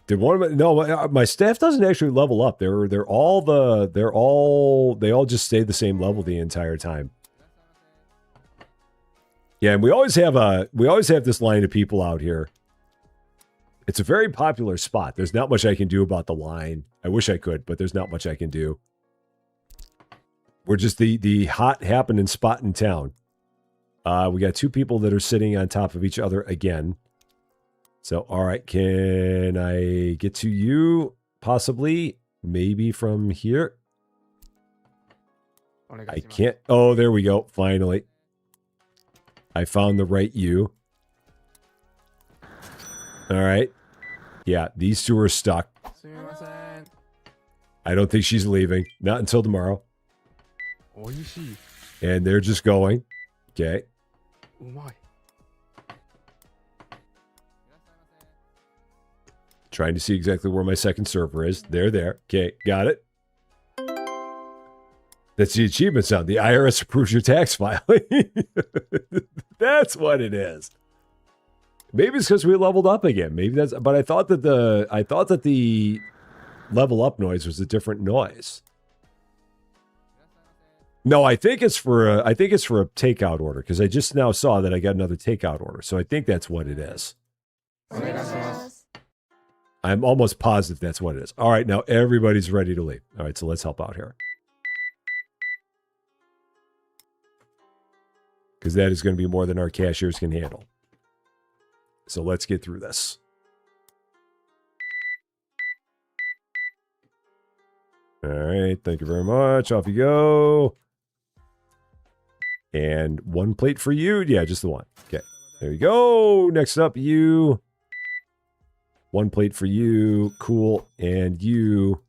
did one of my, no, my staff doesn't actually level up. They all just stay the same level the entire time. Yeah, and we always have this line of people out here. It's a very popular spot. There's not much I can do about the line. I wish I could, but there's not much I can do. We're just the hot happening spot in town. We got 2 people that are sitting on top of each other again. So, all right, can I get to you? Possibly, maybe from here. I can't. Oh, there we go. Finally. I found the right you. All right. Yeah, these 2 are stuck. I don't think she's leaving. Not until tomorrow. And they're just going. Okay. Trying to see exactly where my second server is. They're there. Okay, got it. That's the achievement sound. The IRS approves your tax filing. That's what it is. Maybe it's because we leveled up again. Maybe that's. But I thought that the level up noise was a different noise. No, I think it's for a takeout order because I just now saw that I got another takeout order. So I think that's what it is. I'm almost positive that's what it is. All right, now everybody's ready to leave. All right, so let's help out here. Because that is going to be more than our cashiers can handle. So let's get through this. All right, thank you very much. Off you go. And 1 plate for you. Yeah, just the one. Okay, there you go. Next up, you. 1 plate for you. Cool. And you.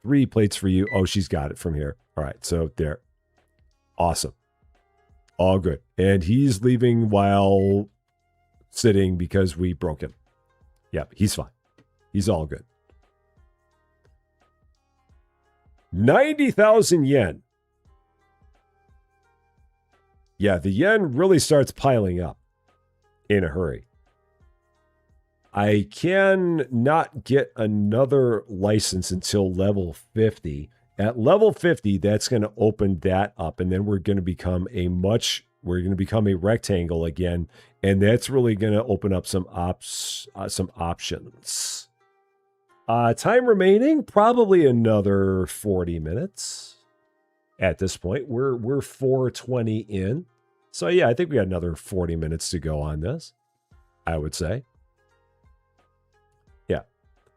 3 plates for you. Oh, she's got it from here. All right, so there. Awesome. All good. And he's leaving while sitting because we broke him. Yep, he's fine. He's all good. 90,000 yen. Yeah, the yen really starts piling up in a hurry. I can not get another license until level 50. At level 50, that's going to open that up, and then we're going to become a rectangle again, and that's really going to open up some options. Time remaining, probably another 40 minutes. At this point, we're 4:20 in. So yeah, I think we got another 40 minutes to go on this, I would say. Yeah.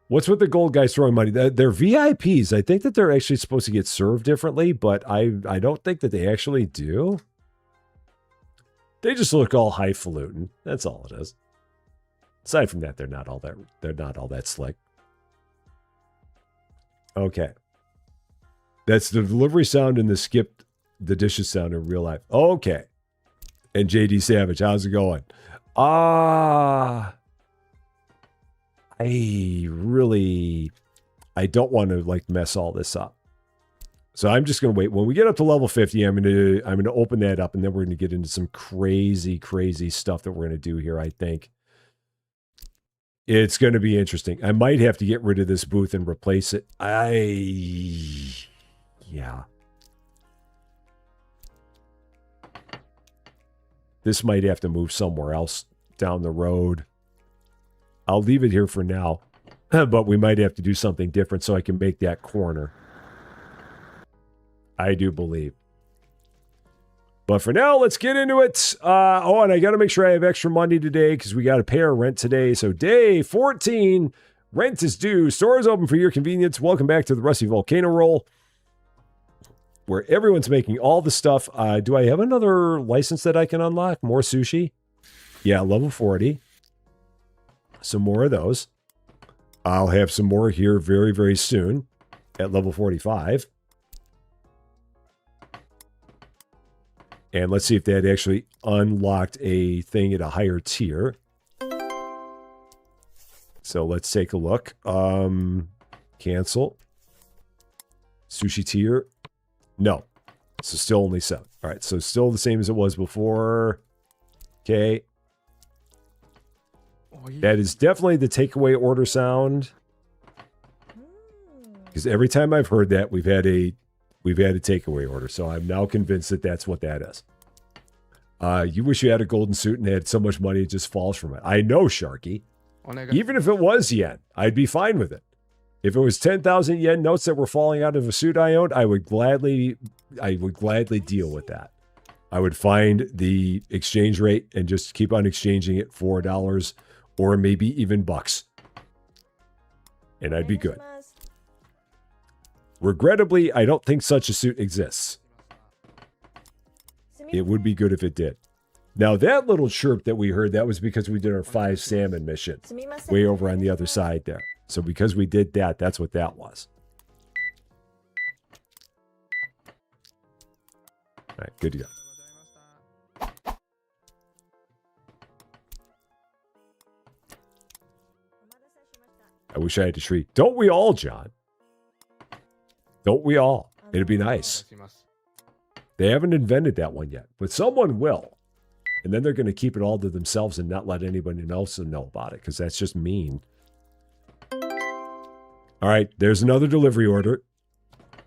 What's with the gold guys throwing money? They're VIPs. I think that they're actually supposed to get served differently, but I don't think that they actually do. They just look all highfalutin. That's all it is. Aside from that, they're not all that slick. Okay. That's the delivery sound and the skip the dishes sound in real life. Okay. And JD Savage, how's it going? I don't want to like mess all this up. So I'm just going to wait. When we get up to level 50, I'm going to open that up, and then we're going to get into some crazy stuff that we're going to do here, I think. It's going to be interesting. I might have to get rid of this booth and replace it. Yeah. This might have to move somewhere else down the road. I'll leave it here for now, but we might have to do something different so I can make that corner. I do believe. But for now, let's get into it. And I got to make sure I have extra money today because we got to pay our rent today. So day 14, rent is due. Store is open for your convenience. Welcome back to the Rusty Volcano Roll, where everyone's making all the stuff. Do I have another license that I can unlock? More sushi? Yeah, level 40. Some more of those. I'll have some more here very, very soon at level 45. And let's see if that actually unlocked a thing at a higher tier. So let's take a look. Cancel. Sushi tier. No. So still only 7. All right, so still the same as it was before. Okay. That is definitely the takeaway order sound. Because every time I've heard that, we've had a takeaway order. So I'm now convinced that that's what that is. You wish you had a golden suit and had so much money it just falls from it. I know, Sharky. Even if it was yen, I'd be fine with it. If it was 10,000 yen notes that were falling out of a suit I owned, I would gladly deal with that. I would find the exchange rate and just keep on exchanging it for $, or maybe even bucks. And I'd be good. Regrettably, I don't think such a suit exists. It would be good if it did. Now, that little chirp that we heard, that was because we did our 5 salmon mission way over on the other side there. So because we did that, that's what that was. All right, good to go. I wish I had a treat. Don't we all, John? Don't we all? It'd be nice. They haven't invented that one yet, but someone will. And then they're going to keep it all to themselves and not let anybody else know about it, because that's just mean. All right, there's another delivery order.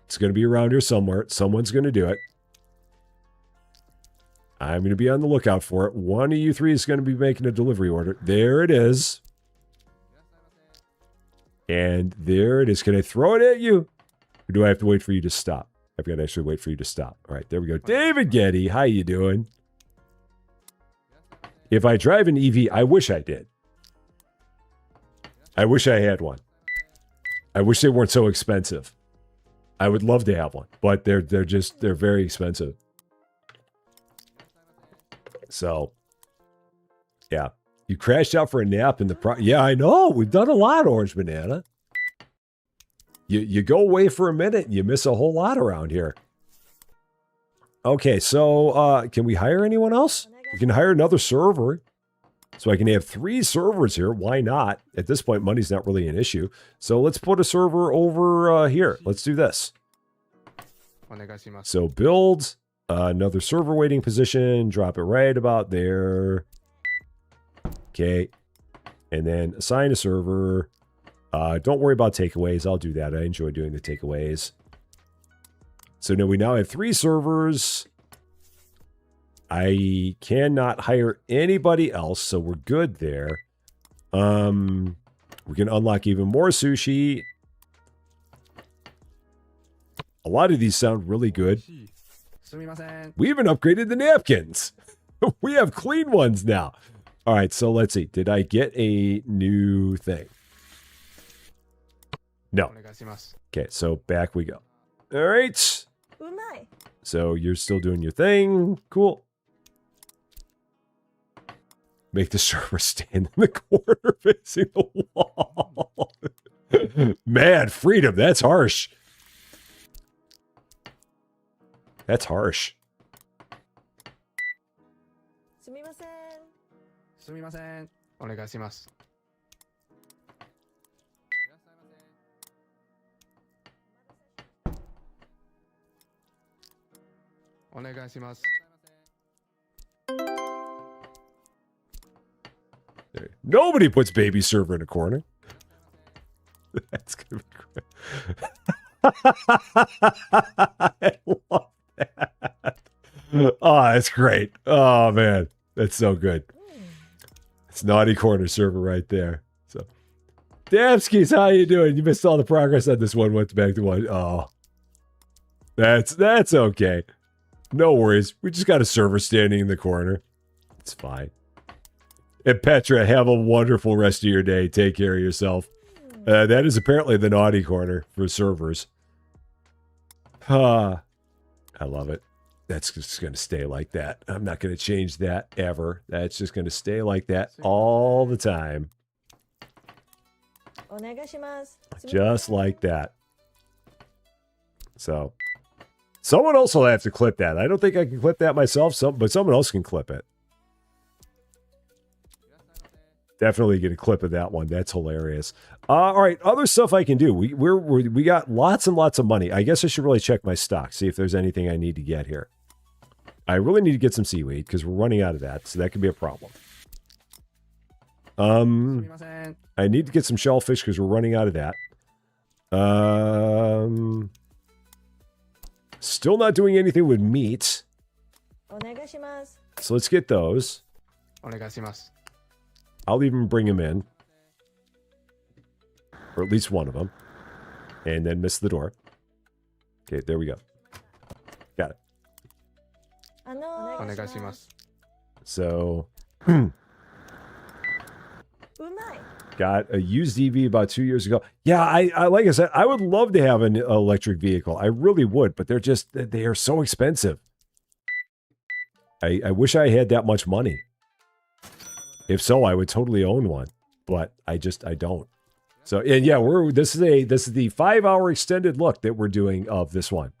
It's going to be around here somewhere. Someone's going to do it. I'm going to be on the lookout for it. One of you 3 is going to be making a delivery order. There it is. And there it is. Can I throw it at you? Or do I have to wait for you to stop? I've got to actually wait for you to stop. All right, there we go. David Getty, how you doing? If I drive an EV, I wish I did. I wish I had one. I wish they weren't so expensive. I would love to have one, but they're very expensive. So, yeah. You crashed out for a nap in the yeah, I know. We've done a lot, Orange Banana. You go away for a minute and you miss a whole lot around here. Okay, so can we hire anyone else? We can hire another server. So I can have 3 servers here. Why not? At this point, money's not really an issue. So let's put a server over here. Let's do this. So build another server waiting position. Drop it right about there. Okay. And then assign a server. Don't worry about takeaways. I'll do that. I enjoy doing the takeaways. So now we now have 3 servers. I cannot hire anybody else, so we're good there. We can unlock even more sushi. A lot of these sound really good. We even upgraded the napkins. We have clean ones now. All right, so let's see. Did I get a new thing? No. Okay, so back we go. All right. So you're still doing your thing. Cool. Make the server stand in the corner facing the wall. Man, freedom. That's harsh. That's harsh. すみません。すみません。お願いします。お願いします。 Nobody puts baby server in a corner. That's gonna be great. I love that. Oh, that's great. Oh man, that's so good. It's naughty corner server right there. So, Damskis, how you doing? You missed all the progress on this one. Went back to one. Oh, that's okay. No worries. We just got a server standing in the corner. It's fine. And Petra, have a wonderful rest of your day. Take care of yourself. That is apparently the naughty corner for servers. I love it. That's just going to stay like that. I'm not going to change that ever. That's just going to stay like that all the time. Just like that. So, someone else will have to clip that. I don't think I can clip that myself, but someone else can clip it. Definitely get a clip of that one. That's hilarious. All right, other stuff I can do. We got lots and lots of money. I guess I should really check my stock, see if there's anything I need to get here. I really need to get some seaweed because we're running out of that, so that could be a problem. I need to get some shellfish because we're running out of that. Still not doing anything with meat. So let's get those. I'll even bring him in. Or at least one of them. And then miss the door. Okay, there we go. Got it. So, got a used EV about 2 years ago. Yeah, I like I said, I would love to have an electric vehicle. I really would, but they are so expensive. I wish I had that much money. If so, I would totally own one, but I don't. So, and yeah, this is the 5-hour extended look that we're doing of this one.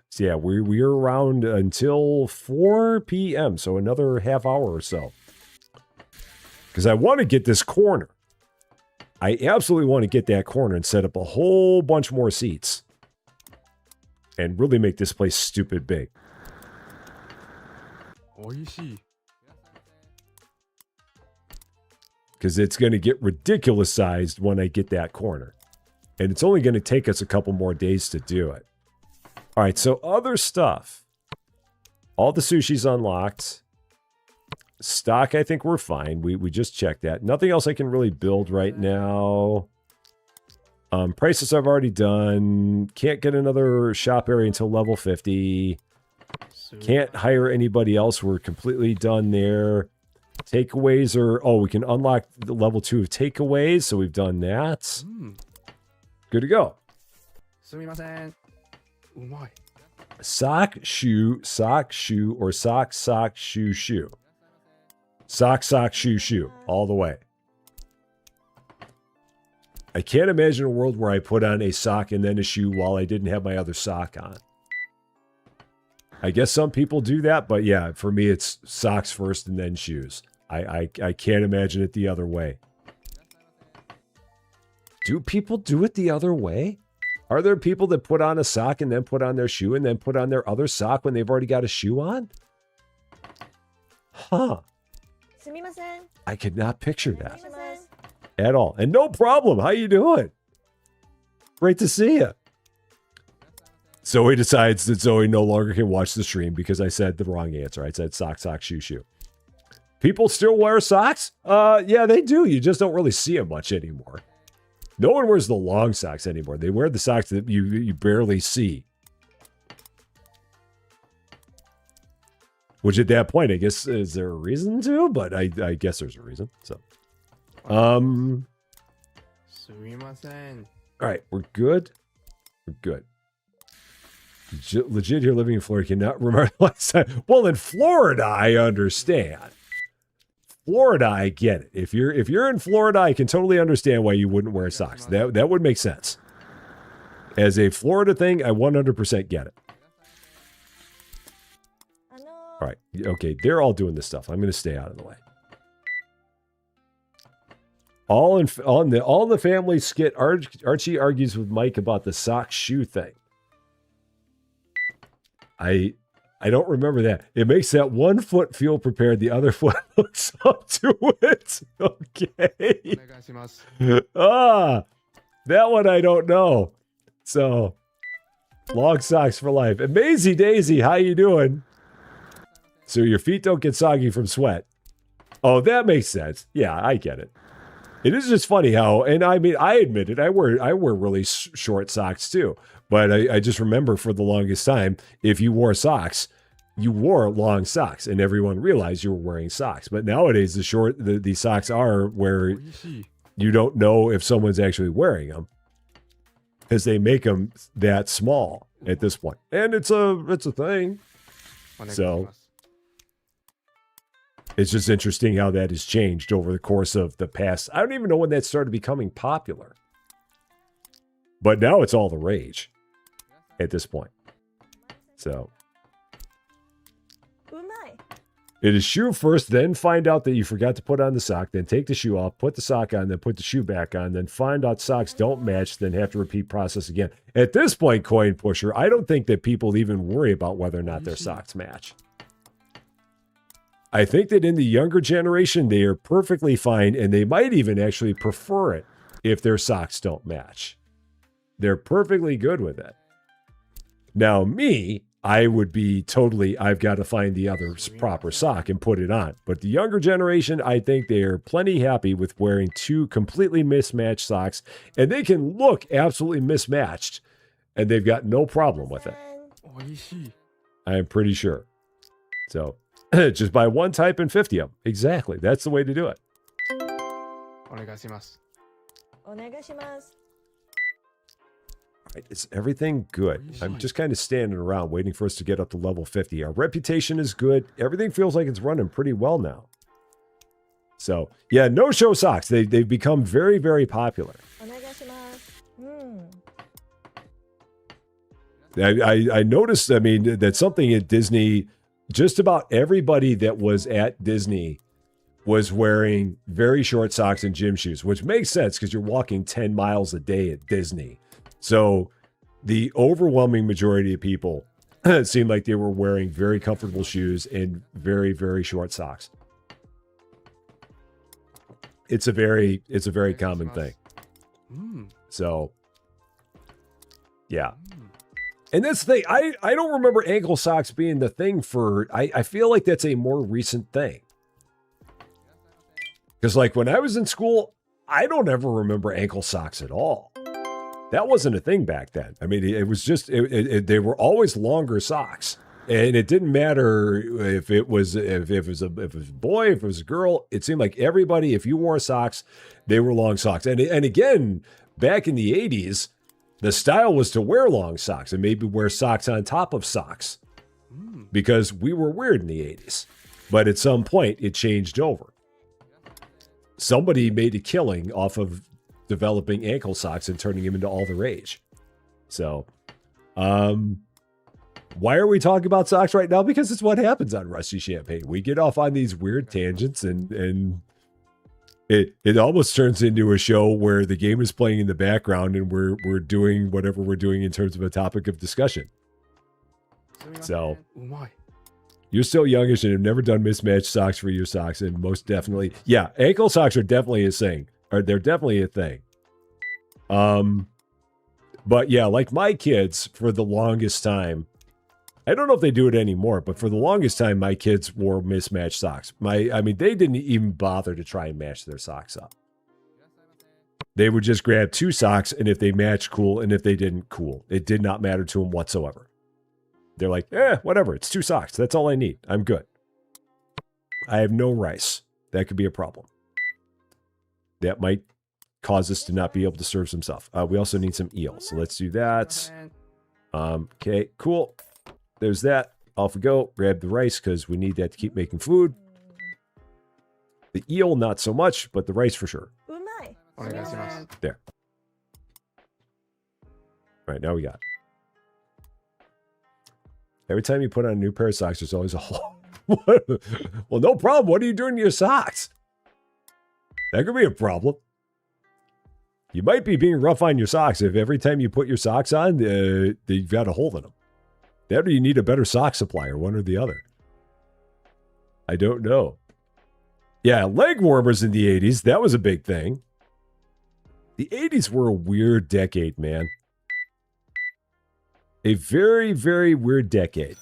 So yeah, we're around until 4 p.m. So another half hour or so. Because I want to get this corner. I absolutely want to get that corner and set up a whole bunch more seats. And really make this place stupid big. Because it's going to get ridiculous sized when I get that corner. And it's only going to take us a couple more days to do it. All right, so other stuff. All the sushi's unlocked. Stock, I think we're fine. We just checked that. Nothing else I can really build right now. Prices I've already done. Can't get another shop area until level 50. Can't hire anybody else. We're completely done there. Takeaways are... Oh, we can unlock the level 2 of takeaways, so we've done that. Good to go. Sock, shoe, or sock, shoe, shoe. Sock, shoe, shoe. All the way. I can't imagine a world where I put on a sock and then a shoe while I didn't have my other sock on. I guess some people do that, but yeah, for me, it's socks first and then shoes. I can't imagine it the other way. Do people do it the other way? Are there people that put on a sock and then put on their shoe and then put on their other sock when they've already got a shoe on? Huh. すみません。 I could not picture お願 that いします at all. And no problem. How you doing? Great to see you. Zoe decides that Zoe no longer can watch the stream because I said the wrong answer. I said sock, sock, shoe, shoe. People still wear socks? Yeah, they do. You just don't really see them much anymore. No one wears the long socks anymore. They wear the socks that you barely see. Which at that point, I guess, is there a reason to? But I guess there's a reason. So, all right, we're good. We're good. Legit here living in Florida cannot remember last time. Well, in Florida, I understand. Florida, I get it. If you're in Florida, I can totally understand why you wouldn't wear socks. That would make sense. As a Florida thing, I 100% get it. あの All right. Okay, they're all doing this stuff. I'm going to stay out of the way. All the family skit, Archie argues with Mike about the sock shoe thing. I don't remember that. It makes that one foot feel prepared, the other foot looks up to it. Okay. That one I don't know. So, long socks for life. And Maisie Daisy, how you doing? So your feet don't get soggy from sweat. Oh, that makes sense. Yeah, I get it. It is just funny how, and I mean, I admit it, I wear really short socks too. But I just remember for the longest time, if you wore socks, you wore long socks, and everyone realized you were wearing socks. But nowadays, the socks are where you don't know if someone's actually wearing them, because they make them that small at this point, and it's a thing. So it's just interesting how that has changed over the course of the past. I don't even know when that started becoming popular, but now it's all the rage at this point. So うまい it is shoe first, then find out that you forgot to put on the sock, then take the shoe off, put the sock on, then put the shoe back on, then find out socks don't match, then have to repeat process again. At this point, Coin Pusher, I don't think that people even worry about whether or not their socks match. I think that in the younger generation, they are perfectly fine, and they might even actually prefer it if their socks don't match. They're perfectly good with it. Now, me, I would be totally, I've got to find the other proper sock and put it on. But the younger generation, I think they are plenty happy with wearing two completely mismatched socks, and they can look absolutely mismatched, and they've got no problem with it. I am pretty sure. So, just buy one type and 50 of them. Exactly. That's the way to do it. お願いします Right, is everything good? I'm just kind of standing around waiting for us to get up to level 50. Our reputation is good. Everything feels like it's running pretty well now. So, yeah, no-show socks. They've become very, very popular. お願いしますうん I noticed, I mean, that something at Disney, just about everybody that was at Disney was wearing very short socks and gym shoes, which makes sense because you're walking 10 miles a day at Disney. So the overwhelming majority of people seemed like they were wearing very comfortable shoes and very, very short socks. It's a very common thing. So, yeah. And that's the thing. I don't remember ankle socks being the thing for, I feel like that's a more recent thing. Because like when I was in school, I don't ever remember ankle socks at all. That wasn't a thing back then. I mean, it was just, they were always longer socks. And it didn't matter if it was a boy, if it was a girl. It seemed like everybody, if you wore socks, they were long socks. And again, back in the 80s, the style was to wear long socks and maybe wear socks on top of socks because we were weird in the 80s. But at some point, it changed over. Somebody made a killing off of developing ankle socks and turning them into all the rage. So, Why are we talking about socks right now? Because it's what happens on Rusty Champagne. We get off on these weird tangents and it almost turns into a show where the game is playing in the background and we're doing whatever we're doing in terms of a topic of discussion. So you're still youngish and have never done mismatched socks for your socks, and most definitely, yeah, ankle socks are definitely a thing. Or they're definitely a thing. But yeah, like my kids for the longest time, I don't know if they do it anymore, but for the longest time, my kids wore mismatched socks. I mean, they didn't even bother to try and match their socks up. They would just grab 2 socks, and if they matched, cool, and if they didn't, cool. It did not matter to them whatsoever. They're like, whatever, it's 2 socks. That's all I need. I'm good. I have no rice. That could be a problem. That might cause us to not be able to serve some stuff. We also need some eel, so let's do that. Okay, cool. There's that. Off we go. Grab the rice because we need that to keep making food. The eel, not so much, but the rice for sure. There. All right, now we got. Every time you put on a new pair of socks, there's always a hole. Well, no problem. What are you doing to your socks? That could be a problem. You might be being rough on your socks if every time you put your socks on, you've got a hole in them. That or you need a better sock supplier, one or the other. I don't know. Yeah, leg warmers in the 80s. That was a big thing. The 80s were a weird decade, man. A very, very weird decade.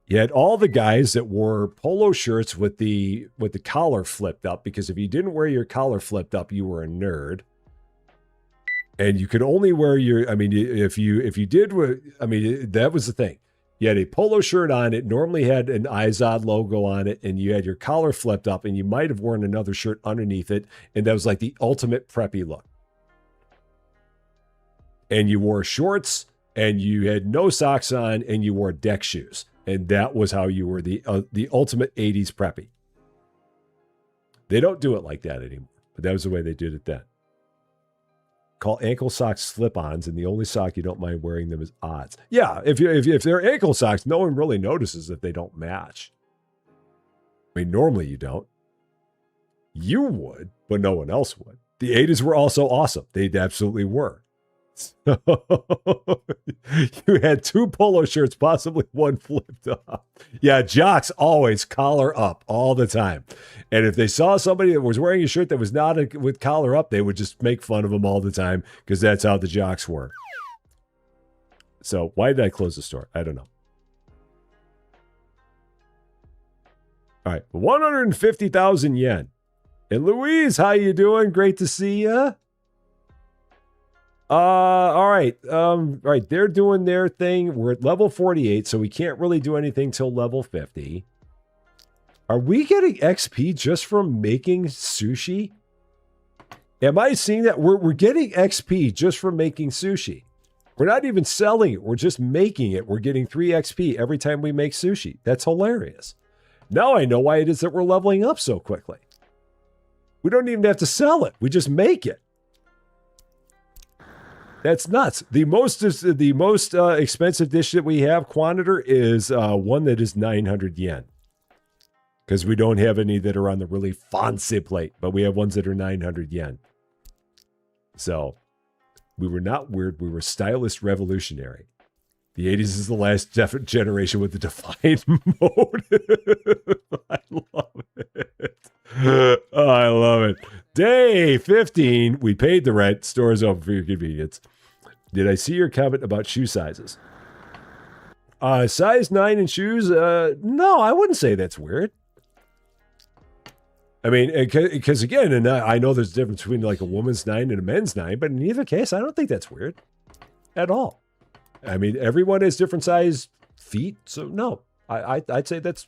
You had all the guys that wore polo shirts with the collar flipped up, because if you didn't wear your collar flipped up, you were a nerd. And you could only wear your, I mean, if you did, I mean, that was the thing. You had a polo shirt on, it normally had an Izod logo on it, and you had your collar flipped up, and you might have worn another shirt underneath it, and that was like the ultimate preppy look. And you wore shorts, and you had no socks on, and you wore deck shoes. And that was how you were the ultimate 80s preppy. They don't do it like that anymore, but that was the way they did it then. Call ankle socks slip-ons, and the only sock you don't mind wearing them is odds. Yeah, if they're ankle socks, no one really notices if they don't match. I mean, normally you don't. You would, but no one else would. The 80s were also awesome. They absolutely were. So, you had 2 polo shirts, possibly one flipped up. Yeah, jocks always collar up all the time. And if they saw somebody that was wearing a shirt that was not with collar up, they would just make fun of them all the time because that's how the jocks were. So why did I close the store? I don't know. All right, 150,000 yen. And Louise, how you doing? Great to see you. All right. Right. They're doing their thing. We're at level 48, so we can't really do anything till level 50. Are we getting XP just from making sushi? Am I seeing that? We're getting XP just from making sushi. We're not even selling it. We're just making it. We're getting 3 XP every time we make sushi. That's hilarious. Now I know why it is that we're leveling up so quickly. We don't even have to sell it. We just make it. That's nuts. The most expensive dish that we have, Quantiter, is one that is 900 yen. Because we don't have any that are on the really fancy plate, but we have ones that are 900 yen. So, we were not weird. We were stylish revolutionary. The 80s is the last generation with the defined mode. I love it. Oh, I love it. Day 15. We paid the rent. Store is open for your convenience. Did I see your comment about shoe sizes? Size 9 in shoes? No, I wouldn't say that's weird. I mean, because again, and I know there's a difference between like a woman's 9 and a men's 9, but in either case, I don't think that's weird at all. I mean, everyone has different size feet, so no, I'd say that's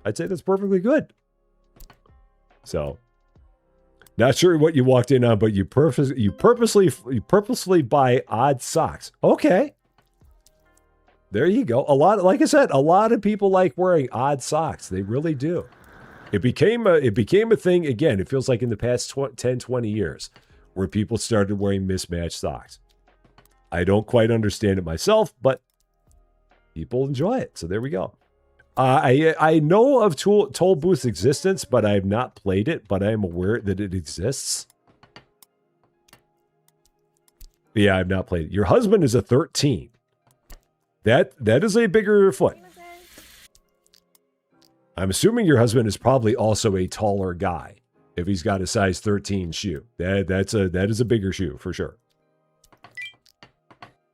perfectly good. So, not sure what you walked in on, but you purposely buy odd socks. Okay, there you go. Like I said, a lot of people like wearing odd socks. They really do. It became a thing again. It feels like in the past 10, 20 years where people started wearing mismatched socks. I don't quite understand it myself, but people enjoy it. So there we go. I know of Toll Booth's existence, but I have not played it, but I am aware that it exists. But yeah, I've not played it. Your husband is a 13. That is a bigger foot. すみません I'm assuming your husband is probably also a taller guy if he's got a size 13 shoe. That is a bigger shoe for sure.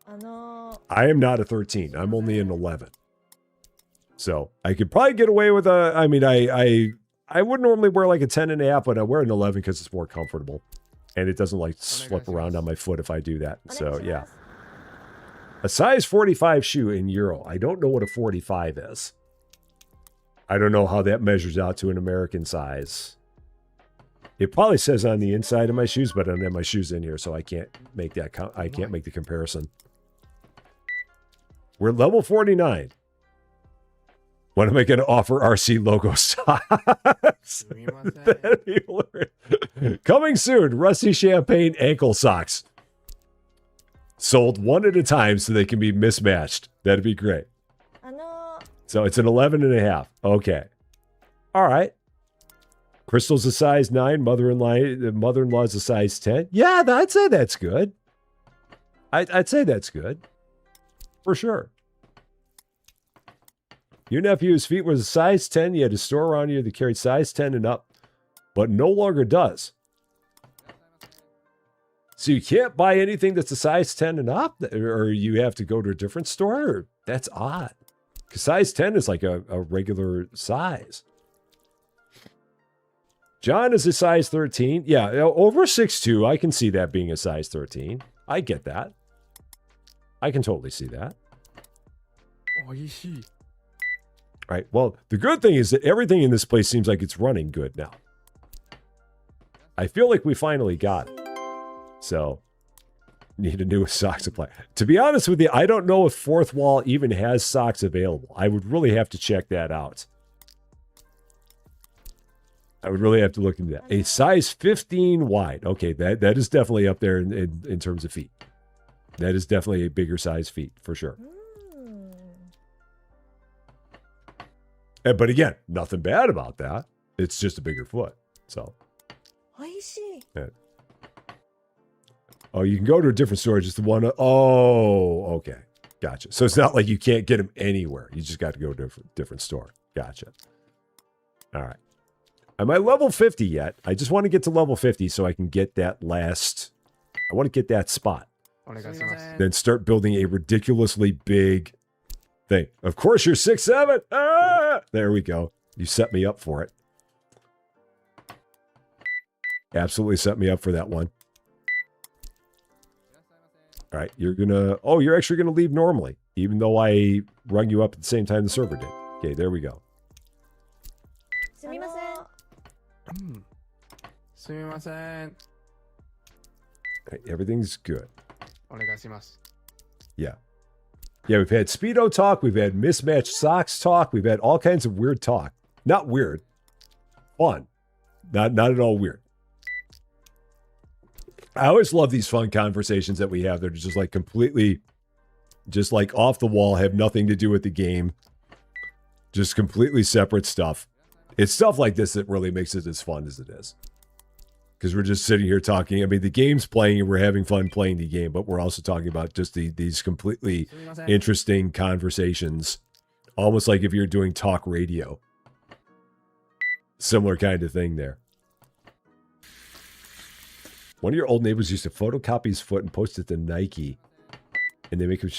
あの I am not a 13. I'm only an 11. So I could probably get away with a, I mean, I would normally wear like a 10 and a half, but I wear an 11 because it's more comfortable. And it doesn't like slip around on my foot if I do that. お願いし So ます yeah. A size 45 shoe in Euro. I don't know what a 45 is. I don't know how that measures out to an American size. It probably says on the inside of my shoes, but I don't have my shoes in here, so I can't make that. I can't make the comparison. We're level 49. When am I going to offer RC logo socks? すみません That'd be hilarious. Coming soon, Rusty Champaign ankle socks. Sold one at a time so they can be mismatched. That'd be great. あの So it's an 11 and a half. Okay. All right. Crystal's a size 9. Mother-in-law's a size 10. Yeah, I'd say that's good. I'd say that's good. For sure. Your nephew's feet was a size 10. You had a store around here that carried size 10 and up, but no longer does. So you can't buy anything that's a size 10 and up, or you have to go to a different store? That's odd. Because size 10 is like a regular size. John is a size 13. Yeah, over 6'2", I can see that being a size 13. I get that. I can totally see that. おいしい Right. Well, the good thing is that everything in this place seems like it's running good now. I feel like we finally got it. So, need a new sock supply. To be honest with you, I don't know if Fourth Wall even has socks available. I would really have to check that out. I would really have to look into that. A size 15 wide. Okay, that is definitely up there in terms of feet. That is definitely a bigger size feet, for sure. うん But again, nothing bad about that. It's just a bigger foot. So, おいしい oh, you can go to a different store, just the one. Oh, okay. Gotcha. So it's not like you can't get them anywhere. You just got to go to a different store. Gotcha. All right. Am I level 50 yet? I just want to get to level 50 so I can get that last. I want to get that spot. お願いします Then start building a ridiculously big thing. Of course, you're 6'7". Ah! There we go. You set me up for it. Absolutely set me up for that one. All right, you're gonna. Oh, you're actually gonna leave normally, even though I rung you up at the same time the server did. Okay, there we go. すみませんうんすみません Okay, everything's good. お願いします Yeah. Yeah, we've had Speedo talk, we've had mismatched socks talk, we've had all kinds of weird talk. Not weird. Fun. Not at all weird. I always love these fun conversations that we have. They're just like completely, just like off the wall, have nothing to do with the game. Just completely separate stuff. It's stuff like this that really makes it as fun as it is. Because we're just sitting here talking. I mean, the game's playing and we're having fun playing the game, but we're also talking about just these completely すみません interesting conversations. Almost like if you're doing talk radio. Similar kind of thing there. One of your old neighbors used to photocopy his foot and post it to Nike. And they make him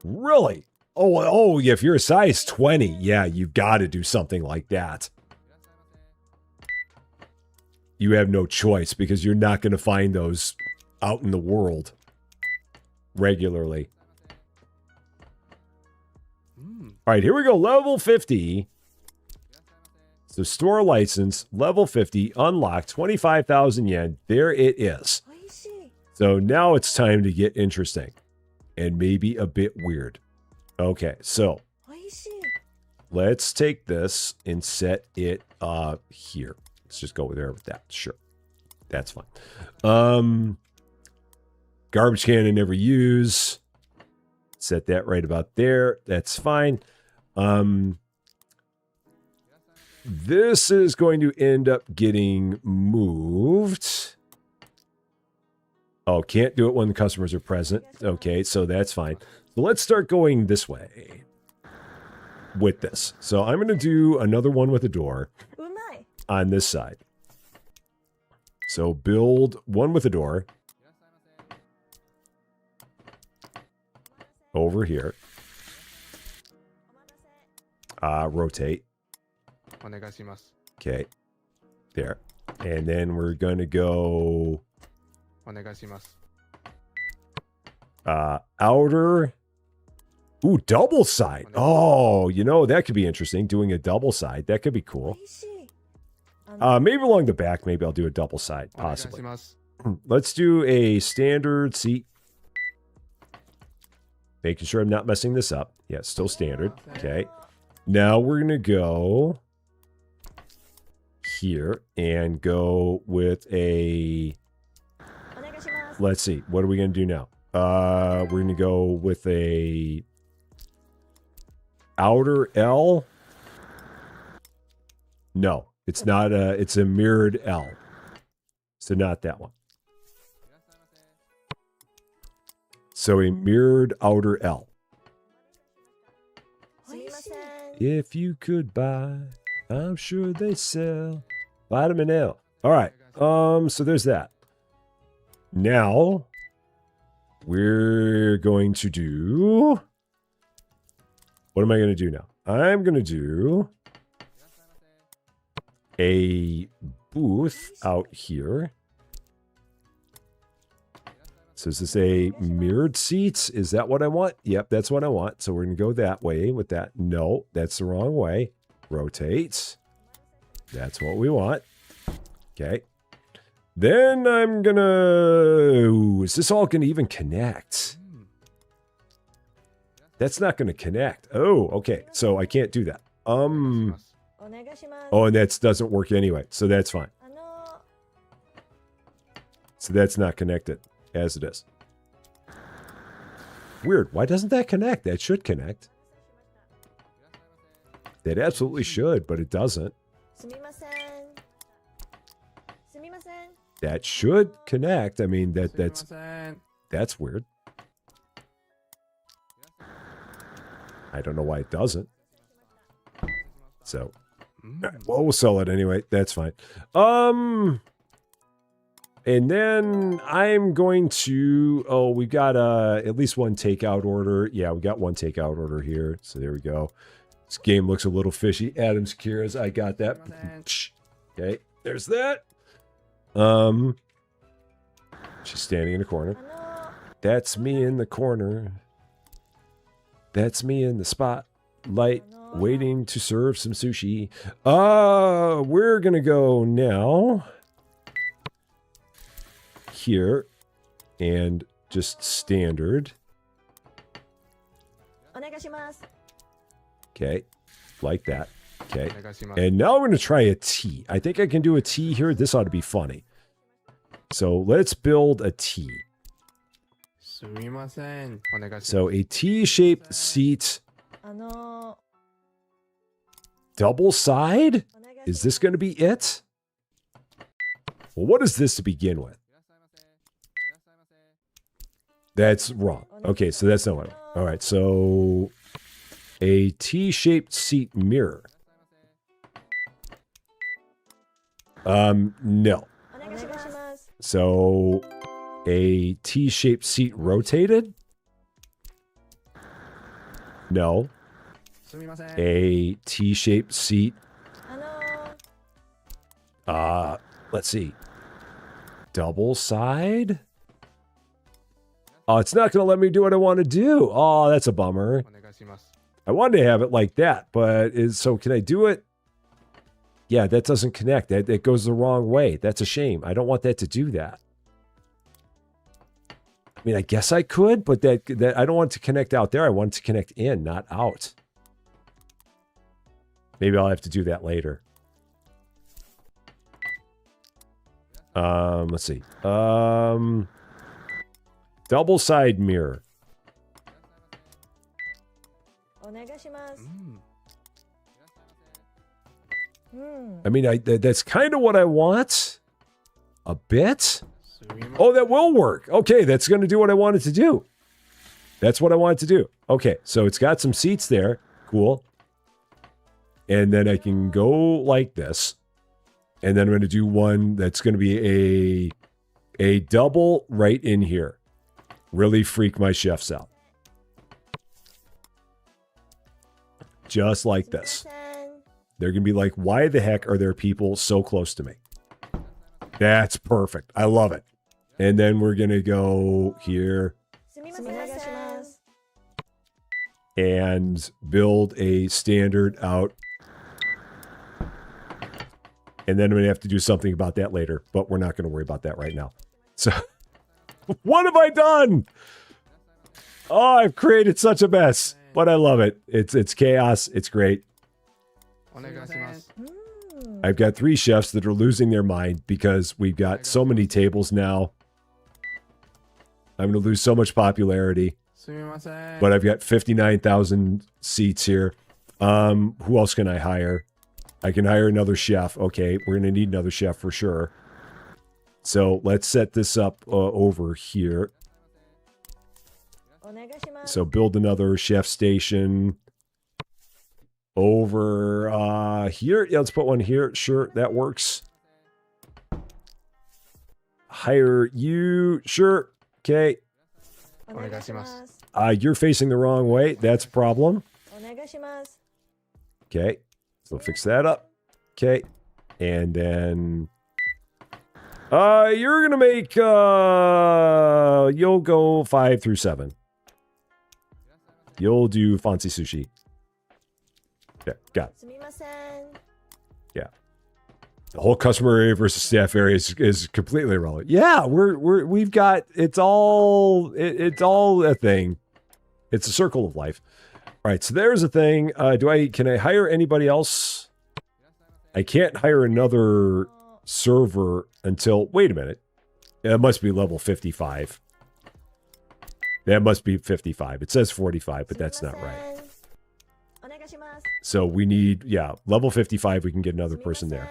really? Oh, yeah, if you're a size 20, yeah, you've got to do something like that. You have no choice because you're not going to find those out in the world regularly. うん All right, here we go. Level 50. So store license, level 50, unlocked, 25,000 yen. There it is. おいしい So now it's time to get interesting and maybe a bit weird. Okay, so おいしい let's take this and set it here. Let's just go there with that. Sure. That's fine. Garbage can I never use. Set that right about there. That's fine. This is going to end up getting moved. Oh, can't do it when the customers are present. Okay, so that's fine. So let's start going this way with this. So I'm going to do another one with a door うまい。 on this side. So build one with a door over here. Rotate. お願いします。 Okay. There. And then we're going to go お願いします。 outer. Ooh, double side. Oh, you know, that could be interesting. Doing a double side. That could be 美 cool. 味しい。あの Maybe along the back, maybe I'll do a double side, お願いし possibly. ます。 Let's do a standard seat. Making sure I'm not messing this up. Yeah, still standard. Okay. Now we're going to go here and go with a... お願いします。 Let's see. What are we going to do now? We're going to go with a outer L. No, it's not a, it's a mirrored L. So not that one. So a mirrored outer L. すみません。 If you could buy, I'm sure they sell. Vitamin L. All right. So there's that. Now we're going to do. What am I going to do now? I'm going to do a booth out here. So is this a mirrored seats? Is that what I want? Yep, that's what I want. So we're going to go that way with that. No, that's the wrong way. Rotate. That's what we want. Okay. Then I'm going to... Ooh, is this all going to even connect? That's not going to connect. Oh, okay. So I can't do that. お願いします。 Oh, and that doesn't work anyway. So that's fine. あの So that's not connected as it is. Weird. Why doesn't that connect? That should connect. That absolutely should, but it doesn't. すみません。すみません。 That should connect. I mean, すみま that's せん。 that's weird. I don't know why it doesn't. So, well, we'll sell it anyway. That's fine. And then I'm going to, oh, we've got at least one takeout order. Yeah, we got one takeout order here. So there we go. This game looks a little fishy. Adam's Kira's, I got that. Okay, there's that. She's standing in the corner. あの That's me in the corner. That's me in the spotlight, waiting to serve some sushi. We're gonna go now here and just standard. お願いします。 Okay, like that. Okay. お願いします。 And now I'm going to try a T. I think I can do a T here. This ought to be funny. So let's build a T. すみません。お願いします。 So a T-shaped seat, あの double side? お願いし Is this going to be it? Well, what is this to begin with? That's wrong. Okay, so that's not what I want. All right, so a T-shaped seat mirror. No. お願いします。 So a T-shaped seat rotated? No. すみません。 A T-shaped seat. あの Let's see. Double side? Oh, it's not going to let me do what I want to do. Oh, that's a bummer. お願いします。 I wanted to have it like that, but so can I do it? Yeah, that doesn't connect. That goes the wrong way. That's a shame. I don't want that to do that. I mean, I guess I could, but that I don't want it to connect out there. I want it to connect in, not out. Maybe I'll have to do that later. Let's see. Double side mirror. I mean, that's kind of what I want. A bit. Oh, that will work. Okay, that's going to do what I wanted to do. That's what I wanted to do. Okay, so it's got some seats there. Cool. And then I can go like this. And then I'm going to do one that's going to be a double right in here. Really freak my chefs out. Just like this. They're going to be like, why the heck are there people so close to me? That's perfect. I love it. And then we're going to go here and build a standard out. And then I'm going to have to do something about that later, but we're not going to worry about that right now. So, what have I done? Oh, I've created such a mess, but I love it. It's chaos. It's great. I've got 3 chefs that are losing their mind because we've got so many tables now. I'm going to lose so much popularity. But I've got 59,000 seats here. Who else can I hire? I can hire another chef. Okay, we're going to need another chef for sure. So let's set this up over here. So build another chef station over here. Yeah, let's put one here. Sure, that works. Hire you. Sure. Okay. You're facing the wrong way. That's a problem. Okay. So fix that up. Okay. And then you're gonna make you'll go 5 through 7. You'll do fancy sushi. Yeah, got it. Yeah. The whole customer area versus staff area is completely irrelevant. Yeah, we've got it's all a thing. It's a circle of life. All right, so there's a thing. Can I hire anybody else? I can't hire another server until, wait a minute. It must be level 55. That must be 55. It says 45, but that's not right. So we need, yeah, level 55, we can get another person there.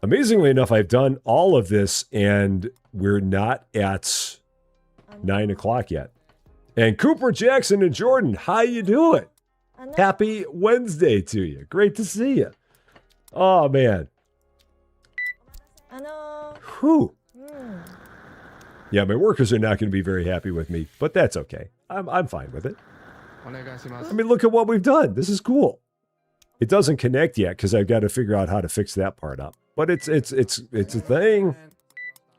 Amazingly enough, I've done all of this and we're not at 9 o'clock yet. And Cooper, Jackson, and Jordan, how you doing? Happy Wednesday to you. Great to see you. Oh, man. Whew. Yeah, my workers are not going to be very happy with me, but that's okay. I'm fine with it. I mean, look at what we've done. This is cool. It doesn't connect yet because I've got to figure out how to fix that part up. But it's a thing.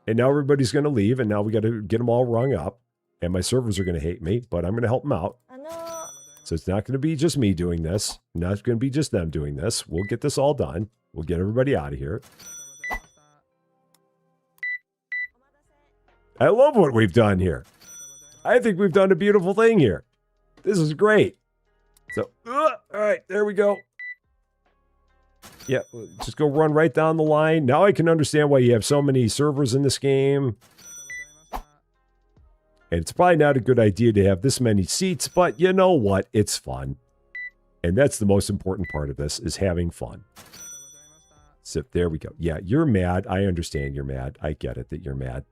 And now everybody's going to leave, and now we got to get them all rung up. And my servers are going to hate me, but I'm going to help them out. So it's not going to be just me doing this. Not going to be just them doing this. We'll get this all done. We'll get everybody out of here. I love what we've done here. I think we've done a beautiful thing here. This is great. So, all right, there we go. Yeah, just go run right down the line. Now I can understand why you have so many servers in this game. And it's probably not a good idea to have this many seats, but you know what? It's fun. And that's the most important part of this, is having fun. So there we go. Yeah, you're mad. I understand you're mad. I get it that you're mad.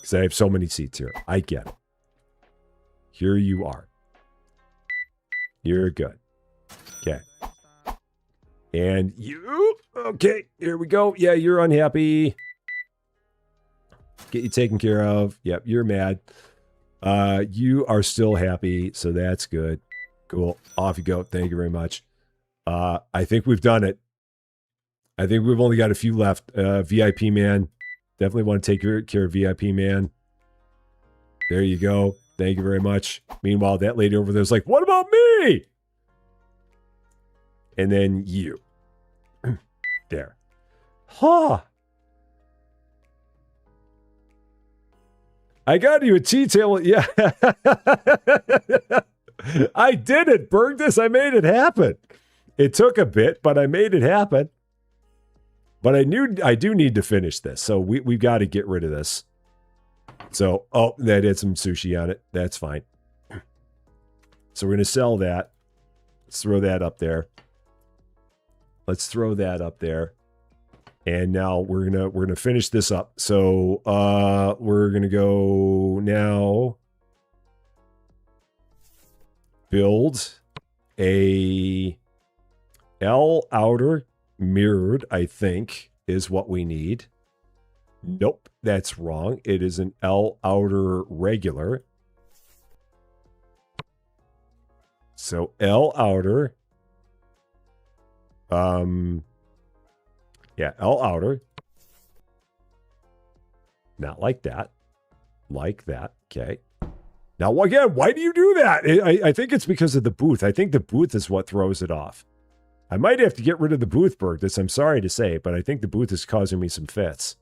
Because I have so many seats here. I get it. Here you are. You're good. Okay. And you... Okay, here we go. Yeah, you're unhappy. Get you taken care of. Yep, you're mad. You are still happy, so that's good. Cool. Off you go. Thank you very much. I think we've done it. I think we've only got a few left. VIP man. Definitely want to take care of VIP man. There you go. Thank you very much. Meanwhile, that lady over there's like, what about me? And then you. There. Huh. I got you a tea table. Yeah. I did it, Bergdus. I made it happen. It took a bit, but I made it happen. But I do need to finish this. So we've got to get rid of this. So, oh, that had some sushi on it. That's fine. So we're going to sell that. Let's throw that up there. Let's throw that up there. And now we're gonna finish this up. So we're gonna go now build a L outer mirrored, I think, is what we need. Nope, that's wrong. It is an L outer regular. So L outer. Yeah, L outer. Not like that. Like that. Okay. Now, again, why do you do that? I think it's because of the booth. I think the booth is what throws it off. I might have to get rid of the booth, Berg. I'm sorry to say, but I think the booth is causing me some fits.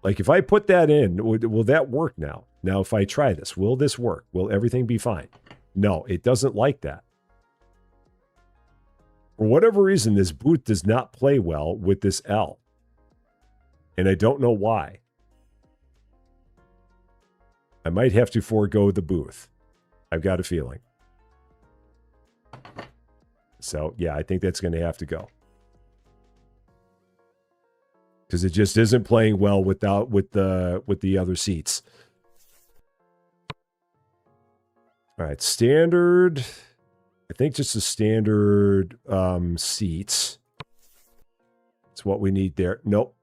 Like, if I put that in, will that work now? Now, if I try this, will this work? Will everything be fine? No, it doesn't like that. For whatever reason, this booth does not play well with this L. And I don't know why. I might have to forego the booth. I've got a feeling. So, yeah, I think that's going to have to go. Because it just isn't playing well with the other seats. All right, standard. I think just the standard seats. That's what we need there. Nope.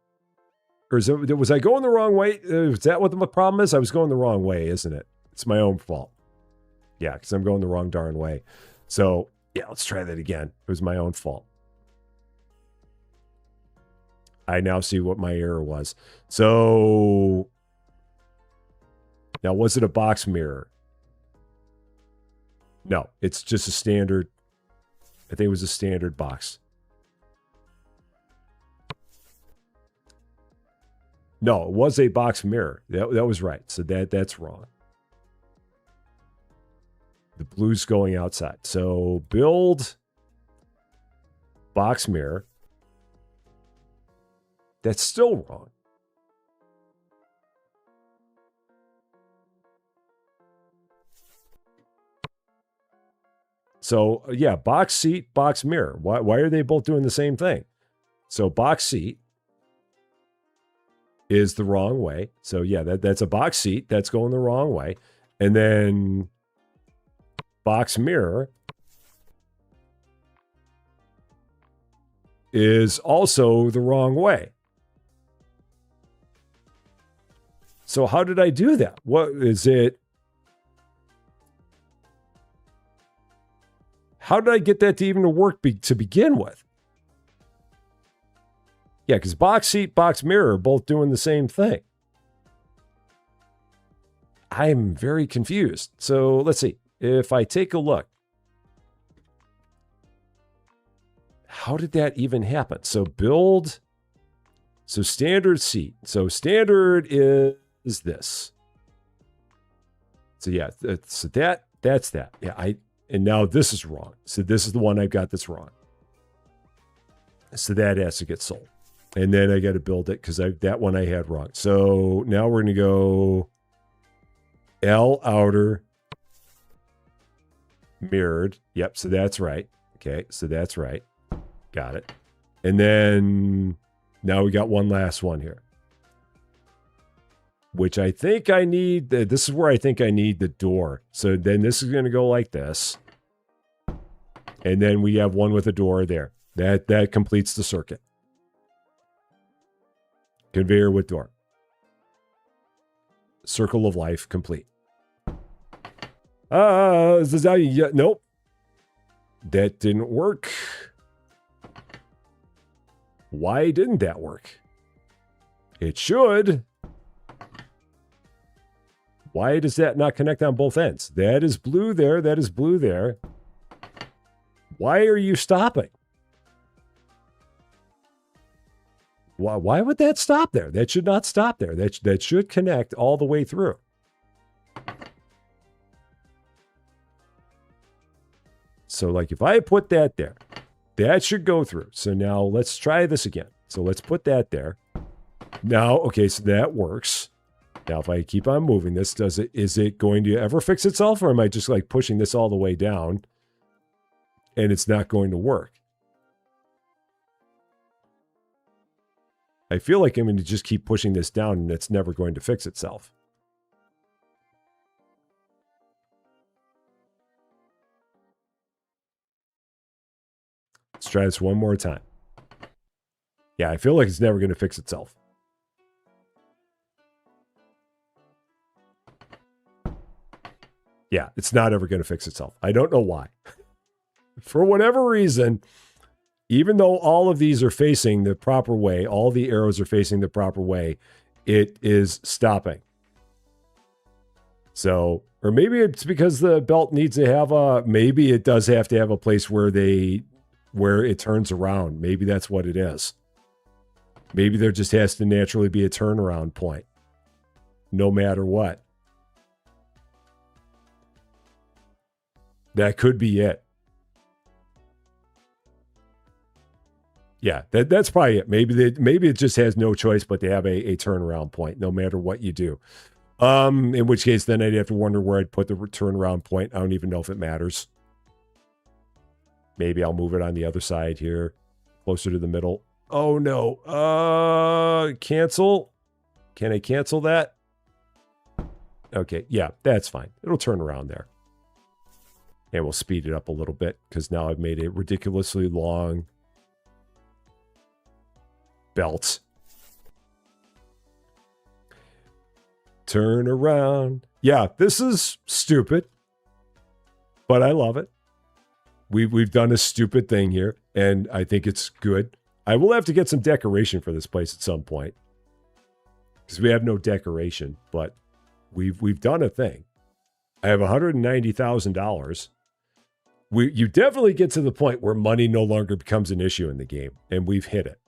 Or was I going the wrong way? Is that what the problem is? I was going the wrong way, isn't it? It's my own fault. Yeah, because I'm going the wrong darn way. So, yeah, let's try that again. It was my own fault. I now see what my error was. So, now was it a box mirror? No, it's just a standard. I think it was a standard box. No, it was a box mirror. That was right. So that's wrong. The blue's going outside. So build box mirror. That's still wrong. So, yeah, box seat, box mirror. Why are they both doing the same thing? So box seat is the wrong way. So, yeah, that's a box seat. That's going the wrong way. And then box mirror is also the wrong way. So how did I do that? What is it? How did I get that to even work to begin with? Yeah, because box seat, box mirror are both doing the same thing. I'm very confused. So let's see. If I take a look, how did that even happen? So build, so standard seat. So standard is this. So yeah, so that's that. Yeah, and now this is wrong. So this is the one I've got that's wrong. So that has to get sold. And then I got to build it because that one I had wrong. So now we're going to go L outer mirrored. Yep, so that's right. Okay, so that's right. Got it. And then now we got one last one here. Which I think I need. This is where I think I need the door. So then this is going to go like this. And then we have one with a door there. That completes the circuit. Conveyor with door. Circle of life complete. Is this how you... Nope. That didn't work. Why didn't that work? It should. Why does that not connect on both ends? That is blue there. That is blue there. Why are you stopping? Why would that stop there? That should not stop there. That should connect all the way through. So like if I put that there, that should go through. So now let's try this again. So let's put that there. Now, okay, so that works. Now, if I keep on moving this, is it going to ever fix itself, or am I just like pushing this all the way down and it's not going to work? I feel like I'm going to just keep pushing this down and it's never going to fix itself. Let's try this one more time. Yeah, I feel like it's never going to fix itself. Yeah, it's not ever going to fix itself. I don't know why. For whatever reason, even though all of these are facing the proper way, all the arrows are facing the proper way, it is stopping. So, or maybe it's because the belt needs to have maybe it does have to have a place where it turns around. Maybe that's what it is. Maybe there just has to naturally be a turnaround point, no matter what. That could be it. Yeah, that's probably it. Maybe it just has no choice but to have a turnaround point, no matter what you do. In which case, then I'd have to wonder where I'd put the turnaround point. I don't even know if it matters. Maybe I'll move it on the other side here, closer to the middle. Oh no! Cancel. Can I cancel that? Okay, yeah, that's fine. It'll turn around there. And we'll speed it up a little bit because now I've made a ridiculously long belt. Turn around. Yeah, this is stupid, but I love it. We've done a stupid thing here, and I think it's good. I will have to get some decoration for this place at some point because we have no decoration, but we've done a thing. I have $190,000. You definitely get to the point where money no longer becomes an issue in the game, and we've hit it.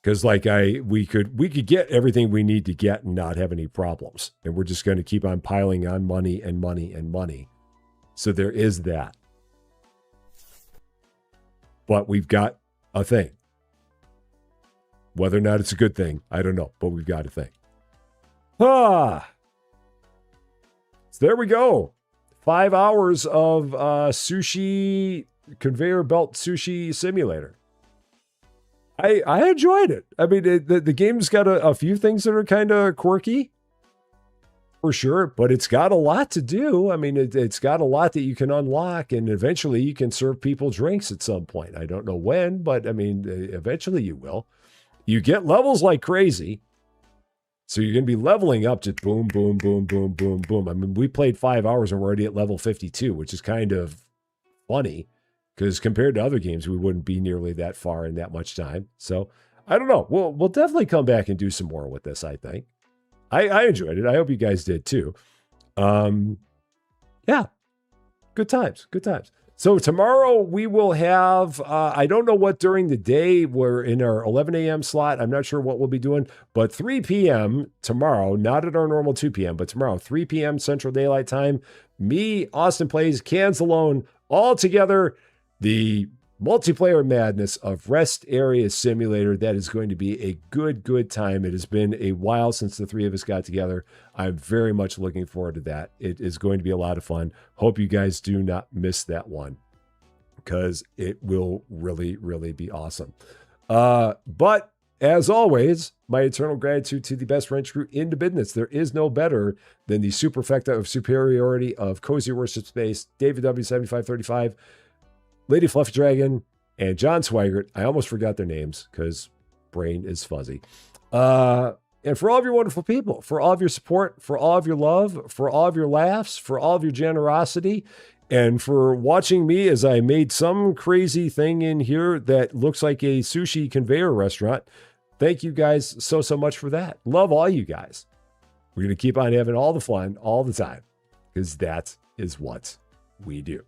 Because we could get everything we need to get and not have any problems, and we're just going to keep on piling on money and money and money. So there is that. But we've got a thing. Whether or not it's a good thing, I don't know, but we've got a thing. So there we go. 5 hours of sushi, conveyor belt sushi simulator. I enjoyed it. I mean, the game's got a few things that are kind of quirky, for sure, but it's got a lot to do. I mean, it's got a lot that you can unlock, and eventually you can serve people drinks at some point. I don't know when, but I mean, eventually you will. You get levels like crazy. So you're going to be leveling up to boom, boom, boom, boom, boom, boom. I mean, we played 5 hours and we're already at level 52, which is kind of funny because compared to other games, we wouldn't be nearly that far in that much time. So I don't know. We'll definitely come back and do some more with this, I think. I enjoyed it. I hope you guys did too. Yeah, good times, good times. So tomorrow we will have, I don't know what during the day, we're in our 11 a.m. slot. I'm not sure what we'll be doing, but 3 p.m. tomorrow, not at our normal 2 p.m., but tomorrow, 3 p.m. Central Daylight Time, me, Austin Plays, Cans Alone, all together, the multiplayer madness of Rest Area Simulator. That is going to be a good time. It has been a while since the three of us got together. I'm very much looking forward to that. It is going to be a lot of fun. Hope you guys do not miss that one because it will really be awesome. But as always, my eternal gratitude to the best wrench crew in the business. There is no better than the superfecta of superiority of Cozy Worship Space, David W7535, Lady Fluffy Dragon, and John Swigert. I almost forgot their names because brain is fuzzy. And for all of your wonderful people, for all of your support, for all of your love, for all of your laughs, for all of your generosity, and for watching me as I made some crazy thing in here that looks like a sushi conveyor restaurant. Thank you guys so much for that. Love all you guys. We're going to keep on having all the fun all the time because that is what we do.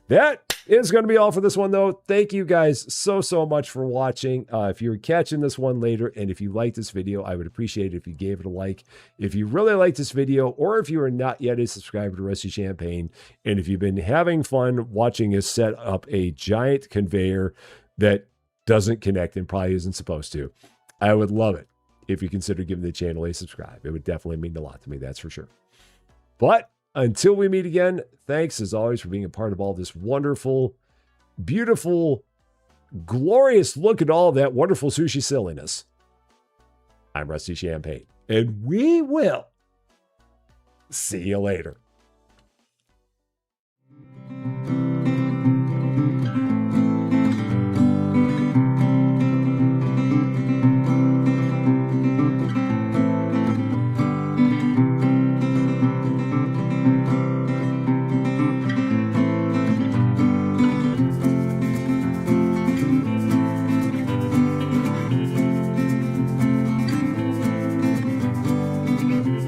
That is going to be all for this one, though. Thank you guys so much for watching. If you're catching this one later, and if you like this video, I would appreciate it if you gave it a like. If you really like this video, or if you are not yet a subscriber to Rusty Champagne, and if you've been having fun watching us set up a giant conveyor that doesn't connect and probably isn't supposed to, I would love it if you consider giving the channel a subscribe. It would definitely mean a lot to me, that's for sure. But until we meet again, thanks as always for being a part of all this wonderful, beautiful, glorious look at all that wonderful sushi silliness. I'm Rusty Champagne, and we will see you later.